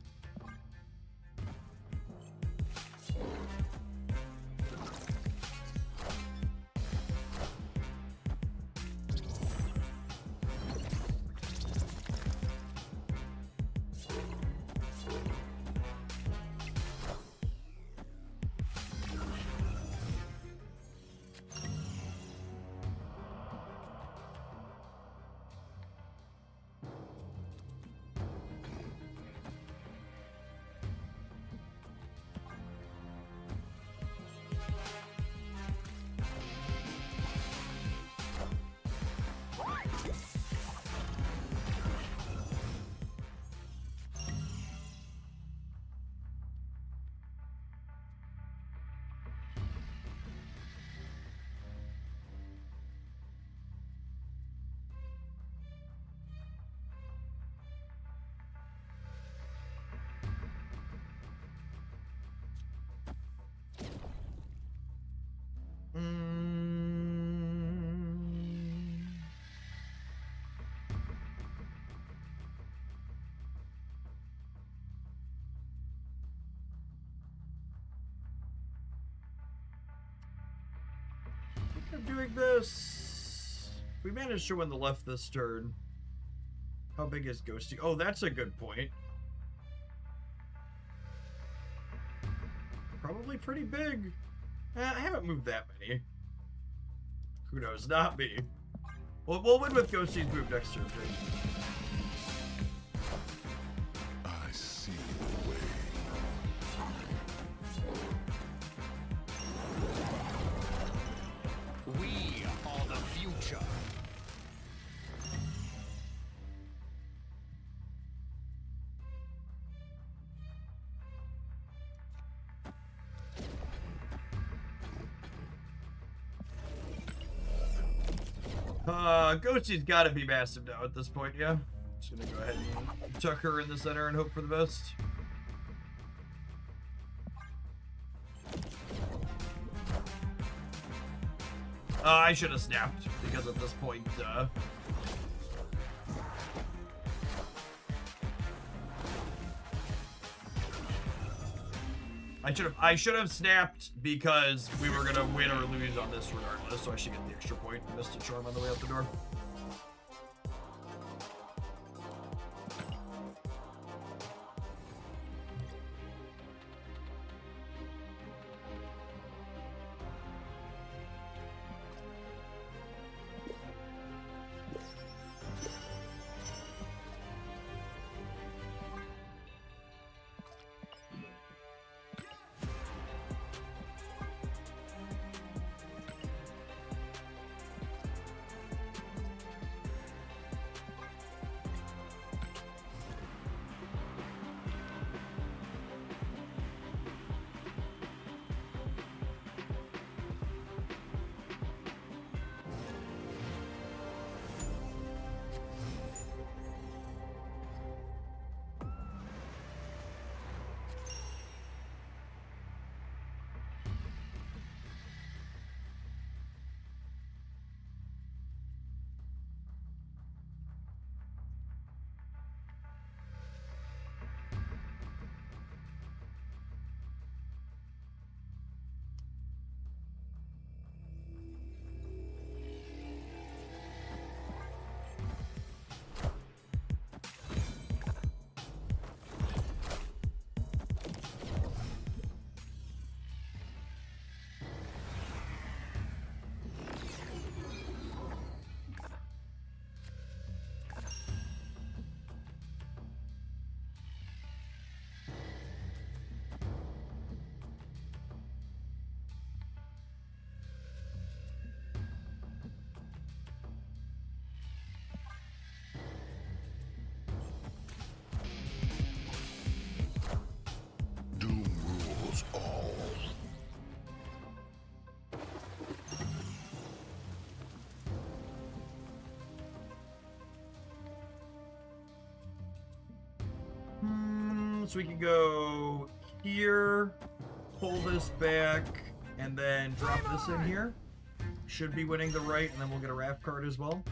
I'm doing this. We managed to win the left this turn. How big is Ghosty? Oh, that's a good point. Probably pretty big. I haven't moved that many. Who knows? Not me. We'll win with Ghosty's move next turn. I see the way. We are the future. Ghosty's gotta be massive now at this point, yeah. Just gonna go ahead and tuck her in the center and hope for the best. I should have snapped, because at this point, I should have snapped because we were gonna win or lose on this regardless, so I should get the extra point. Missed a charm on the way out the door. Doom rules all. So we can go here, pull this back, and then drop this in here. Should be winning the right, and then we'll get a raft card as well.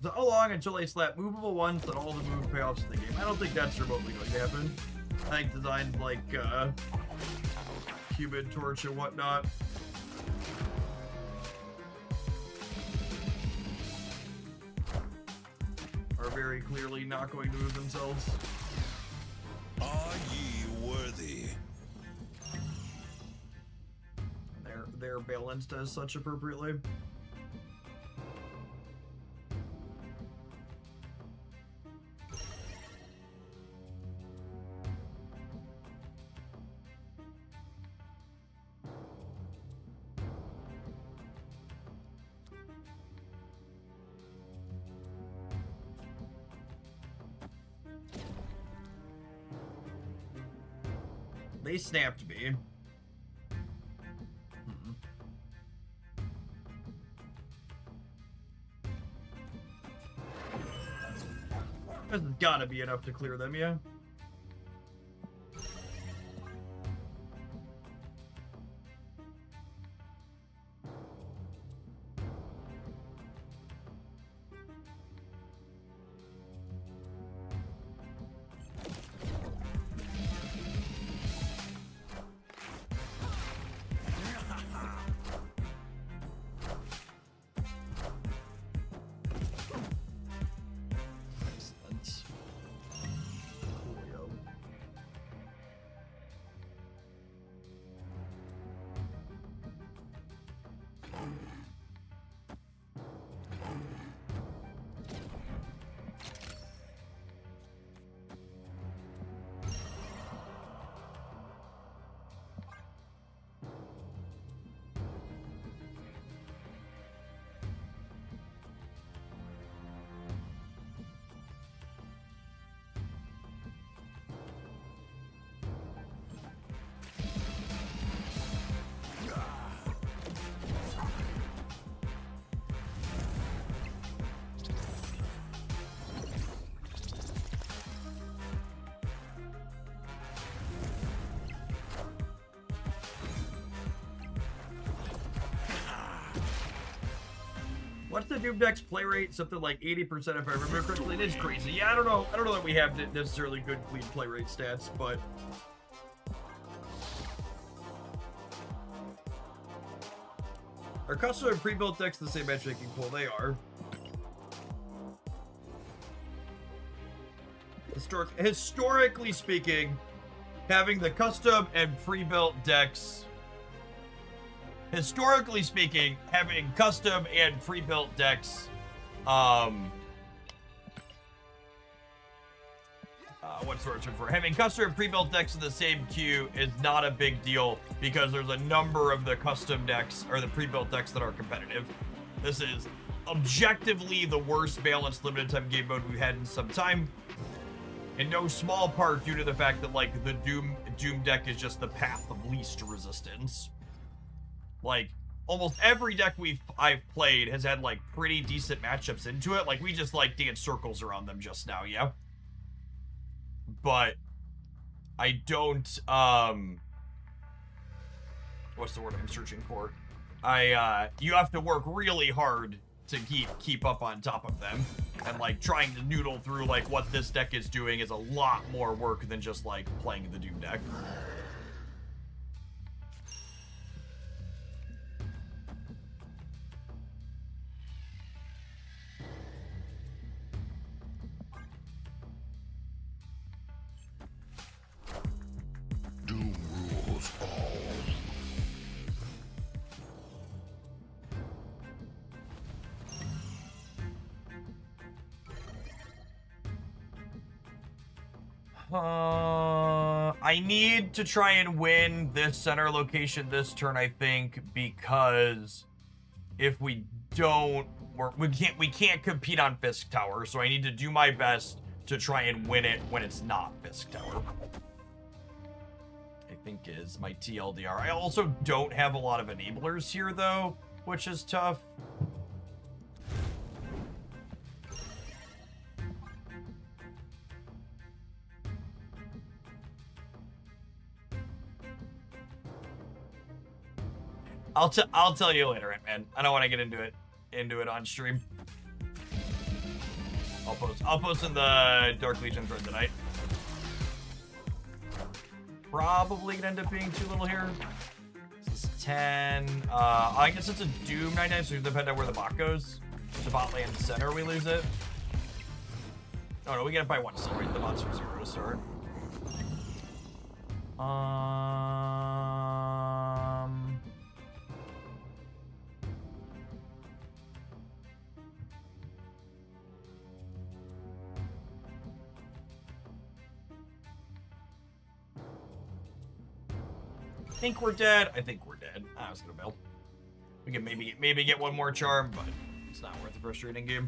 So how long until they slap movable ones that all the move payoffs in the game? I don't think that's remotely going to happen. I think designs like Human Torch and whatnot are very clearly not going to move themselves. Are ye worthy? They're balanced as such appropriately. They snapped me. This has gotta be enough to clear them, yeah? What's the Doom deck's play rate? Something like 80% if I remember correctly. It is crazy. Yeah, I don't know that we have necessarily good clean play rate stats, but are custom and pre-built decks the same matchmaking pool? They are. Historically speaking, having the custom and pre-built decks. Historically speaking, having custom and pre-built decks, what's the word for? Having custom and pre-built decks in the same queue is not a big deal because there's a number of the custom decks or the pre-built decks that are competitive. This is objectively the worst balanced limited time game mode we've had in some time. In no small part due to the fact that, like, the Doom deck is just the path of least resistance. Like, almost every deck I've played has had, like, pretty decent matchups into it. Like, we just, like, dance circles around them just now, yeah? But I don't, what's the word I'm searching for? You have to work really hard to keep up on top of them. And, like, trying to noodle through, like, what this deck is doing is a lot more work than just, like, playing the Doom deck. Doom rules all. I need to try and win this center location this turn, I think, because if we don't, we can't compete on Fisk Tower, so I need to do my best to try and win it when it's not Fisk Tower. I think is my TLDR. I also don't have a lot of enablers here, though, which is tough. I'll tell you later, man. I don't want to get into it on stream. I'll post in the Dark Legion thread tonight. Probably gonna end up being too little here. This is 10. I guess it's a Doom 99, so it depends on where the bot goes. The bot lands center, we lose it. Oh no, we get it by 1 still, right? The bot's from 0 to start. I think we're dead. I think we're dead. I was gonna build. We can maybe get one more charm, but it's not worth the frustrating game.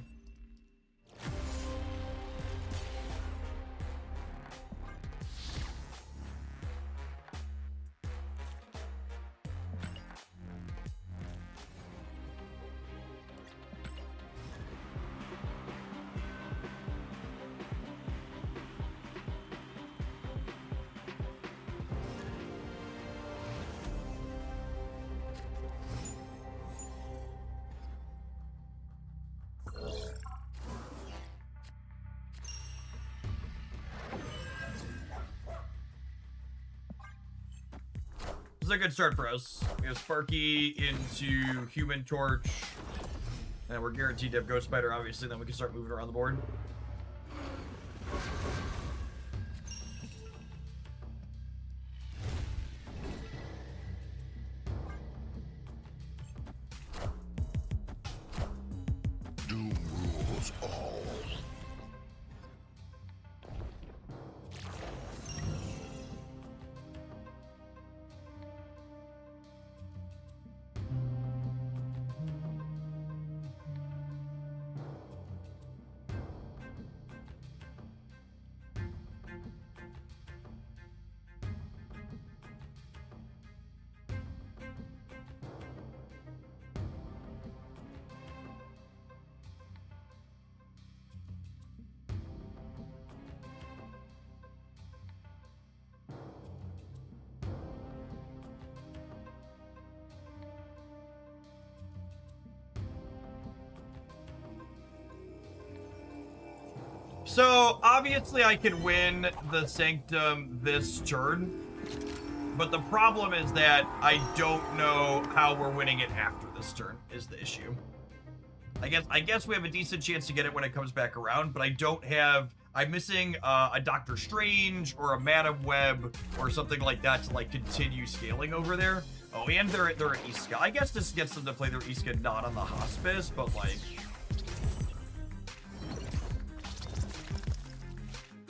This is a good start for us. We have Sparky into Human Torch. And we're guaranteed to have Ghost Spider, obviously. Then we can start moving around the board. Doom rules all. So, obviously I can win the Sanctum this turn, but the problem is that I don't know how we're winning it after this turn is the issue. I guess we have a decent chance to get it when it comes back around, but I don't have... I'm missing a Doctor Strange or a Madam Web or something like that to, like, continue scaling over there. Oh, and they're at Iska. I guess this gets them to play their Iska not on the Hospice, but, like...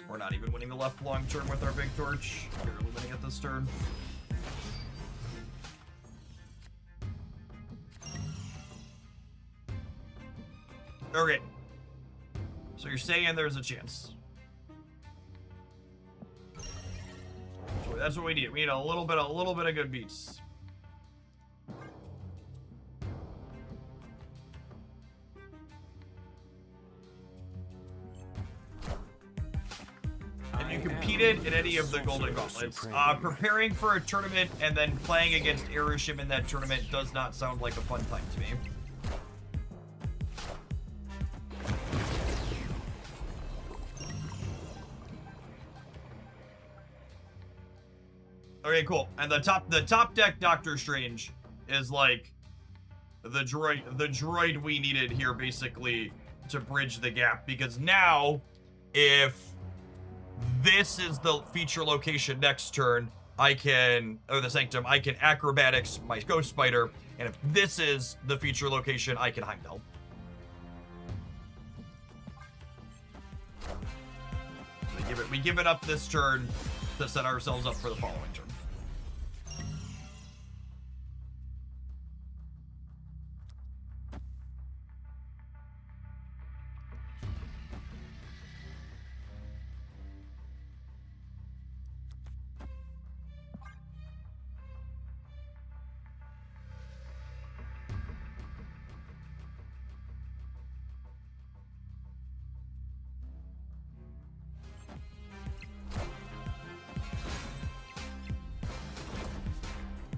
We're not even winning the left long turn with our big torch. Barely winning it this turn. Okay. So you're saying there's a chance. That's what we need. We need a little bit of good beats. Have you competed in any of the Golden Gauntlets? Preparing for a tournament and then playing against Arushim in that tournament does not sound like a fun time to me. Okay, cool. And the top deck Doctor Strange is like the droid we needed here basically to bridge the gap, because now if this is the feature location next turn, I can, or the Sanctum, I can Acrobatics my Ghost Spider, and if this is the feature location, I can Heimdall. So we give it up this turn to set ourselves up for the following turn.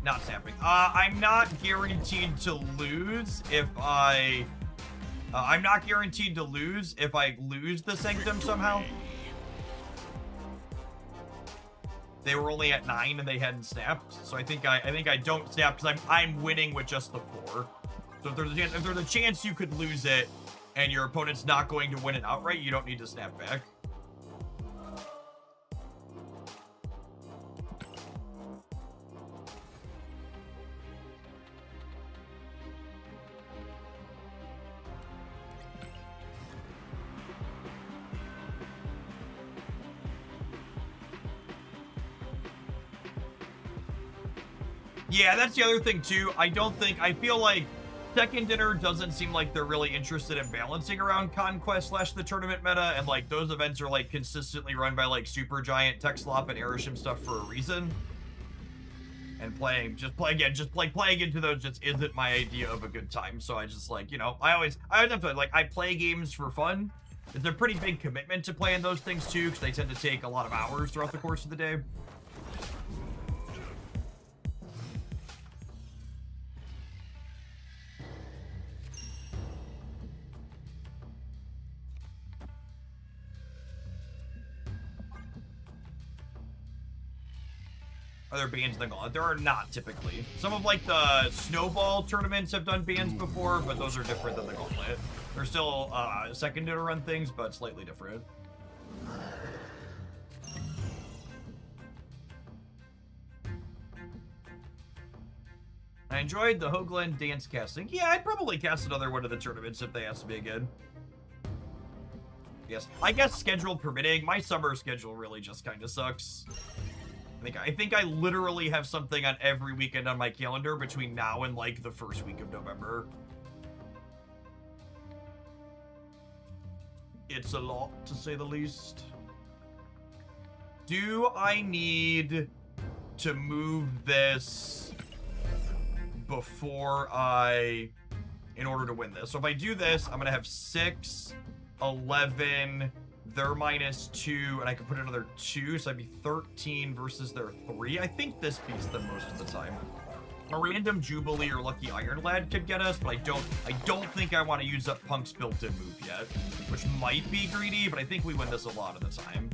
Not snapping. I'm not guaranteed to lose if I'm not guaranteed to lose if I lose the Sanctum somehow. They were only at 9 and they hadn't snapped, so I think I don't snap because I'm winning with just the 4. So if there's a chance you could lose it and your opponent's not going to win it outright, you don't need to snap back. Yeah, that's the other thing too. I feel like Second Dinner doesn't seem like they're really interested in balancing around Conquest / the tournament meta, and like those events are like consistently run by like Supergiant, Texlop, and Arushim stuff for a reason. And playing into those just isn't my idea of a good time. So I just like, you know, I always have to like, I play games for fun. It's a pretty big commitment to playing those things too, because they tend to take a lot of hours throughout the course of the day. Are there bans in the Gauntlet? There are not typically. Some of like the Snowball tournaments have done bans before, but those are different than the Gauntlet. They're still Second Dinner run things, but slightly different. I enjoyed the Hoagland dance casting. Yeah, I'd probably cast another one of the tournaments if they asked me again. Yes, I guess schedule permitting. My summer schedule really just kind of sucks. I think I literally have something on every weekend on my calendar between now and like the first week of November. It's a lot, to say the least. Do I need to move this before in order to win this? So if I do this, I'm gonna have 6, 11, they're -2, and I can put another 2, so I'd be 13 versus their 3. I think this beats them most of the time. A random Jubilee or Lucky Iron Lad could get us, but I don't think I want to use up Punk's built-in move yet, which might be greedy, but I think we win this a lot of the time.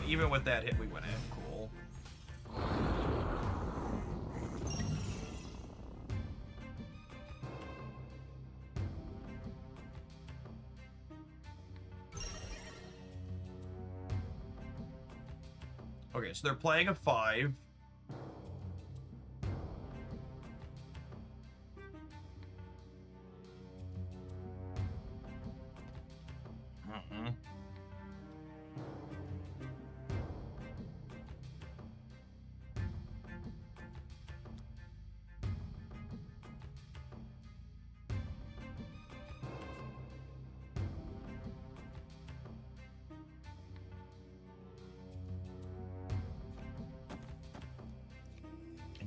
Even with that hit, we win it. Cool. Okay, so they're playing a 5.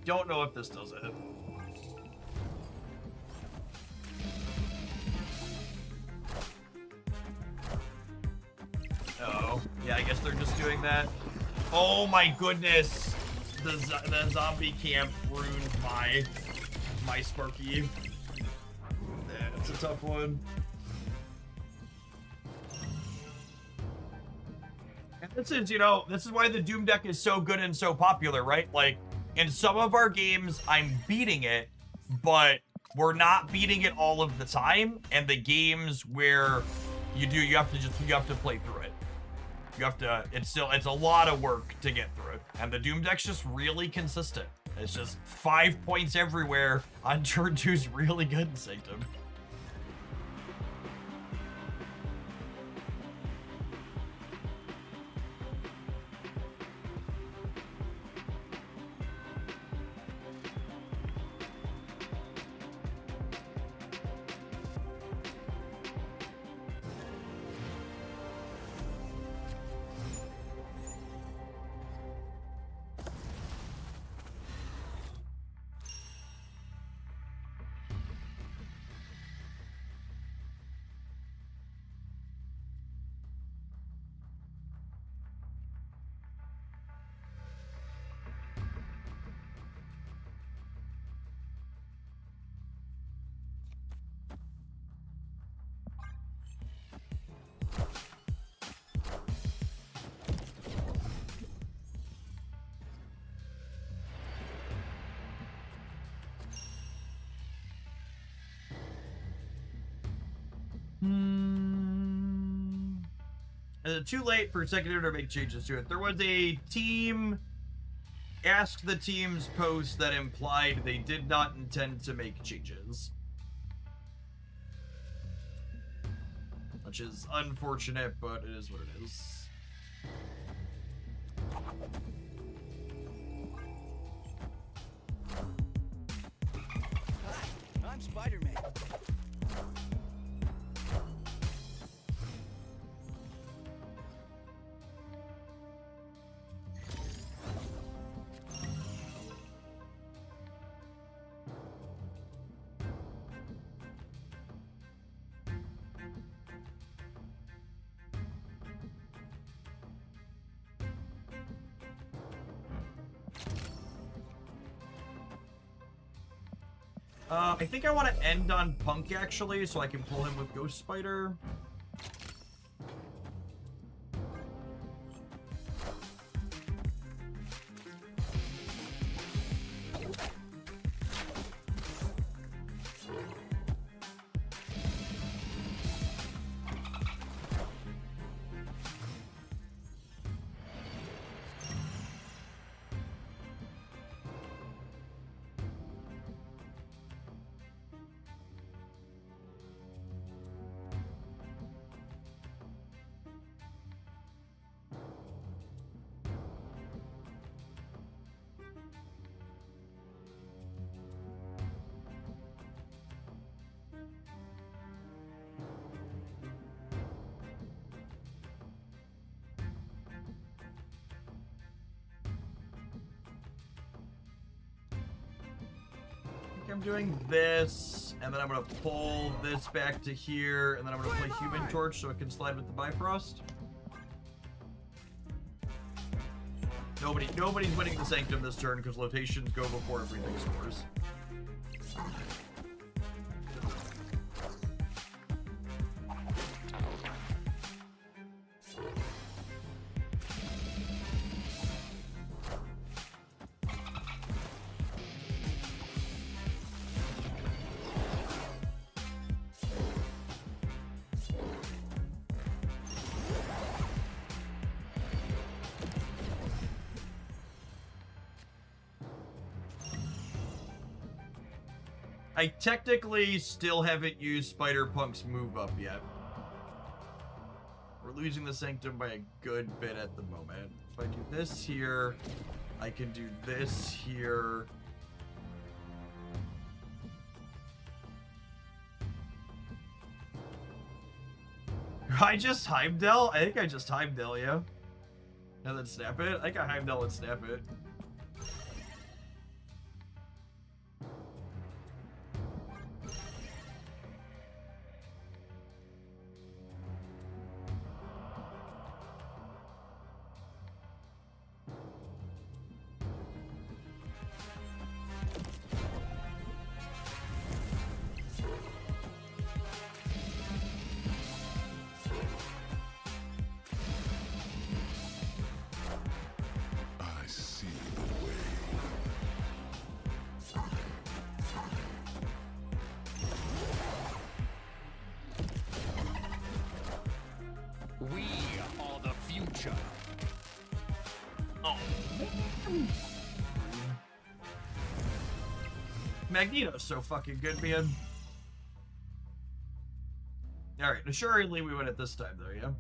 Don't know if this does it. Oh, yeah, I guess they're just doing that. Oh my goodness, the zombie camp ruined my Sparky. That's a tough one. And this is, you know, this is why the Doom deck is so good and so popular, right? Like, in some of our games, I'm beating it, but we're not beating it all of the time. And the games where you have to play through it. You have to, it's a lot of work to get through it. And the Doom deck's just really consistent. It's just 5 points everywhere on turn 2's really good in Sanctum. Too late for secondary to make changes to it. There was a team Ask the Team's post that implied they did not intend to make changes. Which is unfortunate, but it is what it is. Hi, I'm Spider-Man. I think I want to end on Punk, actually, so I can pull him with Ghost Spider. I'm doing this, and then I'm gonna pull this back to here, and then I'm gonna play Human Torch so it can slide with the Bifrost. Nobody's winning the Sanctum this turn because lotations go before everything scores. I technically still haven't used Spider-Punk's move up yet. We're losing the Sanctum by a good bit at the moment. If I do this here, I can do this here. I just Heimdall? I think I just Heimdall, yeah. And then snap it? I think I Heimdall and snap it. I see the way. We are the future. Magneto's so fucking good, man. Alright, assuredly we win it this time, though, yeah?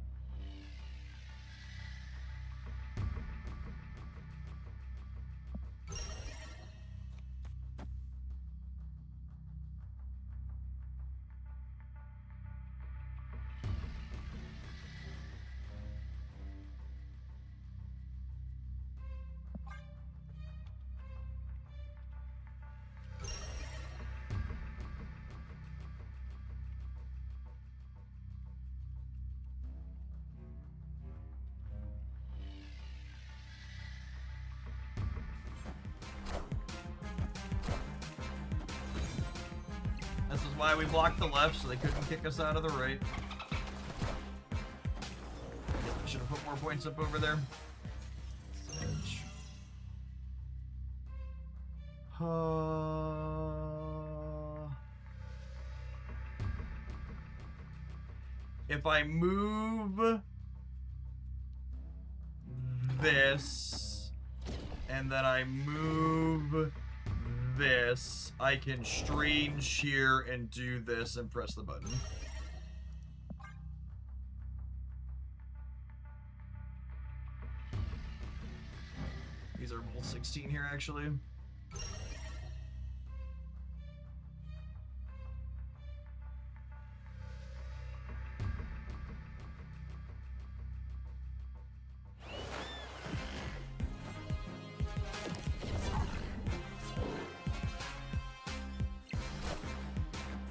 This is why we blocked the left, so they couldn't kick us out of the right. Should have put more points up over there. Edge. If I move this, and then I move this, I can strange here and do this and press the button. These are both 16 here, actually.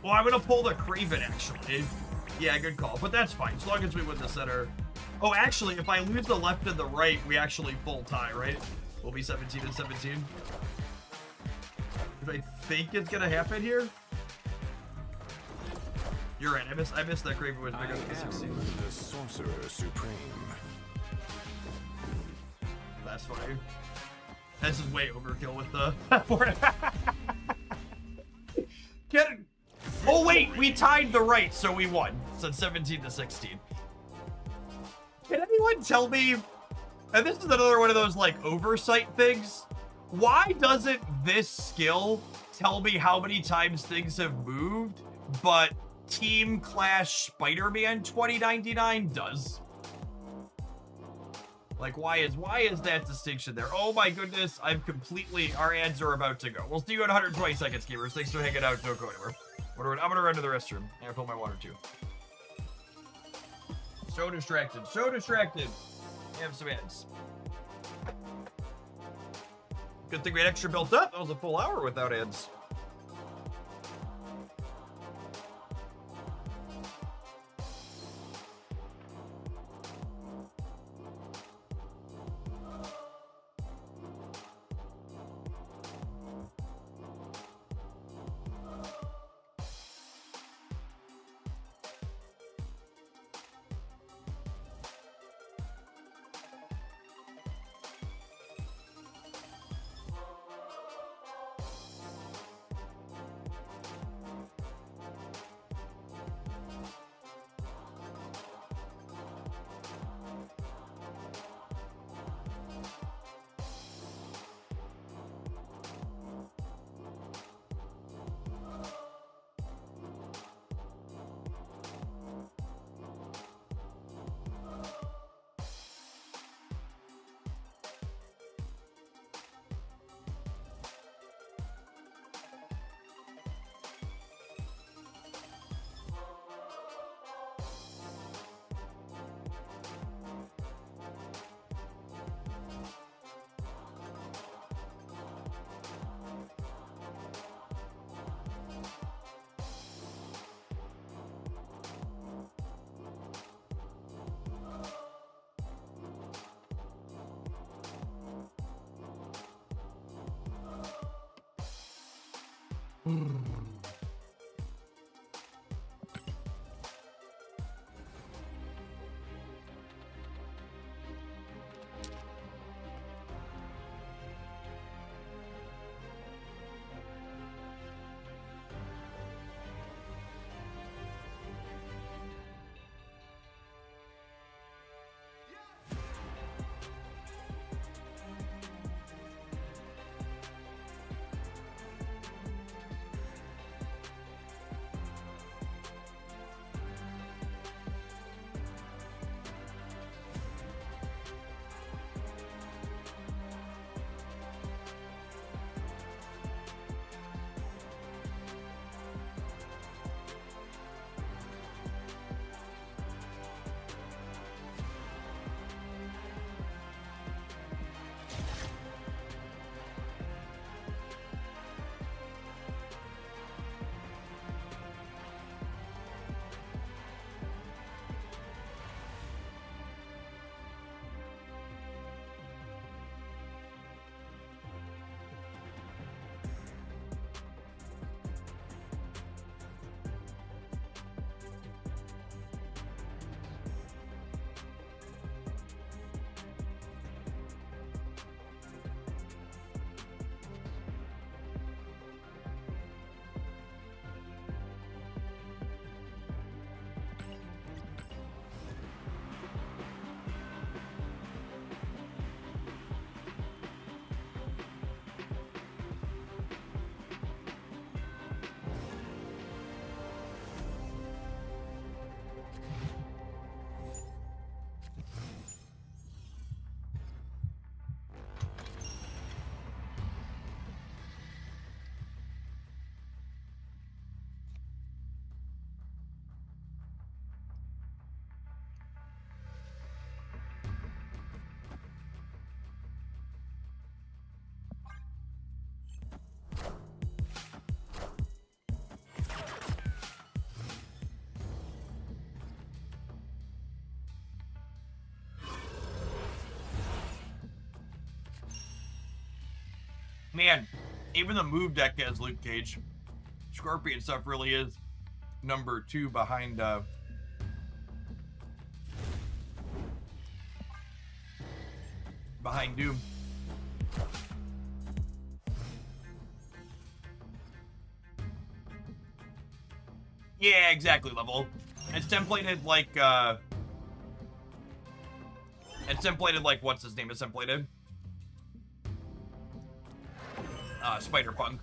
Well, I'm gonna pull the Kraven, actually. Yeah, good call, but that's fine, as long as we win the center. Oh, actually, if I lose the left and the right, we actually full tie, right? We'll be 17 and 17. If I think it's gonna happen here. You're right, I missed that Kraven was bigger than the 16. The Sorcerer Supreme. That's funny. This is way overkill with the... Get it! Oh wait, we tied the right, so we won. So 17 to 16. Can anyone tell me, and this is another one of those like oversight things, why doesn't this skill tell me how many times things have moved, but Team Clash Spider-Man 2099 does? Like, why is that distinction there? Oh my goodness, our ads are about to go. We'll see you in 120 seconds, gamers. Thanks for hanging out. Don't go anywhere. I'm gonna run to the restroom and fill my water too. So distracted. So distracted. Have some ads. Good thing we had extra built up. That was a full hour without ads. Man, even the move deck has Luke Cage. Scorpion stuff really is number 2 behind Doom. Yeah, exactly, Level. It's templated like what's his name is templated? Spider-Punk.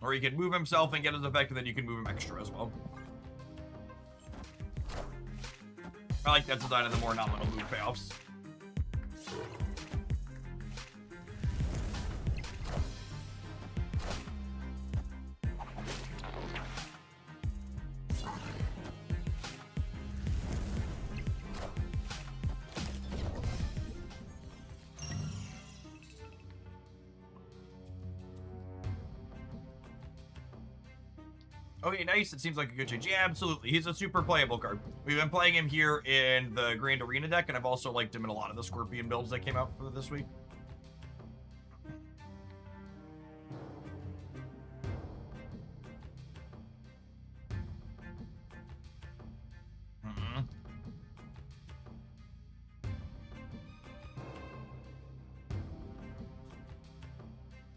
Or he can move himself and get his effect, and then you can move him extra as well. I like that design of the more nominal move payoffs. Okay, nice. It seems like a good change. Yeah, absolutely. He's a super playable card. We've been playing him here in the Grand Arena deck, and I've also liked him in a lot of the Scorpion builds that came out for this week.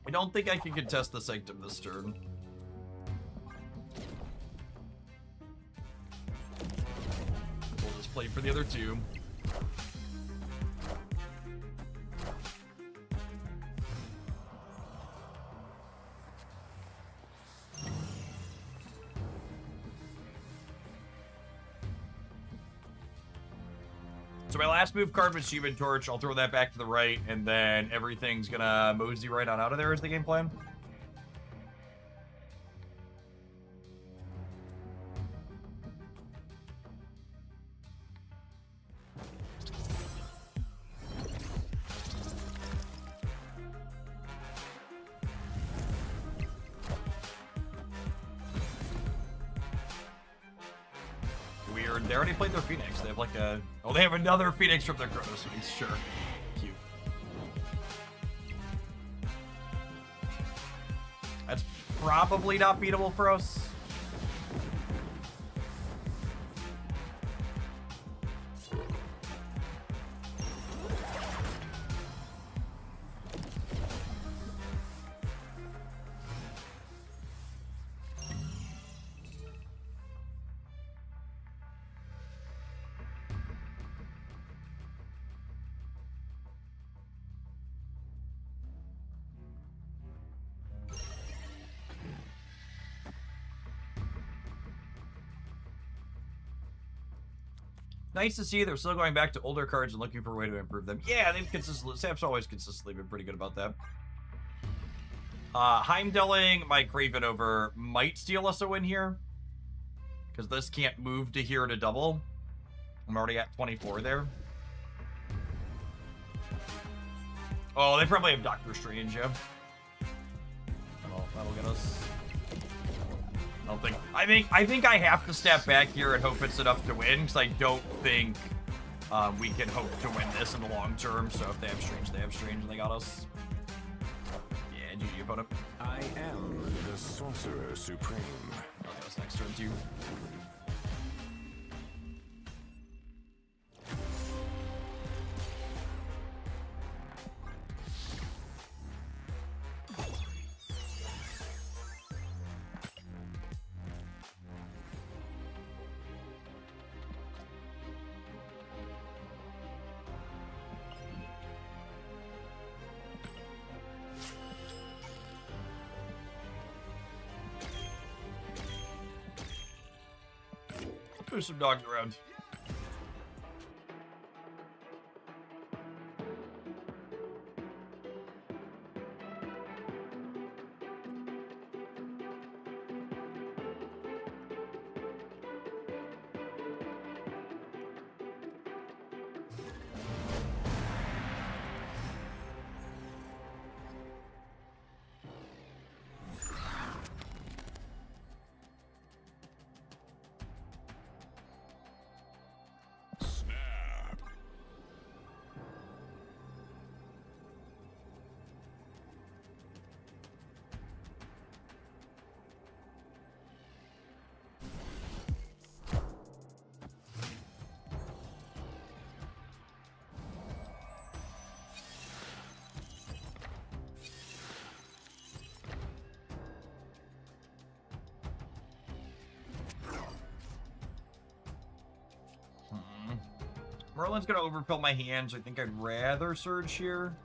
I don't think I can contest the Sanctum this turn. Play for the other 2. So my last move card was Human Torch. I'll throw that back to the right, and then everything's gonna mosey right on out of there is the game plan. They already played their Phoenix. They have like a... Oh, they have another Phoenix from their Chronos Sphinx. Sure. Cute. probably not beatable for us. Nice to see they're still going back to older cards and looking for a way to improve them. Yeah, they've consistently, Sap's always consistently been pretty good about that. Heimdelling my Craven over might steal us a win here. Because this can't move to here to double. I'm already at 24 there. Oh, they probably have Doctor Strange, yeah. That'll get us. I think I have to step back here and hope it's enough to win, because I don't think we can hope to win this in the long term. So if they have Strange, and they got us. Yeah, GG opponent. I am the Sorcerer Supreme. I'll get us next turn too. There's some dogs around. Merlin's gonna overfill my hands. I think I'd rather Surge here.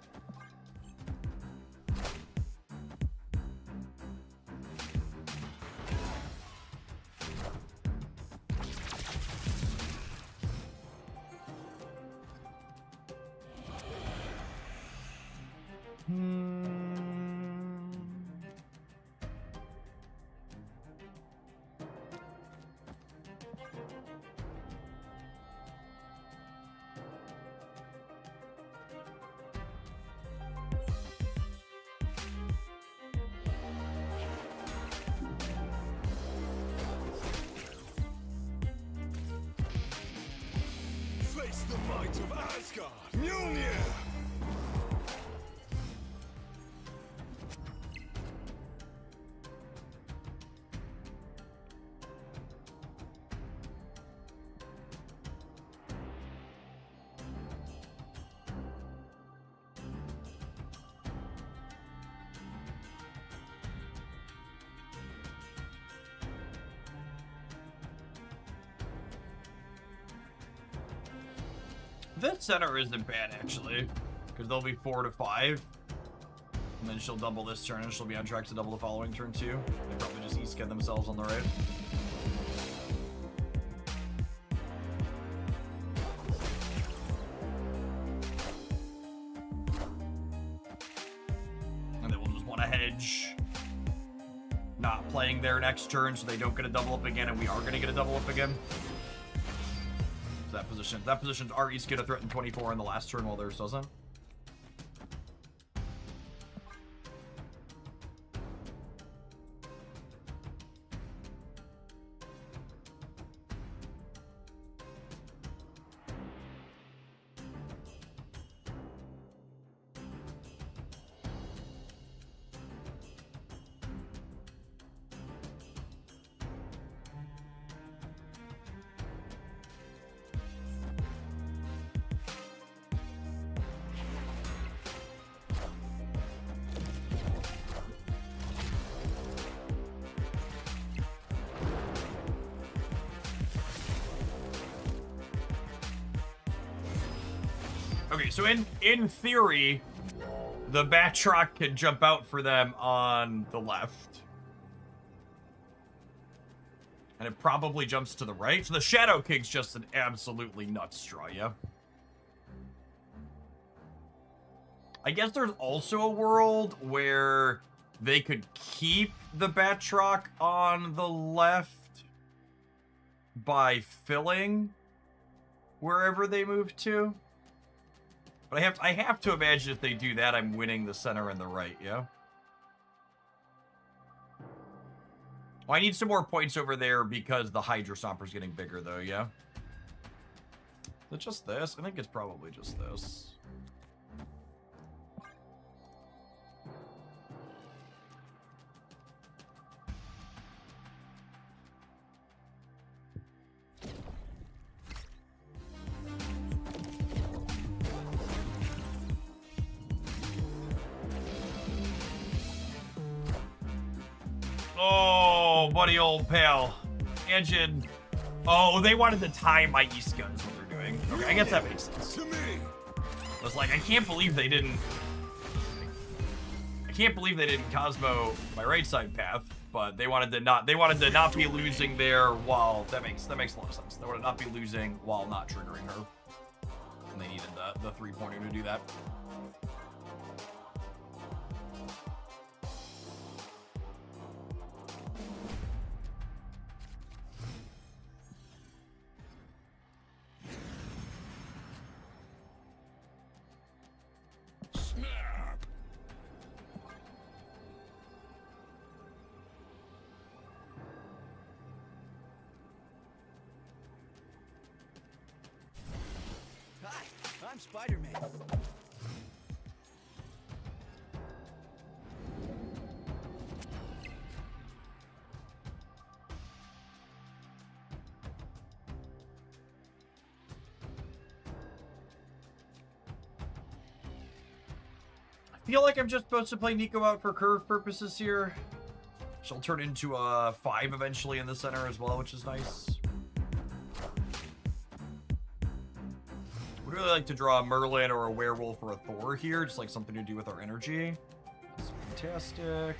Face the might of Asgard! Mjolnir! This center isn't bad, actually, because they'll be 4 to 5, and then she'll double this turn, and she'll be on track to double the following turn, too. They probably just East get themselves on the right. And they will just want to hedge. Not playing their next turn, so they don't get a double up again, and we are going to get a double up again. That positions our East get a threat in 24 in the last turn while theirs doesn't. Okay, so in theory, the Batroc can jump out for them on the left. And it probably jumps to the right. So the Shadow King's just an absolutely nuts straw, yeah? I guess there's also a world where they could keep the Batroc on the left by filling wherever they move to. But I have to imagine if they do that, I'm winning the center and the right, yeah? Well, I need some more points over there because the Hydro Stomper's getting bigger, though, yeah? Is it just this? I think it's probably just this. Oh, buddy old pal. Engine. Oh, they wanted to time my East guns, what they're doing. Okay, I guess that makes sense. I was like, I can't believe they didn't Cosmo my right side path, but they wanted to not be losing there while that makes a lot of sense. They wanted to not be losing while not triggering her. And they needed the 3-pointer to do that. Hi, I'm Spider-Man. I feel like I'm just supposed to play Nico out for curve purposes here. She'll turn into a 5 eventually in the center as well, which is nice. Would really like to draw a Merlin or a Werewolf or a Thor here, just like something to do with our energy. It's fantastic.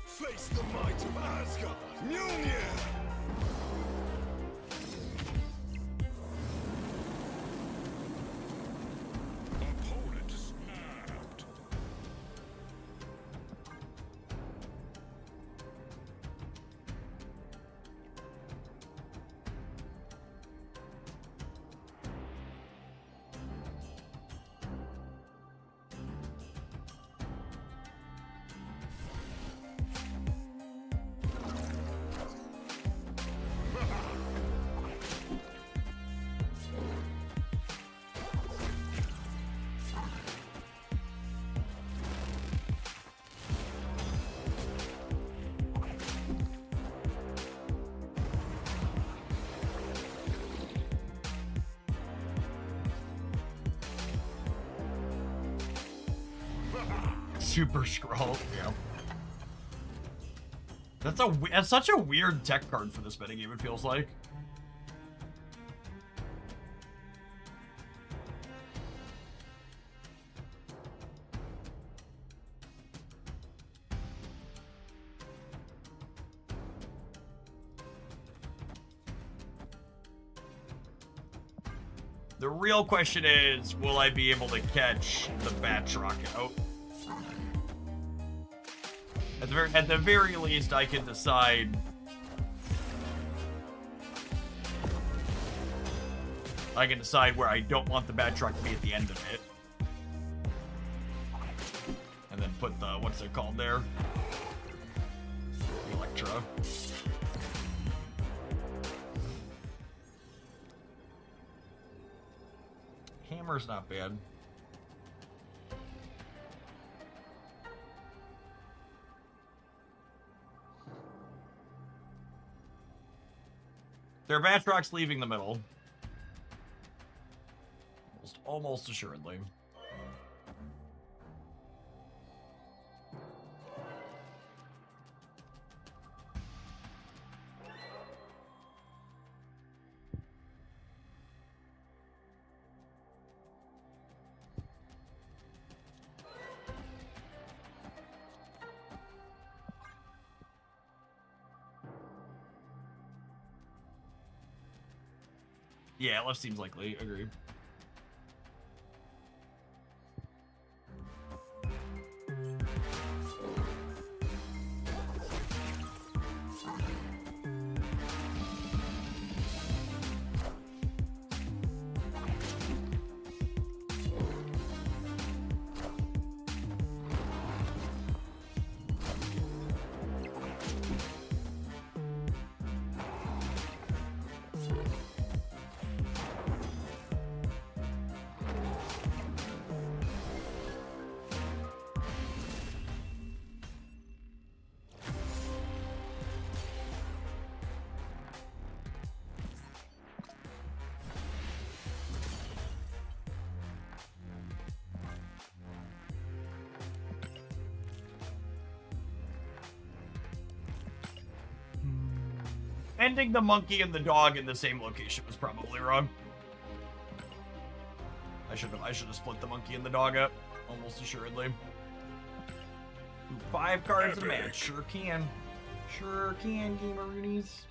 Face the might of Asgard! Mjolnir! Opponent snapped. Super Scroll. Yeah. That's such a weird tech card for this metagame, it feels like. The real question is, will I be able to catch the Batroc out? At the very least, I can decide. I can decide where I don't want the Batroc to be at the end of it. And then put the, what's it called there? Electra. Hammer's not bad. Their Batrock's leaving the middle. Almost assuredly. Yeah, left seems likely. Agree. Ending the monkey and the dog in the same location was probably wrong. I should have split the monkey and the dog up, almost assuredly. Ooh, 5 cards a match, sure can. Sure can, Gameroonies.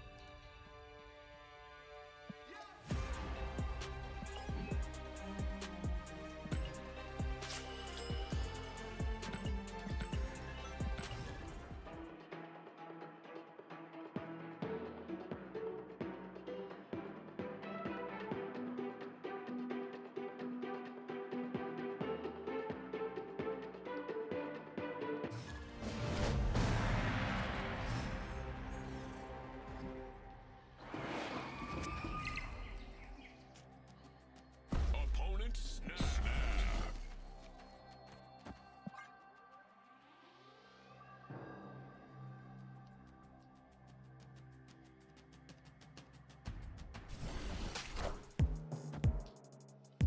Opponent snapped.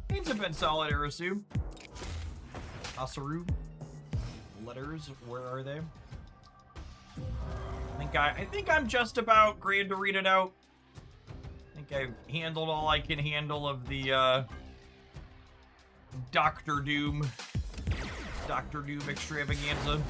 Things have been solid, Arisu. Asaru. Letters, where are they? I think I'm just about grade to read it out. I think I've handled all I can handle of the Doctor Doom extravaganza.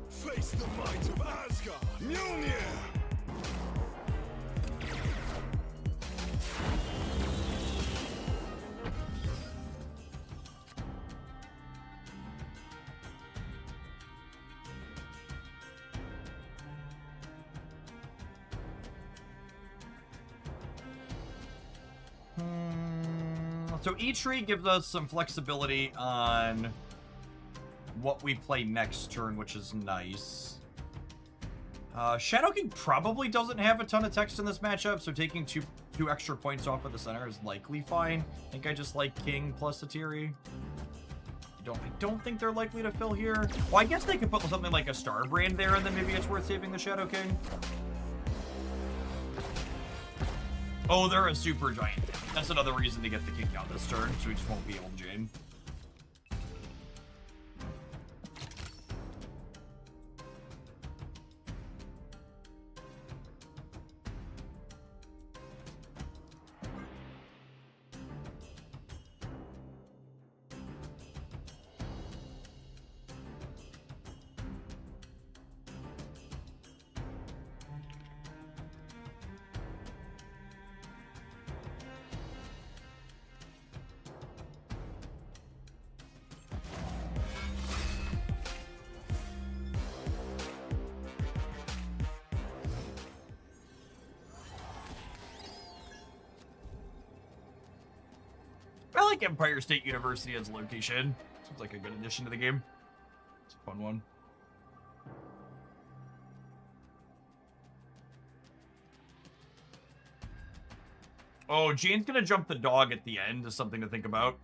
Face the might of Asgard! Mjolnir! So each tree gives us some flexibility on what we play next turn, which is nice. Shadow King probably doesn't have a ton of text in this matchup, so taking two extra points off of the center is likely fine. I think I just like King plus Satiri. I don't think they're likely to fill here. Well, I guess they could put something like a Starbrand there, and then maybe it's worth saving the Shadow King. Oh, they're a super giant. That's another reason to get the King down this turn, so we just won't be able to Jane. I like Empire State University as a location. Seems like a good addition to the game. It's a fun one. Oh, Jane's gonna jump the dog at the end is something to think about.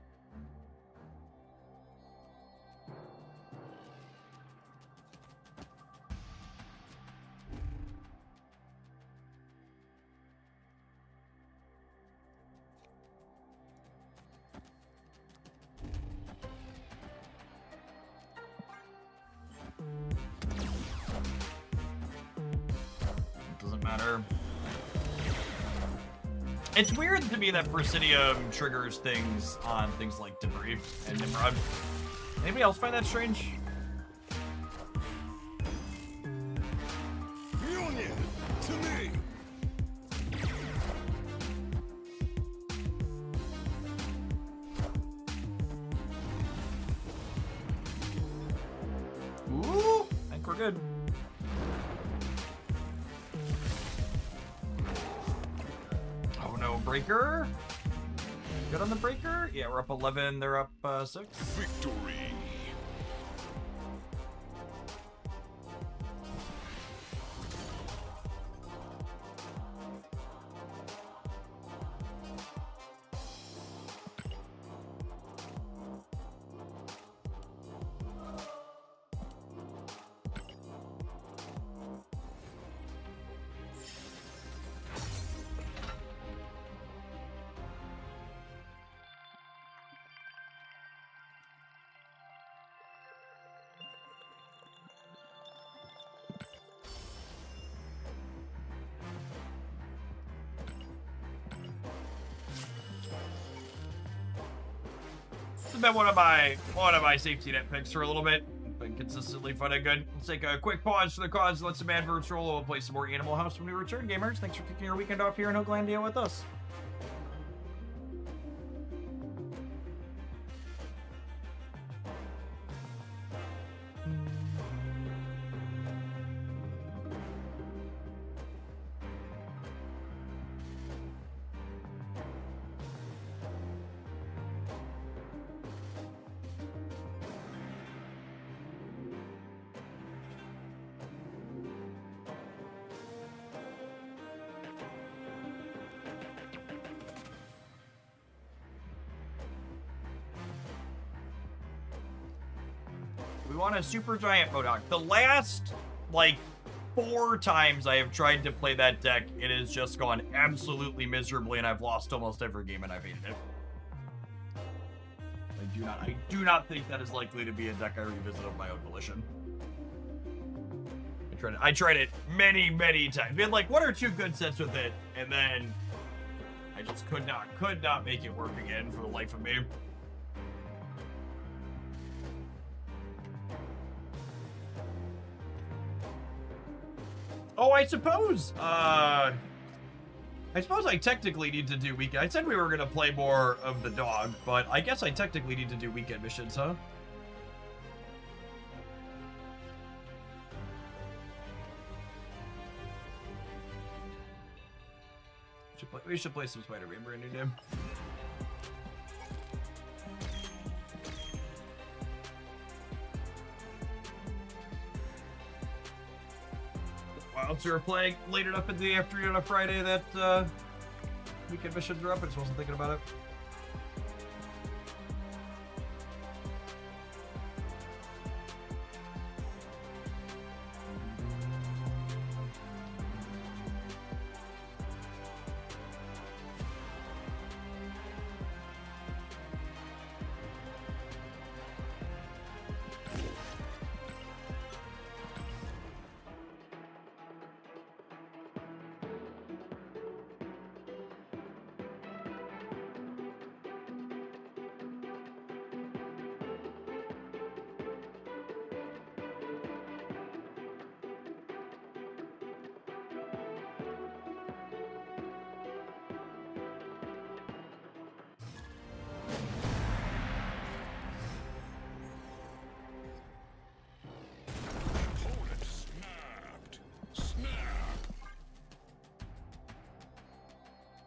Doesn't matter. It's weird to me that Presidium triggers things on things like Debris and Nimrod. Anybody else find that strange? Union to me. Ooh, I think we're good. Oh no, Breaker. Good on the Breaker? Yeah, we're up 11, they're up 6. Victory. It's been one of my safety net picks for a little bit. Been consistently fun and good. Let's take a quick pause for the cause. Let some adverts roll. We'll play some more Animal House when we return, gamers. Thanks for kicking your weekend off here in Oaklandia with us. We want a super giant Modok. The last, like, 4 times I have tried to play that deck, it has just gone absolutely miserably, and I've lost almost every game, and I've hated it. I do not think that is likely to be a deck I revisit of my own volition. I tried it many, many times. We had like 1 or 2 good sets with it, and then I just could not make it work again for the life of me. Oh, I suppose I technically need to do weekend. I said we were gonna play more of the dog, but I guess I technically need to do weekend missions, huh? We should play some Spider-Man brand new game. Wow, so we're playing late enough in the afternoon on a Friday that weekend missions are up. I just wasn't thinking about it.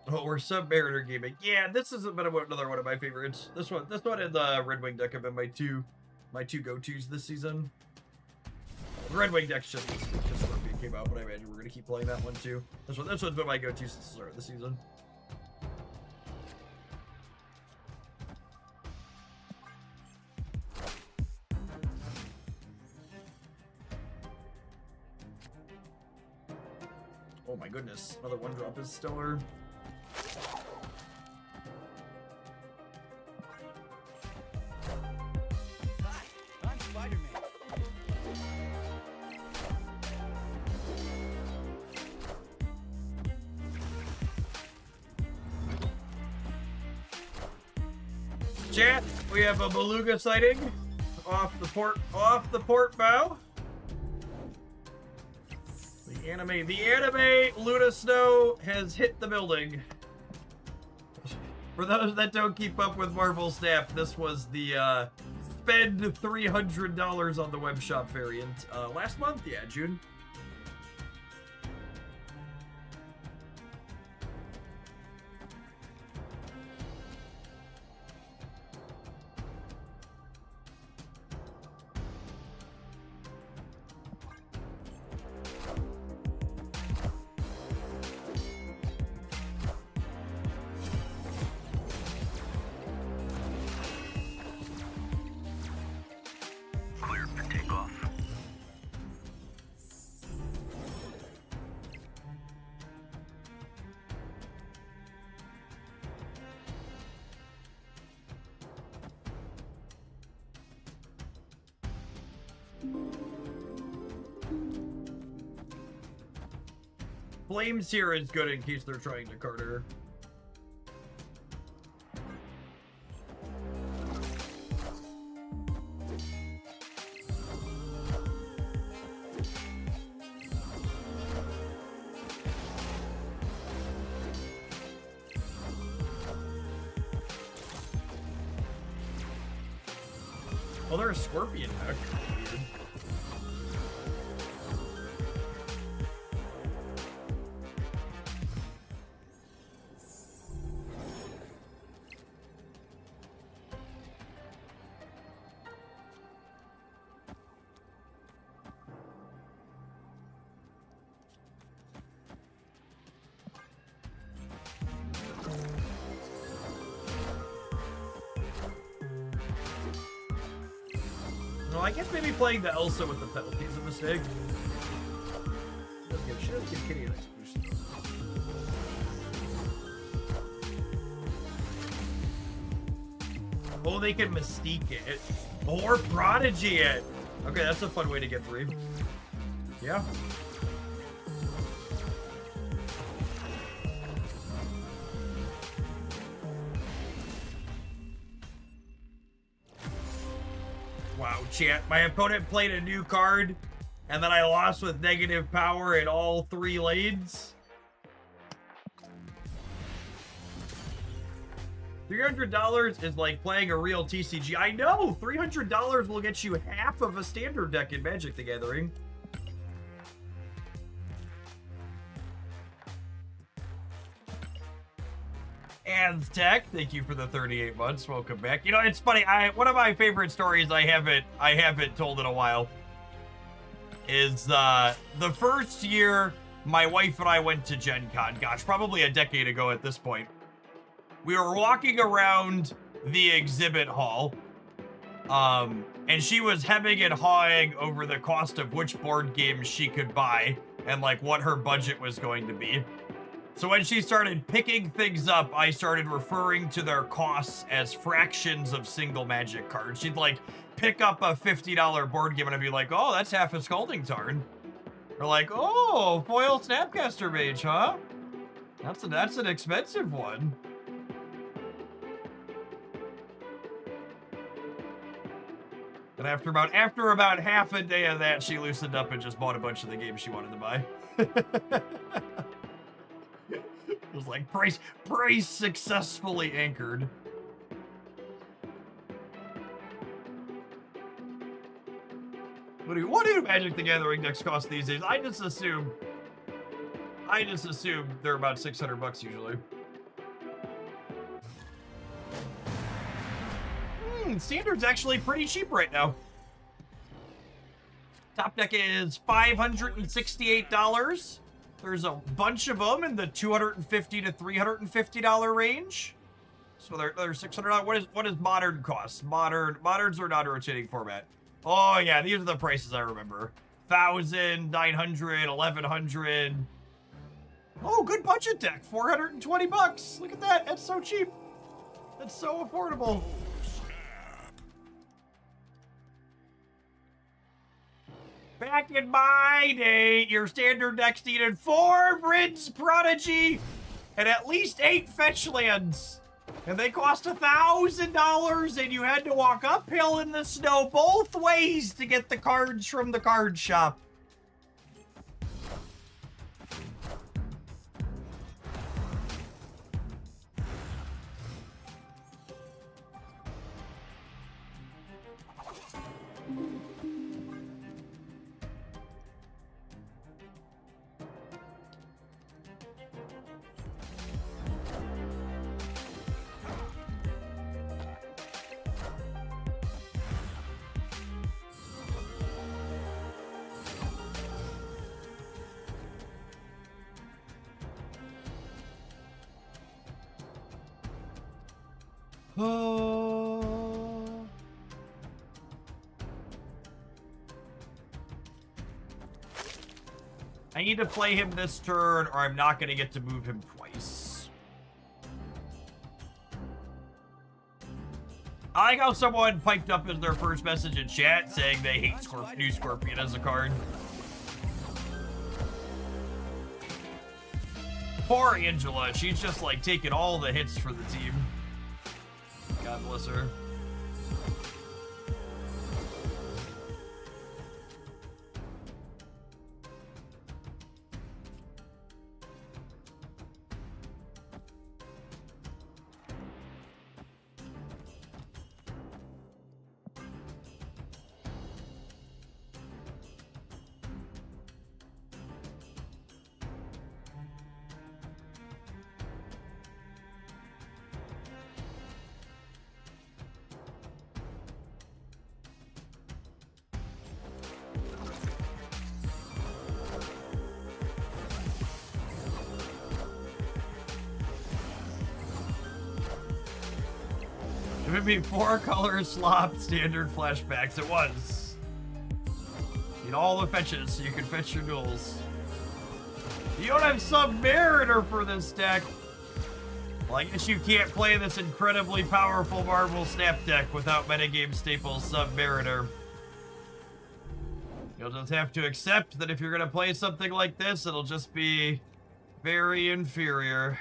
Oh, we're Submariner gaming. Yeah, this is another one of my favorites. This one and the Red Wing deck have been my two go-tos this season. The Red Wing deck's just Scorpion came out, but I imagine we're gonna keep playing that one too. This one's been my go-to since the start of the season. Oh my goodness, another one drop is stellar. Hi, I'm Spider-Man. Chat, we have a beluga sighting off the port bow. The anime Luna Snow has hit the building. For those that don't keep up with Marvel Snap, this was the spend $300 on the web shop variant last month. Yeah, June. Clear for takeoff. Flames here is good in case they're trying to cart her. Oh, they're a scorpion deck. Weird. Well, I guess maybe playing the Elsa with the penalty is a mistake. She does give Kitty a nice boost. Oh, they can Mystique it. Or Prodigy it. Okay, that's a fun way to get 3. Yeah. Wow, chat. My opponent played a new card, and then I lost with negative power in all 3 lanes. $300 is like playing a real TCG. I know! $300 will get you half of a standard deck in Magic the Gathering. Aztec, thank you for the 38 months. Welcome back. You know, it's funny. One of my favorite stories I haven't told in a while is the first year my wife and I went to Gen Con. Gosh, probably a decade ago at this point. We were walking around the exhibit hall, and she was hemming and hawing over the cost of which board games she could buy and like what her budget was going to be. So when she started picking things up, I started referring to their costs as fractions of single Magic cards. She'd like pick up a $50 board game and I'd be like, oh, that's half a Scalding Tarn. Or like, oh, foil Snapcaster Mage, huh? That's an expensive one. And after about half a day of that, she loosened up and just bought a bunch of the games she wanted to buy. It was like price successfully anchored. What do Magic the Gathering decks cost these days? I just assume they're about $600 usually. Standard's actually pretty cheap right now. Top deck is $568. There's a bunch of them in the $250 to $350 range. So they're $600. What is modern cost? Moderns are non-rotating format. Oh yeah, these are the prices I remember. 1,000, 900, 1,100. Oh, good budget deck. 420 bucks. Look at that. That's so cheap. That's so affordable. Back in my day, your standard decks needed 4 Vryn's Prodigy and at least 8 fetch lands. And they cost $1,000, and you had to walk uphill in the snow both ways to get the cards from the card shop. I need to play him this turn, or I'm not going to get to move him twice. I like how someone piped up as their first message in chat saying they hate New Scorpion as a card. Poor Angela, she's just like taking all the hits for the team. God bless her. It would be 4 colors, slop, standard, flashbacks. It was. Need all the fetches so you can fetch your duels. You don't have Submariner for this deck. Well, I guess you can't play this incredibly powerful Marvel Snap deck without metagame staple Submariner. You'll just have to accept that if you're going to play something like this, it'll just be very inferior.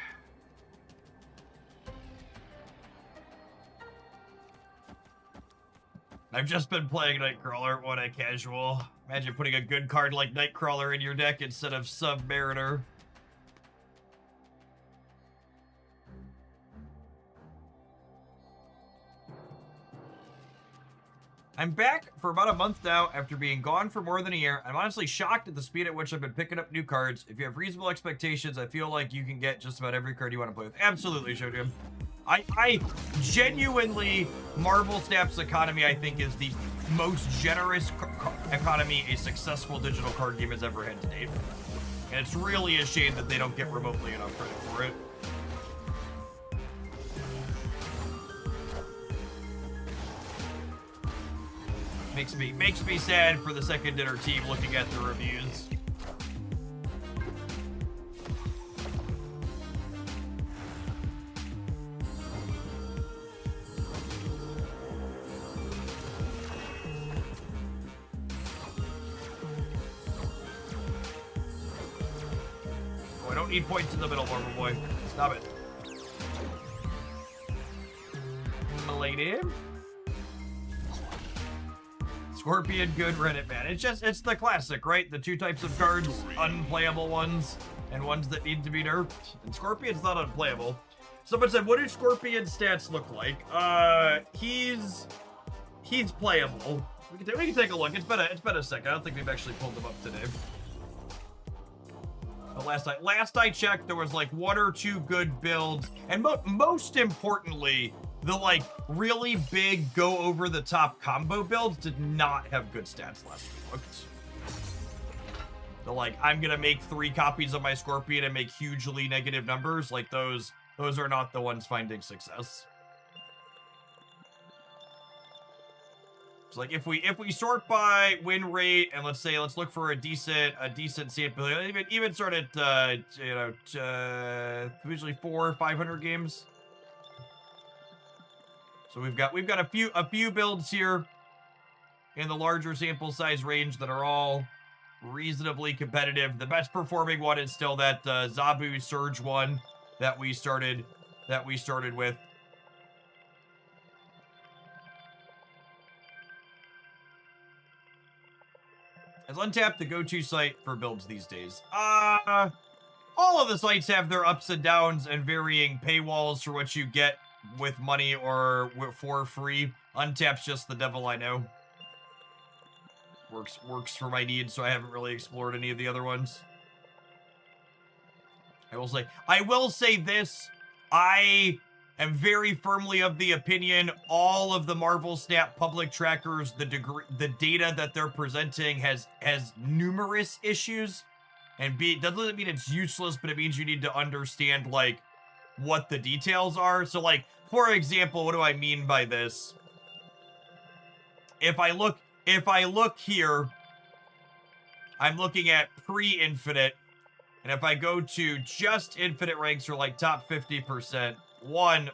I've just been playing Nightcrawler. What a casual. Imagine putting a good card like Nightcrawler in your deck instead of Submariner. I'm back for about a month now after being gone for more than a year. I'm honestly shocked at the speed at which I've been picking up new cards. If you have reasonable expectations, I feel like you can get just about every card you want to play with. Absolutely, Shodium. I genuinely, Marvel Snap's economy, I think, is the most generous economy a successful digital card game has ever had to date. And it's really a shame that they don't get remotely enough credit for it. Makes me sad for the second dinner team looking at the reviews. Oh, I don't need points in the middle, Marvel Boy. Stop it. Lady. Scorpion, good Reddit, man. It's the classic, right? The 2 types of cards, unplayable ones, and ones that need to be nerfed. And Scorpion's not unplayable. Someone said, what do Scorpion's stats look like? He's playable. We can take a look. It's been a sec. I don't think we've actually pulled them up today. But last I checked, there was like 1 or 2 good builds, and most importantly, the like really big go over the top combo builds did not have good stats last we looked. The like, I'm gonna make 3 copies of my Scorpion and make hugely negative numbers, like those are not the ones finding success. So like if we sort by win rate and let's look for a decent sample, even sort at usually 400 or 500 games. So we've got a few builds here in the larger sample size range that are all reasonably competitive. The best performing one is still that Zabu Surge one that we started with. Is Untapped the go-to site for builds these days? All of the sites have their ups and downs and varying paywalls for what you get with money or for free. Untapped's just the devil I know. Works for my needs, so I haven't really explored any of the other ones. I will say this. I am very firmly of the opinion all of the Marvel Snap public trackers, the data that they're presenting has numerous issues, and doesn't mean it's useless, but it means you need to understand like what the details are. So like, for example, what do I mean by this? If I look here, I'm looking at pre-infinite, and if I go to just infinite ranks or like top 50%,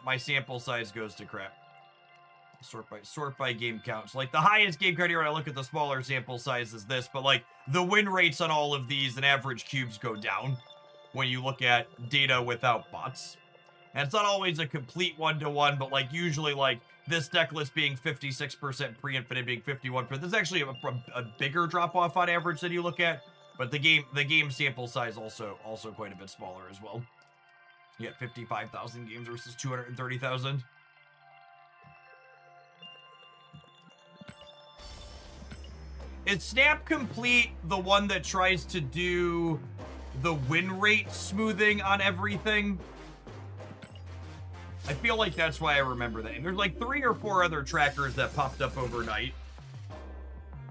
my sample size goes to crap. Sort by game counts. Like the highest game count here when I look at the smaller sample size is this, but like the win rates on all of these and average cubes go down when you look at data without bots. And it's not always a complete one-to-one, but like usually like this deck list being 56%, pre-infinite being 51%. This is actually a bigger drop-off on average than you look at, but the game sample size also quite a bit smaller as well. You got 55,000 games versus 230,000. Is Snap Complete the one that tries to do the win rate smoothing on everything? I feel like that's why I remember that. And there's like 3 or 4 other trackers that popped up overnight.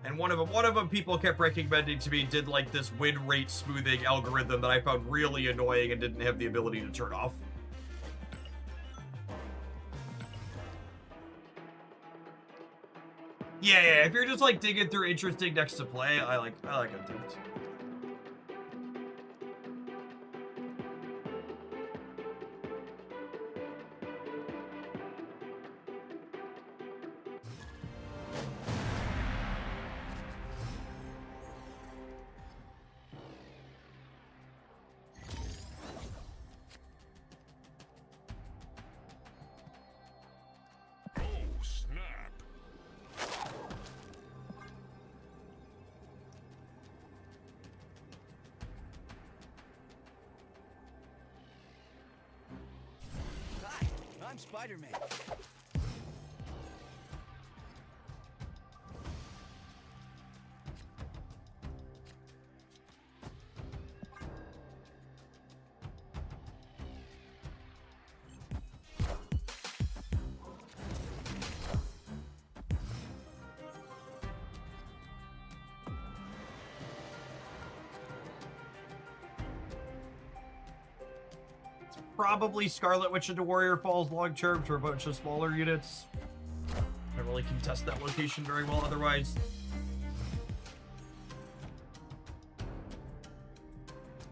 And one of them people kept recommending to me did like this win rate smoothing algorithm that I found really annoying and didn't have the ability to turn off. Yeah, if you're just like digging through interesting decks to play, I like Untapped. I'm Spider-Man. Probably Scarlet Witch into Warrior Falls long term for a bunch of smaller units. I don't really contest that location very well otherwise.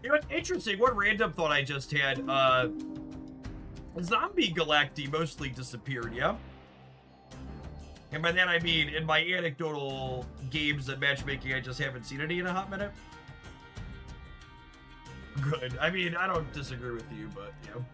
You know, it's interesting. What random thought I just had. Zombie Galacti mostly disappeared, yeah? And by that I mean, in my anecdotal games and matchmaking, I just haven't seen any in a hot minute. Good. I mean, I don't disagree with you, but, you know.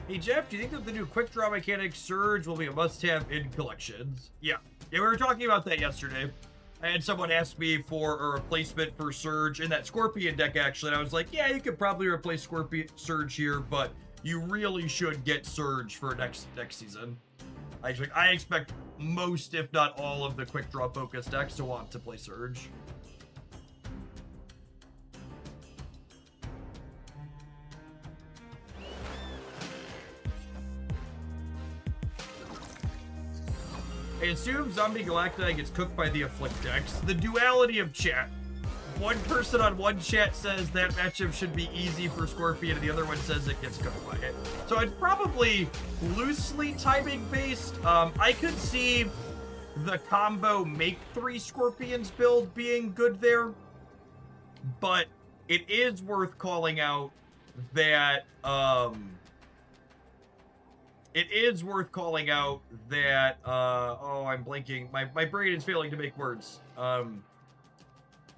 Hey Jeff, do you think that the new quick draw mechanic Surge will be a must-have in collections? Yeah, we were talking about that yesterday. I had someone ask me for a replacement for Surge in that Scorpion deck actually, and I was like, yeah, you could probably replace Scorpion Surge here, but you really should get Surge for next season. I expect most, if not all, of the quick draw focus decks to want to play Surge. I assume Zombie Galactica gets cooked by the Afflict decks. The duality of chat. One person on one chat says that matchup should be easy for Scorpion, and the other one says it gets cooked by it. So it's probably loosely timing based. I could see the combo make 3 Scorpions build being good there, but it is worth calling out that oh, I'm blanking. My brain is failing to make words.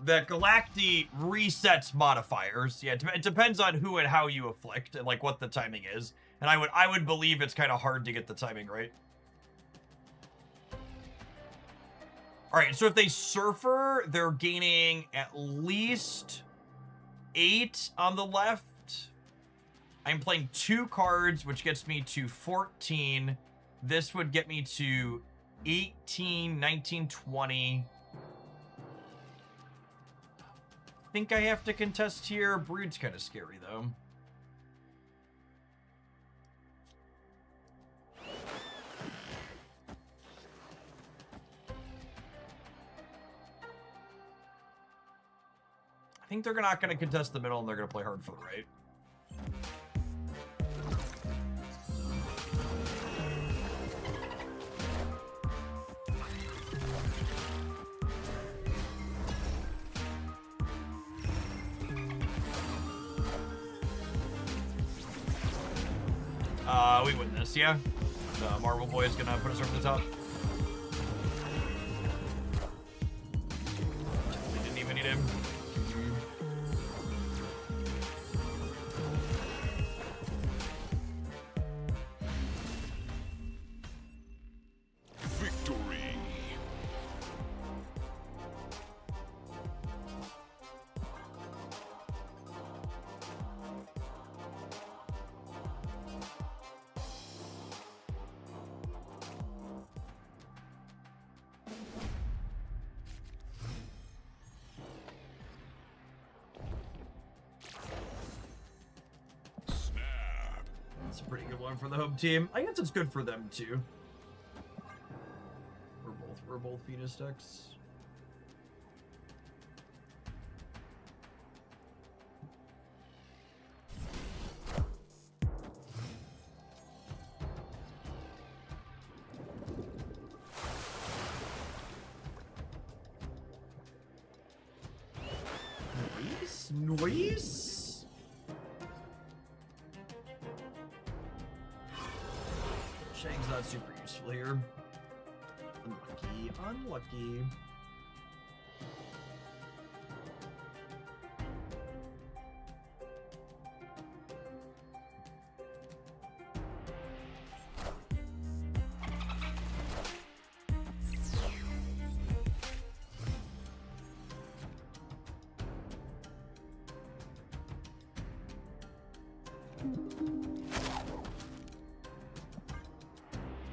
That Galacti resets modifiers. Yeah, it depends on who and how you afflict and like what the timing is. And I would believe it's kind of hard to get the timing right. All right, so if they Surfer, they're gaining at least 8 on the left. I'm playing 2 cards, which gets me to 14. This would get me to 18, 19, 20. I think I have to contest here. Brood's kind of scary, though. I think they're not going to contest the middle, and they're going to play hard for the right. We win this, yeah? The Marvel Boy is gonna put us over the top. We didn't even need him. Victory. That's a pretty good one for the home team. I guess it's good for them too. We're both Venus decks. Noise? Shang's not super useful here. Unlucky.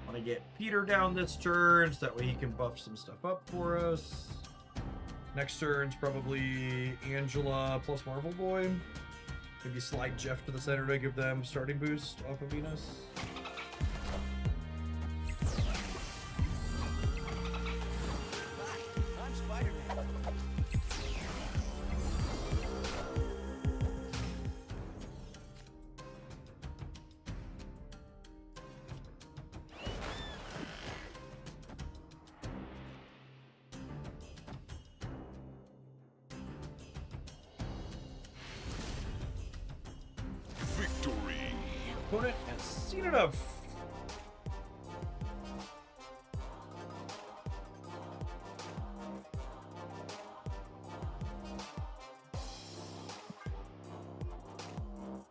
Want to get Peter down this turn so that way he can buff some stuff up for us. Next turn's probably Angela plus Marvel Boy. Maybe slide Jeff to the center to give them starting boost off of Venus. I'm Spider-Man. Victory. Opponent has seen enough.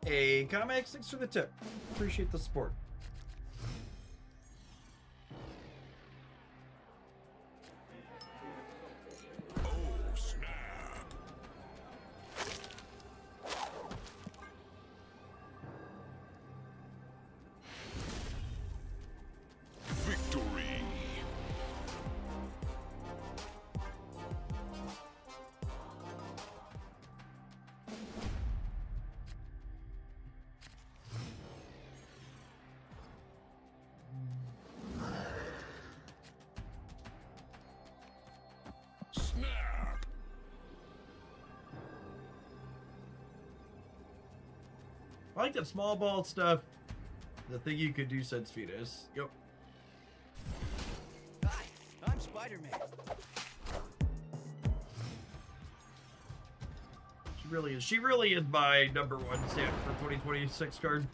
Hey, Comics, thanks for the tip. Appreciate the support. Oh, snap. like that small ball stuff. The thing you could do since Venus. Yep. Hi, I'm Spider-Man. She really is my #1 stamp for 2026 card.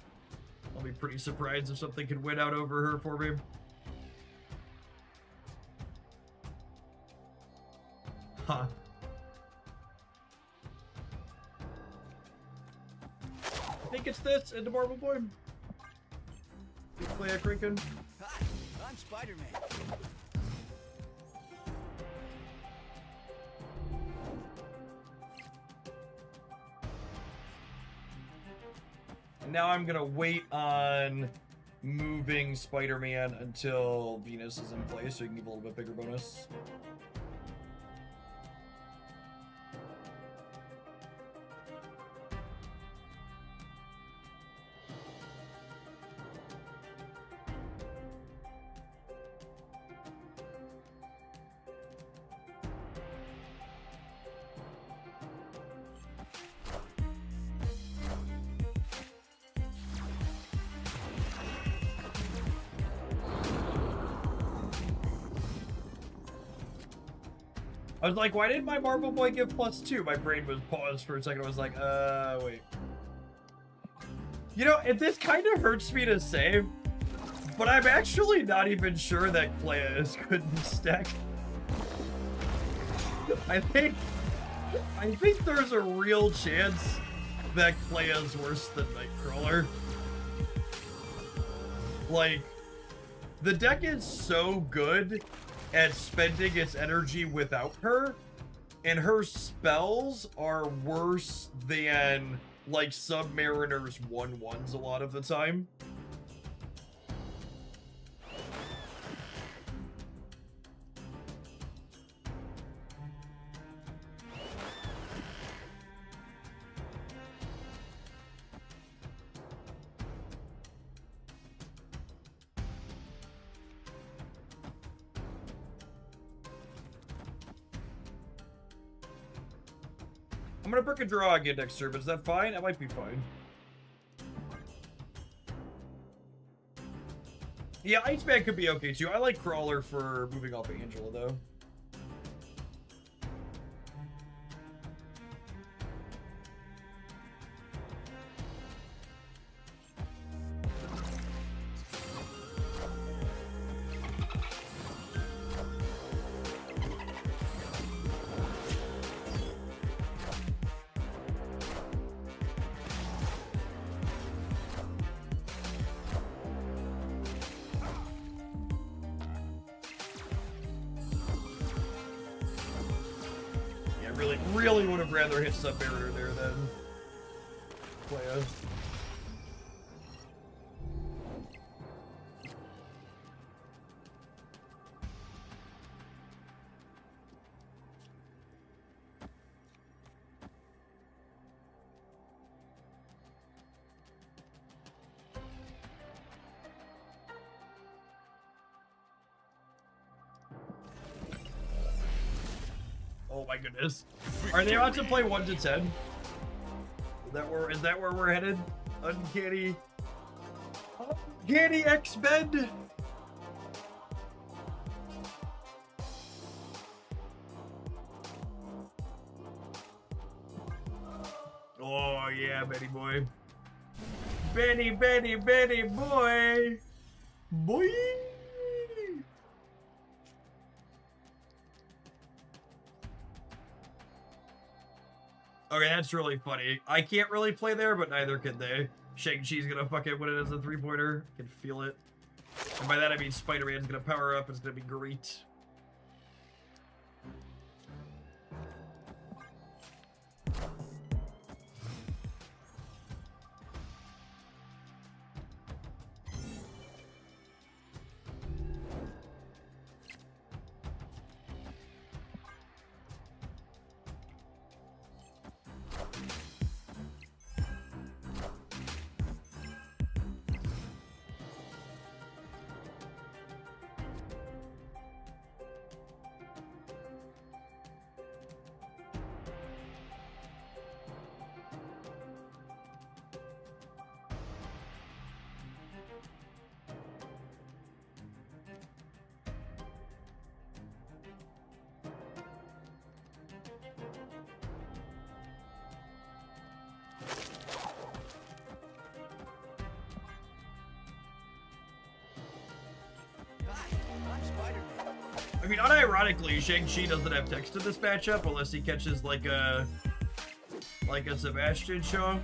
I'll be pretty surprised if something can win out over her for me. Huh. I think it's this in the Marble Boy. You play a Krinken. Hi, I'm Spider-Man. And now I'm gonna wait on moving Spider-Man until Venus is in place so you can give a little bit bigger bonus. I was like, why didn't my Marble Boy give +2? My brain was paused for a second. I was like, wait. You know, this kind of hurts me to say, but I'm actually not even sure that Clea is good in this deck. I think there's a real chance that Clea is worse than Nightcrawler. Like, the deck is so good at spending its energy without her, and her spells are worse than, like, Submariner's 1/1s a lot of the time. I'm gonna brick a draw again next turn, but is that fine? That might be fine. Yeah, Iceman could be okay too. I like Crawler for moving off Angela though. Really would have rather hit Submariner there than Clea. Oh my goodness. Are they about to play 1 to 10? Is that where we're headed? Uncanny X-Men! Oh yeah, Benny boy. Benny boy! Boy! Okay, that's really funny. I can't really play there, but neither can they. Shang-Chi's gonna fucking win it as a 3-pointer. I can feel it. And by that I mean Spider-Man's gonna power up. It's gonna be great. I mean, unironically, Shang-Chi doesn't have text in this matchup unless he catches like a Sebastian show.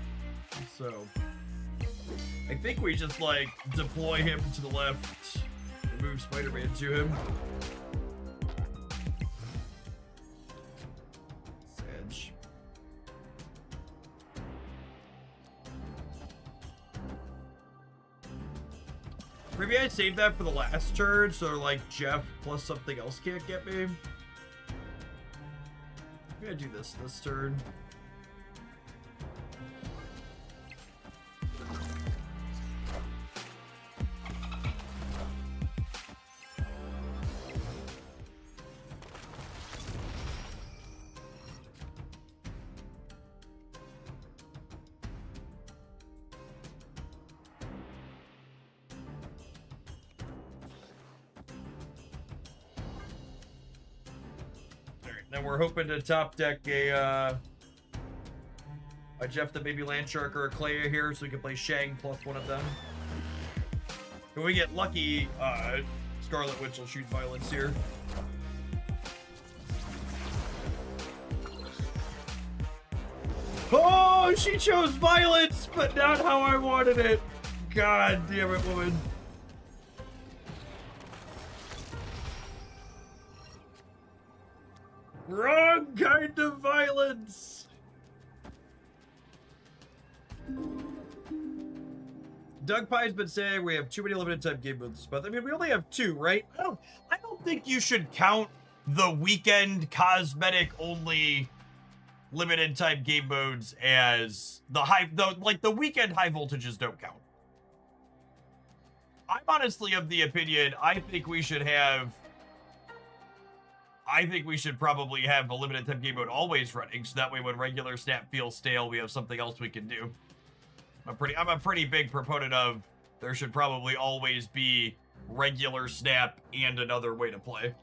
So I think we just like deploy him to the left and move Spider-Man to him. Sedge. Maybe I saved that for the last turn, so like Jeff plus something else can't get me. I'm gonna do this turn. Then we're hoping to top deck a Jeff the Baby Landshark or a Clea here, so we can play Shang plus one of them. When we get lucky, Scarlet Witch will shoot violence here. Oh, she chose violence, but not how I wanted it. God damn it, woman. Wrong kind of violence. Doug Pie's been saying we have too many limited time game modes this month. I mean, we only have 2, right? I don't think you should count the weekend cosmetic only limited time game modes as the weekend high voltages don't count. I'm honestly of the opinion I think we should probably have a limited time game mode always running, so that way when regular Snap feels stale, we have something else we can do. I'm a pretty big proponent of there should probably always be regular Snap and another way to play.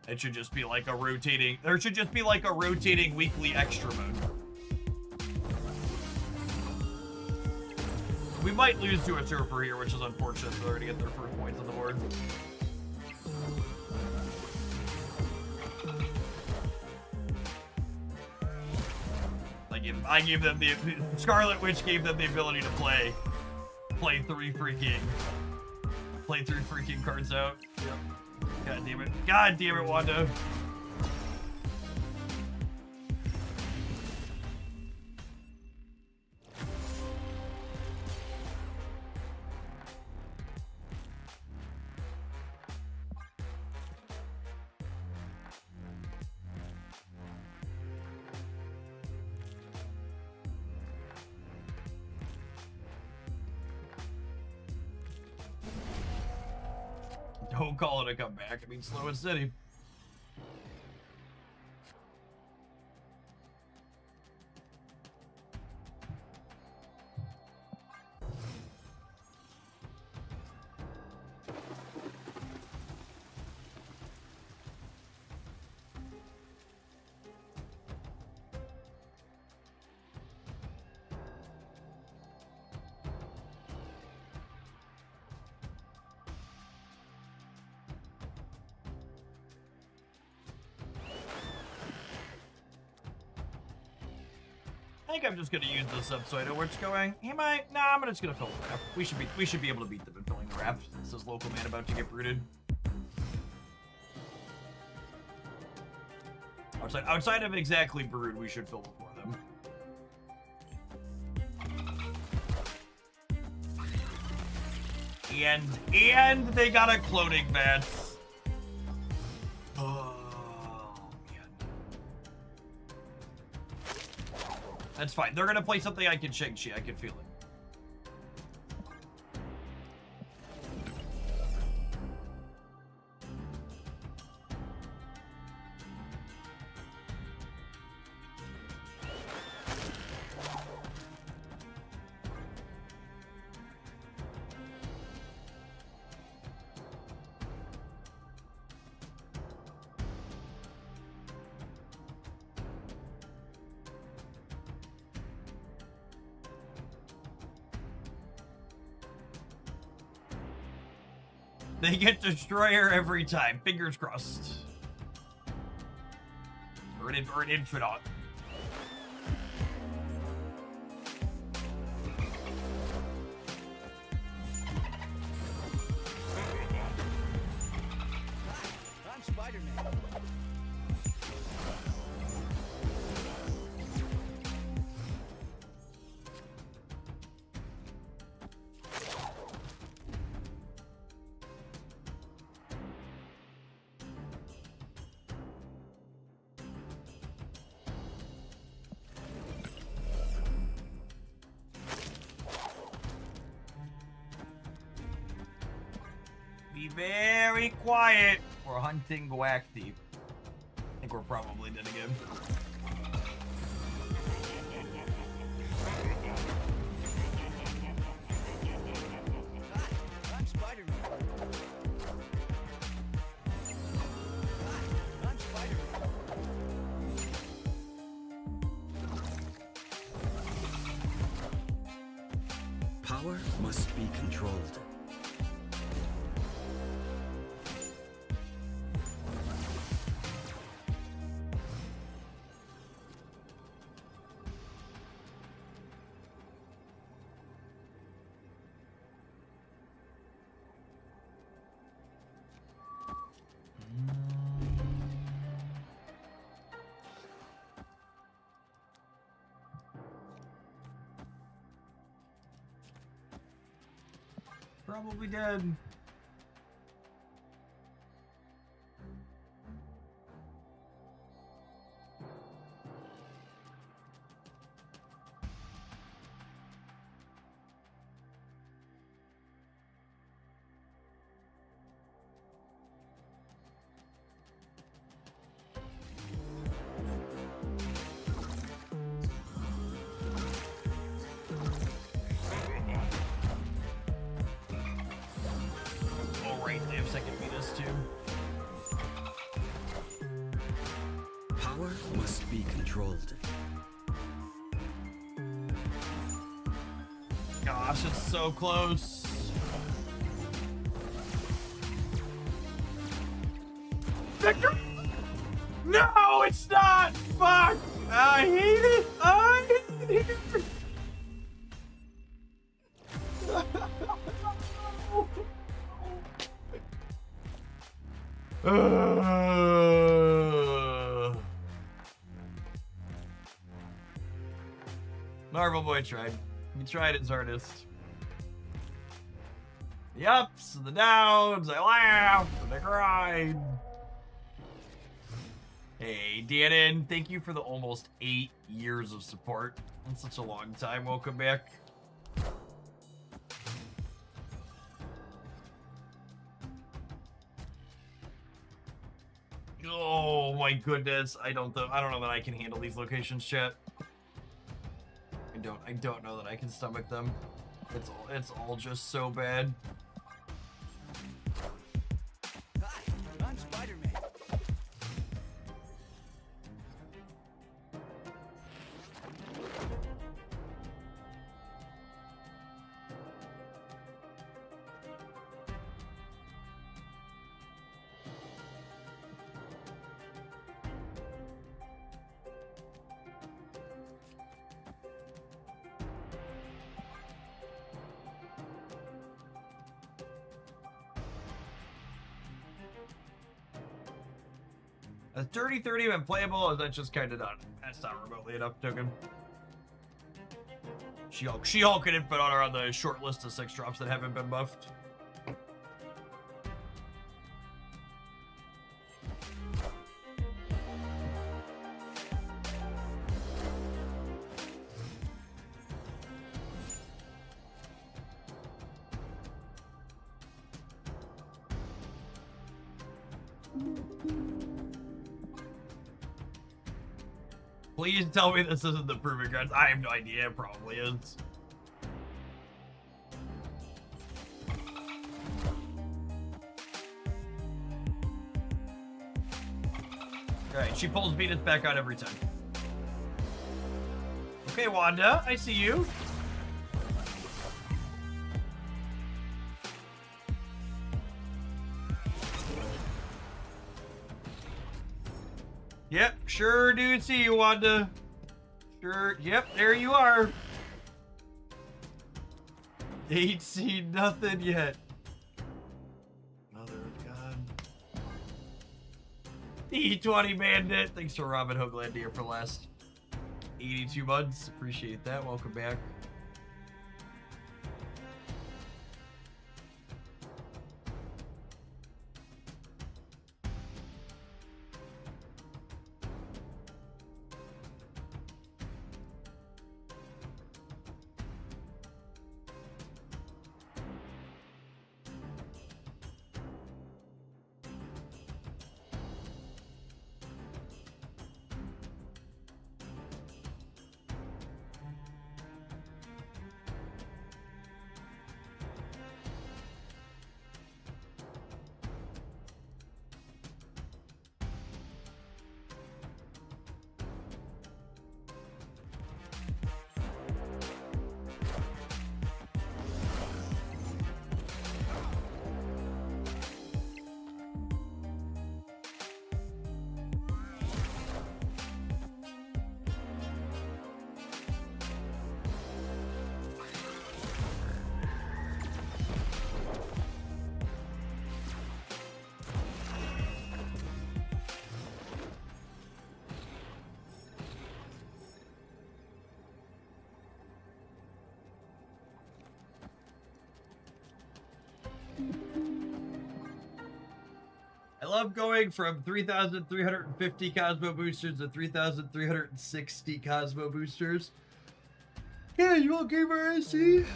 It should just be like a rotating, weekly extra mode. We might lose to a Surfer here, which is unfortunate, so they're gonna get their first points on the board. I gave them the Scarlet Witch gave them the ability to play 3 freaking cards out. Yep. God damn it, Wanda. Don't call it a comeback. I mean, slow and steady. I think I'm just gonna use this up so I know where it's going. Am I? Nah, I'm just gonna fill the raft. We should be able to beat them in filling the raft. This is local man about to get brooded. Outside of exactly brood, we should fill before them. And they got a cloning bats. That's fine. They're gonna play something I can Shang-Chi. I can feel it. They get Destroyer every time. Fingers crossed. Or an Infinite. I'm Spider-Man. Be very quiet. We're hunting Guac Thief. I think we're probably dead again. I'm Spider-Man. I'm Spider-Man. Power must be controlled. Probably dead. They have second Venus too. Power must be controlled. Gosh, it's so close. Victor! No, it's not! Fuck! I hate it! I hate it! Marvel Boy tried. He tried his hardest. The ups and the downs, I laughed and I cried. Hey, Dannon, thank you for the almost 8 years of support. That's such a long time. Welcome back. Oh my goodness, I don't know that I can handle these locations, chat. I don't know that I can stomach them. It's all just so bad. Hi, I'm Spider-Man. Has Dirty 30 been playable, or is that just kind of done? That's not remotely enough token. She-Hulk and Infinite are on the short list of 6 drops that haven't been buffed. Please tell me this isn't the Proving Grounds. I have no idea. It probably is. Alright, she pulls Venus back out every time. Okay, Wanda, I see you. Yep, sure do see you, Wanda. Sure, yep, there you are. Ain't seen nothing yet. Mother of God. E20 Bandit. Thanks for Robin Hoagland here for the last 82 months. Appreciate that. Welcome back. I love going from 3,350 Cosmo boosters to 3,360 Cosmo boosters. Yeah, you all gamer IC?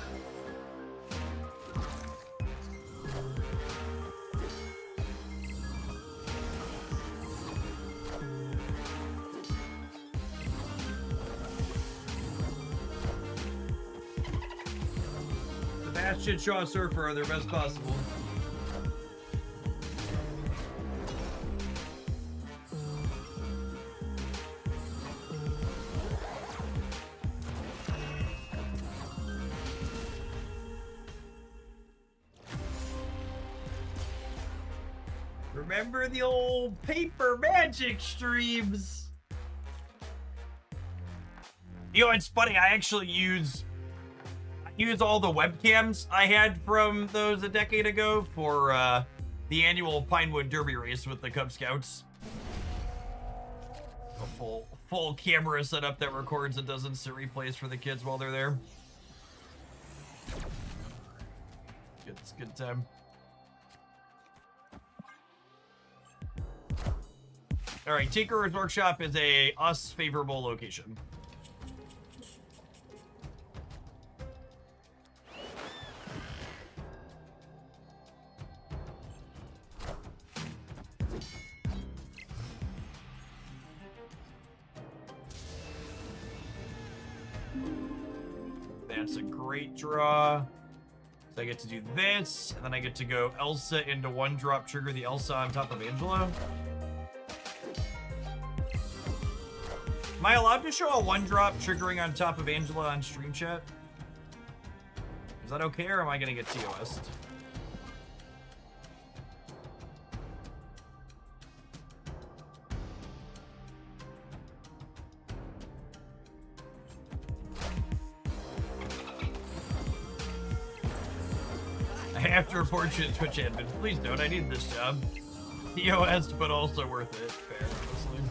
Sebastian Shaw Surfer are their best possible. Remember the old paper magic streams? You know, it's funny, I actually use all the webcams I had from those a decade ago for the annual Pinewood Derby race with the Cub Scouts. A full camera setup that records and does instant replays for the kids while they're there. It's a good time. All right, Tinkerer's Workshop is a us favorable location. That's a great draw. So I get to do this, and then I get to go Elsa into one drop, trigger the Elsa on top of Angela. Am I allowed to show a one drop triggering on top of Angela on stream chat? Is that okay, or am I gonna get TOS'd? I have to report you to Twitch admin. Please don't, I need this job. TOS, but also worth it. Fair, honestly.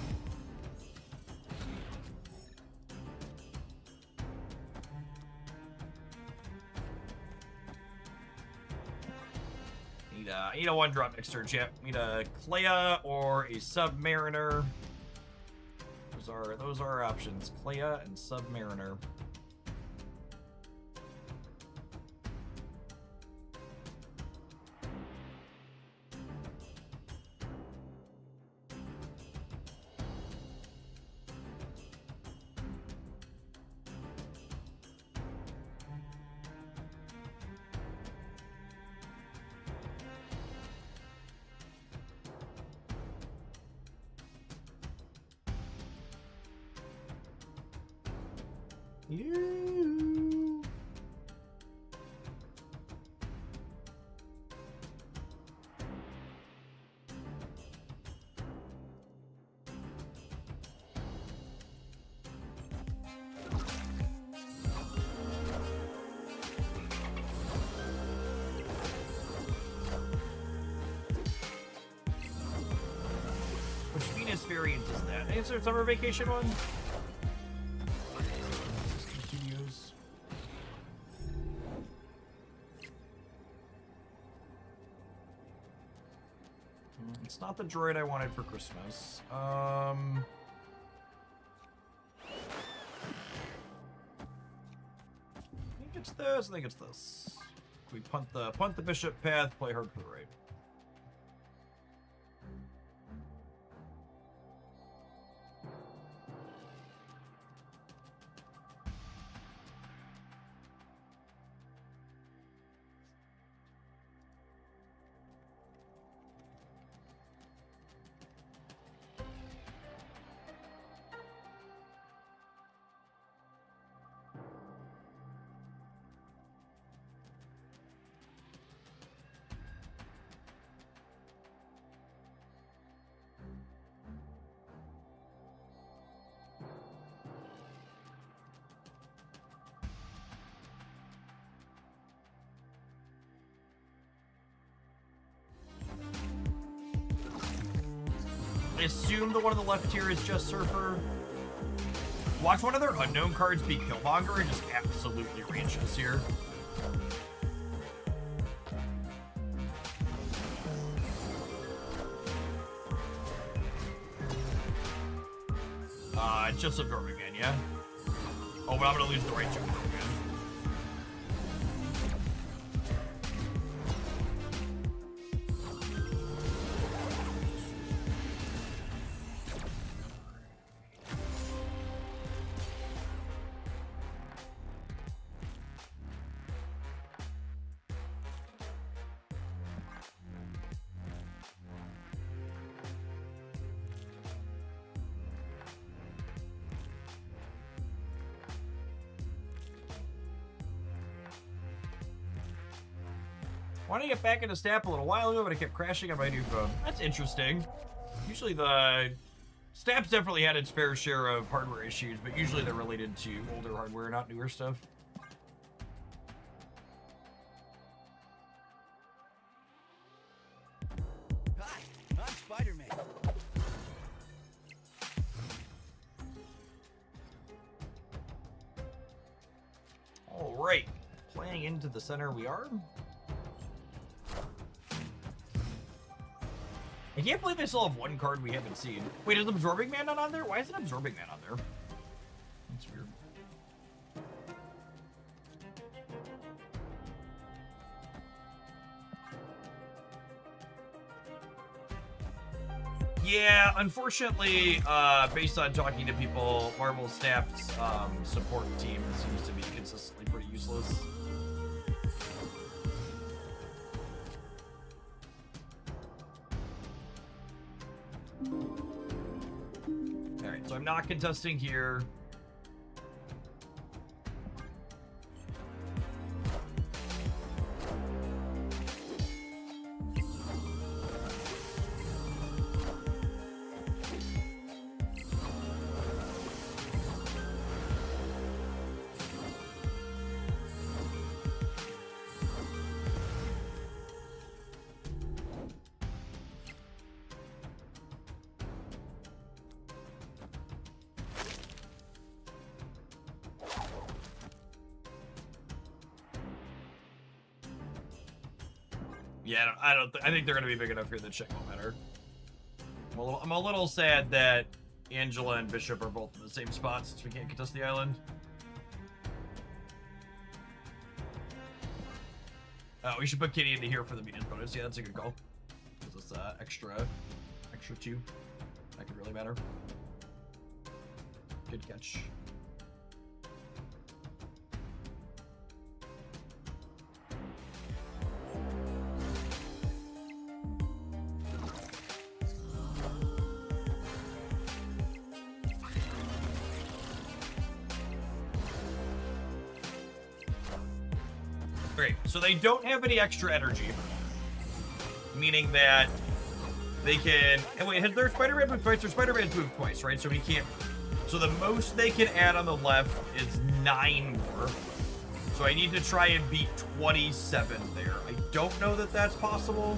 Need a one drop next turn, chat. Need a Clea or a Submariner. Those are our options. Clea and Submariner. You. Which Venus variant is that? Is there a summer vacation one? Studios. It's not the droid I wanted for Christmas. I think it's this. I think it's this. We punt the bishop path, play hard for the right. I assume the one on the left here is just Surfer. Watch one of their unknown cards be Killmonger and just absolutely range us here. It's just Absorbing Man, yeah? Oh, but I'm gonna lose the right to Absorbing Man. Wanted to get back into Snap a little while ago, but it kept crashing on my new phone. That's interesting. Usually the Snap's definitely had its fair share of hardware issues, but usually they're related to older hardware, not newer stuff. Hi, I'm Spider-Man. All right, playing into the center we are. I can't believe I still have one card we haven't seen. Wait, is Absorbing Man not on there? Why is it Absorbing Man on there? That's weird. Yeah, unfortunately, based on talking to people, Marvel Snap's support team seems to be consistently pretty useless. Alright, so I'm not contesting here. Yeah, I think they're gonna be big enough here that shit won't matter. I'm a little sad that Angela and Bishop are both in the same spot since we can't contest the island. We should put Kitty into here for the median bonus. Yeah, that's a good call. Gives us extra 2. That could really matter. Good catch. Great. So they don't have any extra energy, meaning that they can. And wait, has their Spider-Man moved twice? Their Spider-Man's moved twice, right? So he can't. So the most they can add on the left is 9 more. So I need to try and beat 27 there. I don't know that that's possible.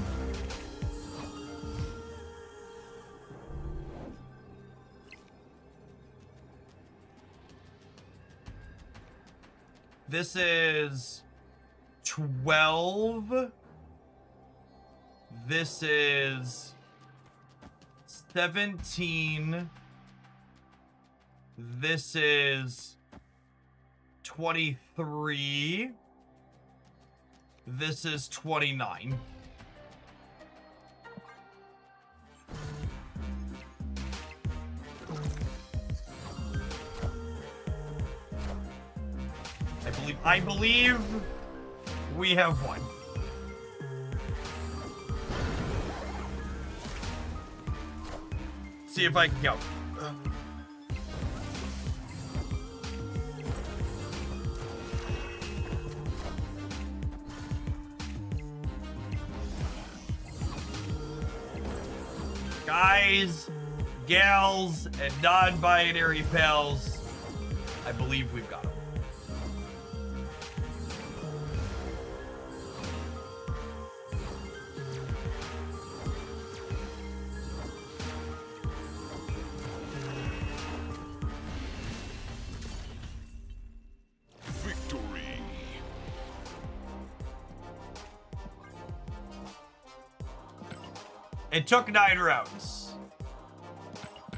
This is 12. This is 17. This is 23. This is 29. I believe we have one. See if I can go. Guys, gals, and non-binary pals, I believe we've got them. Victory. It took 9 rounds,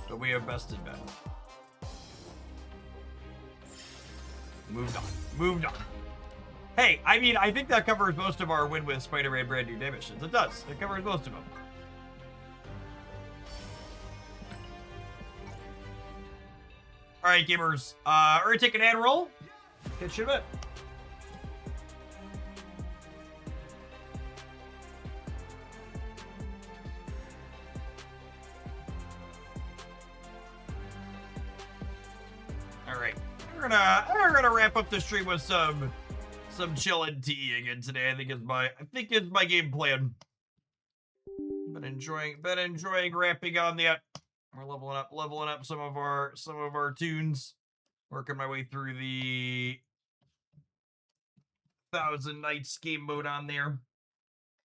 but we have bested men. Moved on. Moved on. Hey, I mean, I think that covers most of our win with Spider-Man brand new day missions. It does. It covers most of them. All right, gamers. We're gonna take an ad roll. Catch you in a bit. All right, we're gonna wrap up the stream with some chillin' tea again today. I think is my game plan. Been enjoying wrapping on that. We're leveling up some of our tunes. Working my way through the 1,000 Nights game mode on there.